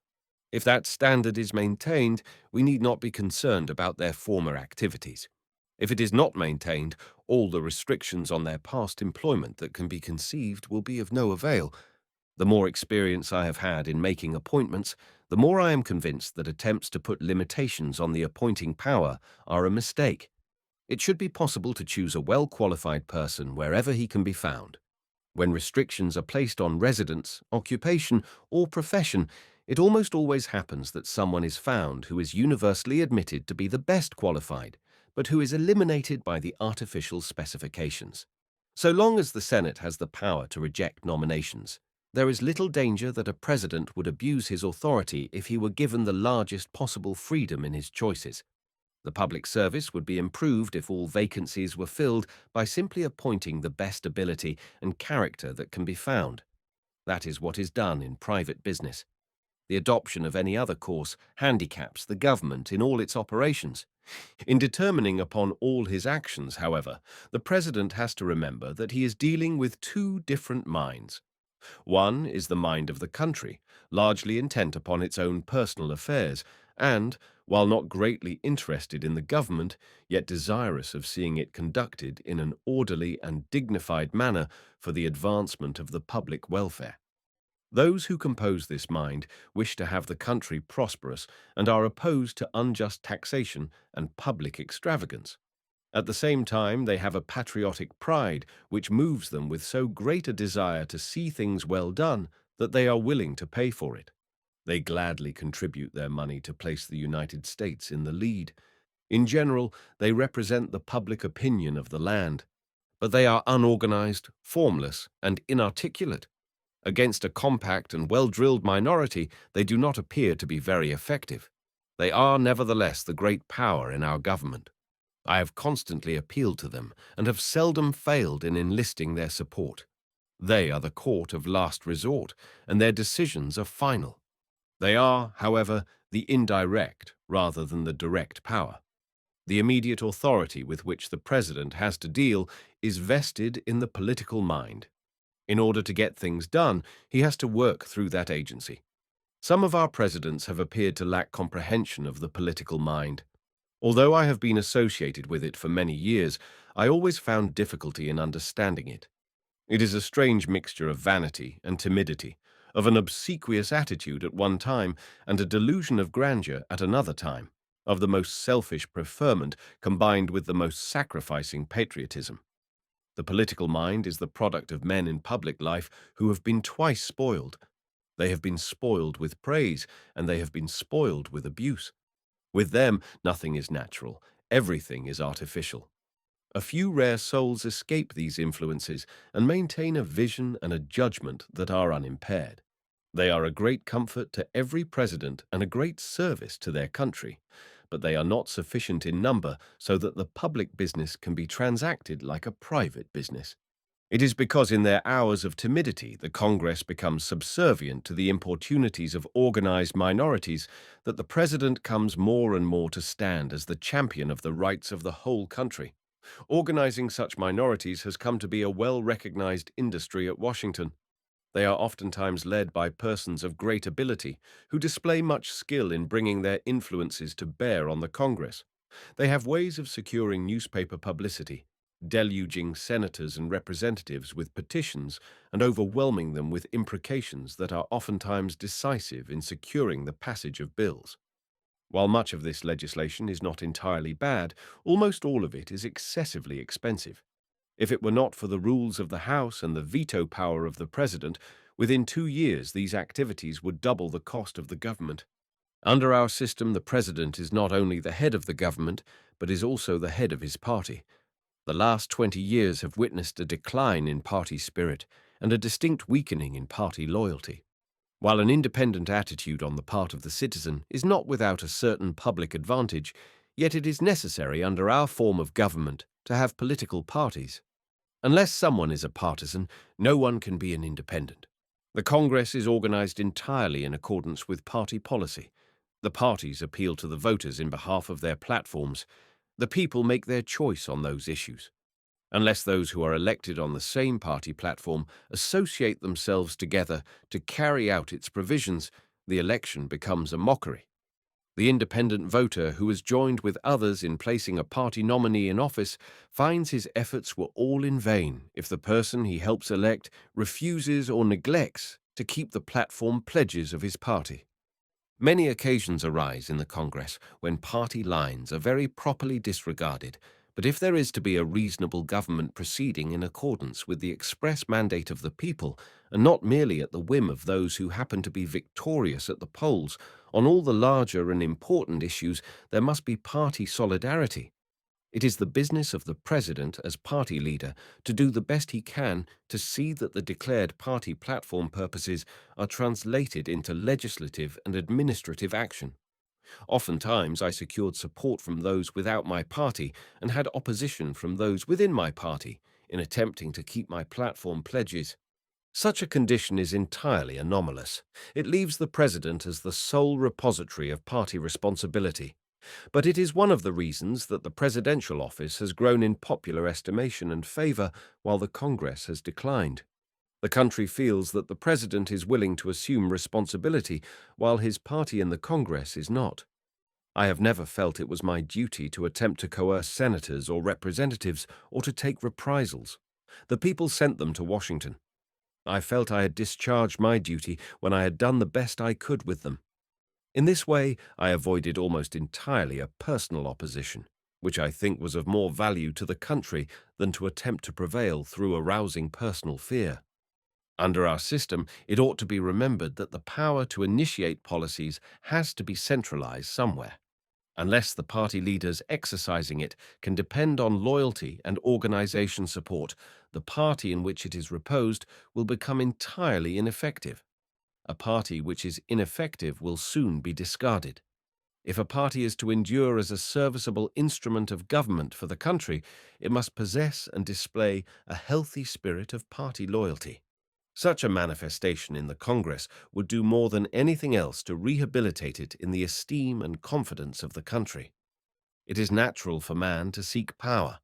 If that standard is maintained, we need not be concerned about their former activities. If it is not maintained, all the restrictions on their past employment that can be conceived will be of no avail. The more experience I have had in making appointments, the more I am convinced that attempts to put limitations on the appointing power are a mistake. It should be possible to choose a well-qualified person wherever he can be found. When restrictions are placed on residence, occupation, or profession, it almost always happens that someone is found who is universally admitted to be the best qualified, but who is eliminated by the artificial specifications. So long as the Senate has the power to reject nominations, there is little danger that a president would abuse his authority if he were given the largest possible freedom in his choices. The public service would be improved if all vacancies were filled by simply appointing the best ability and character that can be found. That is what is done in private business. The adoption of any other course handicaps the government in all its operations. In determining upon all his actions, however, the president has to remember that he is dealing with two different minds. One is the mind of the country, largely intent upon its own personal affairs, and, while not greatly interested in the government, yet desirous of seeing it conducted in an orderly and dignified manner for the advancement of the public welfare. Those who compose this mind wish to have the country prosperous and are opposed to unjust taxation and public extravagance. At the same time, they have a patriotic pride which moves them with so great a desire to see things well done that they are willing to pay for it. They gladly contribute their money to place the United States in the lead. In general, they represent the public opinion of the land, but they are unorganized, formless, and inarticulate. Against a compact and well-drilled minority, they do not appear to be very effective. They are nevertheless the great power in our government. I have constantly appealed to them and have seldom failed in enlisting their support. They are the court of last resort, and their decisions are final. They are, however, the indirect rather than the direct power. The immediate authority with which the president has to deal is vested in the political mind. In order to get things done, he has to work through that agency. Some of our presidents have appeared to lack comprehension of the political mind. Although I have been associated with it for many years, I always found difficulty in understanding it. It is a strange mixture of vanity and timidity, of an obsequious attitude at one time and a delusion of grandeur at another time, of the most selfish preferment combined with the most sacrificing patriotism. The political mind is the product of men in public life who have been twice spoiled. They have been spoiled with praise, and they have been spoiled with abuse. With them, nothing is natural, everything is artificial. A few rare souls escape these influences and maintain a vision and a judgment that are unimpaired. They are a great comfort to every president and a great service to their country, but they are not sufficient in number so that the public business can be transacted like a private business. It is because in their hours of timidity the Congress becomes subservient to the importunities of organized minorities that the president comes more and more to stand as the champion of the rights of the whole country. Organizing such minorities has come to be a well-recognized industry at Washington. They are oftentimes led by persons of great ability who display much skill in bringing their influences to bear on the Congress. They have ways of securing newspaper publicity, deluging senators and representatives with petitions and overwhelming them with imprecations that are oftentimes decisive in securing the passage of bills. While much of this legislation is not entirely bad, almost all of it is excessively expensive. If it were not for the rules of the House and the veto power of the President, within 2 years these activities would double the cost of the government. Under our system, the President is not only the head of the government, but is also the head of his party. The last 20 years have witnessed a decline in party spirit and a distinct weakening in party loyalty. While an independent attitude on the part of the citizen is not without a certain public advantage, yet it is necessary under our form of government to have political parties. Unless someone is a partisan, no one can be an independent. The Congress is organized entirely in accordance with party policy. The parties appeal to the voters in behalf of their platforms. The people make their choice on those issues. Unless those who are elected on the same party platform associate themselves together to carry out its provisions, the election becomes a mockery. The independent voter who has joined with others in placing a party nominee in office finds his efforts were all in vain if the person he helps elect refuses or neglects to keep the platform pledges of his party. Many occasions arise in the Congress when party lines are very properly disregarded, but if there is to be a reasonable government proceeding in accordance with the express mandate of the people, and not merely at the whim of those who happen to be victorious at the polls, on all the larger and important issues there must be party solidarity. It is the business of the President as party leader to do the best he can to see that the declared party platform purposes are translated into legislative and administrative action. Oftentimes I secured support from those without my party and had opposition from those within my party in attempting to keep my platform pledges. Such a condition is entirely anomalous. It leaves the President as the sole repository of party responsibility. But it is one of the reasons that the presidential office has grown in popular estimation and favor while the Congress has declined. The country feels that the president is willing to assume responsibility while his party in the Congress is not. I have never felt it was my duty to attempt to coerce senators or representatives or to take reprisals. The people sent them to Washington. I felt I had discharged my duty when I had done the best I could with them. In this way, I avoided almost entirely a personal opposition, which I think was of more value to the country than to attempt to prevail through arousing personal fear. Under our system, it ought to be remembered that the power to initiate policies has to be centralized somewhere. unless the party leaders exercising it can depend on loyalty and organization support. The party in which it is reposed will become entirely ineffective. A party which is ineffective will soon be discarded. If a party is to endure as a serviceable instrument of government for the country, it must possess and display a healthy spirit of party loyalty. Such a manifestation in the Congress would do more than anything else to rehabilitate it in the esteem and confidence of the country. It is natural for man to seek power.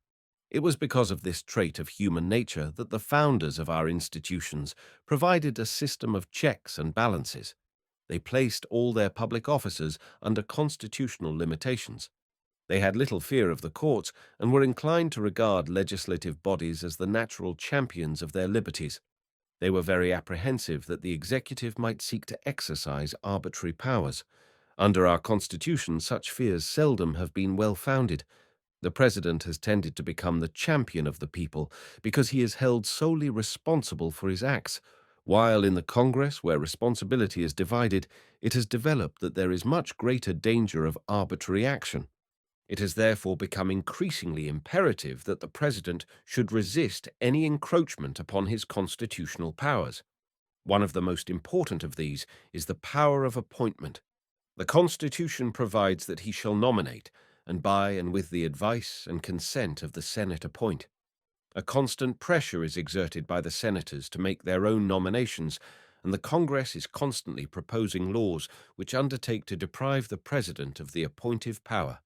It was because of this trait of human nature that the founders of our institutions provided a system of checks and balances. They placed all their public officers under constitutional limitations. They had little fear of the courts and were inclined to regard legislative bodies as the natural champions of their liberties. They were very apprehensive that the executive might seek to exercise arbitrary powers. Under our Constitution, such fears seldom have been well founded. The president has tended to become the champion of the people because he is held solely responsible for his acts, while in the Congress, where responsibility is divided, it has developed that there is much greater danger of arbitrary action. It has therefore become increasingly imperative that the president should resist any encroachment upon his constitutional powers. One of the most important of these is the power of appointment. The Constitution provides that he shall nominate, and by and with the advice and consent of the Senate appoint. A constant pressure is exerted by the senators to make their own nominations, and the Congress is constantly proposing laws which undertake to deprive the president of the appointive power.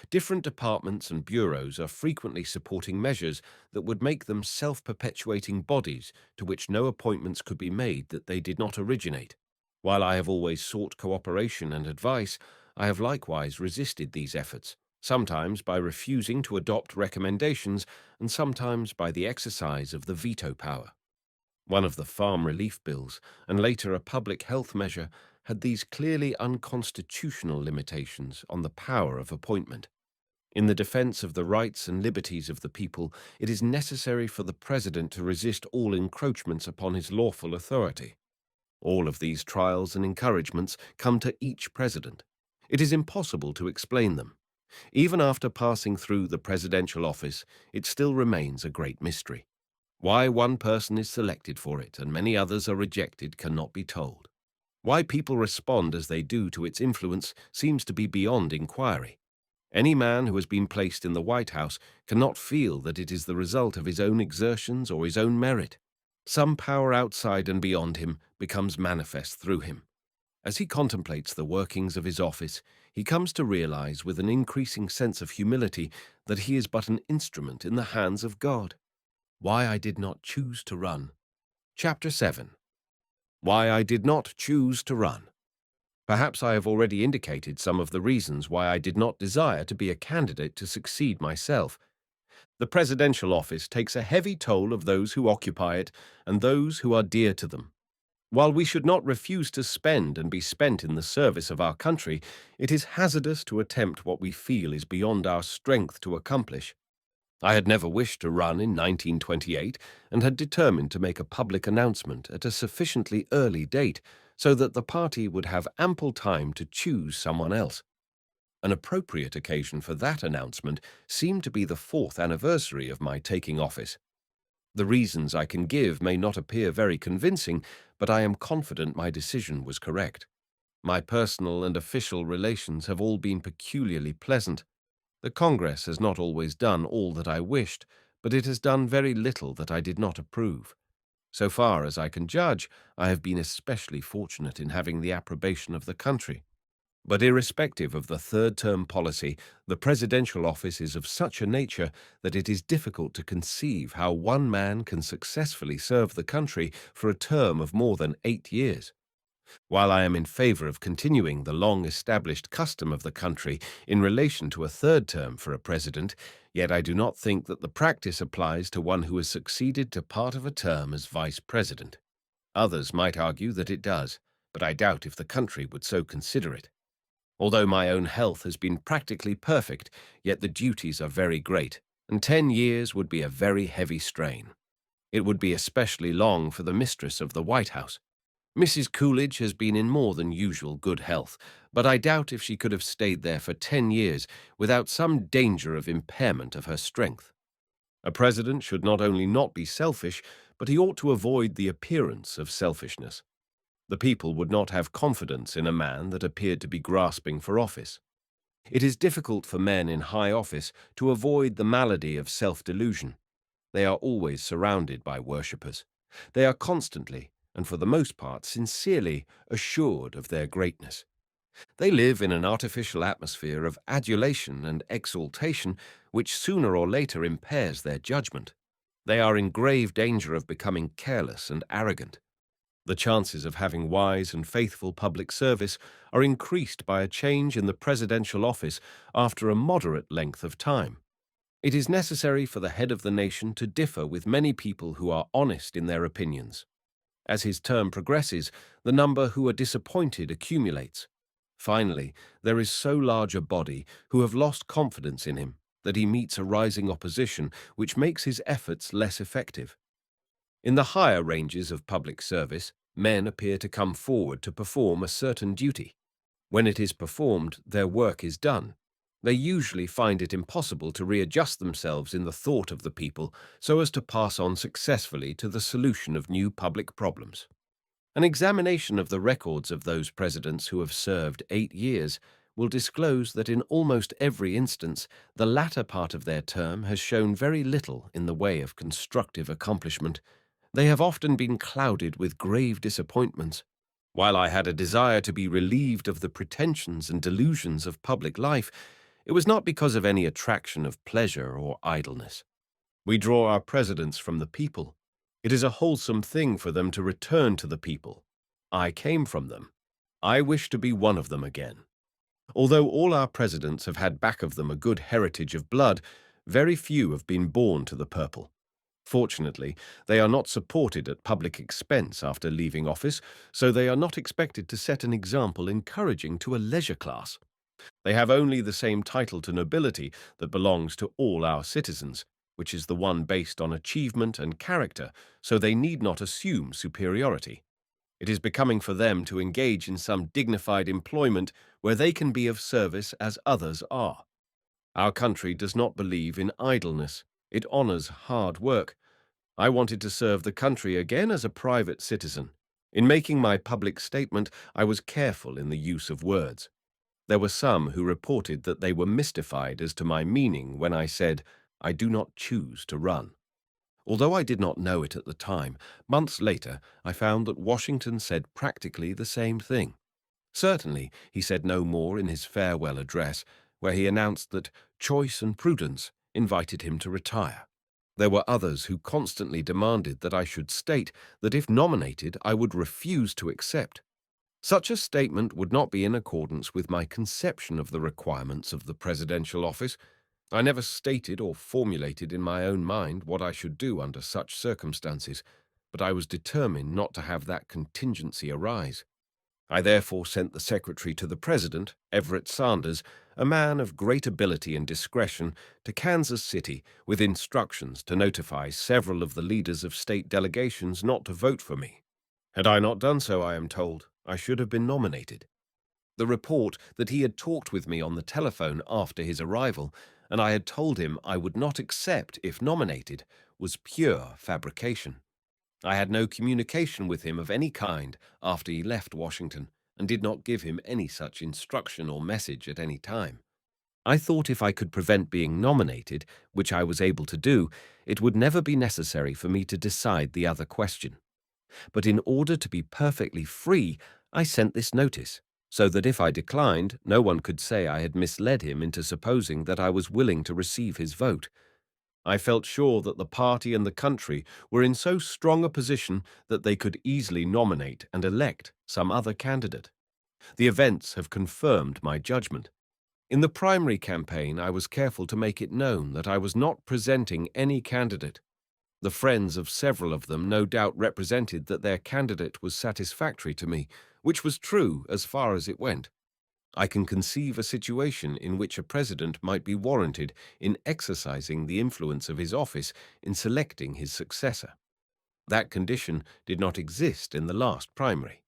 Different departments and bureaus are frequently supporting measures that would make them self-perpetuating bodies to which no appointments could be made that they did not originate. While I have always sought cooperation and advice, I have likewise resisted these efforts, sometimes by refusing to adopt recommendations and sometimes by the exercise of the veto power. One of the farm relief bills, and later a public health measure, had these clearly unconstitutional limitations on the power of appointment. In the defense of the rights and liberties of the people, it is necessary for the president to resist all encroachments upon his lawful authority. All of these trials and encouragements come to each president. It is impossible to explain them. Even after passing through the presidential office, it still remains a great mystery. Why one person is selected for it and many others are rejected cannot be told. Why people respond as they do to its influence seems to be beyond inquiry. Any man who has been placed in the White House cannot feel that it is the result of his own exertions or his own merit. Some power outside and beyond him becomes manifest through him. As he contemplates the workings of his office, he comes to realize with an increasing sense of humility that he is but an instrument in the hands of God. Why I did not choose to run. Chapter 7. Why I did not choose to run. Perhaps I have already indicated some of the reasons why I did not desire to be a candidate to succeed myself. The presidential office takes a heavy toll of those who occupy it and those who are dear to them. While we should not refuse to spend and be spent in the service of our country, it is hazardous to attempt what we feel is beyond our strength to accomplish. I had never wished to run in 1928 and had determined to make a public announcement at a sufficiently early date so that the party would have ample time to choose someone else. An appropriate occasion for that announcement seemed to be the 4th anniversary of my taking office. The reasons I can give may not appear very convincing, but I am confident my decision was correct. My personal and official relations have all been peculiarly pleasant. The Congress has not always done all that I wished, but it has done very little that I did not approve. So far as I can judge, I have been especially fortunate in having the approbation of the country. But irrespective of the third-term policy, the presidential office is of such a nature that it is difficult to conceive how one man can successfully serve the country for a term of more than 8 years. While I am in favor of continuing the long-established custom of the country in relation to a third term for a president, yet I do not think that the practice applies to one who has succeeded to part of a term as vice president. Others might argue that it does, but I doubt if the country would so consider it. Although my own health has been practically perfect, yet the duties are very great, and 10 years would be a very heavy strain. It would be especially long for the mistress of the White House. Mrs. Coolidge has been in more than usual good health, but I doubt if she could have stayed there for 10 years without some danger of impairment of her strength. A president should not only not be selfish, but he ought to avoid the appearance of selfishness. The people would not have confidence in a man that appeared to be grasping for office. It is difficult for men in high office to avoid the malady of self-delusion. They are always surrounded by worshippers. They are constantly, and for the most part sincerely, assured of their greatness. They live in an artificial atmosphere of adulation and exaltation which sooner or later impairs their judgment. They are in grave danger of becoming careless and arrogant. The chances of having wise and faithful public service are increased by a change in the presidential office after a moderate length of time. It is necessary for the head of the nation to differ with many people who are honest in their opinions. As his term progresses, the number who are disappointed accumulates. Finally, there is so large a body who have lost confidence in him that he meets a rising opposition which makes his efforts less effective. In the higher ranges of public service, men appear to come forward to perform a certain duty. When it is performed, their work is done. They usually find it impossible to readjust themselves in the thought of the people so as to pass on successfully to the solution of new public problems. An examination of the records of those presidents who have served 8 years will disclose that in almost every instance, the latter part of their term has shown very little in the way of constructive accomplishment. They have often been clouded with grave disappointments. While I had a desire to be relieved of the pretensions and delusions of public life, it was not because of any attraction of pleasure or idleness. We draw our presidents from the people. It is a wholesome thing for them to return to the people. I came from them. I wish to be one of them again. Although all our presidents have had back of them a good heritage of blood, very few have been born to the purple. Fortunately, they are not supported at public expense after leaving office, so they are not expected to set an example encouraging to a leisure class. They have only the same title to nobility that belongs to all our citizens, which is the one based on achievement and character, so they need not assume superiority. It is becoming for them to engage in some dignified employment where they can be of service as others are. Our country does not believe in idleness. It honors hard work. I wanted to serve the country again as a private citizen. In making my public statement, I was careful in the use of words. There were some who reported that they were mystified as to my meaning when I said, "I do not choose to run." Although I did not know it at the time, months later I found that Washington said practically the same thing. Certainly, he said no more in his farewell address, where he announced that choice and prudence invited him to retire. There were others who constantly demanded that I should state that if nominated, I would refuse to accept. Such a statement would not be in accordance with my conception of the requirements of the presidential office. I never stated or formulated in my own mind what I should do under such circumstances, but I was determined not to have that contingency arise. I therefore sent the secretary to the president, Everett Sanders, a man of great ability and discretion, to Kansas City with instructions to notify several of the leaders of state delegations not to vote for me. Had I not done so, I am told, I should have been nominated. The report that he had talked with me on the telephone after his arrival, and I had told him I would not accept if nominated, was pure fabrication. I had no communication with him of any kind after he left Washington, and did not give him any such instruction or message at any time. I thought if I could prevent being nominated, which I was able to do, it would never be necessary for me to decide the other question. But in order to be perfectly free, I sent this notice, so that if I declined, no one could say I had misled him into supposing that I was willing to receive his vote. I felt sure that the party and the country were in so strong a position that they could easily nominate and elect some other candidate. The events have confirmed my judgment. In the primary campaign, I was careful to make it known that I was not presenting any candidate. The friends of several of them no doubt represented that their candidate was satisfactory to me, which was true as far as it went. I can conceive a situation in which a president might be warranted in exercising the influence of his office in selecting his successor. That condition did not exist in the last primary.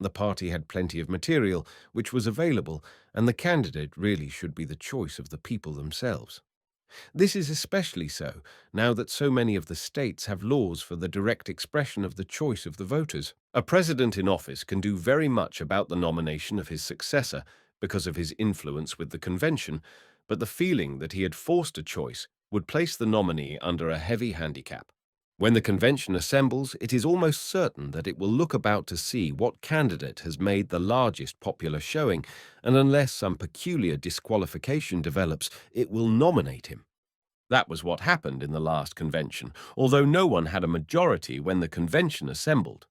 The party had plenty of material, which was available, and the candidate really should be the choice of the people themselves. This is especially so now that so many of the states have laws for the direct expression of the choice of the voters. A president in office can do very much about the nomination of his successor because of his influence with the convention, but the feeling that he had forced a choice would place the nominee under a heavy handicap. When the convention assembles, it is almost certain that it will look about to see what candidate has made the largest popular showing, and unless some peculiar disqualification develops, it will nominate him. That was what happened in the last convention, although no one had a majority when the convention assembled.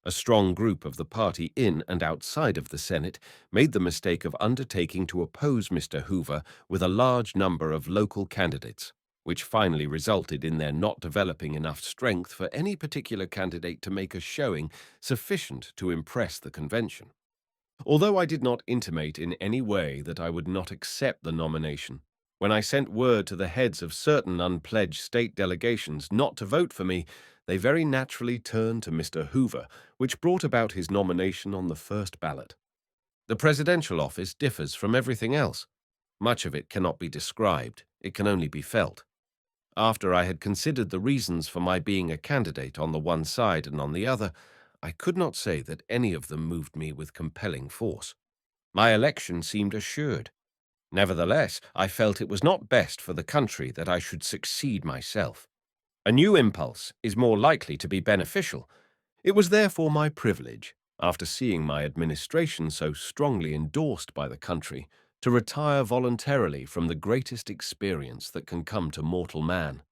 A strong group of the party in and outside of the Senate made the mistake of undertaking to oppose Mr. Hoover with a large number of local candidates, which finally resulted in their not developing enough strength for any particular candidate to make a showing sufficient to impress the convention. Although I did not intimate in any way that I would not accept the nomination, when I sent word to the heads of certain unpledged state delegations not to vote for me, they very naturally turned to Mr. Hoover, which brought about his nomination on the first ballot. The presidential office differs from everything else. Much of it cannot be described, it can only be felt. After I had considered the reasons for my being a candidate on the one side and on the other, I could not say that any of them moved me with compelling force. My election seemed assured. Nevertheless, I felt it was not best for the country that I should succeed myself. A new impulse is more likely to be beneficial. It was therefore my privilege, after seeing my administration so strongly endorsed by the country, to retire voluntarily from the greatest experience that can come to mortal man.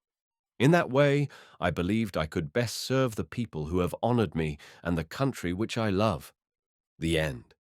In that way, I believed I could best serve the people who have honored me and the country which I love. The end.